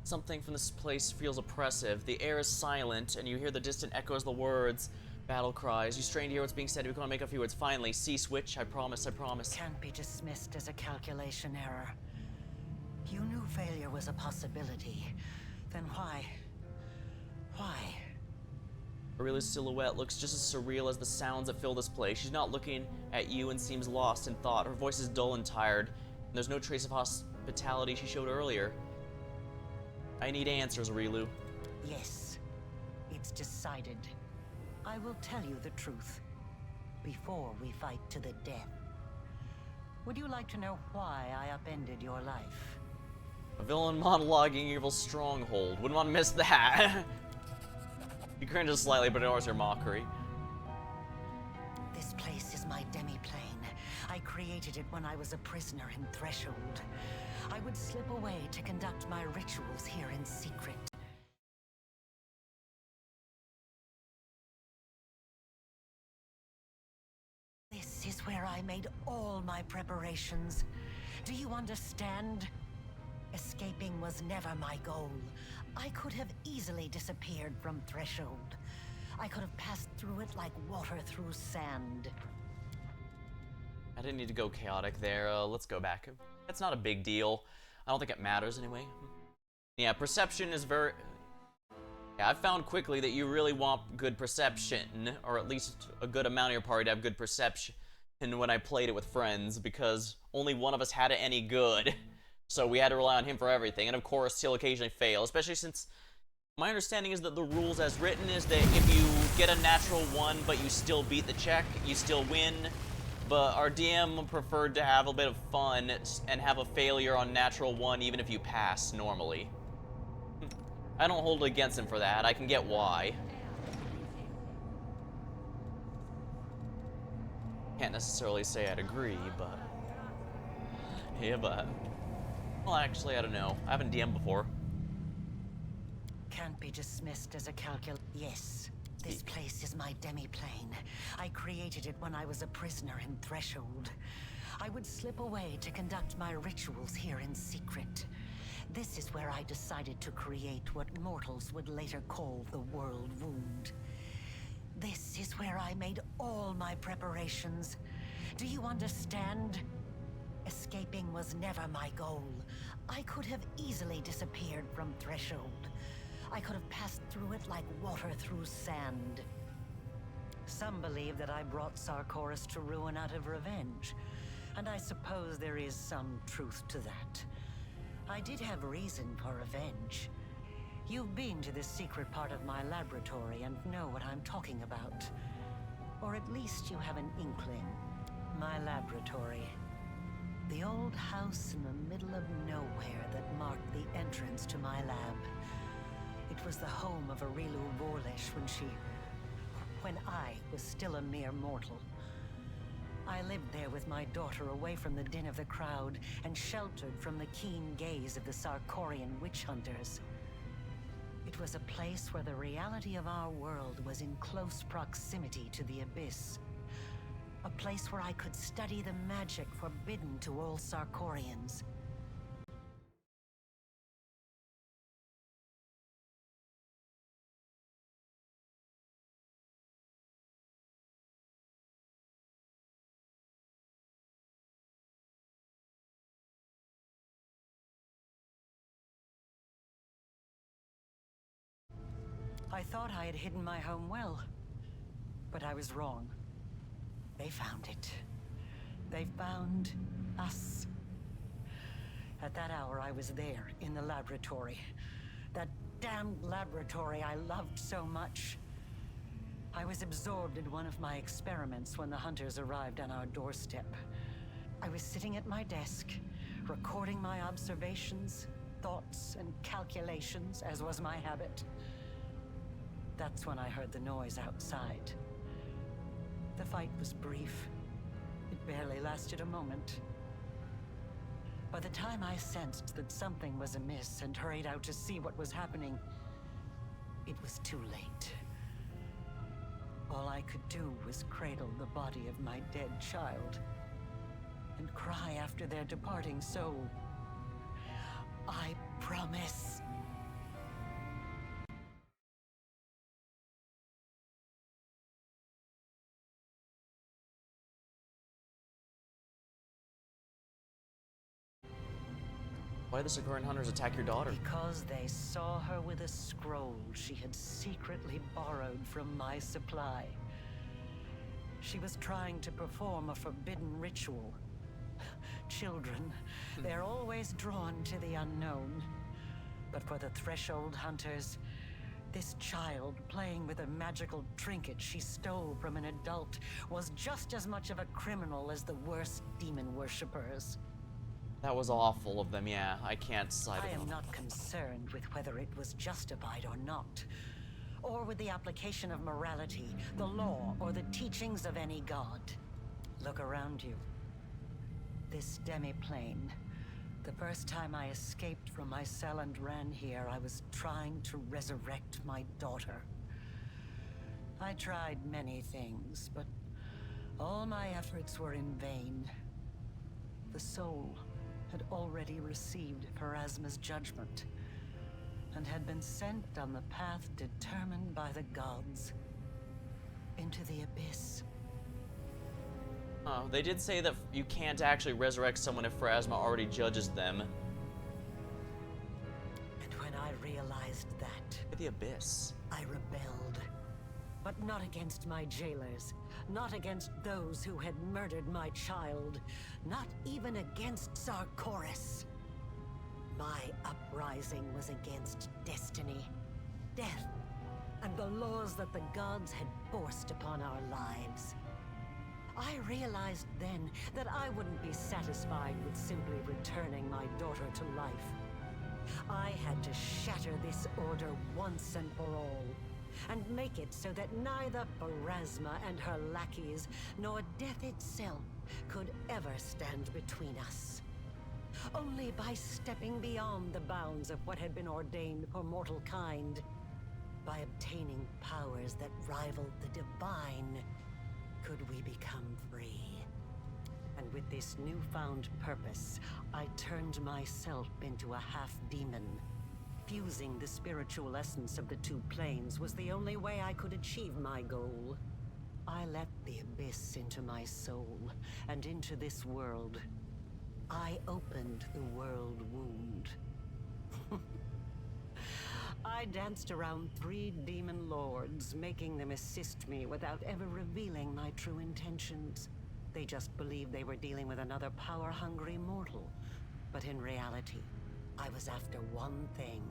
Something from this place feels oppressive. The air is silent, and you hear the distant echoes of the words, battle cries. You strain to hear what's being said. We're going to make a few words. Finally, C-switch. I promise, I promise. Can't be dismissed as a calculation error. You knew failure was a possibility. Then why? Why? Aurelia's silhouette looks just as surreal as the sounds that fill this place. She's not looking at you and seems lost in thought. Her voice is dull and tired, and there's no trace of hospitality she showed earlier. I need answers, Aurilu. Yes, it's decided. I will tell you the truth before we fight to the death. Would you like to know why I upended your life? A villain monologuing evil stronghold. Wouldn't want to miss that. He cringes slightly, but ignores her mockery. This place is my demi-plane. I created it when I was a prisoner in Threshold. I would slip away to conduct my rituals here in secret. This is where I made all my preparations. Do you understand? Escaping was never my goal. I could have easily disappeared from Threshold. I could have passed through it like water through sand. I didn't need to go chaotic there. Let's go back. It's not a big deal. I don't think it matters anyway. Yeah, perception is very... Yeah, I found quickly that you really want good perception, or at least a good amount of your party to have good perception when I played it with friends, because only one of us had it any good. So we had to rely on him for everything, and of course he'll occasionally fail, especially since my understanding is that the rules as written is that if you get a natural 1 but you still beat the check, you still win. But our DM preferred to have a bit of fun and have a failure on natural 1 even if you pass normally. I don't hold it against him for that. I can get why. Can't necessarily say I'd agree, but... Yeah, but... Well, actually, I don't know. I haven't DM'd before. Can't be dismissed as a Yes. This place is my demi-plane. I created it when I was a prisoner in Threshold. I would slip away to conduct my rituals here in secret. This is where I decided to create what mortals would later call the World Wound. This is where I made all my preparations. Do you understand? Escaping was never my goal. I could have easily disappeared from Threshold. I could have passed through it like water through sand. Some believe that I brought Sarkoris to ruin out of revenge, and I suppose there is some truth to that. I did have reason for revenge. You've been to the secret part of my laboratory and know what I'm talking about. Or at least you have an inkling. My laboratory. The old house in the middle of nowhere that marked the entrance to my lab. It was the home of Aurilu Vorlesh when I was still a mere mortal. I lived there with my daughter away from the din of the crowd and sheltered from the keen gaze of the Sarkorian witch hunters. It was a place where the reality of our world was in close proximity to the abyss. A place where I could study the magic forbidden to all Sarkorians. I thought I had hidden my home well, but I was wrong. They found it. They found us. At that hour, I was there, in the laboratory. That damned laboratory I loved so much. I was absorbed in one of my experiments when the hunters arrived on our doorstep. I was sitting at my desk, recording my observations, thoughts, and calculations, as was my habit. That's when I heard the noise outside. The fight was brief. It barely lasted a moment. By the time I sensed that something was amiss and hurried out to see what was happening, it was too late. All I could do was cradle the body of my dead child and cry after their departing soul. I promise. Why did the Sakurian hunters attack your daughter? Because they saw her with a scroll she had secretly borrowed from my supply. She was trying to perform a forbidden ritual. Children, they're always drawn to the unknown. But for the Threshold hunters, this child playing with a magical trinket she stole from an adult was just as much of a criminal as the worst demon worshippers. That was awful of them, yeah. I can't side with them. I am not concerned with whether it was justified or not, or with the application of morality, the law, or the teachings of any god. Look around you. This demi-plane. The first time I escaped from my cell and ran here, I was trying to resurrect my daughter. I tried many things, but all my efforts were in vain. The soul had already received Pharasma's judgment, and had been sent on the path determined by the gods, into the abyss. Oh, they did say that you can't actually resurrect someone if Pharasma already judges them. And when I realized that, The abyss. I rebelled. But not against my jailers, not against those who had murdered my child, not even against Sarkoris. My uprising was against destiny, death, and the laws that the gods had forced upon our lives. I realized then that I wouldn't be satisfied with simply returning my daughter to life. I had to shatter this order once and for all, and make it so that neither Pharasma and her lackeys, nor death itself, could ever stand between us. Only by stepping beyond the bounds of what had been ordained for mortal kind, by obtaining powers that rivaled the divine, could we become free. And with this newfound purpose, I turned myself into a half-demon. Fusing the spiritual essence of the two planes was the only way I could achieve my goal. I let the abyss into my soul, and into this world. I opened the world wound. I danced around 3 demon lords, making them assist me without ever revealing my true intentions. They just believed they were dealing with another power-hungry mortal. But in reality, I was after one thing.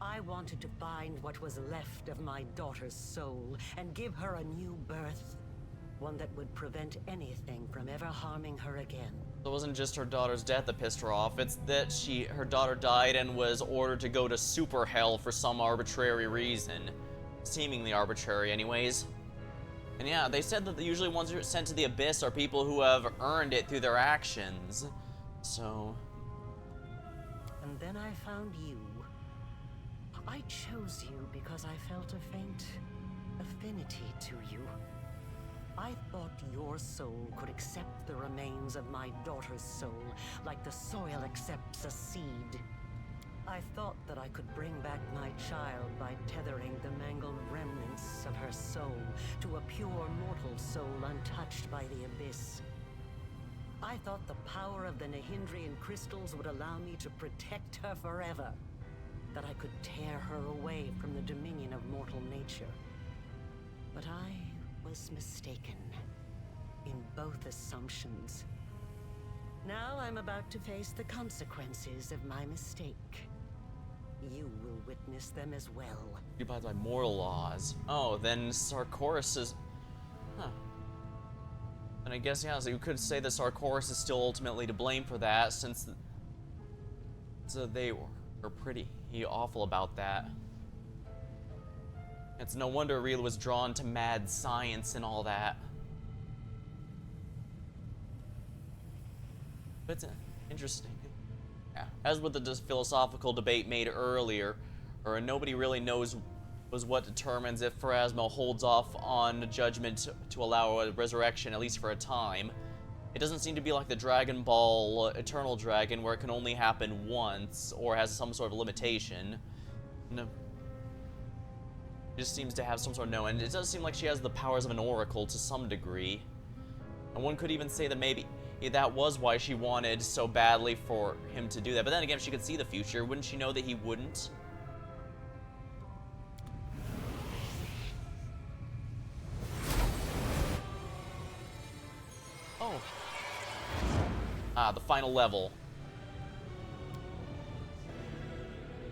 I wanted to find what was left of my daughter's soul and give her a new birth. One that would prevent anything from ever harming her again. It wasn't just her daughter's death that pissed her off, it's that her daughter died and was ordered to go to super hell for some arbitrary reason. Seemingly arbitrary anyways. And yeah, they said that the usually ones who are sent to the abyss are people who have earned it through their actions. So... And then I found you. I chose you because I felt a faint affinity to you. I thought your soul could accept the remains of my daughter's soul, like the soil accepts a seed. I thought that I could bring back my child by tethering the mangled remnants of her soul to a pure mortal soul untouched by the abyss. I thought the power of the Nahindrian crystals would allow me to protect her forever. That I could tear her away from the dominion of mortal nature. But I was mistaken in both assumptions. Now I'm about to face the consequences of my mistake. You will witness them as well. You abide by moral laws. Oh, then Sarkoris is... Huh. And I guess, yeah, so you could say that Sarkoris is still ultimately to blame for that, since... So they were pretty awful about that. It's no wonder Rila was drawn to mad science and all that. But it's interesting. Yeah. As with the philosophical debate made earlier, or nobody really knows was what determines if Pharasma holds off on judgment to allow a resurrection, at least for a time. It doesn't seem to be like the Dragon Ball Eternal Dragon, where it can only happen once, or has some sort of limitation. No. It just seems to have some sort of and it does seem like she has the powers of an oracle to some degree. And one could even say that maybe that was why she wanted so badly for him to do that. But then again, if she could see the future, wouldn't she know that he wouldn't? Oh. Ah, the final level.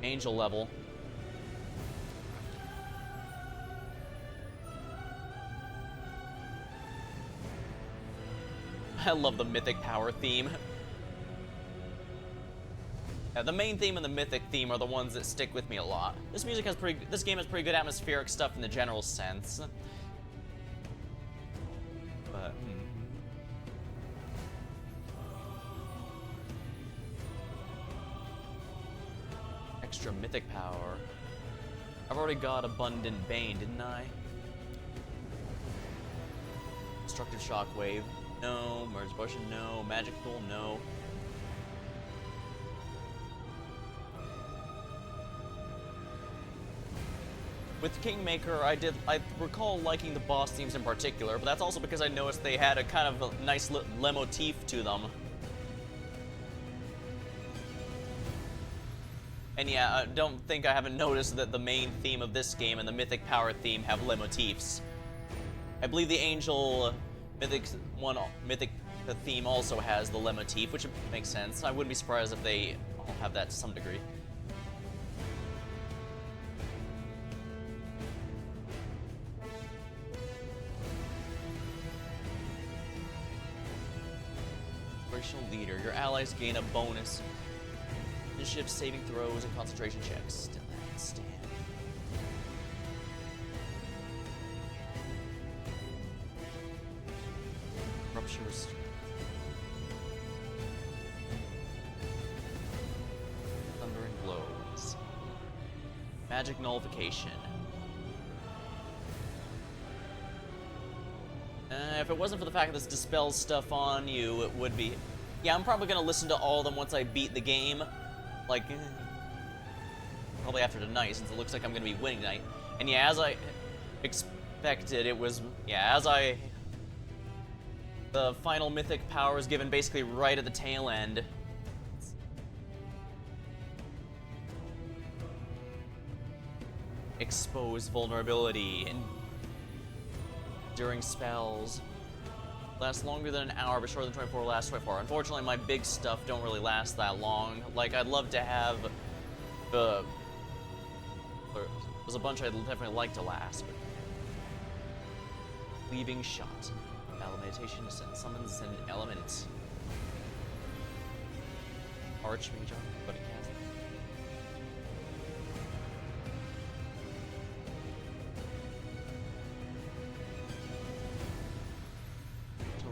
Angel level. I love the mythic power theme. Yeah, the main theme and the mythic theme are the ones that stick with me a lot. This game has pretty good atmospheric stuff in the general sense. But extra mythic power. I've already got Abundant Bane, didn't I? Destructive Shockwave. No. Merge Potion, no. Magic Pool, no. With Kingmaker, I recall liking the boss themes in particular, but that's also because I noticed they had a kind of a nice leitmotif to them. And yeah, I don't think I haven't noticed that the main theme of this game and the Mythic Power theme have leitmotifs. I believe the Angel Mythic theme also has the leitmotif, which makes sense. I wouldn't be surprised if they all have that to some degree. Operational Leader. Your allies gain a bonus. Initiative, saving throws, and concentration checks. Still that stand. Ruptures. Thundering blows. Magic nullification. If it wasn't for the fact that this dispels stuff on you, it would be. Yeah, I'm probably gonna listen to all of them once I beat the game. Like, probably after tonight, since it looks like I'm gonna be winning tonight. And yeah, as I expected, it was, yeah, the final mythic power is given basically right at the tail end. Expose vulnerability and during spells. Lasts longer than an hour, but shorter than 24 lasts 24. Unfortunately, my big stuff don't really last that long. Like, I'd love to have the... There's a bunch I'd definitely like to last, but... Leaving Shot. Battle Meditation summons an element. Archmage, buddy cast.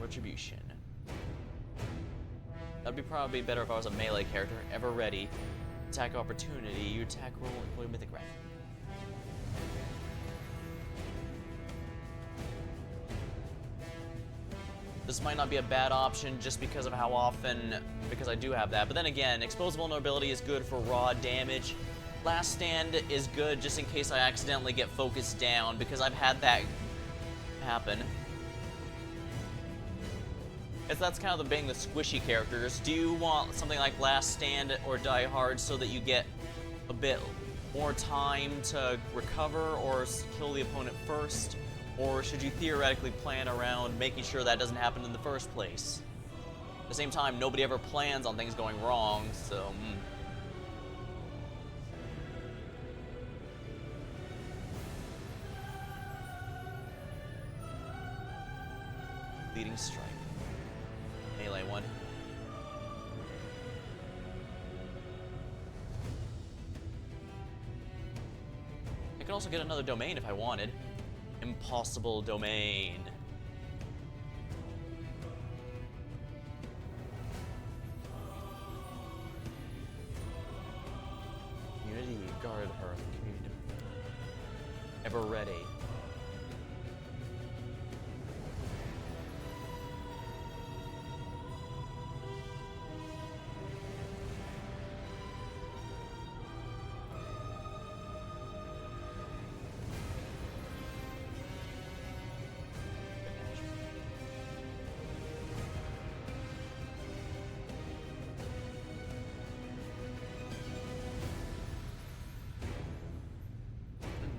Retribution. That'd be probably better if I was a melee character, ever ready. Attack opportunity, you attack roll, employ mythic rank. This might not be a bad option just because of how often, because I do have that. But then again, exposed vulnerability is good for raw damage. Last Stand is good just in case I accidentally get focused down, because I've had that happen. That's kind of the being the squishy characters. Do you want something like Last Stand or Die Hard so that you get a bit more time to recover or kill the opponent first? Or should you theoretically plan around making sure that doesn't happen in the first place? At the same time, nobody ever plans on things going wrong, so... Leading Strike. Melee one. I can can also get another domain if I wanted. Impossible domain. Unity, guard her. Community. Ever ready.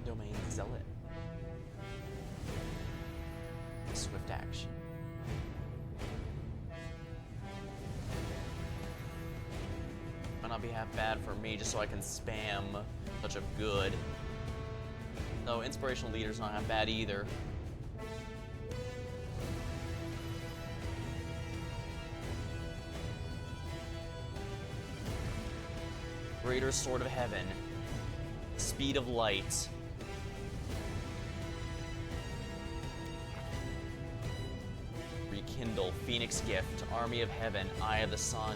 Domain zealot. Swift action. Might not be half bad for me, just so I can spam such a good. Though inspirational leader's not half bad either. Greater Sword of Heaven. Speed of Light. Rekindle, Phoenix Gift, Army of Heaven, Eye of the Sun.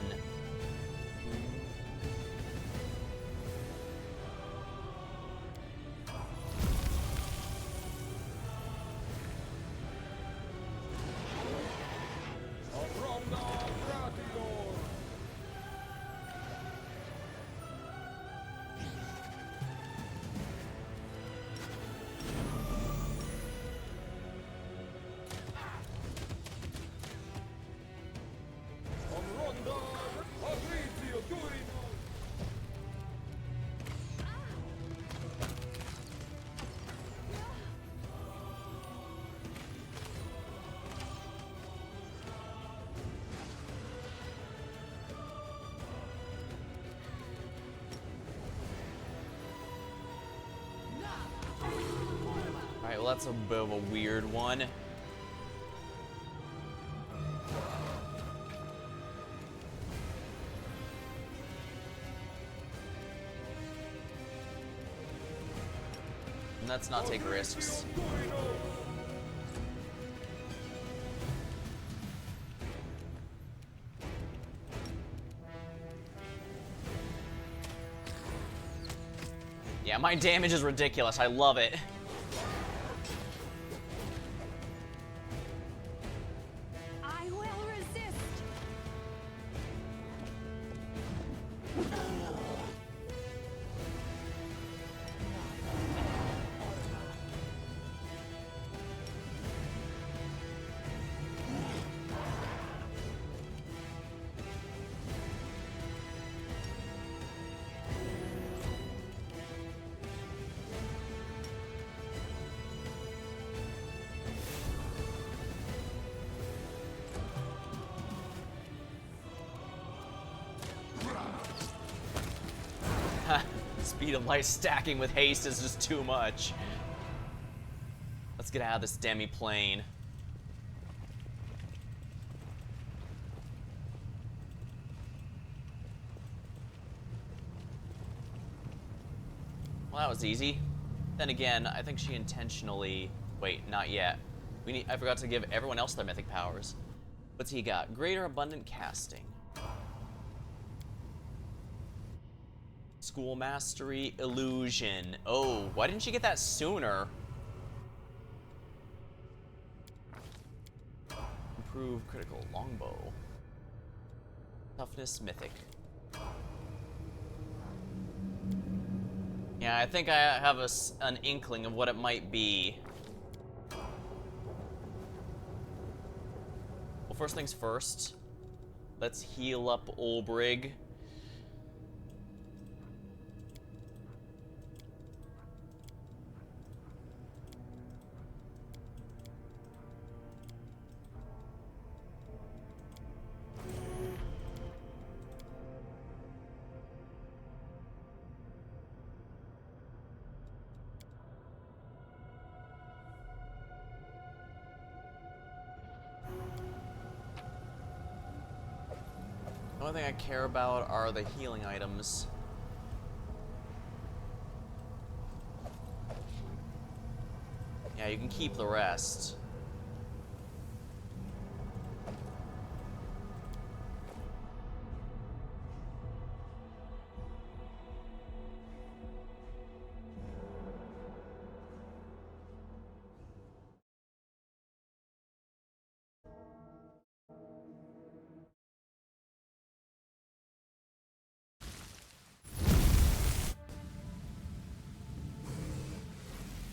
Alright, well that's a bit of a weird one. And let's not take risks. Yeah, my damage is ridiculous. I love it. I will resist. Speed of Light stacking with haste is just too much. Let's get out of this demi-plane. Well, that was easy. Then again, I think she intentionally... Wait, not yet. I forgot to give everyone else their mythic powers. What's he got? Greater Abundant Casting. School Mastery, Illusion. Oh, why didn't she get that sooner? Improve critical longbow. Toughness, Mythic. Yeah, I think I have an inkling of what it might be. Well, first things first. Let's heal up Olbrig. The only thing I care about are the healing items. Yeah, you can keep the rest.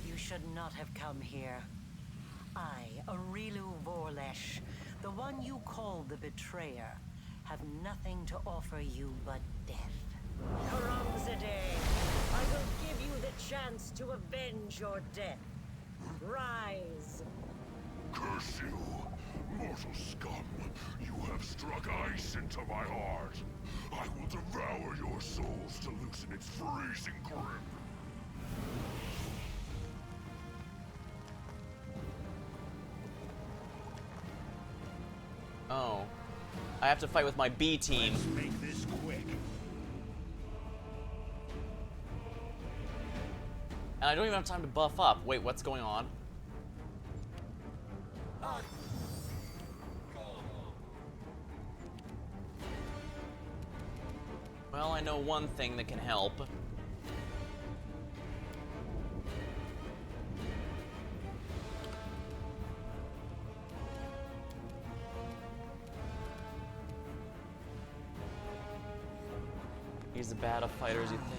You should not have come here. I, Arilu Vorlesh, the one you call the Betrayer, have nothing to offer you but death. Karamzadeh, I will give you the chance to avenge your death. Rise. Curse you, mortal scum! You have struck ice into my heart. I will devour your souls to loosen its freezing grip. Oh. I have to fight with my B team. Let's make this quick. And I don't even have time to buff up. Wait, what's going on? Well, I know one thing that can help. He's as bad a fighter as you think.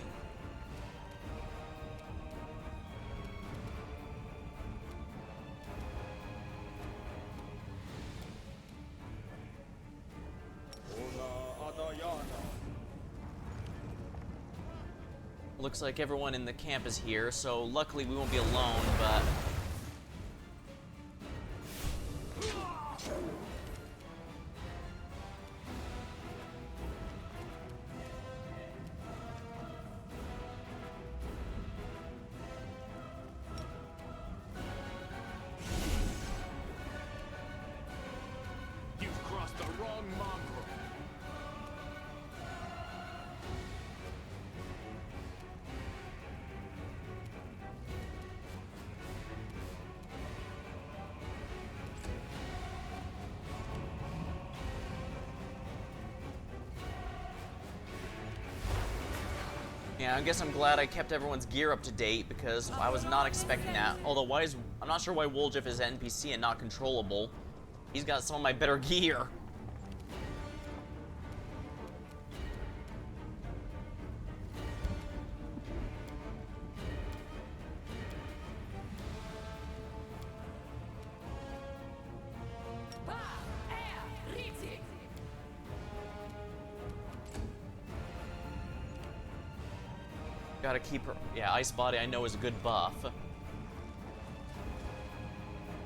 Looks like everyone in the camp is here, so luckily we won't be alone, but... You've crossed the wrong mongrel. Yeah, I guess I'm glad I kept everyone's gear up to date because I was not expecting that. Although, I'm not sure why Woljif is an NPC and not controllable. He's got some of my better gear. Gotta keep her. Yeah, Ice Body I know is a good buff.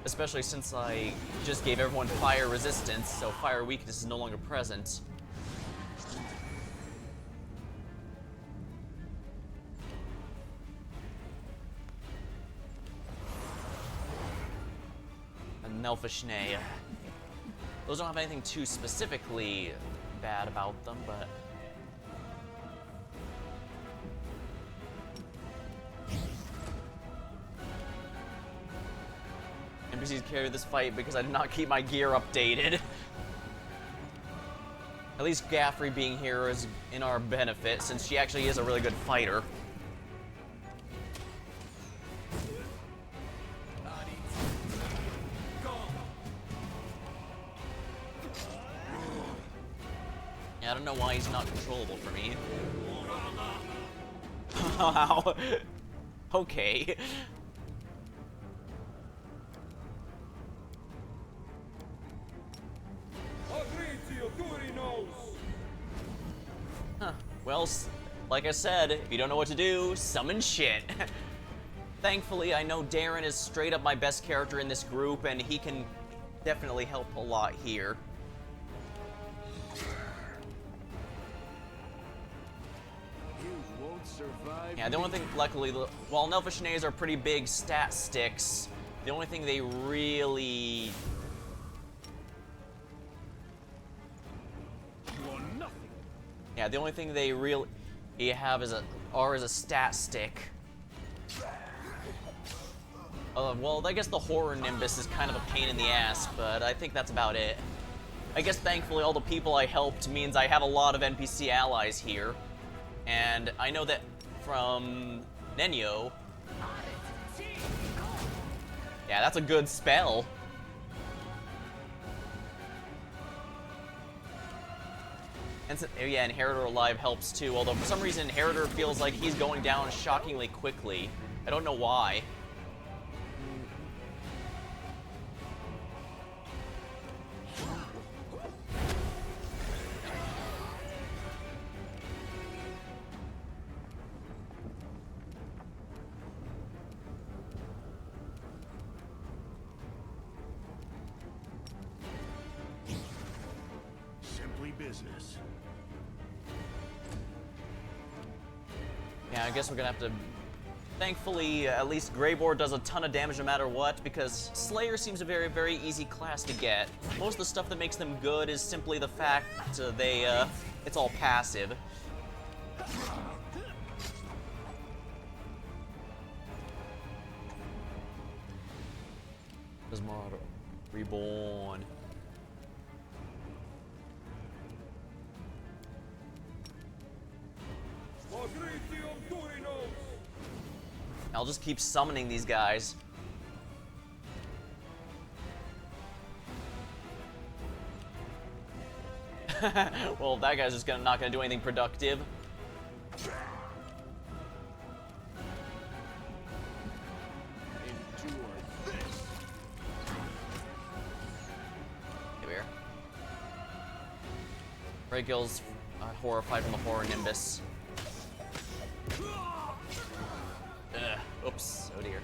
Especially since I just gave everyone fire resistance, so fire weakness is no longer present. And Nelfishnay. Those don't have anything too specifically bad about them, but... NPCs carry this fight because I did not keep my gear updated. At least Gaffrey being here is in our benefit, since she actually is a really good fighter. Yeah, I don't know why he's not controllable for me. Wow. Okay. Huh. Well, like I said, if you don't know what to do, summon shit. Thankfully, I know Darren is straight up my best character in this group, and he can definitely help a lot here. You won't survive. Yeah, the only thing, luckily, while Nelfishnay's are pretty big stat sticks, the only thing they really... Yeah, the only thing they really have is a stat stick. Well, I guess the horror Nimbus is kind of a pain in the ass, but I think that's about it. I guess thankfully all the people I helped means I have a lot of NPC allies here. And I know that from Nenyo... Yeah, that's a good spell. And yeah, Inheritor Alive helps too, although for some reason Inheritor feels like he's going down shockingly quickly. I don't know why. Simply business. Yeah, I guess we're gonna have to... Thankfully, at least Greybore does a ton of damage no matter what, because Slayer seems a very, very easy class to get. Most of the stuff that makes them good is simply the fact it's all passive. Desmod Reborn. I'll just keep summoning these guys. Well, that guy's just not gonna do anything productive. Hey, Bear. Raygill's horrified from the horror Nimbus. Oops. Oh dear.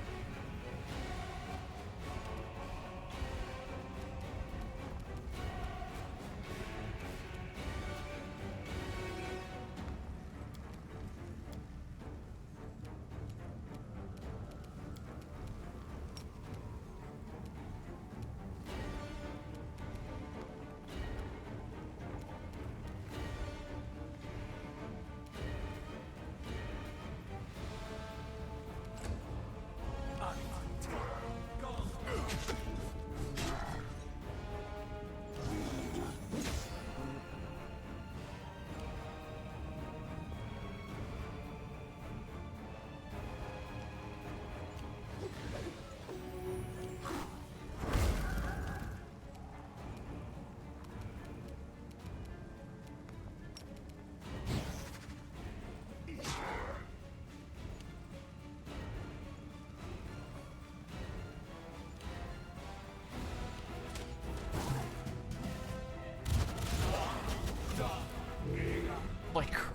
Holy crap.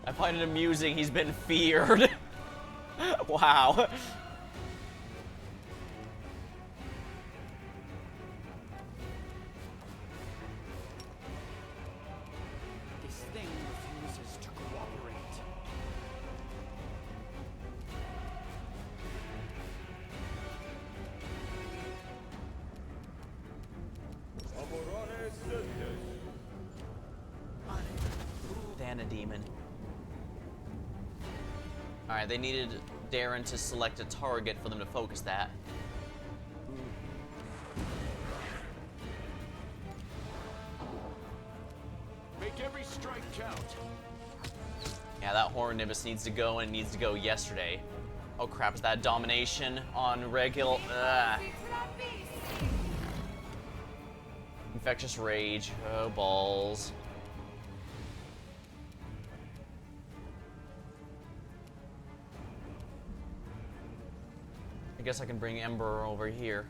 I find it amusing he's been feared. Wow. This thing refuses to cooperate. Thana Demon. Alright, they needed Darren to select a target for them to focus that. Make every strike count. Yeah, that Horror Nimbus needs to go, and it needs to go yesterday. Oh crap, is that Domination on Regil? Ugh. Infectious Rage. Oh, balls. I guess I can bring Ember over here.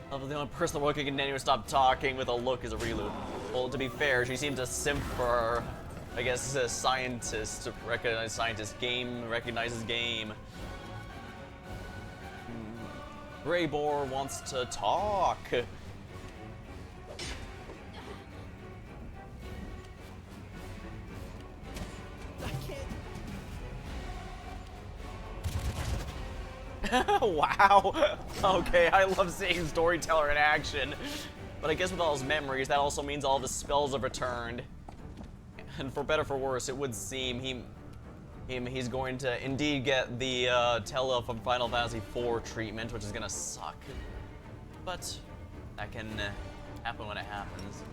The only person who can continue to stop talking with a look is a Relu. Well, to be fair, she seems to simp for, I guess, a scientist to recognize scientist. Game recognizes game. Greybore wants to talk. Wow. Okay, I love seeing Storyteller in action. But I guess with all his memories, that also means all of his spells have returned. And for better or for worse, it would seem he's going to indeed get the Tella from Final Fantasy IV treatment, which is gonna suck. But that can happen when it happens.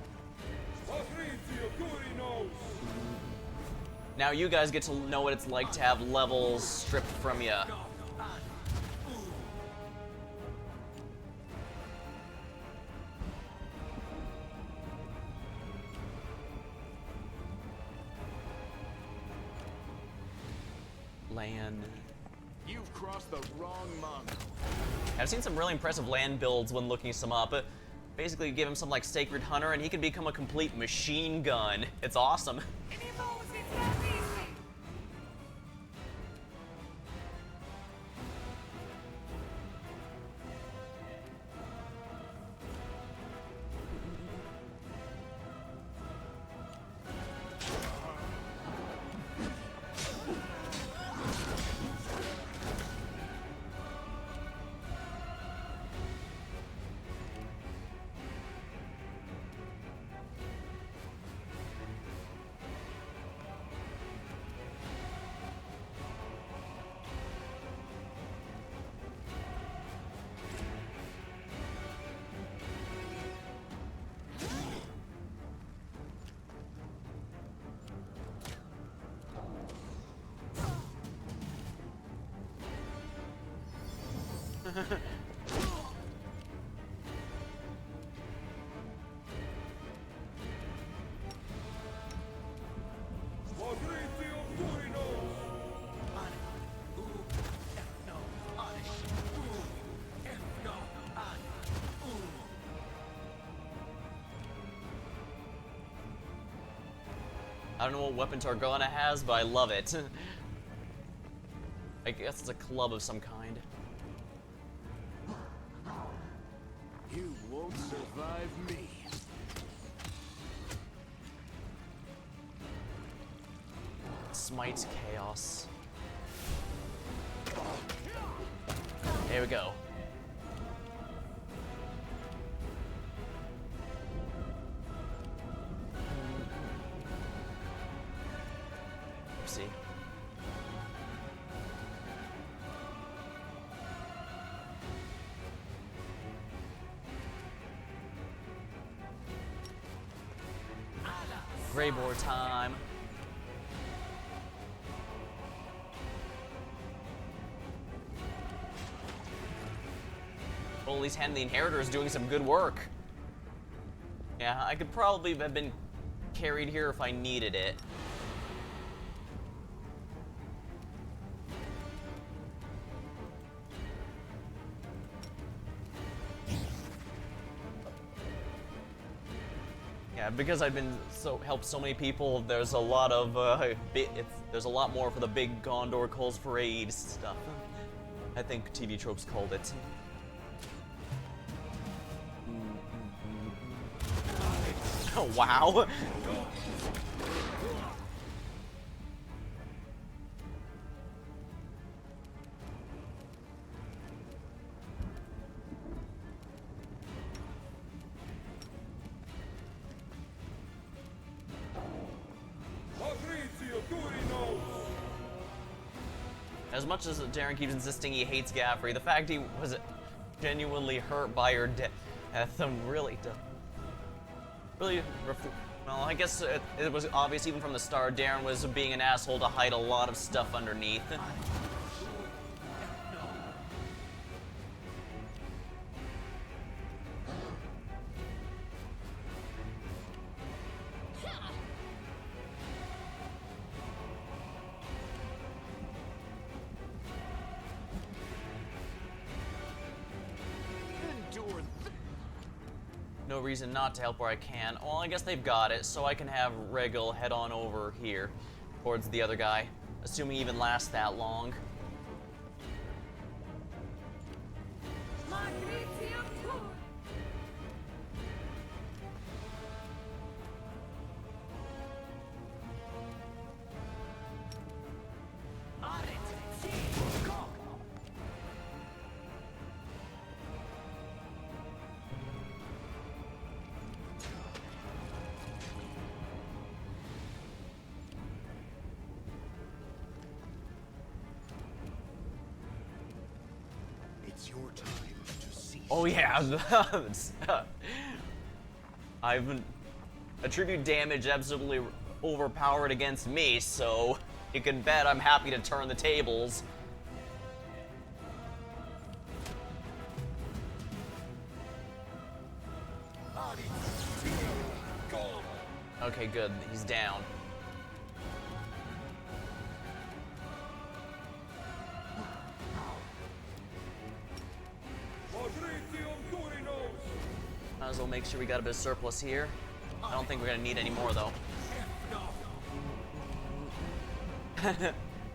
Now you guys get to know what it's like to have levels stripped from you. Land. You've crossed the wrong monk. I've seen some really impressive land builds when looking some up. Basically, give him some like Sacred Hunter, and he can become a complete machine gun. It's awesome. I don't know what weapon Targona has, but I love it. I guess it's a club of some kind. You won't survive me. Smite Chaos. There we go. See. Greyboar time. Well, at least Hand the Inheritor is doing some good work. Yeah, I could probably have been carried here if I needed it. Yeah, because I've been helped so many people. There's a lot of there's a lot more for the big Gondor calls for aid stuff. I think TV Tropes called it. Oh wow! As much as Darren keeps insisting he hates Gaffrey, the fact he was genuinely hurt by her death really well, I guess it was obvious even from the start Darren was being an asshole to hide a lot of stuff underneath. No reason not to help where I can. Well, I guess they've got it, so I can have Regal head on over here towards the other guy, assuming he even lasts that long. It's your time to see. Oh yeah, I've attribute damage absolutely overpowered against me, so you can bet I'm happy to turn the tables. Okay, good. He's down. Might as well make sure we got a bit of surplus here. I don't think we're gonna need any more though.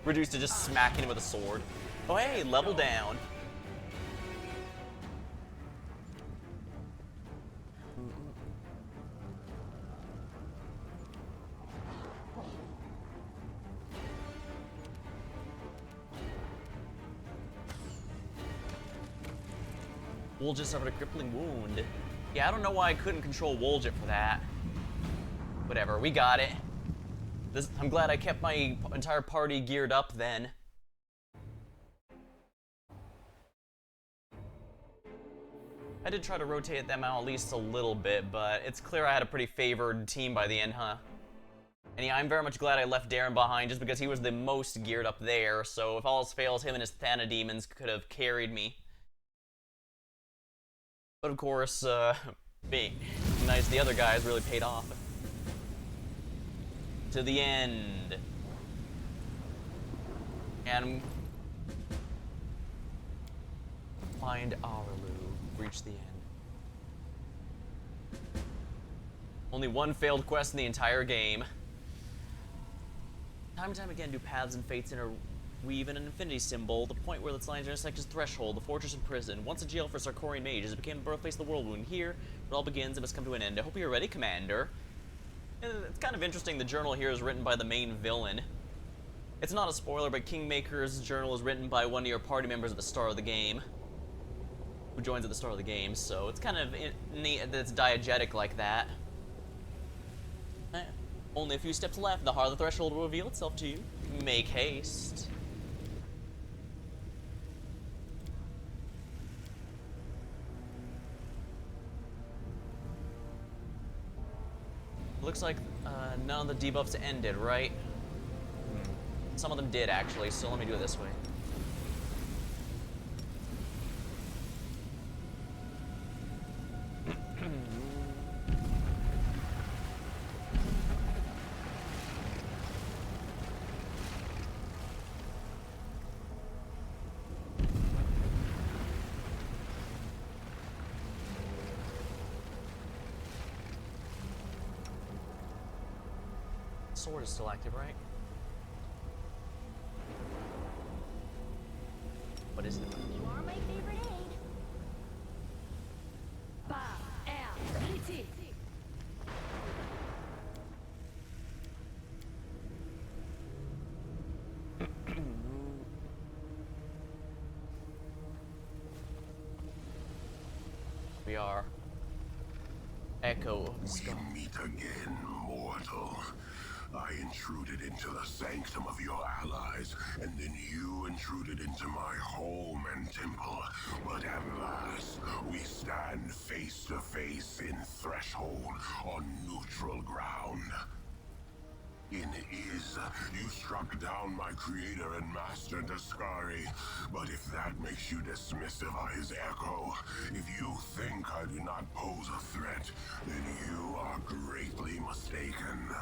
Reduced to just smacking him with a sword. Oh hey, level down. Woljit suffered a crippling wound. Yeah, I don't know why I couldn't control Woljit for that. Whatever, we got it. I'm glad I kept my entire party geared up then. I did try to rotate them out at least a little bit, but it's clear I had a pretty favored team by the end, huh? And yeah, I'm very much glad I left Darren behind just because he was the most geared up there, so if all else fails, him and his Thanademons could have carried me. But of course, being nice to the other guys really paid off. To the end. And find Aralu. Reach the end. Only one failed quest in the entire game. Time and time again do paths and fates interweave in an infinity symbol, the point where its lines intersect is threshold, the fortress and prison. Once a jail for Sarkorian mages, it became the birthplace of the world wound. Here, it all begins and must come to an end. I hope you're ready, Commander. And it's kind of interesting, the journal here is written by the main villain. It's not a spoiler, but Kingmaker's journal is written by one of your party members at the start of the game. Who joins at the start of the game, so it's kind of neat that it's diegetic like that. Only a few steps left, the heart of the threshold will reveal itself to you. Make haste. Looks like none of the debuffs ended, right? Some of them did, actually, so let me do it this way. Sword is still active, right? What is it? You are my favorite aid. We are Echo of the Skull. We meet again, mortal. I intruded into the sanctum of your allies, and then you intruded into my home and temple. But at last, we stand face to face in Threshold on neutral ground. In Iz, you struck down my creator and master Daskari, but if that makes you dismissive of his echo, if you think I do not pose a threat, then you are greatly mistaken.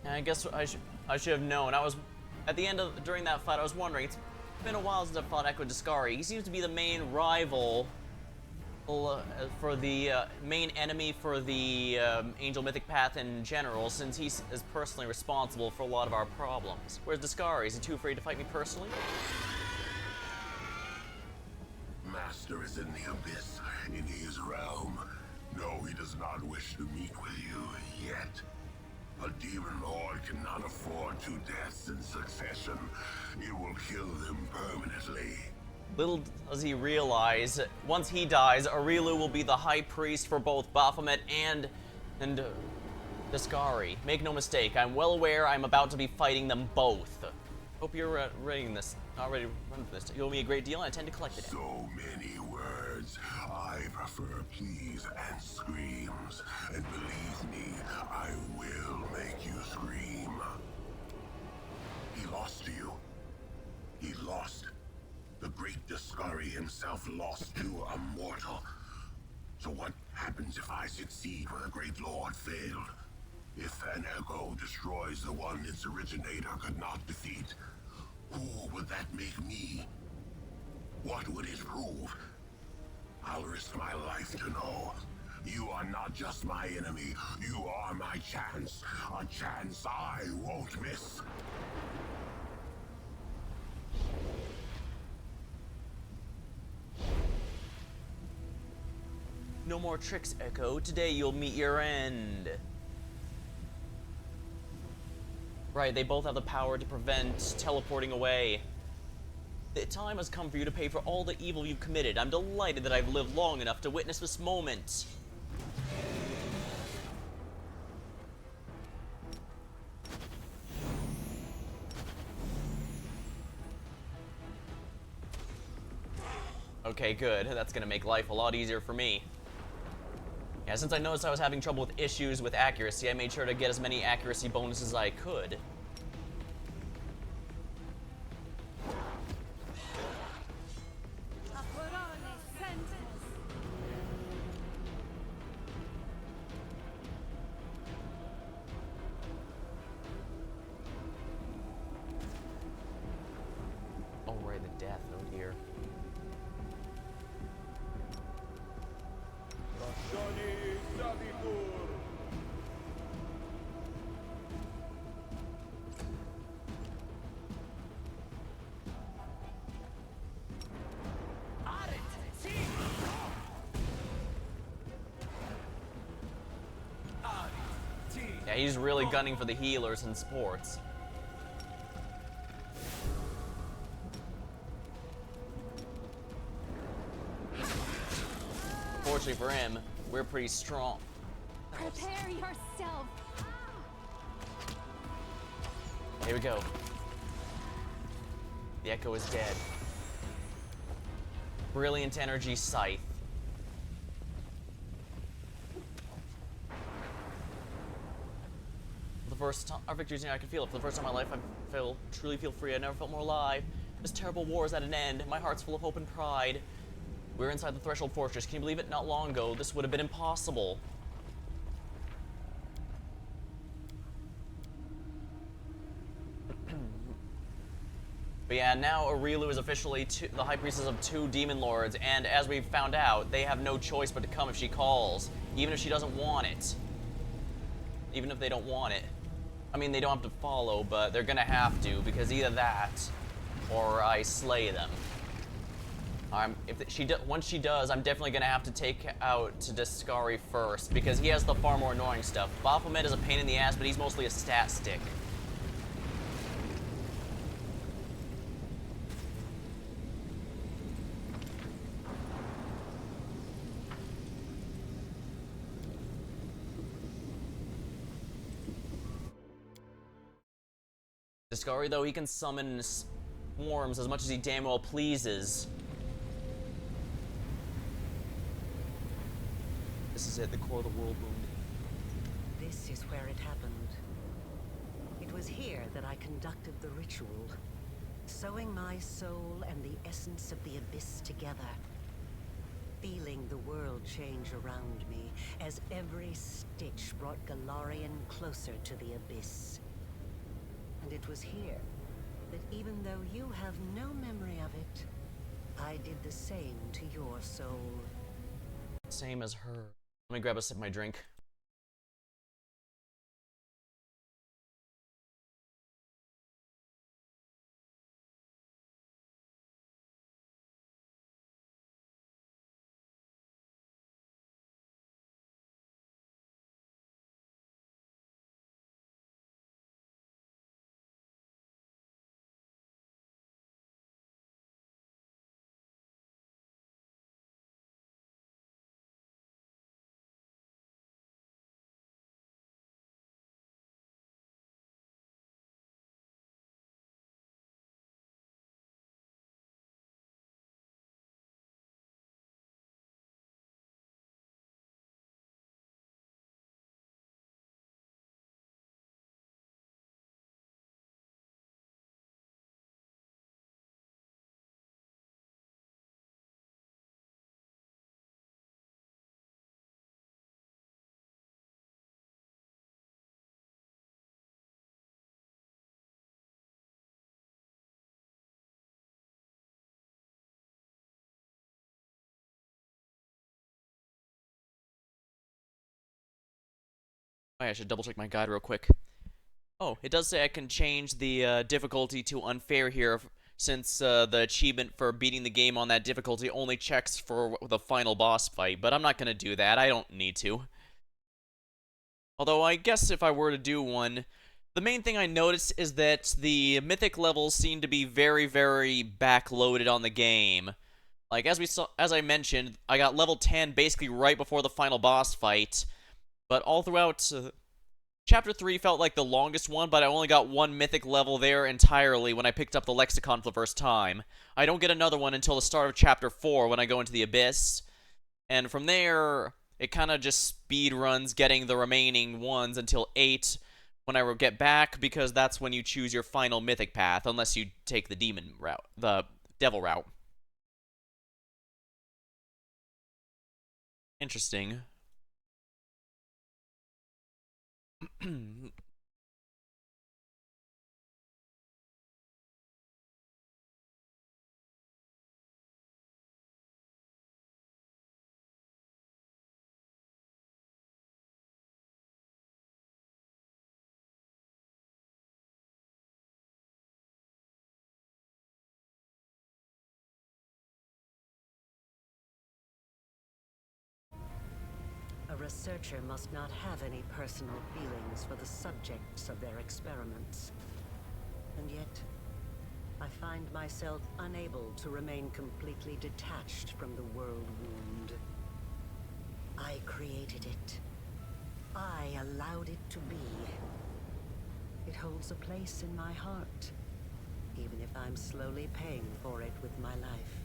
I guess I should have known. I was at the end of during that fight. I was wondering. It's been a while since I fought Echo Daskari. He seems to be the main rival for the main enemy for the Angel Mythic Path in general, since he is personally responsible for a lot of our problems. Whereas Daskari, is he too afraid to fight me personally? Master is in the abyss, in his realm. No, he does not wish to meet with you yet. A demon lord cannot afford 2 deaths in succession. It will kill them permanently. Little does he realize, once he dies, Arilu will be the high priest for both Baphomet and Daskari. Make no mistake, I'm well aware I'm about to be fighting them both. Hope you're ready this. already run for this. You owe me a great deal, and I tend to collect it. So many words. I prefer pleas and screams. And believe me, I will make you scream. He lost to you. He lost. The great Discovery himself lost to a mortal. So what happens if I succeed where the Great Lord failed? If an echo destroys the one its originator could not defeat, who would that make me? What would it prove? I'll risk my life to know. You are not just my enemy, you are my chance. A chance I won't miss. No more tricks, Echo. Today you'll meet your end. Right, they both have the power to prevent teleporting away. The time has come for you to pay for all the evil you've committed. I'm delighted that I've lived long enough to witness this moment. Okay, good. That's gonna make life a lot easier for me. Yeah, since I noticed I was having trouble with issues with accuracy, I made sure to get as many accuracy bonuses as I could. Oh, right, the death. Oh, dear. Yeah, he's really gunning for the healers and sports. Fortunately for him, we're pretty strong. Prepare yourself. Here we go. The Echo is dead. Brilliant energy scythe. For the first time, our victory's near. I can feel it. For the first time in my life, truly feel free. I never felt more alive. This terrible war is at an end. My heart's full of hope and pride. We're inside the Threshold Fortress. Can you believe it? Not long ago, this would have been impossible. But yeah, now Aurilu is officially the High Priestess of 2 Demon Lords, and as we've found out, they have no choice but to come if she calls, even if she doesn't want it. Even if they don't want it. I mean, they don't have to follow, but they're gonna have to, because either that, or I slay them. Once she does, I'm definitely gonna have to take out Discari first, because he has the far more annoying stuff. Baphomet is a pain in the ass, but he's mostly a stat stick. Discari, though, he can summon swarms as much as he damn well pleases. This is it, the core of the world wound. This is where it happened. It was here that I conducted the ritual, sewing my soul and the essence of the abyss together. Feeling the world change around me as every stitch brought Galarian closer to the abyss. And it was here that even though you have no memory of it, I did the same to your soul. Same as her. Let me grab a sip of my drink. Oh, yeah, I should double check my guide real quick. Oh, it does say I can change the difficulty to unfair here, since the achievement for beating the game on that difficulty only checks for the final boss fight, but I'm not gonna do that. I don't need to. Although I guess if I were to do one, the main thing I noticed is that the mythic levels seem to be very, very backloaded on the game. Like, as I mentioned, I got level 10 basically right before the final boss fight, but all throughout Chapter 3 felt like the longest one, but I only got one mythic level there entirely when I picked up the Lexicon for the first time. I don't get another one until the start of Chapter 4 when I go into the Abyss. And from there, it kind of just speed runs getting the remaining ones until 8 when I will get back, because that's when you choose your final mythic path, unless you take the demon route, the devil route. Interesting. A researcher must not have any personal feelings for the subjects of their experiments. And yet, I find myself unable to remain completely detached from the world wound. I created it. I allowed it to be. It holds a place in my heart, even if I'm slowly paying for it with my life.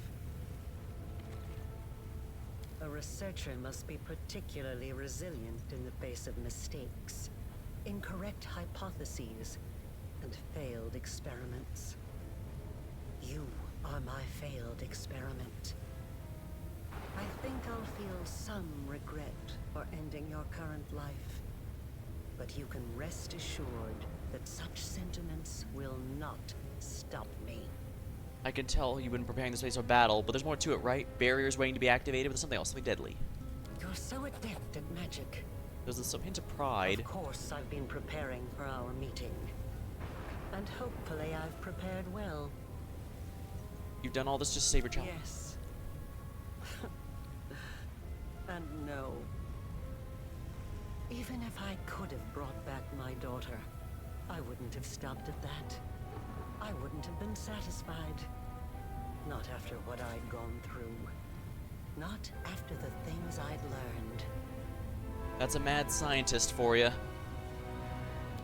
A researcher must be particularly resilient in the face of mistakes, incorrect hypotheses, and failed experiments. You are my failed experiment. I think I'll feel some regret for ending your current life, but you can rest assured that such sentiments will not stop me. I can tell you've been preparing this place for battle, but there's more to it, right? Barriers waiting to be activated, but there's something else, something deadly. You're so adept at magic. There's some hint of pride. Of course, I've been preparing for our meeting. And hopefully I've prepared well. You've done all this just to save your child? Yes. And no. Even if I could have brought back my daughter, I wouldn't have stopped at that. I wouldn't have been satisfied. Not after what I'd gone through. Not after the things I'd learned. That's a mad scientist for you.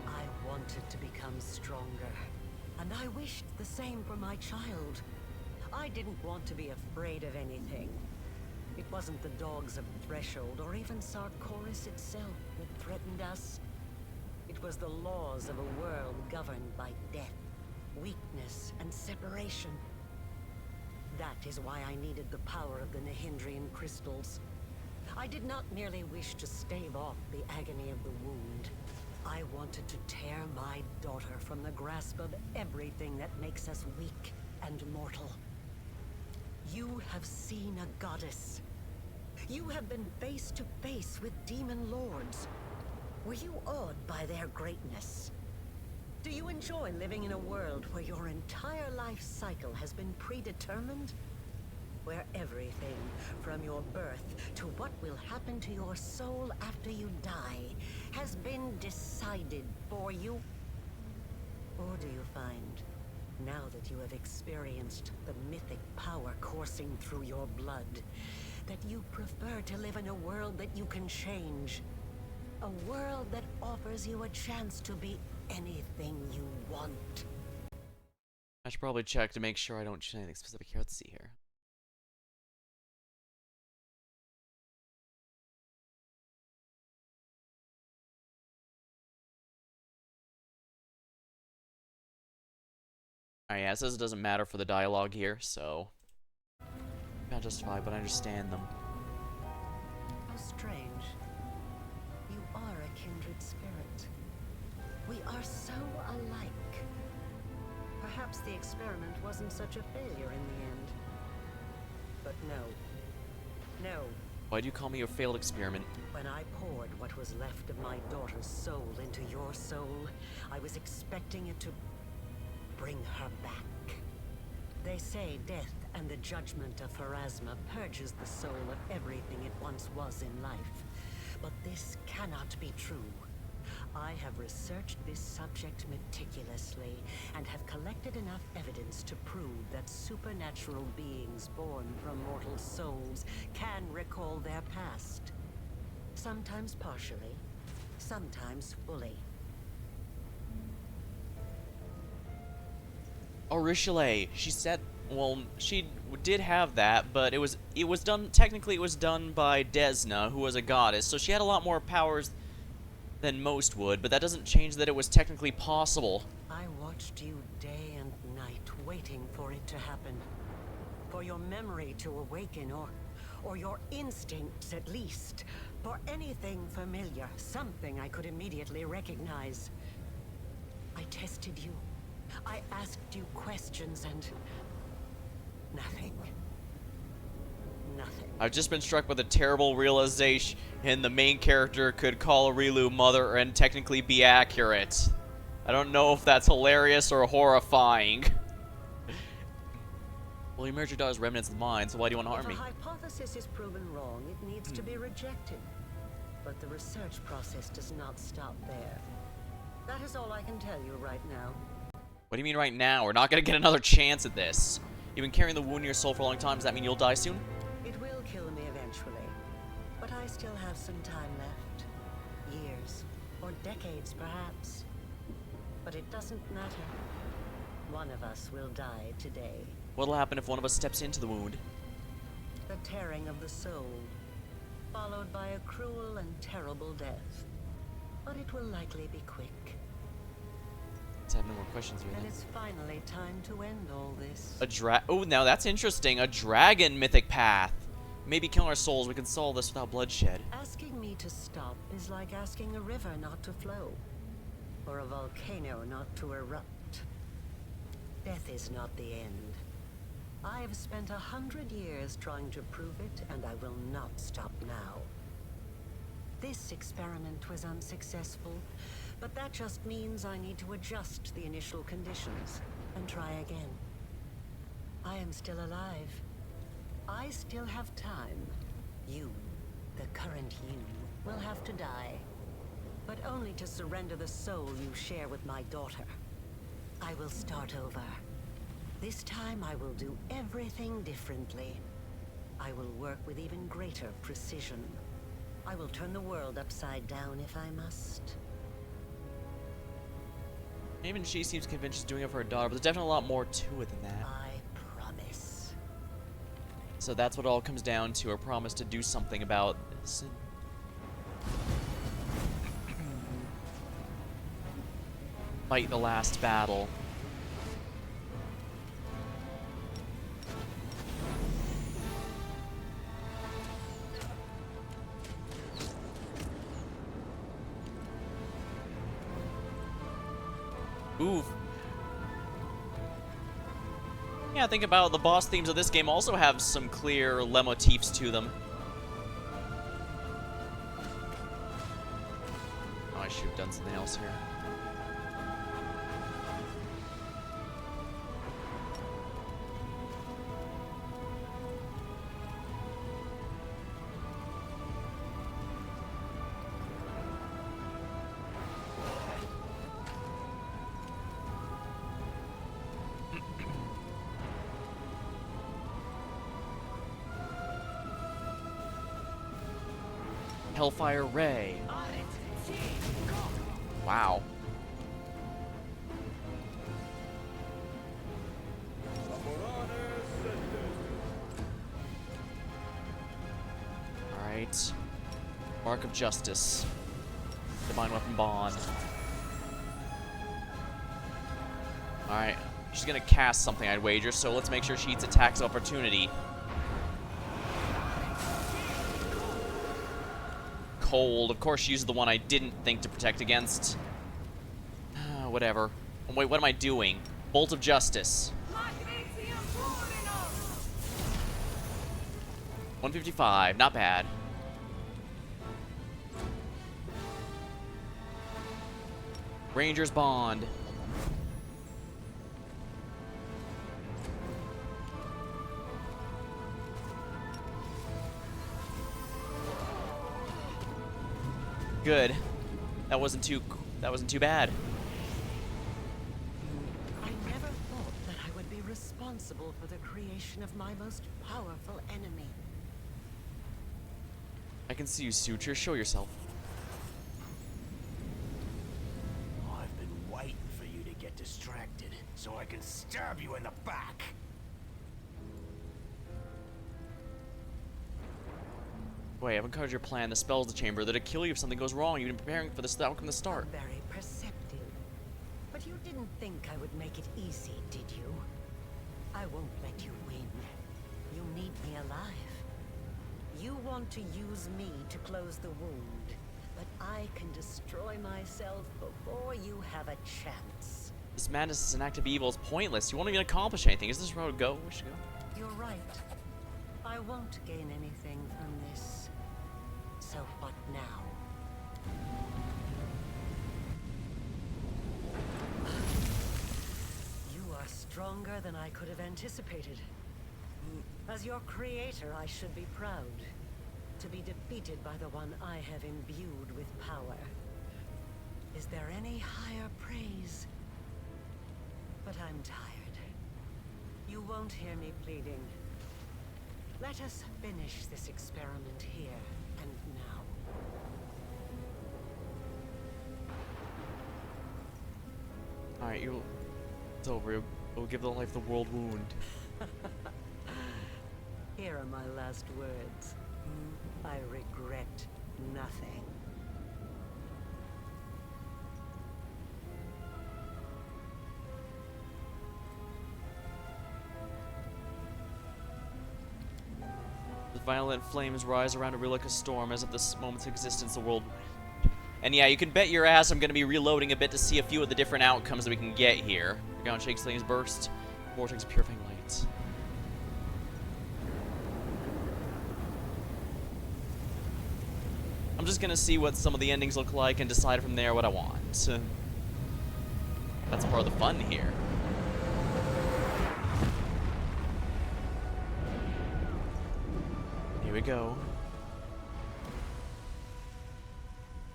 I wanted to become stronger. And I wished the same for my child. I didn't want to be afraid of anything. It wasn't the dogs of Threshold or even Sarkoris itself that threatened us. It was the laws of a world governed by death, weakness, and separation. That is why I needed the power of the Nihindrian crystals. I did not merely wish to stave off the agony of the wound. I wanted to tear my daughter from the grasp of everything that makes us weak and mortal. You have seen a goddess. You have been face to face with demon lords. Were you awed by their greatness? Do you enjoy living in a world where your entire life cycle has been predetermined? Where everything, from your birth to what will happen to your soul after you die, has been decided for you? Or do you find, now that you have experienced the mythic power coursing through your blood, that you prefer to live in a world that you can change? A world that offers you a chance to be anything you want. I should probably check to make sure I don't choose anything specific here. Let's see here. Alright, yeah, it says it doesn't matter for the dialogue here, so not justified, but I understand them. How strange. You are a kindred spirit. We are so alike. Perhaps the experiment wasn't such a failure in the end. But no. No. Why do you call me a failed experiment? When I poured what was left of my daughter's soul into your soul, I was expecting it to bring her back. They say death and the judgment of Pharasma purges the soul of everything it once was in life. But this cannot be true. I have researched this subject meticulously and have collected enough evidence to prove that supernatural beings born from mortal souls can recall their past. Sometimes partially, sometimes fully. Oh, Richelieu. She said, well, she did have that, but it was done, technically it was done by Desna, who was a goddess, so she had a lot more powers than most would, but that doesn't change that it was technically possible. I watched you day and night, waiting for it to happen. For your memory to awaken, or your instincts at least. For anything familiar, something I could immediately recognize. I tested you. I asked you questions and... nothing. Nothing. I've just been struck with a terrible realization the main character could call Rilu mother and technically be accurate. I don't know if that's hilarious or horrifying. Well, you murdered your daughter's remnants of mine, so why do you want to harm me? If a hypothesis is proven wrong, it needs to be rejected. But the research process does not stop there. That is all I can tell you right now. What do you mean right now? We're not gonna get another chance at this. You've been carrying the wound in your soul for a long time. Does that mean you'll die soon? It will kill me eventually. But I still have some time left. Years. Or decades, perhaps. But it doesn't matter. One of us will die today. What'll happen if one of us steps into the wound? The tearing of the soul, followed by a cruel and terrible death. But it will likely be quick. Let's have no more questions here And then. it's finally time to end all this. Oh, now that's interesting. A dragon mythic path. Maybe killing our souls, we can solve this without bloodshed. Asking me to stop is like asking a river not to flow. Or a volcano not to erupt. Death is not the end. I have spent 100 years trying to prove it, and I will not stop now. This experiment was unsuccessful, but that just means I need to adjust the initial conditions and try again. I am still alive. I still have time. You, the current you, will have to die. But only to surrender the soul you share with my daughter. I will start over. This time I will do everything differently. I will work with even greater precision. I will turn the world upside down if I must. Even she seems convinced she's doing it for her daughter, but there's definitely a lot more to it than that. I promise. So that's what it all comes down to, her promise to do something about this. Fight the last battle. Oof. Yeah, think about the boss themes of this game also have some clear leitmotifs to them. Oh, I should have done something else here. Hellfire Ray. Wow. Alright. Mark of Justice. Divine Weapon Bond. Alright. She's gonna cast something, I'd wager, so let's make sure she eats attacks of opportunity. Cold. Of course, she uses the one I didn't think to protect against. Whatever. Oh, wait, what am I doing? Bolt of Justice. 155. Not bad. Rangers bond. Good. That wasn't too bad. I never thought that I would be responsible for the creation of my most powerful enemy. I can see you, Suture. Show yourself. I've been waiting for you to get distracted so I can stab you in the back. Wait, I've uncovered your plan. The spell's the chamber. They're to kill you if something goes wrong. You've been preparing for this outcome from the start. Very perceptive. But you didn't think I would make it easy, did you? I won't let you win. You need me alive. You want to use me to close the wound, but I can destroy myself before you have a chance. This madness is an act of evil. It's pointless. You won't even accomplish anything. Is this the road to go? We should go. You're right. I won't gain anything from this. So what now? You are stronger than I could have anticipated. As your creator, I should be proud to be defeated by the one I have imbued with power. Is there any higher praise? But I'm tired. You won't hear me pleading. Let us finish this experiment here and now. Alright, it's over. We'll give the life the world wound. Here are my last words. I regret nothing. The violent flames rise around Aurora like a storm, as of this moment's existence, the world. And yeah, you can bet your ass I'm going to be reloading a bit to see a few of the different outcomes that we can get here. The ground shakes, flames burst, vortex of purifying light. I'm just going to see what some of the endings look like and decide from there what I want. That's part of the fun here. Here we go.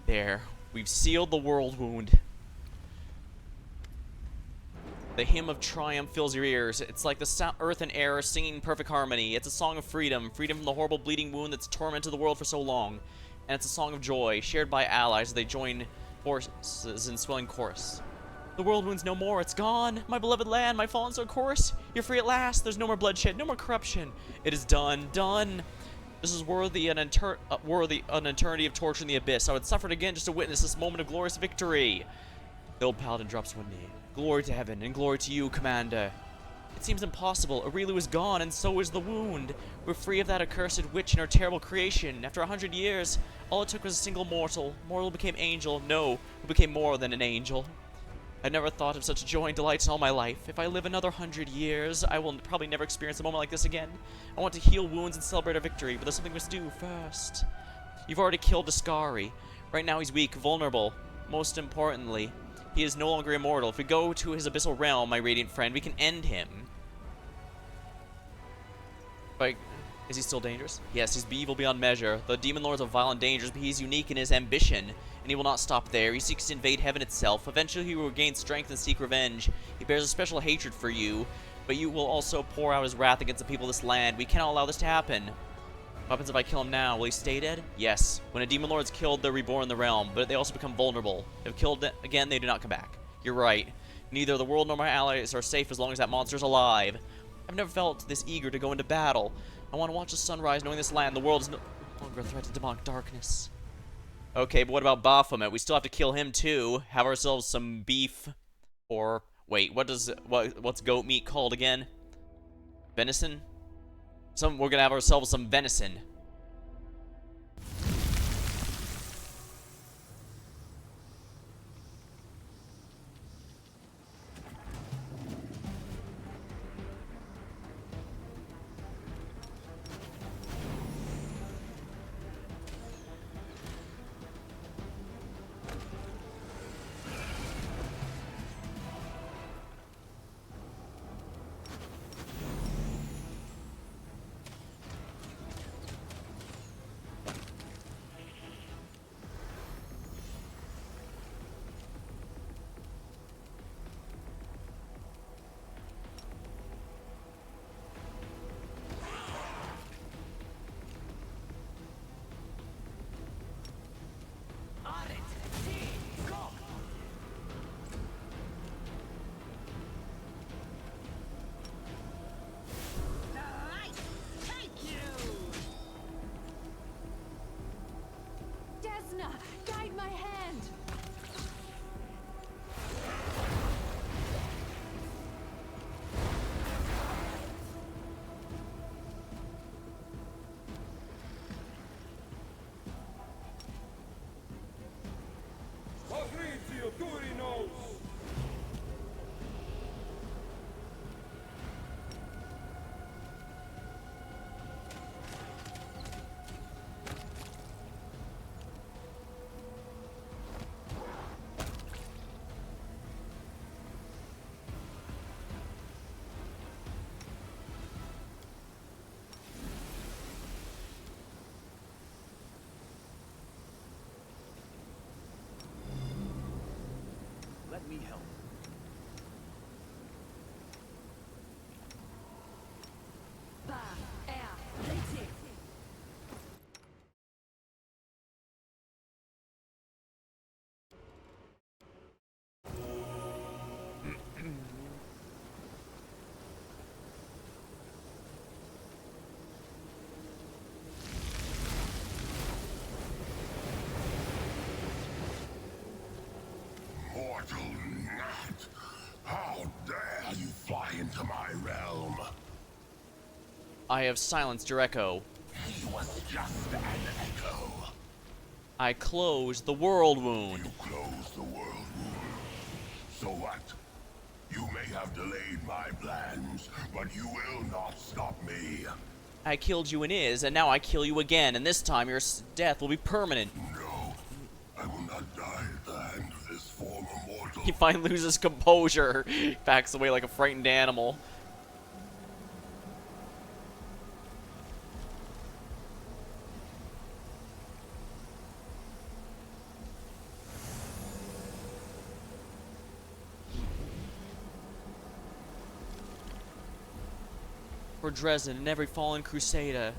There. We've sealed the world wound. The hymn of triumph fills your ears. It's like the earth and air singing perfect harmony. It's a song of freedom. Freedom from the horrible bleeding wound that's tormented the world for so long. And it's a song of joy, shared by allies as they join forces in swelling chorus. The world wound's no more. It's gone. My beloved land, my fallen star chorus. You're free at last. There's no more bloodshed, no more corruption. It is done. Done. This is worthy an eternity of torture in the abyss. I would suffer it again just to witness this moment of glorious victory. The old paladin drops one knee. Glory to heaven, and glory to you, Commander. It seems impossible. Aureliu is gone, and so is the wound. We're free of that accursed witch and her terrible creation. After 100 years, all it took was a single mortal. Mortal became angel. No, who became more than an angel. I've never thought of such joy and delights in all my life. If I live another 100 years, I will probably never experience a moment like this again. I want to heal wounds and celebrate our victory, but there's something we must do first. You've already killed Discari. Right now he's weak, vulnerable. Most importantly, he is no longer immortal. If we go to his abyssal realm, my radiant friend, we can end him. But is he still dangerous? Yes, he's evil beyond measure. The demon lords are violent dangers, but he's unique in his ambition. And he will not stop there. He seeks to invade heaven itself. Eventually he will gain strength and seek revenge. He bears a special hatred for you, but you will also pour out his wrath against the people of this land. We cannot allow this to happen. What happens if I kill him now? Will he stay dead? Yes. When a demon lord is killed, they're reborn in the realm, but they also become vulnerable. If killed again, they do not come back. You're right. Neither the world nor my allies are safe as long as that monster's alive. I've never felt this eager to go into battle. I want to watch the sunrise, knowing this land, the world is no longer a threat to demonic darkness. Okay, but what about Baphomet? We still have to kill him too. Have ourselves some beef. Or, wait, what's goat meat called again? Venison? We're gonna have ourselves some venison. me help. Mortal gnat! How dare you fly into my realm? I have silenced your echo. He was just an echo. I closed the world wound. You closed the world wound. So what? You may have delayed my plans, but you will not stop me. I killed you in Iz, and now I kill you again, and this time your death will be permanent. No, I will not die at the hand of this former mortal. He finally loses composure. He backs away like a frightened animal. For Dresden and every fallen crusader.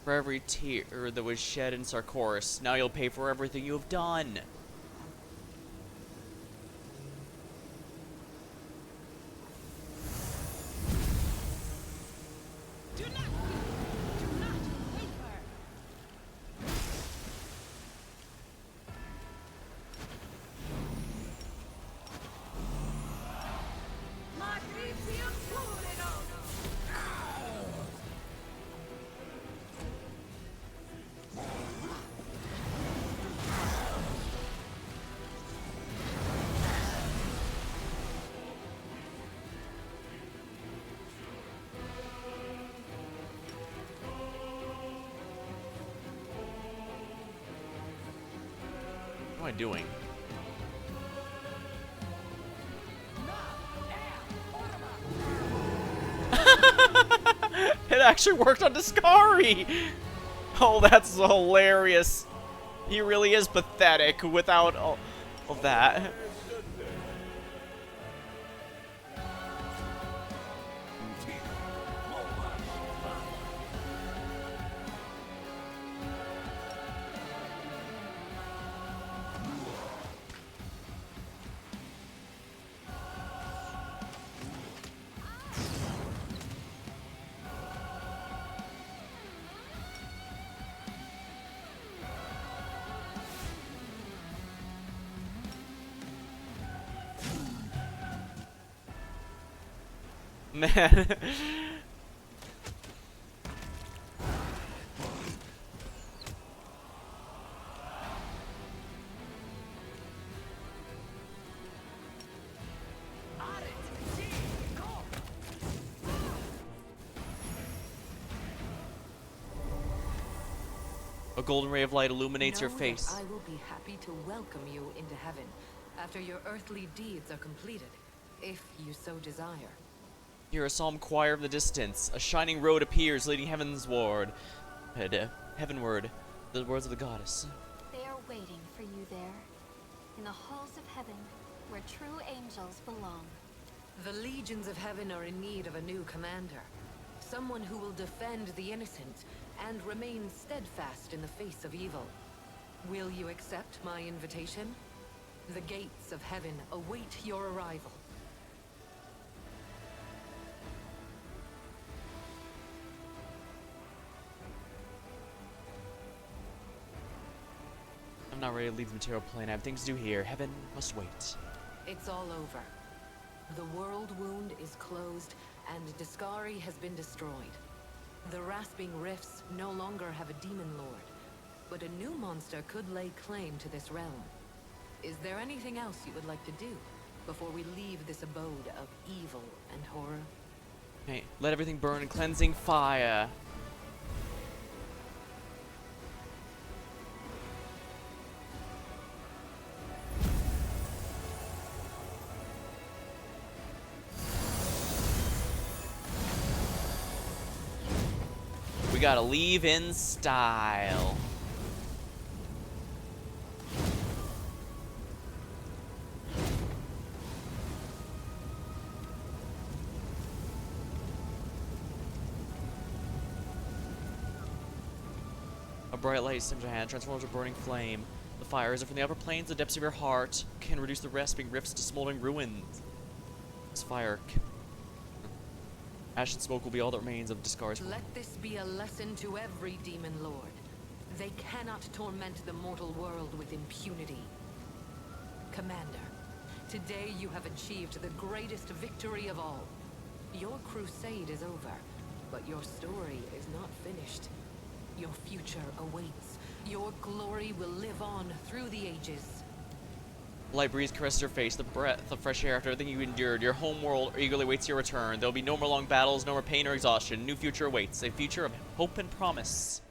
For every tear that was shed in Sarkoris, now you'll pay for everything you have done. What am I doing? It actually worked on Discari! Oh, that's hilarious. He really is pathetic without all of that. Man. A golden ray of light illuminates your Know face. that I will be happy to welcome you into heaven after your earthly deeds are completed, if you so desire. Hear a psalm choir in the distance. A shining road appears, leading heavenward. Heavenward. The words of the goddess. They are waiting for you there, in the halls of heaven, where true angels belong. The legions of heaven are in need of a new commander. Someone who will defend the innocent and remain steadfast in the face of evil. Will you accept my invitation? The gates of heaven await your arrival. I'm not ready to leave the material plane. I have things to do here. Heaven must wait. It's all over. The world wound is closed, and Discari has been destroyed. The Rasping Rifts no longer have a demon lord, but a new monster could lay claim to this realm. Is there anything else you would like to do before we leave this abode of evil and horror? Hey, let everything burn in cleansing fire. We gotta leave in style. A bright light stems your hand, transforms to a burning flame. The fire, as if from the upper planes, the depths of your heart, can reduce the rasping rifts to smoldering ruins. This fire can... Ash and smoke will be all that remains of Discard's... Let this be a lesson to every demon lord. They cannot torment the mortal world with impunity. Commander, today you have achieved the greatest victory of all. Your crusade is over, but your story is not finished. Your future awaits. Your glory will live on through the ages. Light breeze caresses your face, the breath of fresh air after everything you endured. Your home world eagerly waits your return. There will be no more long battles, no more pain or exhaustion. A new future awaits, a future of hope and promise.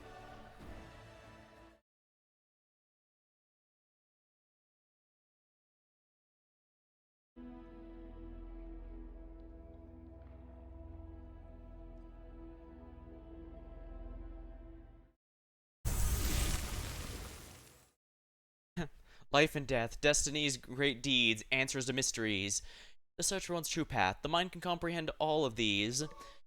Life and death, destiny's great deeds, answers to mysteries. The search for one's true path. The mind can comprehend all of these,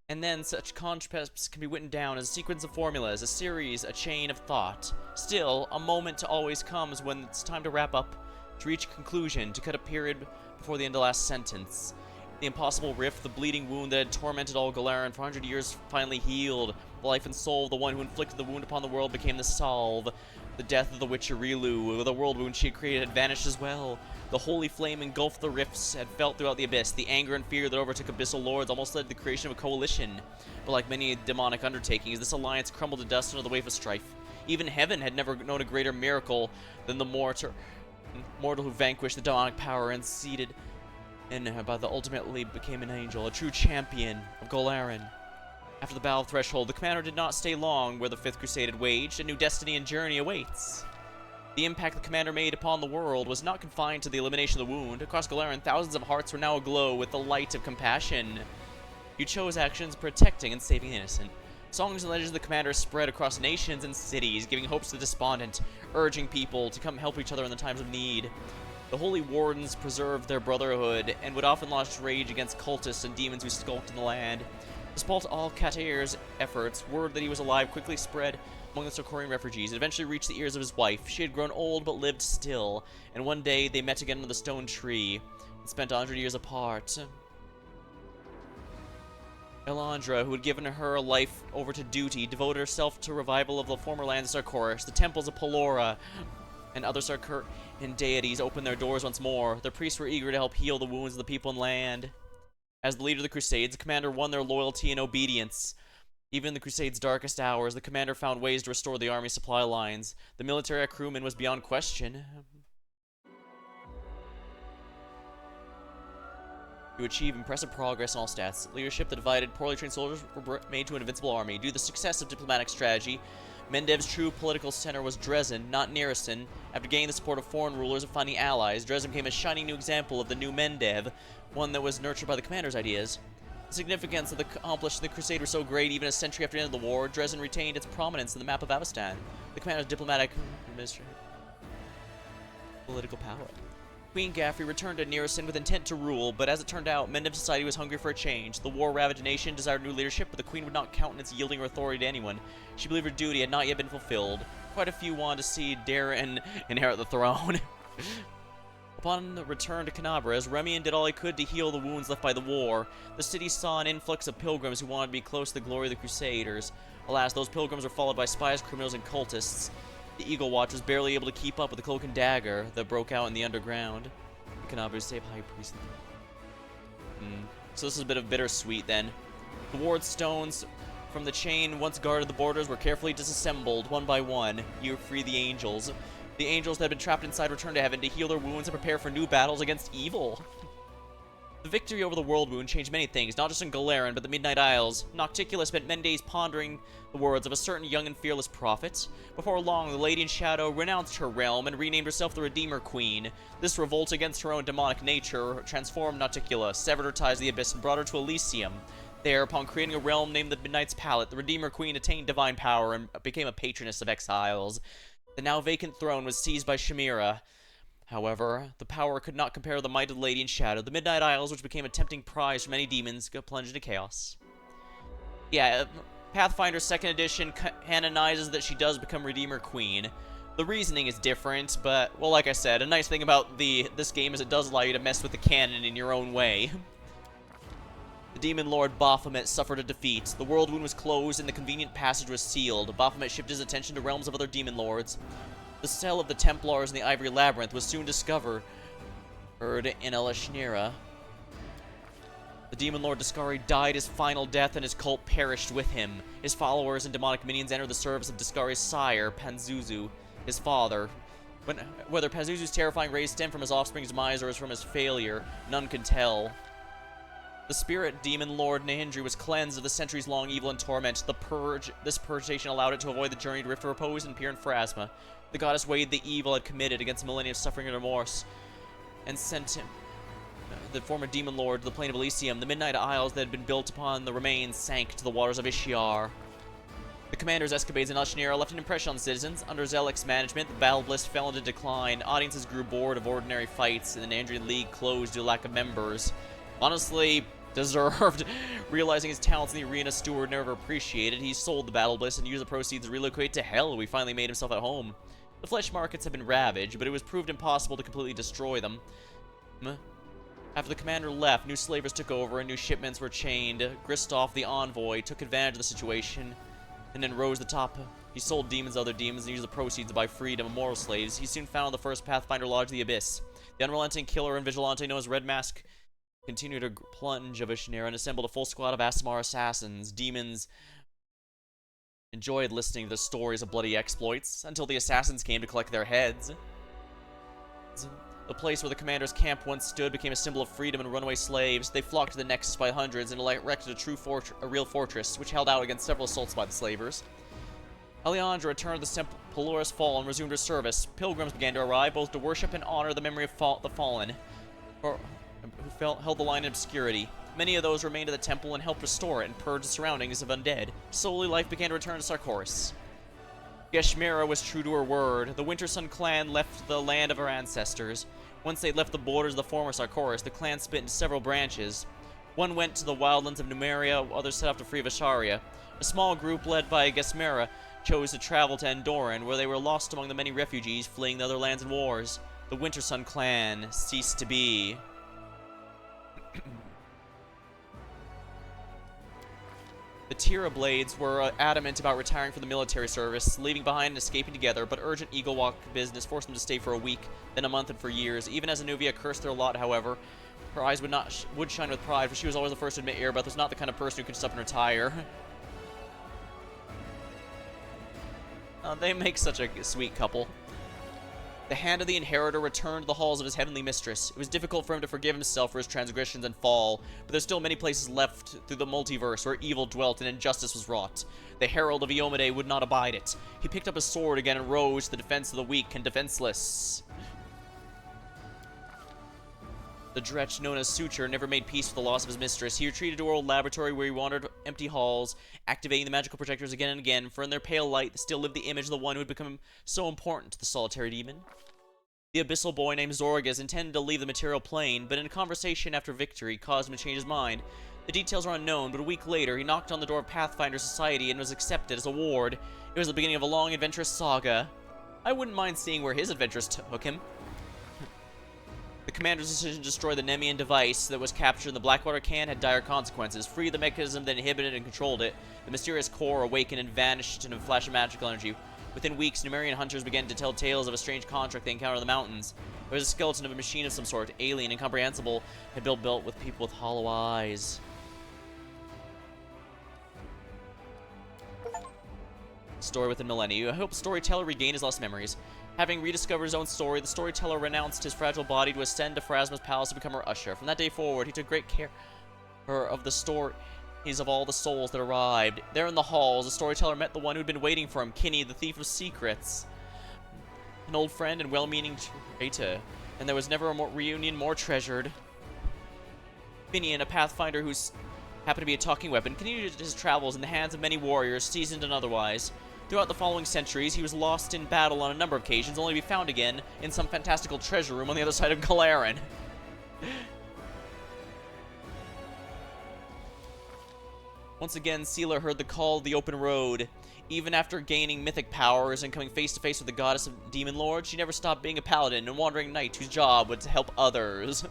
and then such concepts can be written down as a sequence of formulas, a series, a chain of thought. Still, a moment always comes when it's time to wrap up, to reach a conclusion, to cut a period before the end of the last sentence. The impossible rift, the bleeding wound that had tormented all Galaran for 100 years finally healed. The life and soul of the one who inflicted the wound upon the world became the salve. The death of the witcher Rilu, the world wound she had created, had vanished as well. The holy flame engulfed the rifts, had felt throughout the abyss. The anger and fear that overtook abyssal lords almost led to the creation of a coalition. But like many demonic undertakings, this alliance crumbled to dust under the wave of strife. Even heaven had never known a greater miracle than the mortal who vanquished the demonic power and seated and by the ultimately became an angel, a true champion of Galaran. After the Battle of Threshold, the commander did not stay long where the Fifth Crusade had waged. A new destiny and journey awaits. The impact the commander made upon the world was not confined to the elimination of the wound. Across Galaran, thousands of hearts were now aglow with the light of compassion. You chose actions protecting and saving the innocent. Songs and legends of the commander spread across nations and cities, giving hopes to the despondent, urging people to come help each other in the times of need. The Holy Wardens preserved their brotherhood, and would often launch rage against cultists and demons who skulked in the land. Despite all Katair's efforts, word that he was alive quickly spread among the Sarkorian refugees. It eventually reached the ears of his wife. She had grown old but lived still, and one day they met again under the stone tree and spent 100 years apart. Elandra, who had given her life over to duty, devoted herself to revival of the former lands of Sarkoris. The temples of Pelora and other Sarkorian deities opened their doors once more. The priests were eager to help heal the wounds of the people and land. As the leader of the Crusades, the commander won their loyalty and obedience. Even in the Crusade's darkest hours, the commander found ways to restore the army's supply lines. The military crewman was beyond question. To achieve impressive progress on all stats, leadership, the divided, poorly trained soldiers were made to an invincible army. Due to the success of diplomatic strategy, Mendev's true political center was Dresden, not Nerison. After gaining the support of foreign rulers and finding allies, Dresden became a shining new example of the new Mendev, one that was nurtured by the commander's ideas. The significance of the accomplished in the Crusade was so great, even a century after the end of the war, Dresden retained its prominence in the map of Avestan. The commander's diplomatic administrative political power. Queen Gaffrey returned to Nerison with intent to rule, but as it turned out, Mendev society was hungry for a change. The war-ravaged nation desired new leadership, but the queen would not countenance yielding her authority to anyone. She believed her duty had not yet been fulfilled. Quite a few wanted to see Darren inherit the throne. Upon the return to Canabras, Remian did all he could to heal the wounds left by the war. The city saw an influx of pilgrims who wanted to be close to the glory of the Crusaders. Alas, those pilgrims were followed by spies, criminals, and cultists. The Eagle Watch was barely able to keep up with the Cloak and Dagger that broke out in the underground. The Canabras save High Priest. So this is a bit of bittersweet then. The ward stones from the chain once guarded the borders were carefully disassembled, one by one. You free the angels. The angels that had been trapped inside returned to heaven to heal their wounds and prepare for new battles against evil. The victory over the World Wound changed many things, not just in Galaran, but the Midnight Isles. Nocticula spent many days pondering the words of a certain young and fearless prophet. Before long, the Lady in Shadow renounced her realm and renamed herself the Redeemer Queen. This revolt against her own demonic nature transformed Nocticula, severed her ties to the Abyss, and brought her to Elysium. There, upon creating a realm named the Midnight's Palette, the Redeemer Queen attained divine power and became a patroness of exiles. The now vacant throne was seized by Chimera. However, the power could not compare to the might of the Lady in Shadow. The Midnight Isles, which became a tempting prize for many demons, got plunged into chaos. Yeah, Pathfinder 2nd Edition canonizes that she does become Redeemer Queen. The reasoning is different, but, well, like I said, a nice thing about this game is it does allow you to mess with the canon in your own way. The Demon Lord Baphomet suffered a defeat. The world wound was closed and the convenient passage was sealed. Baphomet shifted his attention to realms of other demon lords. The cell of the Templars in the Ivory Labyrinth was soon discovered in Elishnira. The Demon Lord Discari died his final death and his cult perished with him. His followers and demonic minions entered the service of Discari's sire, Panzuzu, his father. Whether Panzuzu's terrifying rage stemmed from his offspring's demise or from his failure, none can tell. The spirit demon lord Nahindri was cleansed of the centuries-long evil and torment. This purgation allowed it to avoid the journey to Rift of Repose and appear in Pharasma. The goddess weighed the evil it had committed against a millennia of suffering and remorse, and sent him, the former demon lord, to the plain of Elysium. The Midnight Isles that had been built upon the remains sank to the waters of Ishiar. The commander's escapades in Elishnira left an impression on the citizens. Under Zelek's management, the battle bliss fell into decline. Audiences grew bored of ordinary fights, and the Nandrian League closed due to lack of members. Honestly, deserved. Realizing his talents in the arena, Steward never appreciated. He sold the battle bliss and used the proceeds to relocate to Hell. We finally made himself at home. The flesh markets have been ravaged, but it was proved impossible to completely destroy them. After the commander left, new slavers took over and new shipments were chained. Gristov, the envoy, took advantage of the situation and then rose to the top. He sold demons to other demons and used the proceeds to buy freedom of moral slaves. He soon founded the first Pathfinder Lodge of the Abyss. The unrelenting killer and vigilante known as Red Mask continued to plunge of Ishnira and assembled a full squad of Aasimar assassins. Demons enjoyed listening to the stories of bloody exploits until the assassins came to collect their heads. The place where the commander's camp once stood became a symbol of freedom and runaway slaves. They flocked to the Nexus by hundreds and erected a real fortress, which held out against several assaults by the slavers. Alejandra returned to the Pelorus Fall and resumed her service. Pilgrims began to arrive, both to worship and honor the memory of the fallen, who held the line in obscurity. Many of those remained at the temple and helped restore it and purge the surroundings of undead. Slowly, life began to return to Sarkoris. Geshmira was true to her word. The Winter Sun clan left the land of her ancestors. Once they left the borders of the former Sarkoris, the clan split into several branches. One went to the wildlands of Numeria, others set off to free Vasharia. A small group led by Geshmira chose to travel to Andoran, where they were lost among the many refugees fleeing the other lands and wars. The Winter Sun clan ceased to be. The Tira Blades were adamant about retiring from the military service, leaving behind and escaping together, but urgent Eagle Walk business forced them to stay for a week, then a month, and for years. Even as Anuvia cursed their lot, however, her eyes would shine with pride, for she was always the first to admit Erebeth was not the kind of person who could just up and retire. They make such a sweet couple. The hand of the Inheritor returned to the halls of his heavenly mistress. It was difficult for him to forgive himself for his transgressions and fall, but there's still many places left through the multiverse where evil dwelt and injustice was wrought. The Herald of Iomade would not abide it. He picked up his sword again and rose to the defense of the weak and defenseless. The Dretch, known as Suture, never made peace with the loss of his mistress. He retreated to her old laboratory where he wandered empty halls, activating the magical projectors again and again, for in their pale light still lived the image of the one who had become so important to the solitary demon. The abyssal boy named Zorgas intended to leave the material plane, but in a conversation after victory caused him to change his mind. The details are unknown, but a week later he knocked on the door of Pathfinder Society and was accepted as a ward. It was the beginning of a long, adventurous saga. I wouldn't mind seeing where his adventures took him. The commander's decision to destroy the Nemian device that was captured in the Blackwater can had dire consequences. Free the mechanism that inhibited and controlled it. The mysterious core awakened and vanished in a flash of magical energy. Within weeks, Numerian hunters began to tell tales of a strange contract they encountered in the mountains. There was a skeleton of a machine of some sort, alien, incomprehensible, had been built with people with hollow eyes. Story within millennia. I hope storyteller regained his lost memories. Having rediscovered his own story, the storyteller renounced his fragile body to ascend to Pharasma's palace to become her usher. From that day forward, he took great care of the stories of all the souls that arrived. There in the halls, the storyteller met the one who had been waiting for him, Kinney, the thief of secrets. An old friend and well-meaning traitor, and there was never a reunion more treasured. Finian, a pathfinder who's happened to be a talking weapon, continued his travels in the hands of many warriors, seasoned and otherwise. Throughout the following centuries, he was lost in battle on a number of occasions, only to be found again in some fantastical treasure room on the other side of Galaran. Once again, Seela heard the call of the open road. Even after gaining mythic powers and coming face to face with the goddess of demon lord, she never stopped being a paladin and wandering knight whose job was to help others.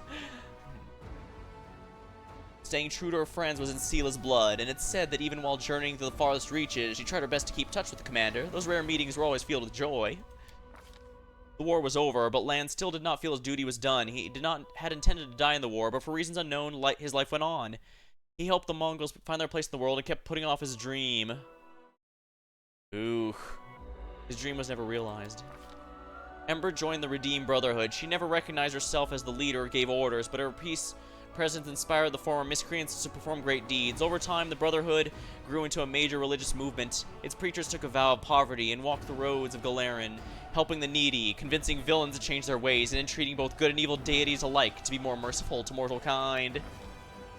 Staying true to her friends was in Seela's blood, and it's said that even while journeying to the farthest reaches, she tried her best to keep touch with the commander. Those rare meetings were always filled with joy. The war was over, but Lan still did not feel his duty was done. He had intended to die in the war, but for reasons unknown, his life went on. He helped the Mongols find their place in the world and kept putting off his dream. Ooh. His dream was never realized. Ember joined the Redeemed Brotherhood. She never recognized herself as the leader or gave orders, but her peace presence inspired the former miscreants to perform great deeds. Over time, the Brotherhood grew into a major religious movement. Its preachers took a vow of poverty and walked the roads of Galeran, helping the needy, convincing villains to change their ways, and entreating both good and evil deities alike to be more merciful to mortal kind.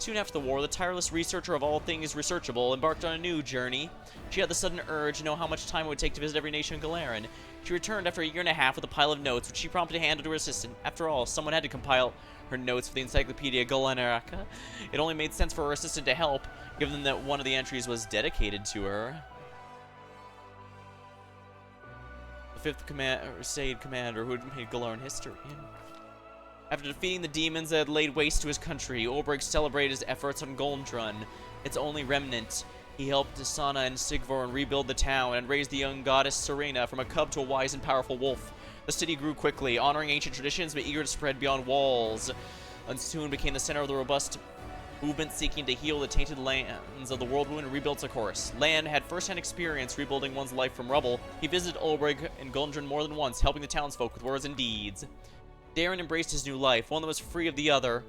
Soon after the war, the tireless researcher of all things researchable embarked on a new journey. She had the sudden urge to know how much time it would take to visit every nation in Galeran. She returned after a year and a half with a pile of notes, which she promptly handed to her assistant. After all, someone had to compile her notes for the Encyclopedia Galenaraka. It only made sense for her assistant to help, given that one of the entries was dedicated to her. The 5th Crusade commander who had made Galeran history. After defeating the demons that had laid waste to his country, Ulbrich celebrated his efforts on Goldrun, its only remnant. He helped Asana and Sigvorn rebuild the town and raised the young goddess Serena from a cub to a wise and powerful wolf. The city grew quickly, honoring ancient traditions but eager to spread beyond walls, and soon became the center of the robust movement seeking to heal the tainted lands of the world wound and rebuild Socorus. Lan had first-hand experience rebuilding one's life from rubble. He visited Ulbrich and Goldrun more than once, helping the townsfolk with words and deeds. Darren embraced his new life, one that was free of the other.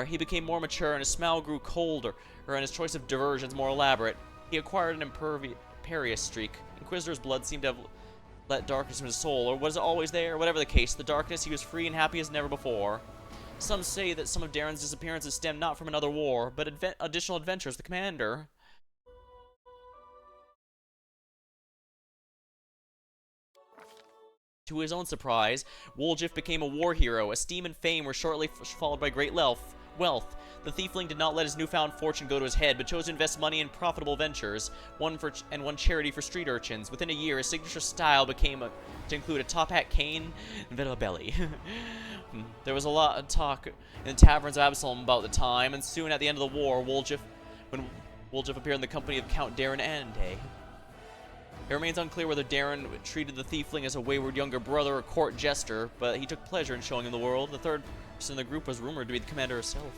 He became more mature, and his smile grew colder, and his choice of diversions more elaborate. He acquired an imperious streak. Inquisitor's blood seemed to have let darkness into his soul, or was it always there? Whatever the case, the darkness, he was free and happy as never before. Some say that some of Darren's disappearances stemmed not from another war, but additional adventures with the commander. To his own surprise, Woljif became a war hero. Esteem and fame were shortly followed by great wealth. The thiefling did not let his newfound fortune go to his head, but chose to invest money in profitable ventures, one charity for street urchins. Within a year, his signature style became to include a top hat cane and a belly. There was a lot of talk in the taverns of Absalom about the time, and soon at the end of the war, when Woljif appeared in the company of Count Darren Ande. It remains unclear whether Darren treated the thiefling as a wayward younger brother or court jester, but he took pleasure in showing him the world. The third person in the group was rumored to be the commander herself.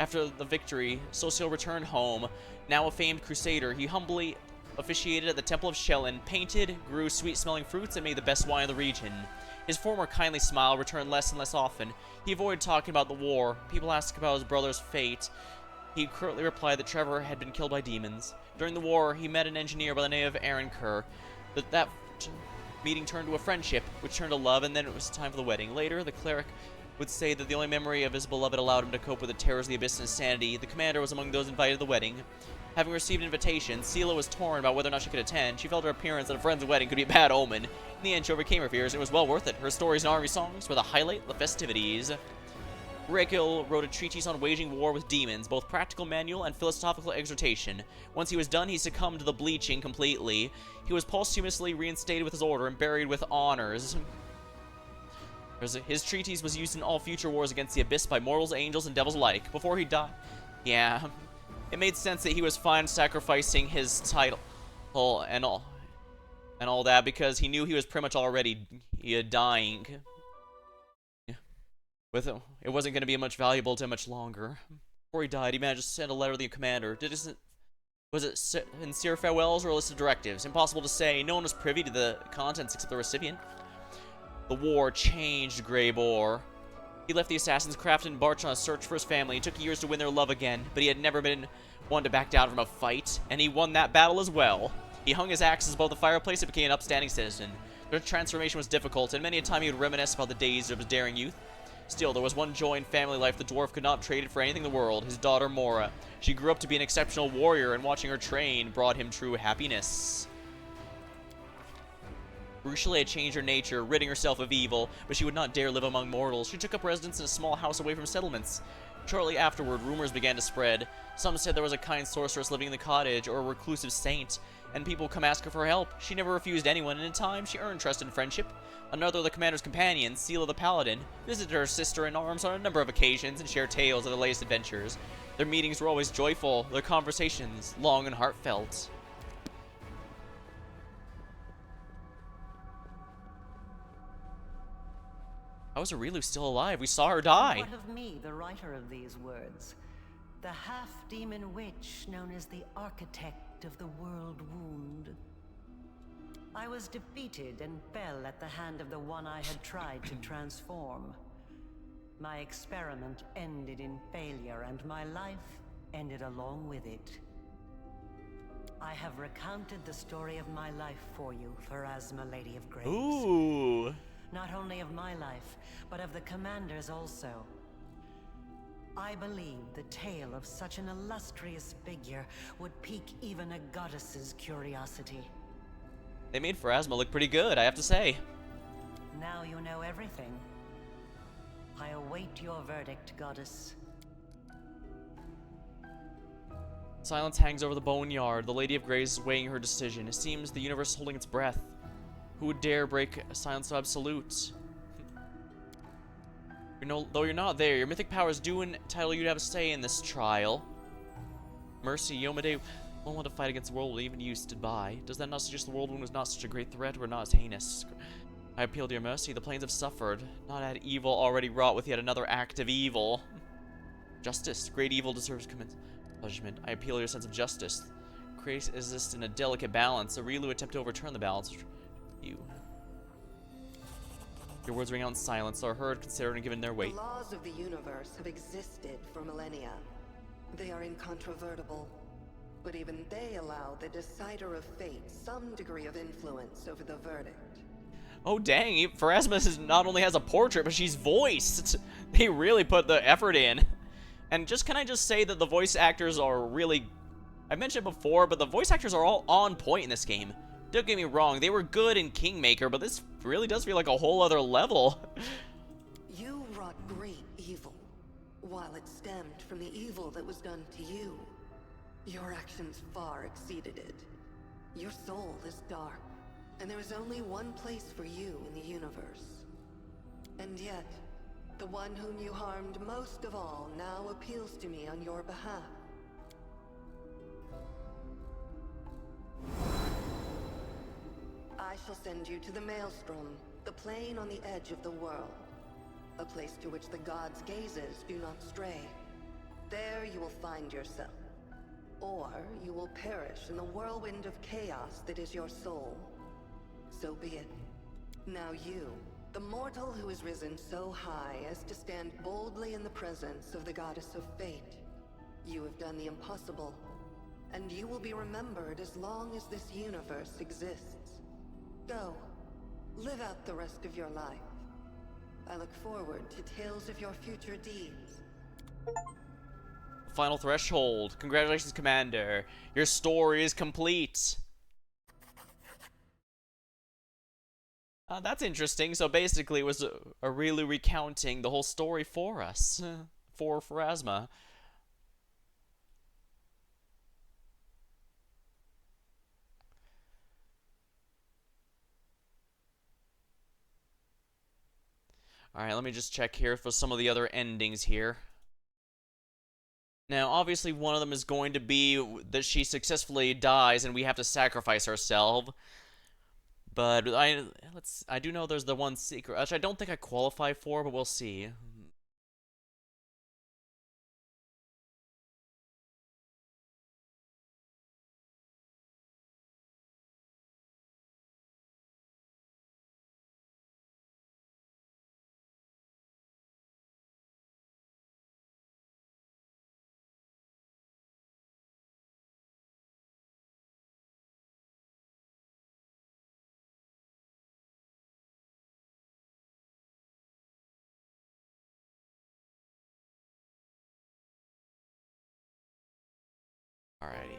After the victory, Sosil returned home. Now a famed crusader, he humbly officiated at the Temple of Shellen, painted, grew sweet-smelling fruits, and made the best wine of the region. His former kindly smile returned less and less often. He avoided talking about the war. People asked about his brother's fate. He curtly replied that Trevor had been killed by demons. During the war, he met an engineer by the name of Aaron Kerr. That meeting turned to a friendship, which turned to love, and then it was time for the wedding. Later, the cleric would say that the only memory of his beloved allowed him to cope with the terrors of the abyss and insanity. The commander was among those invited to the wedding. Having received an invitation, Seela was torn about whether or not she could attend. She felt her appearance at a friend's wedding could be a bad omen. In the end, she overcame her fears, and it was well worth it. Her stories and army songs were the highlight of the festivities. Regil wrote a treatise on waging war with demons, both practical manual and philosophical exhortation. Once he was done, he succumbed to the bleaching completely. He was posthumously reinstated with his order and buried with honors. His treatise was used in all future wars against the Abyss by mortals, angels, and devils alike. Before he died, yeah, it made sense that he was fine sacrificing his title and all that, because he knew he was pretty much already dying. It wasn't going to be much valuable to him much longer. Before he died, he managed to send a letter to the commander. Was it sincere farewells or a list of directives? Impossible to say. No one was privy to the contents except the recipient. The war changed Greybor. He left the Assassin's Craft and embarked on a search for his family. It took years to win their love again, but he had never been one to back down from a fight, and he won that battle as well. He hung his axes above the fireplace and became an upstanding citizen. Their transformation was difficult, and many a time he would reminisce about the days of his daring youth. Still, there was one joy in family life the dwarf could not trade it for anything in the world, his daughter Mora. She grew up to be an exceptional warrior, and watching her train brought him true happiness. Rushley had changed her nature, ridding herself of evil, but she would not dare live among mortals. She took up residence in a small house away from settlements. Shortly afterward, rumors began to spread. Some said there was a kind sorceress living in the cottage, or a reclusive saint, and people would come ask her for help. She never refused anyone, and in time, she earned trust and friendship. Another of the commander's companions, Seela the Paladin, visited her sister-in-arms on a number of occasions and shared tales of their latest adventures. Their meetings were always joyful, their conversations long and heartfelt. How is Aurilu still alive? We saw her die. And what of me, the writer of these words? The half-demon witch known as the architect of the world wound. I was defeated and fell at the hand of the one I had tried to transform. My experiment ended in failure, and my life ended along with it. I have recounted the story of my life for you, Pharasma, Lady of Graves. Ooh. Not only of my life, but of the commander's also. I believe the tale of such an illustrious figure would pique even a goddess's curiosity. They made Pharasma look pretty good, I have to say. Now you know everything. I await your verdict, goddess. Silence hangs over the boneyard. The Lady of Graves is weighing her decision. It seems the universe is holding its breath. Who would dare break silence so absolute? Though you're not there, your mythic powers do entitle you to have a say in this trial. Mercy, Yomade won't want to fight against the world even you stood by. Does that not suggest the world wound was not such a great threat or not as heinous? I appeal to your mercy. The planes have suffered. Not had evil already wrought with yet another act of evil. Justice. Great evil deserves punishment. I appeal to your sense of justice. Grace exists in a delicate balance. Aurilu attempt to overturn the balance. Your words ring out in silence, are heard, considered, and given their weight. The laws of the universe have existed for millennia. They are incontrovertible. But even they allow the decider of fate some degree of influence over the verdict. Oh dang, Pharasma not only has a portrait, but she's voiced. They really put the effort in. And can I just say that the voice actors are really... I've mentioned it before, but the voice actors are all on point in this game. Don't get me wrong, they were good in Kingmaker, but this really does feel like a whole other level. You wrought great evil, while it stemmed from the evil that was done to you. Your actions far exceeded it. Your soul is dark, and there is only one place for you in the universe. And yet, the one whom you harmed most of all now appeals to me on your behalf. I shall send you to the Maelstrom, the plane on the edge of the world. A place to which the gods' gazes do not stray. There you will find yourself. Or you will perish in the whirlwind of chaos that is your soul. So be it. Now you, the mortal who has risen so high as to stand boldly in the presence of the goddess of fate. You have done the impossible, and you will be remembered as long as this universe exists. Go, live out the rest of your life. I look forward to tales of your future deeds. Final threshold. Congratulations, Commander. Your story is complete. That's interesting. So basically it was Aurilu recounting the whole story for us. For Pharasma. Alright, let me just check here for some of the other endings here. Now, obviously, one of them is going to be that she successfully dies and we have to sacrifice ourselves. But I do know there's the one secret, which I don't think I qualify for, but we'll see. Alrighty.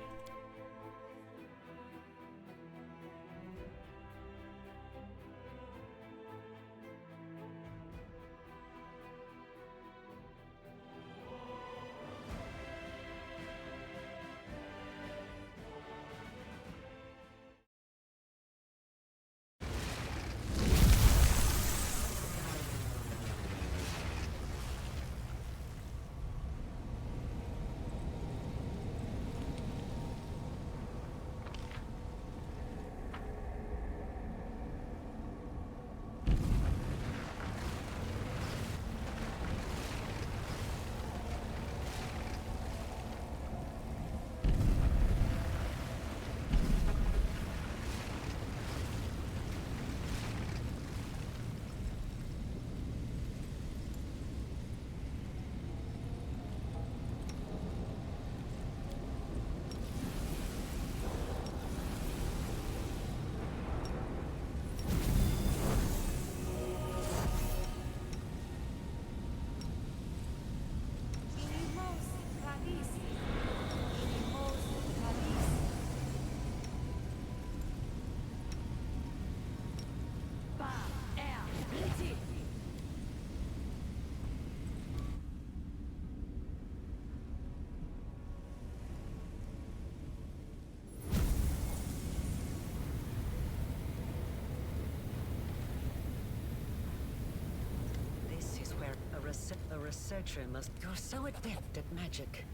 researcher must... You're so adept at magic.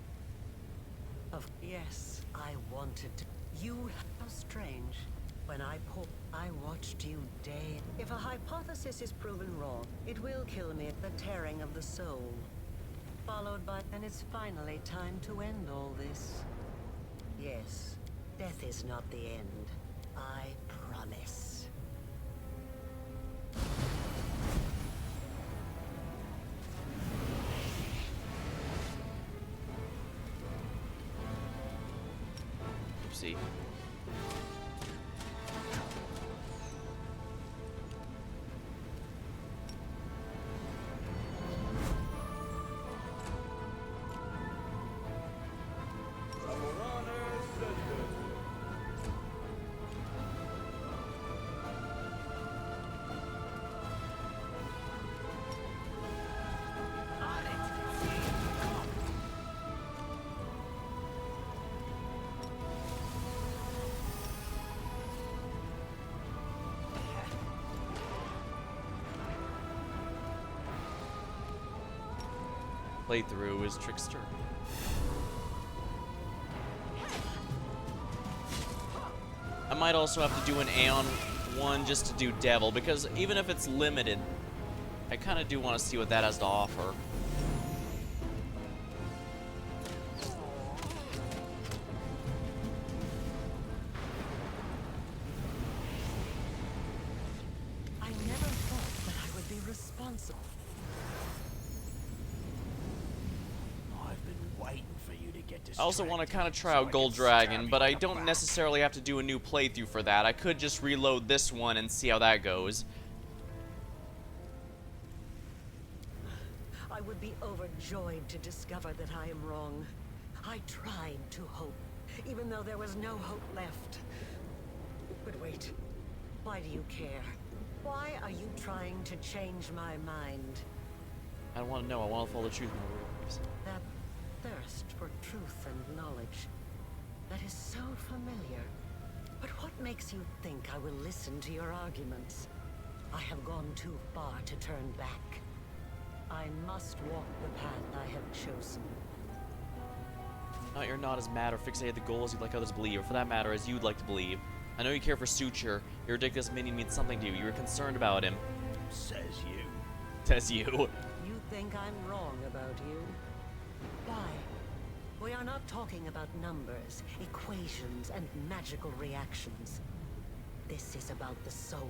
Yes, I wanted to... You... How strange. When I watched you day... If a hypothesis is proven wrong, it will kill me at the tearing of the soul. Followed by... And it's finally time to end all this. Yes, death is not the end. I promise. Oopsie. Playthrough is Trickster. I might also have to do an Aeon one just to do Devil, because even if it's limited, I kind of do want to see what that has to offer. I never thought that I would be responsible. I also want to kind of try out Gold Dragon, but I don't necessarily have to do a new playthrough for that. I could just reload this one and see how that goes. I would be overjoyed to discover that I am wrong. I tried to hope, even though there was no hope left. But wait, why do you care? Why are you trying to change my mind? I don't want to know. I want to follow the truth. That thirst for truth and knowledge, that is so familiar. But what makes you think I will listen to your arguments? I have gone too far to turn back. I must walk the path I have chosen. You're not as mad or fixated at the goal as you'd like others to believe, or for that matter, as you'd like to believe. I know you care for Suture. Your ridiculous minion means something to you. You're concerned about him. Says you. Says you. You think I'm wrong about you? Why? We are not talking about numbers, equations, and magical reactions. This is about the soul.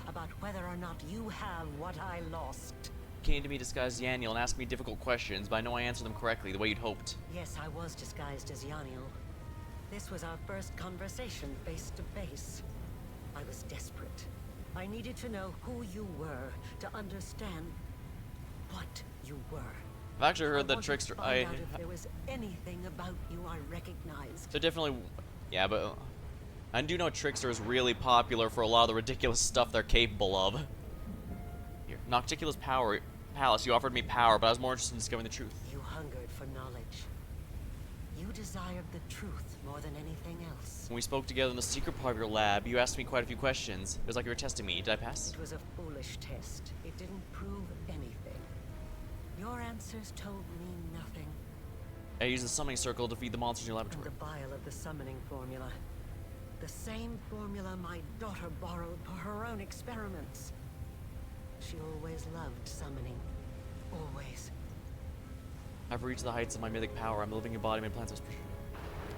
About whether or not you have what I lost. Came to me disguised as Yaniel and asked me difficult questions, but I know I answered them correctly, the way you'd hoped. Yes, I was disguised as Yaniel. This was our first conversation face to face. I was desperate. I needed to know who you were, to understand what you were. I've actually heard that Trickster... If there was anything about you I recognized. So definitely... Yeah, but... I do know Trickster is really popular for a lot of the ridiculous stuff they're capable of. Here, Nocticula's Palace, you offered me power, but I was more interested in discovering the truth. You hungered for knowledge. You desired the truth more than anything else. When we spoke together in the secret part of your lab, you asked me quite a few questions. It was like you were testing me. Did I pass? It was a foolish test. It didn't prove anything. Your answers told me nothing. I used the summoning circle to feed the monsters in your laboratory. And the vial of the summoning formula. The same formula my daughter borrowed for her own experiments. She always loved summoning. Always. I've reached the heights of my mythic power. I'm a living embodiment of plants of spiritual.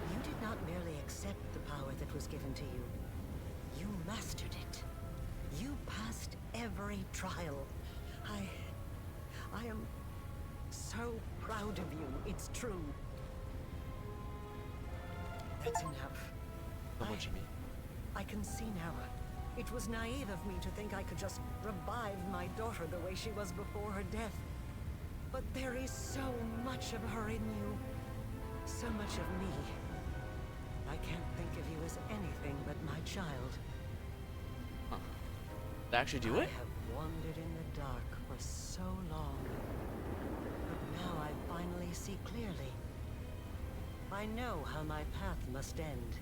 You did not merely accept the power that was given to you. You mastered it. You passed every trial. I am so proud of you. It's true. That's enough. Not what you mean. I can see now. It was naive of me to think I could just revive my daughter the way she was before her death. But there is so much of her in you. So much of me. I can't think of you as anything but my child. Huh. Did I actually do it? I have wandered in the dark for so long. But now I finally see clearly. I know how my path must end.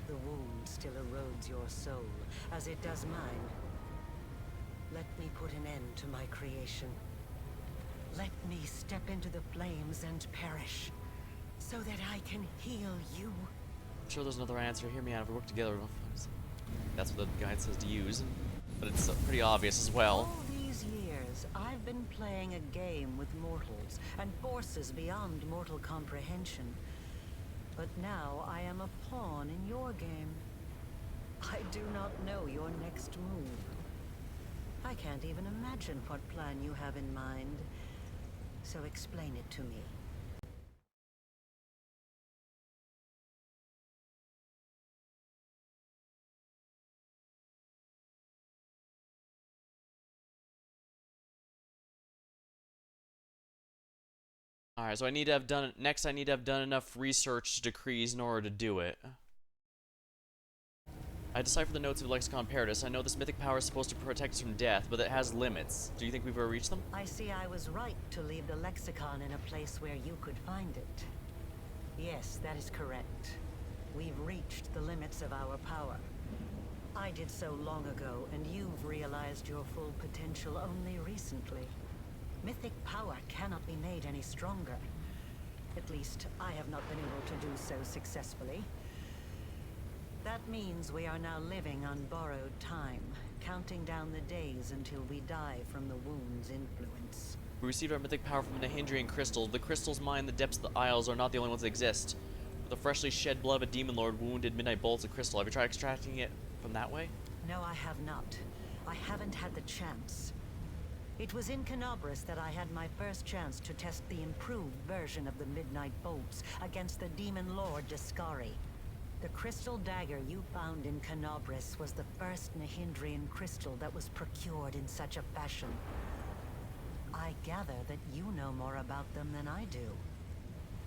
The wound still erodes your soul, as it does mine. Let me put an end to my creation. Let me step into the flames and perish, so that I can heal you. I'm sure there's another answer. Hear me out. If we work together, we'll find something. That's what the guide says to use, but it's pretty obvious as well. All these years, I've been playing a game with mortals and forces beyond mortal comprehension. But now I am a pawn in your game. I do not know your next move. I can't even imagine what plan you have in mind. So explain it to me. Alright, so I need to have done enough research to decrees in order to do it. I deciphered the notes of the Lexicon Paradis. I know this mythic power is supposed to protect us from death, but it has limits. Do you think we've ever reached them? I see I was right to leave the lexicon in a place where you could find it. Yes, that is correct. We've reached the limits of our power. I did so long ago, and you've realized your full potential only recently. Mythic power cannot be made any stronger. At least, I have not been able to do so successfully. That means we are now living on borrowed time, counting down the days until we die from the wound's influence. We received our mythic power from the Nahindrian crystal. The crystals mine the depths of the Isles are not the only ones that exist. With the freshly shed blood of a demon lord wounded Midnight Bolt's a crystal. Have you tried extracting it from that way? No, I have not. I haven't had the chance. It was in Canobris that I had my first chance to test the improved version of the Midnight Bolts against the demon lord Discari. The crystal dagger you found in Canobris was the first Nahindrian crystal that was procured in such a fashion. I gather that you know more about them than I do.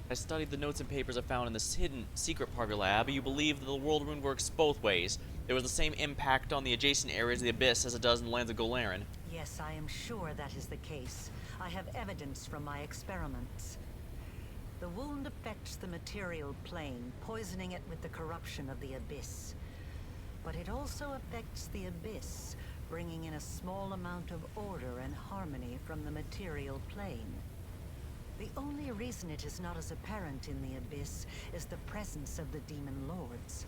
I studied the notes and papers I found in this hidden secret part of your lab. You believe that the world wound works both ways. There was the same impact on the adjacent areas of the Abyss as it does in the lands of Golaren. Yes, I am sure that is the case. I have evidence from my experiments. The wound affects the material plane, poisoning it with the corruption of the Abyss. But it also affects the Abyss, bringing in a small amount of order and harmony from the material plane. The only reason it is not as apparent in the Abyss is the presence of the Demon Lords.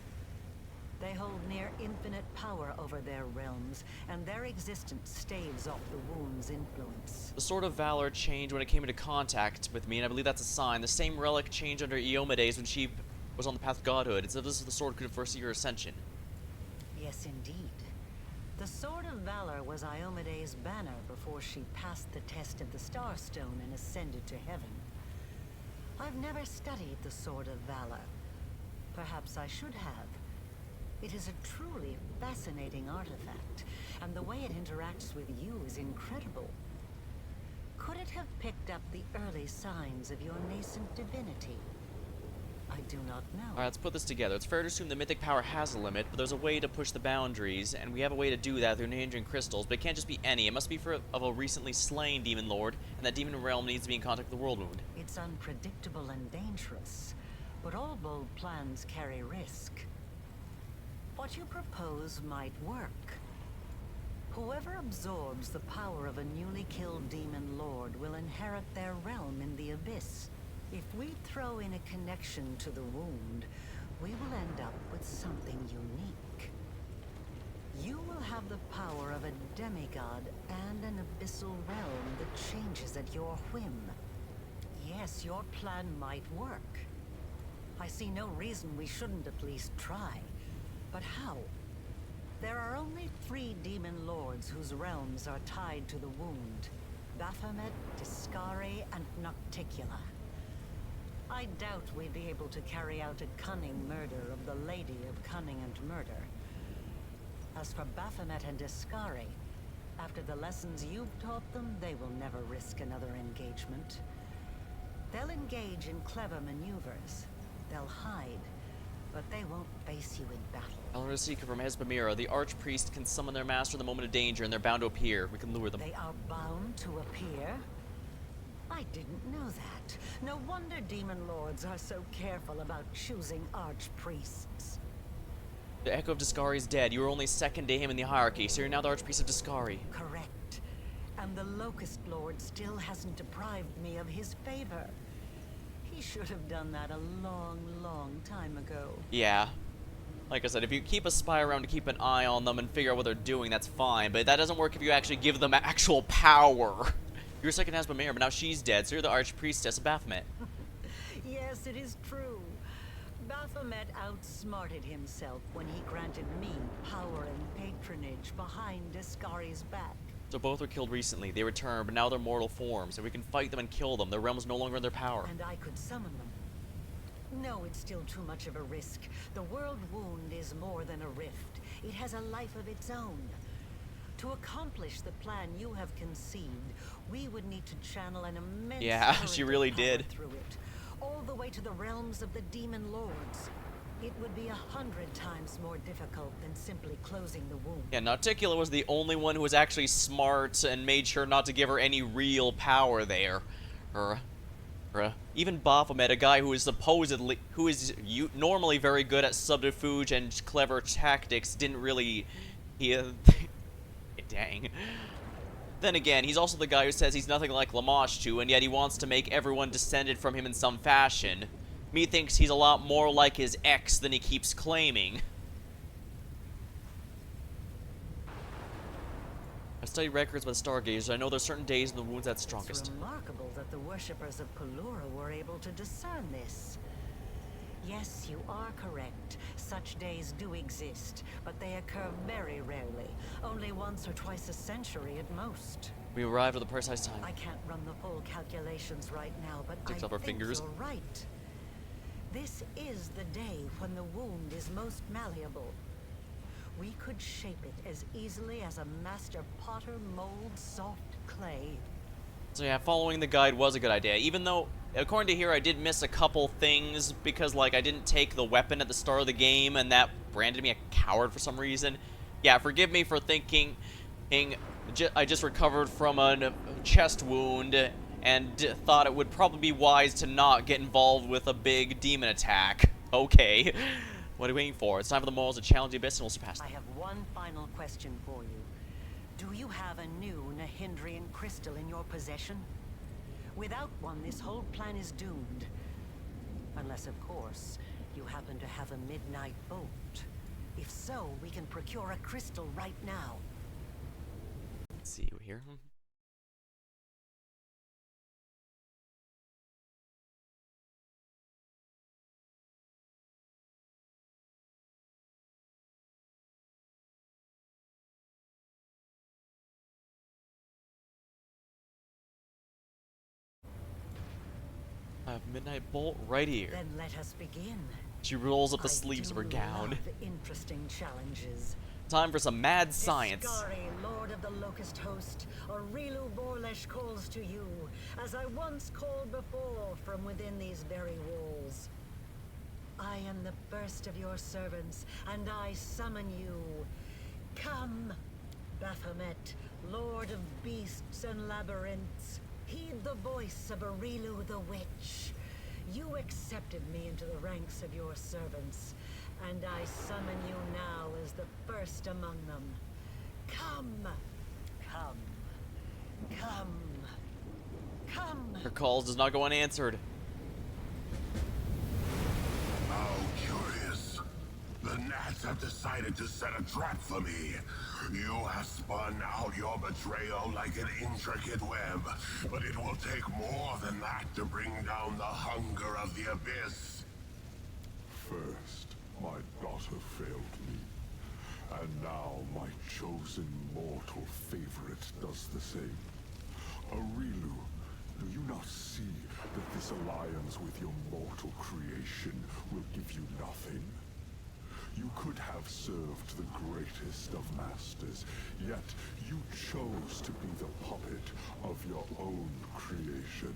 They hold near infinite power over their realms, and their existence staves off the wound's influence. The Sword of Valor changed when it came into contact with me, and I believe that's a sign. The same relic changed under Iomedes when she was on the path of godhood. It's as if the sword could foresee her ascension. Yes, indeed. The Sword of Valor was Iomedes' banner before she passed the test of the Starstone and ascended to heaven. I've never studied the Sword of Valor. Perhaps I should have. It is a truly fascinating artifact, and the way it interacts with you is incredible. Could it have picked up the early signs of your nascent divinity? I do not know. Alright, let's put this together. It's fair to assume that mythic power has a limit, but there's a way to push the boundaries, and we have a way to do that through Nahindrian crystals, but it can't just be any. It must be of a recently slain demon lord, and that demon realm needs to be in contact with the world wound. It's unpredictable and dangerous, but all bold plans carry risk. What you propose might work. Whoever absorbs the power of a newly killed demon lord will inherit their realm in the Abyss. If we throw in a connection to the wound, we will end up with something unique. You will have the power of a demigod and an abyssal realm that changes at your whim. Yes, your plan might work. I see no reason we shouldn't at least try. But how? There are only 3 demon lords whose realms are tied to the wound. Baphomet, Discari, and Nocticula. I doubt we'd be able to carry out a cunning murder of the Lady of Cunning and Murder. As for Baphomet and Discari, after the lessons you've taught them, they will never risk another engagement. They'll engage in clever maneuvers. They'll hide, but they won't face you in battle. I learned a secret from Hespamira. The archpriest can summon their master in the moment of danger, and they're bound to appear. We can lure them. They are bound to appear? I didn't know that. No wonder demon lords are so careful about choosing archpriests. The Echo of Discari is dead. You were only second to him in the hierarchy, so you're now the archpriest of Discari. Correct. And the Locust Lord still hasn't deprived me of his favor. He should have done that a long, long time ago. Yeah. Like I said, if you keep a spy around to keep an eye on them and figure out what they're doing, that's fine. But that doesn't work if you actually give them actual power. You're second Asba Mayor, but now she's dead, so you're the Archpriestess of Baphomet. Yes, it is true. Baphomet outsmarted himself when he granted me power and patronage behind Discari's back. So both were killed recently. They returned, but now they're mortal forms, and we can fight them and kill them. Their realm is no longer in their power. And I could summon them. No, it's still too much of a risk. The world wound is more than a rift. It has a life of its own. To accomplish the plan you have conceived, we would need to channel an immense she really did. through it, all the way to the realms of the demon lords. It would be 100 times more difficult than simply closing the wound. Yeah, Nauticula was the only one who was actually smart and made sure not to give her any real power there. Even Baphomet, a guy who is normally very good at subterfuge and clever tactics, didn't really... Dang. Then again, he's also the guy who says he's nothing like Lamashtu, and yet he wants to make everyone descended from him in some fashion. Me thinks he's a lot more like his ex than he keeps claiming. I studied records by the Stargazers. I know there's certain days in the wound's at strongest. It's remarkable that the worshippers of Pelura were able to discern this. Yes, you are correct. Such days do exist, but they occur very rarely. Only once or twice a century at most. We arrived at the precise time. I can't run the full calculations right now, but Sticks I up her think fingers. you're right. This is the day when the wound is most malleable. We could shape it as easily as a master potter molds soft clay. So yeah, following the guide was a good idea, even though, according to here, I did miss a couple things because, like, I didn't take the weapon at the start of the game, and that branded me a coward for some reason. Yeah, forgive me for thinking I just recovered from a chest wound and thought it would probably be wise to not get involved with a big demon attack. Okay. What are we waiting for? It's time for the morals to challenge the abyss and we'll surpass them. I have one final question for you. Do you have a new Nahindrian crystal in your possession? Without one, this whole plan is doomed. Unless, of course, you happen to have a midnight bolt. If so, we can procure a crystal right now. Let's see here. I have Midnight Bolt right here. Then let us begin. She rolls up the sleeves of her gown. Love interesting challenges. Time for some mad science. Discari, Lord of the Locust Host, Aurilu Vorlesh calls to you, as I once called before from within these very walls. I am the first of your servants, and I summon you. Come, Baphomet, Lord of beasts and labyrinths. Heed the voice of Aurilu the Witch. You accepted me into the ranks of your servants, and I summon you now as the first among them. Come, come, come, come. Her calls does not go unanswered. How curious. The Gnats have decided to set a trap for me. You have spun out your betrayal like an intricate web, but it will take more than that to bring down the hunger of the abyss. First, my daughter failed me, and now my chosen mortal favorite does the same. Aurilu, do you not see that this alliance with your mortal creation will give you nothing? You could have served the greatest of masters, yet you chose to be the puppet of your own creation.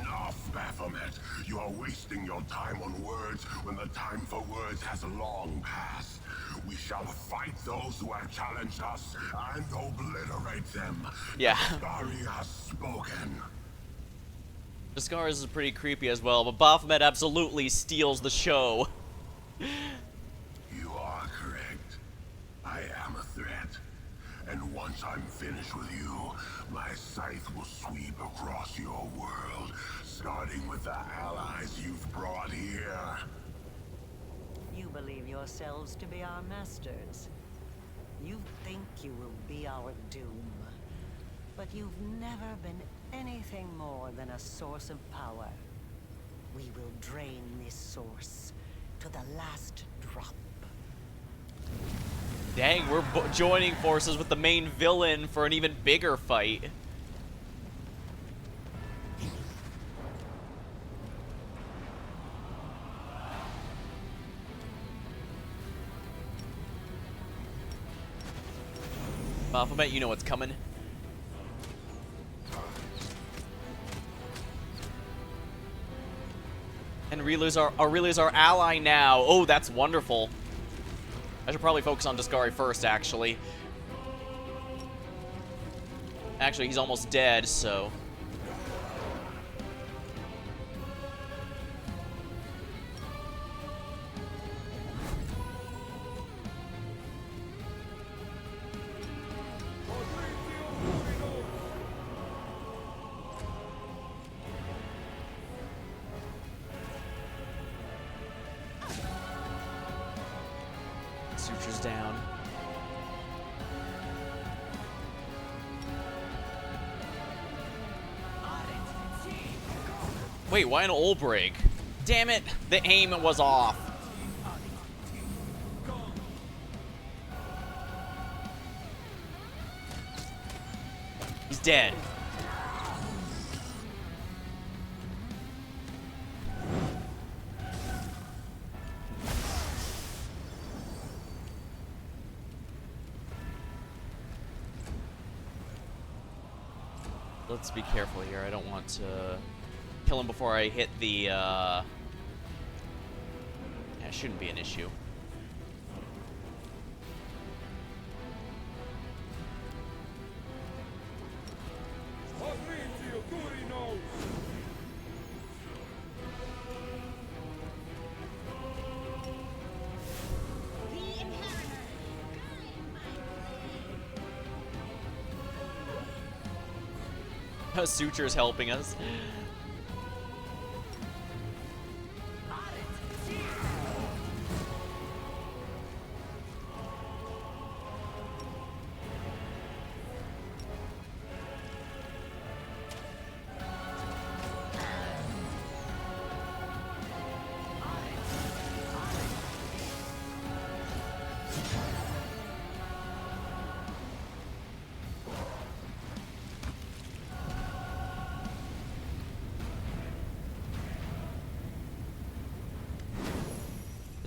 Enough, Baphomet! You are wasting your time on words when the time for words has long passed. We shall fight those who have challenged us and obliterate them. Yeah. Discari has spoken. Discari is pretty creepy as well, but Baphomet absolutely steals the show. You are correct. I am a finish with you, my scythe will sweep across your world, starting with the allies you've brought here. You believe yourselves to be our masters. You think you will be our doom. But you've never been anything more than a source of power. We will drain this source to the last drop. Dang, we're joining forces with the main villain for an even bigger fight. Baphomet, you know what's coming. And Rilu's our ally now. Oh, that's wonderful. I should probably focus on Discari first, actually. Actually, he's almost dead, so... Sutures down. Wait, why an old break? Damn it, the aim was off. He's dead. Let's be careful here. I don't want to kill him before I hit the, Yeah, it shouldn't be an issue. Sutures helping us.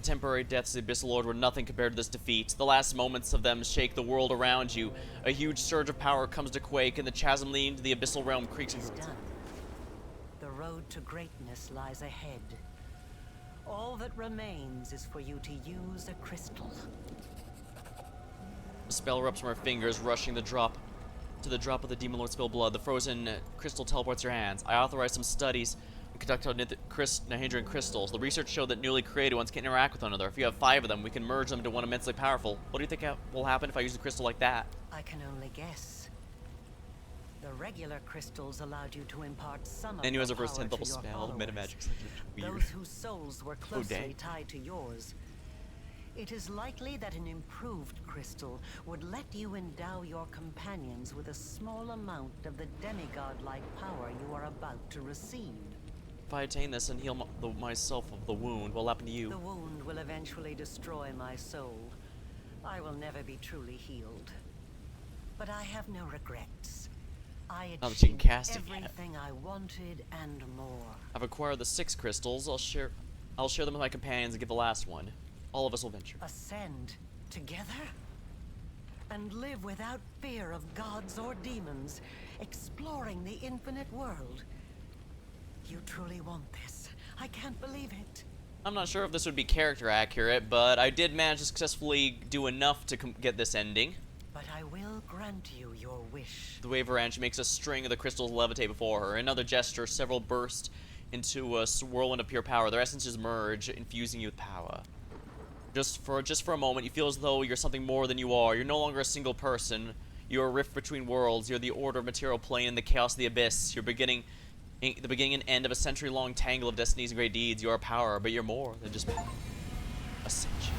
Temporary deaths of the Abyssal Lord were nothing compared to this defeat. The last moments of them shake the world around you. A huge surge of power comes to quake, and the chasm leading to the Abyssal Realm creaks and groans. The road to greatness lies ahead. All that remains is for you to use a crystal. A spell erupts from her fingers, rushing the drop of the Demon Lord's spilled blood. The frozen crystal teleports your hands. I authorize some studies and conduct Nahedran crystals. The research showed that newly created ones can interact with one another. If you have 5 of them, we can merge them into one immensely powerful. What do you think will happen if I use a crystal like that? I can only guess. The regular crystals allowed you to impart some of And you has a your first power 10th level to your spell. followers. Metamagic's weird. Those whose souls were Oh, closely dang. tied to yours. It is likely that an improved crystal would let you endow your companions with a small amount of the demigod-like power you are about to receive. If I attain this and heal myself of the wound, what will happen to you? The wound will eventually destroy my soul. I will never be truly healed. But I have no regrets. I Now that you can achieved cast again. everything I wanted and more. I've acquired the 6 crystals. I'll share them with my companions and get the last one. All of us will venture. Ascend together? And live without fear of gods or demons, exploring the infinite world. You truly want this. I can't believe it. I'm not sure if this would be character accurate, but I did manage to successfully do enough to get this ending. But I will grant you your wish. The Waveranch makes a string of the crystals levitate before her. Another gesture, several burst into a whirlwind of pure power. Their essences merge, infusing you with power. Just for a moment, you feel as though you're something more than you are. You're no longer a single person. You're a rift between worlds. You're the order of material plane and the chaos of the abyss. You're the beginning and end of a century-long tangle of destinies and great deeds. You are power, but you're more than just power. Ascension.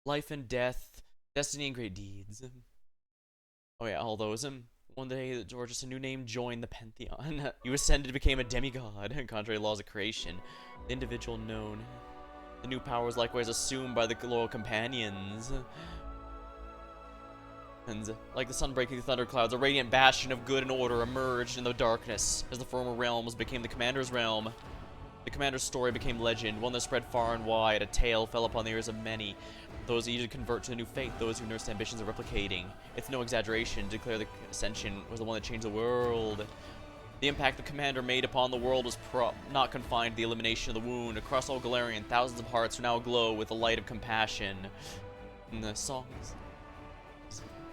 Life and death, destiny and great deeds. Oh yeah, all those. One day, Georges, a new name, joined the Pantheon. You ascended, became a demigod, contrary to laws of creation. The individual known. The new power was likewise assumed by the loyal companions. And like the sun breaking the thunderclouds, a radiant bastion of good and order emerged in the darkness as the former realms became the commander's realm. The commander's story became legend, one that spread far and wide. A tale fell upon the ears of many. Those eager to convert to the new faith, those who nursed ambitions of replicating. It's no exaggeration to declare the Ascension was the one that changed the world. The impact the commander made upon the world was not confined to the elimination of the wound. Across all Galarian, thousands of hearts are now aglow with the light of compassion. And the songs.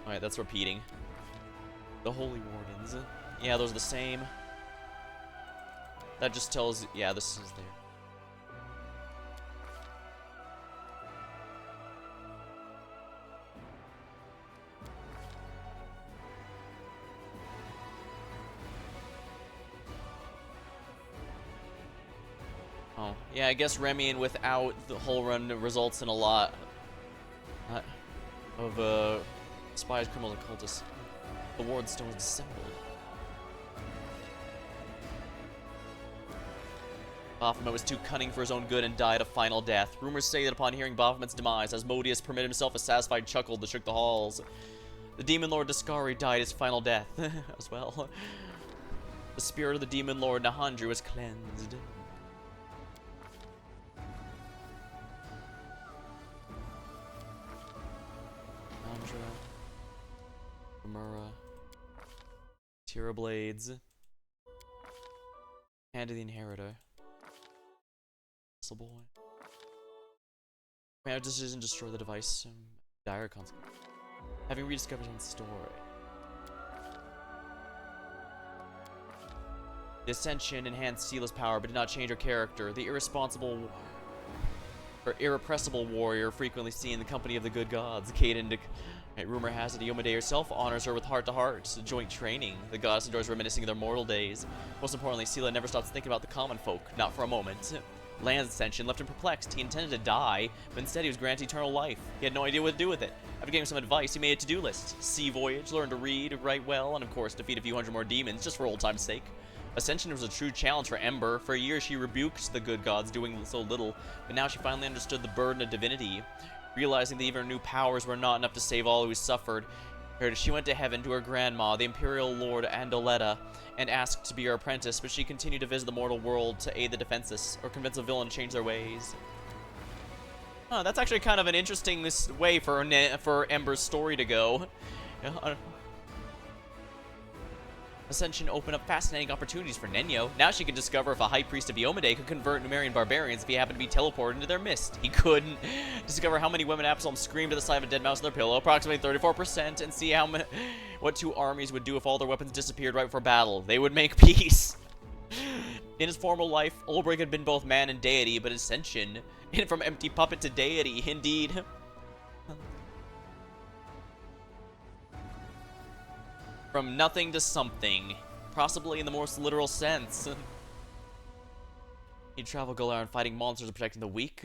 Alright, that's repeating. The Holy Wardens. Yeah, those are the same. That just tells, yeah, this is there. Oh, yeah, I guess Remian without the whole run results in a lot of spies, criminals, and cultists. The Ward Stone was dissembled. Baphomet was too cunning for his own good and died a final death. Rumors say that upon hearing Baphomet's demise, Asmodeus permitted himself a satisfied chuckle that shook the halls. The Demon Lord Discari died his final death as well. The spirit of the Demon Lord Nahandri was cleansed. Andra, Amura, Tira Blades, Hand of the Inheritor. Boy. Commander decision to destroy the device. Dire consequence. Having rediscovered his own story. The Ascension enhanced Seela's power, but did not change her character. The irrepressible warrior frequently seen in the company of the good gods. Kaden, rumor has it, Iyomide herself honors her with heart-to-heart joint training. The goddess adores reminiscing of their mortal days. Most importantly, Seela never stops thinking about the common folk, not for a moment. Land's Ascension left him perplexed. He intended to die, but instead he was granted eternal life. He had no idea what to do with it. After giving some advice, he made a to-do list. Sea voyage, learn to read, write well, and of course defeat a few hundred more demons, just for old time's sake. Ascension was a true challenge for Ember. For a year she rebuked the good gods, doing so little, but now she finally understood the burden of divinity. Realizing that even her new powers were not enough to save all who suffered, she went to heaven to her grandma, the Imperial Lord Andoletta, and asked to be her apprentice, but she continued to visit the mortal world to aid the defenseless, or convince a villain to change their ways. Huh, that's actually kind of an interesting way for Ember's story to go. Ascension opened up fascinating opportunities for Nenyo. Now she could discover if a High Priest of Iyomide could convert Numerian barbarians if he happened to be teleported into their midst. He couldn't. Discover how many women Absalom screamed to the side of a dead mouse on their pillow, approximately 34%, and see what two armies would do if all their weapons disappeared right before battle. They would make peace. In his former life, Ulbrich had been both man and deity, but Ascension, from empty puppet to deity, indeed. From nothing to something, possibly in the most literal sense. He'd travel Galarian fighting monsters and protecting the weak.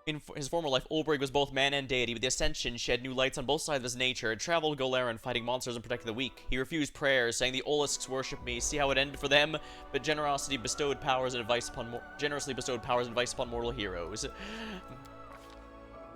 In his former life, Ulbrich was both man and deity, but the Ascension shed new lights on both sides of his nature. He traveled Galarian fighting monsters and protecting the weak. He refused prayers, saying the Olisks worship me. See how it ended for them? But generously bestowed powers and advice upon mortal heroes.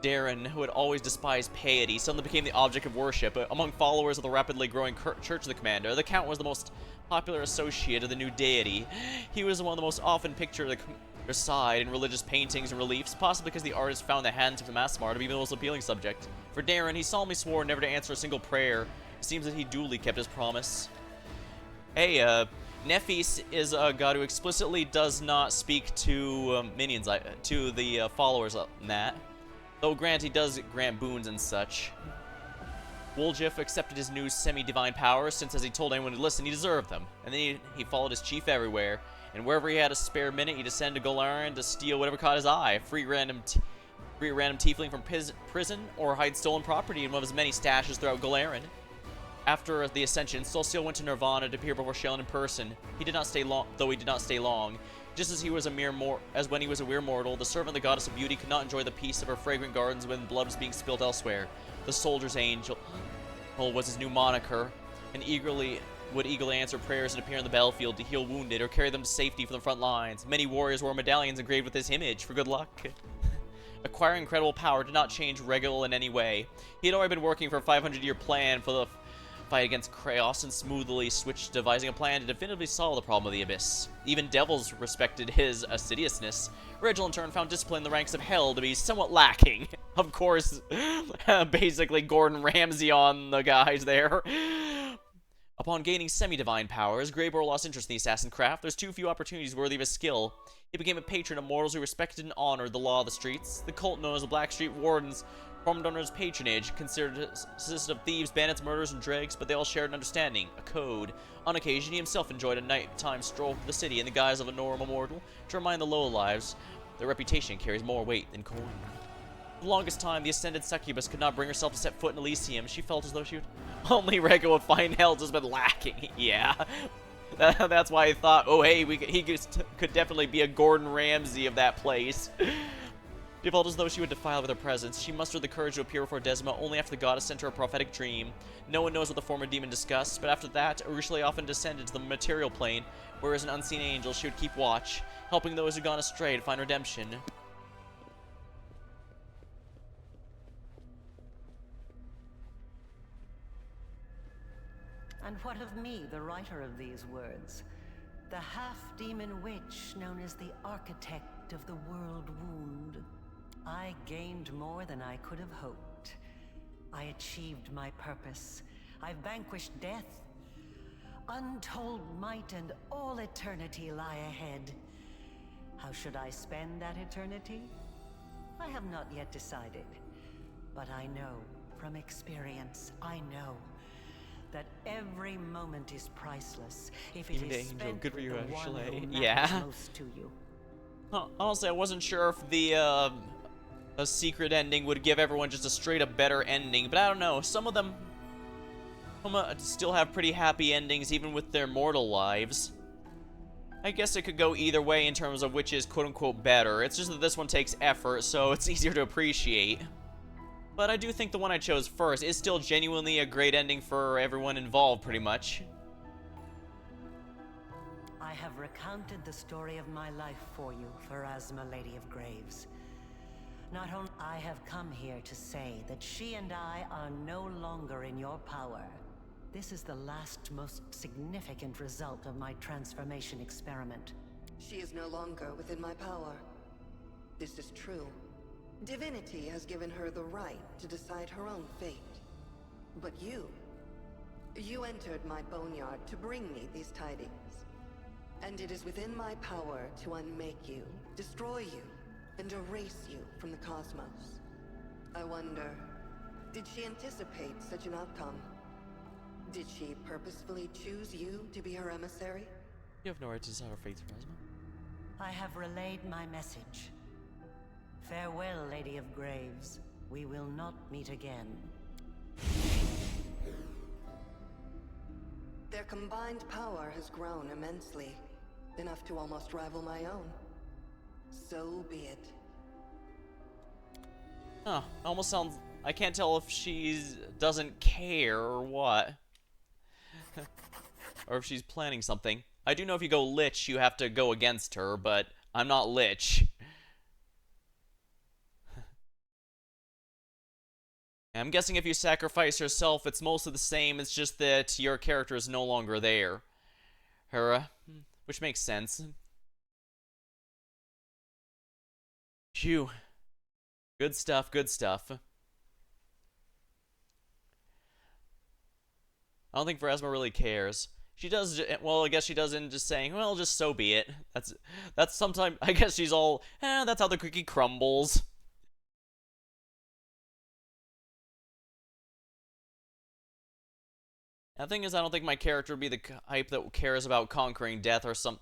Darren, who had always despised piety, suddenly became the object of worship. Among followers of the rapidly growing Church of the Commander, the Count was the most popular associate of the new deity. He was one of the most often pictured at their side in religious paintings and reliefs, possibly because the artist found the hands of the Masmar to be the most appealing subject. For Darren, he solemnly swore never to answer a single prayer. It seems that he duly kept his promise. Hey, Nephis is a god who explicitly does not speak to minions, to the followers on that. Though grant he does grant boons and such. Woljif accepted his new semi-divine powers since, as he told anyone to listen, he deserved them. And then he followed his chief everywhere. And wherever he had a spare minute, he descended to Golarion to steal whatever caught his eye. Free a random tiefling from prison, or hide stolen property in one of his many stashes throughout Golarion. After the Ascension, Solciel went to Nirvana to appear before Shelyn in person. He did not stay long, though he did not stay long. Just as he was when he was a mere mortal, the servant of the goddess of beauty could not enjoy the peace of her fragrant gardens when blood was being spilled elsewhere. The soldier's angel was his new moniker, and would eagerly answer prayers and appear on the battlefield to heal wounded or carry them to safety from the front lines. Many warriors wore medallions engraved with his image for good luck. Acquiring incredible power did not change Regil in any way. He had already been working for a 500-year plan for the fight against Kraos and smoothly switched to devising a plan to definitively solve the problem of the Abyss. Even devils respected his assiduousness. Regil in turn found discipline in the ranks of Hell to be somewhat lacking. Of course, basically Gordon Ramsay on the guys there. Upon gaining semi-divine powers, Greybor lost interest in the assassin craft. There's too few opportunities worthy of his skill. He became a patron of mortals who respected and honored the law of the streets. The cult known as the Blackstreet Wardens formed under his patronage, consisted of thieves, bandits, murderers, and dregs, but they all shared an understanding, a code. On occasion, he himself enjoyed a nighttime stroll through the city in the guise of a normal mortal to remind the low lives their reputation carries more weight than coin. For the longest time, the ascended succubus could not bring herself to set foot in Elysium. She felt as though she would only Regil would find Hell has been lacking. Yeah. That's why I thought, oh hey, he could definitely be a Gordon Ramsay of that place. She felt as though she would defile with her presence. She mustered the courage to appear before Desma only after the goddess sent her a prophetic dream. No one knows what the former demon discussed, but after that, Urushley often descended to the material plane, where as an unseen angel she would keep watch, helping those who had gone astray to find redemption. And what of me, the writer of these words? The half-demon witch known as the architect of the world wound. I gained more than I could have hoped. I achieved my purpose. I vanquished death. Untold might and all eternity lie ahead. How should I spend that eternity? I have not yet decided. But I know, from experience, I know that every moment is priceless if it is spent good for you, with the one actually. who Yeah. matters most to you. Honestly, I wasn't sure if the a secret ending would give everyone just a straight up better ending, but I don't know. Some of them still have pretty happy endings even with their mortal lives. I guess it could go either way in terms of which is quote-unquote better. It's just that this one takes effort, so it's easier to appreciate. But I do think the one I chose first is still genuinely a great ending for everyone involved, pretty much. I have recounted the story of my life for you, Pharasma, Lady of Graves. Not only I have come here to say that she and I are no longer in your power. This is the last, most significant result of my transformation experiment. She is no longer within my power. This is true. Divinity has given her the right to decide her own fate. But you entered my boneyard to bring me these tidings. And it is within my power to unmake you, destroy you, and erase you from the cosmos. I wonder, did she anticipate such an outcome? Did she purposefully choose you to be her emissary? You have no right to decide our fate, Pharasma. I have relayed my message. Farewell, Lady of Graves. We will not meet again. Their combined power has grown immensely, enough to almost rival my own. So be it. Huh, almost sounds... I can't tell if she's doesn't care or what. Or if she's planning something. I do know if you go Lich, you have to go against her, but I'm not Lich. I'm guessing if you sacrifice yourself, it's mostly the same, it's just that your character is no longer there. Hera, which makes sense. Phew. Good stuff, good stuff. I don't think Pharasma really cares. She does, well, I guess she does end just saying, well, just so be it. That's sometimes, I guess she's all, that's how the cookie crumbles. The thing is, I don't think my character would be the type that cares about conquering death or some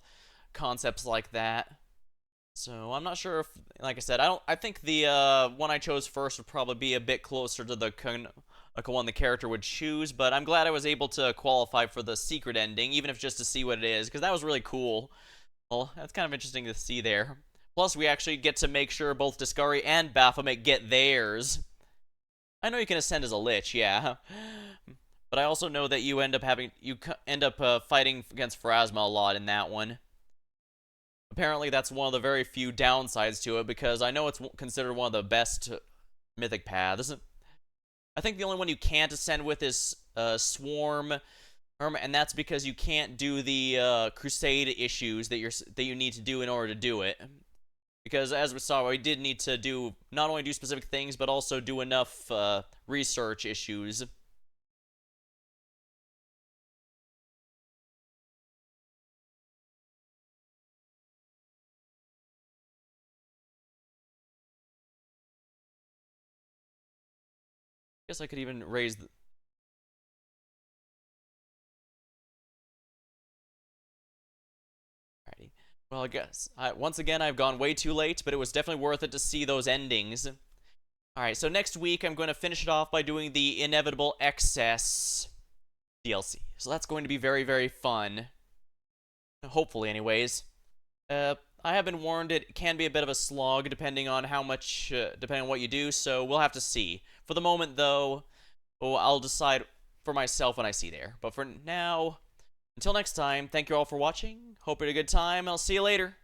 concepts like that. So I'm not sure if, like I said, I think the one I chose first would probably be a bit closer to the one the character would choose, but I'm glad I was able to qualify for the secret ending, even if just to see what it is, because that was really cool. Well, that's kind of interesting to see there. Plus, we actually get to make sure both Discovery and Baphomet get theirs. I know you can ascend as a Lich, yeah. But I also know that you end up fighting against Pharasma a lot in that one. Apparently, that's one of the very few downsides to it, because I know it's considered one of the best mythic paths. I think the only one you can't ascend with is Swarm, and that's because you can't do the Crusade issues that you need to do in order to do it. Because as we saw, we did need to not only do specific things, but also do enough research issues. Guess I could even raise the... Alrighty. Well, I guess, once again, I've gone way too late, but it was definitely worth it to see those endings. Alright, so next week, I'm going to finish it off by doing the Inevitable Excess DLC. So that's going to be very, very fun. Hopefully, anyways. I have been warned it can be a bit of a slog depending on depending on what you do, so we'll have to see. For the moment, though, I'll decide for myself when I see there. But for now, until next time, thank you all for watching. Hope you had a good time. I'll see you later.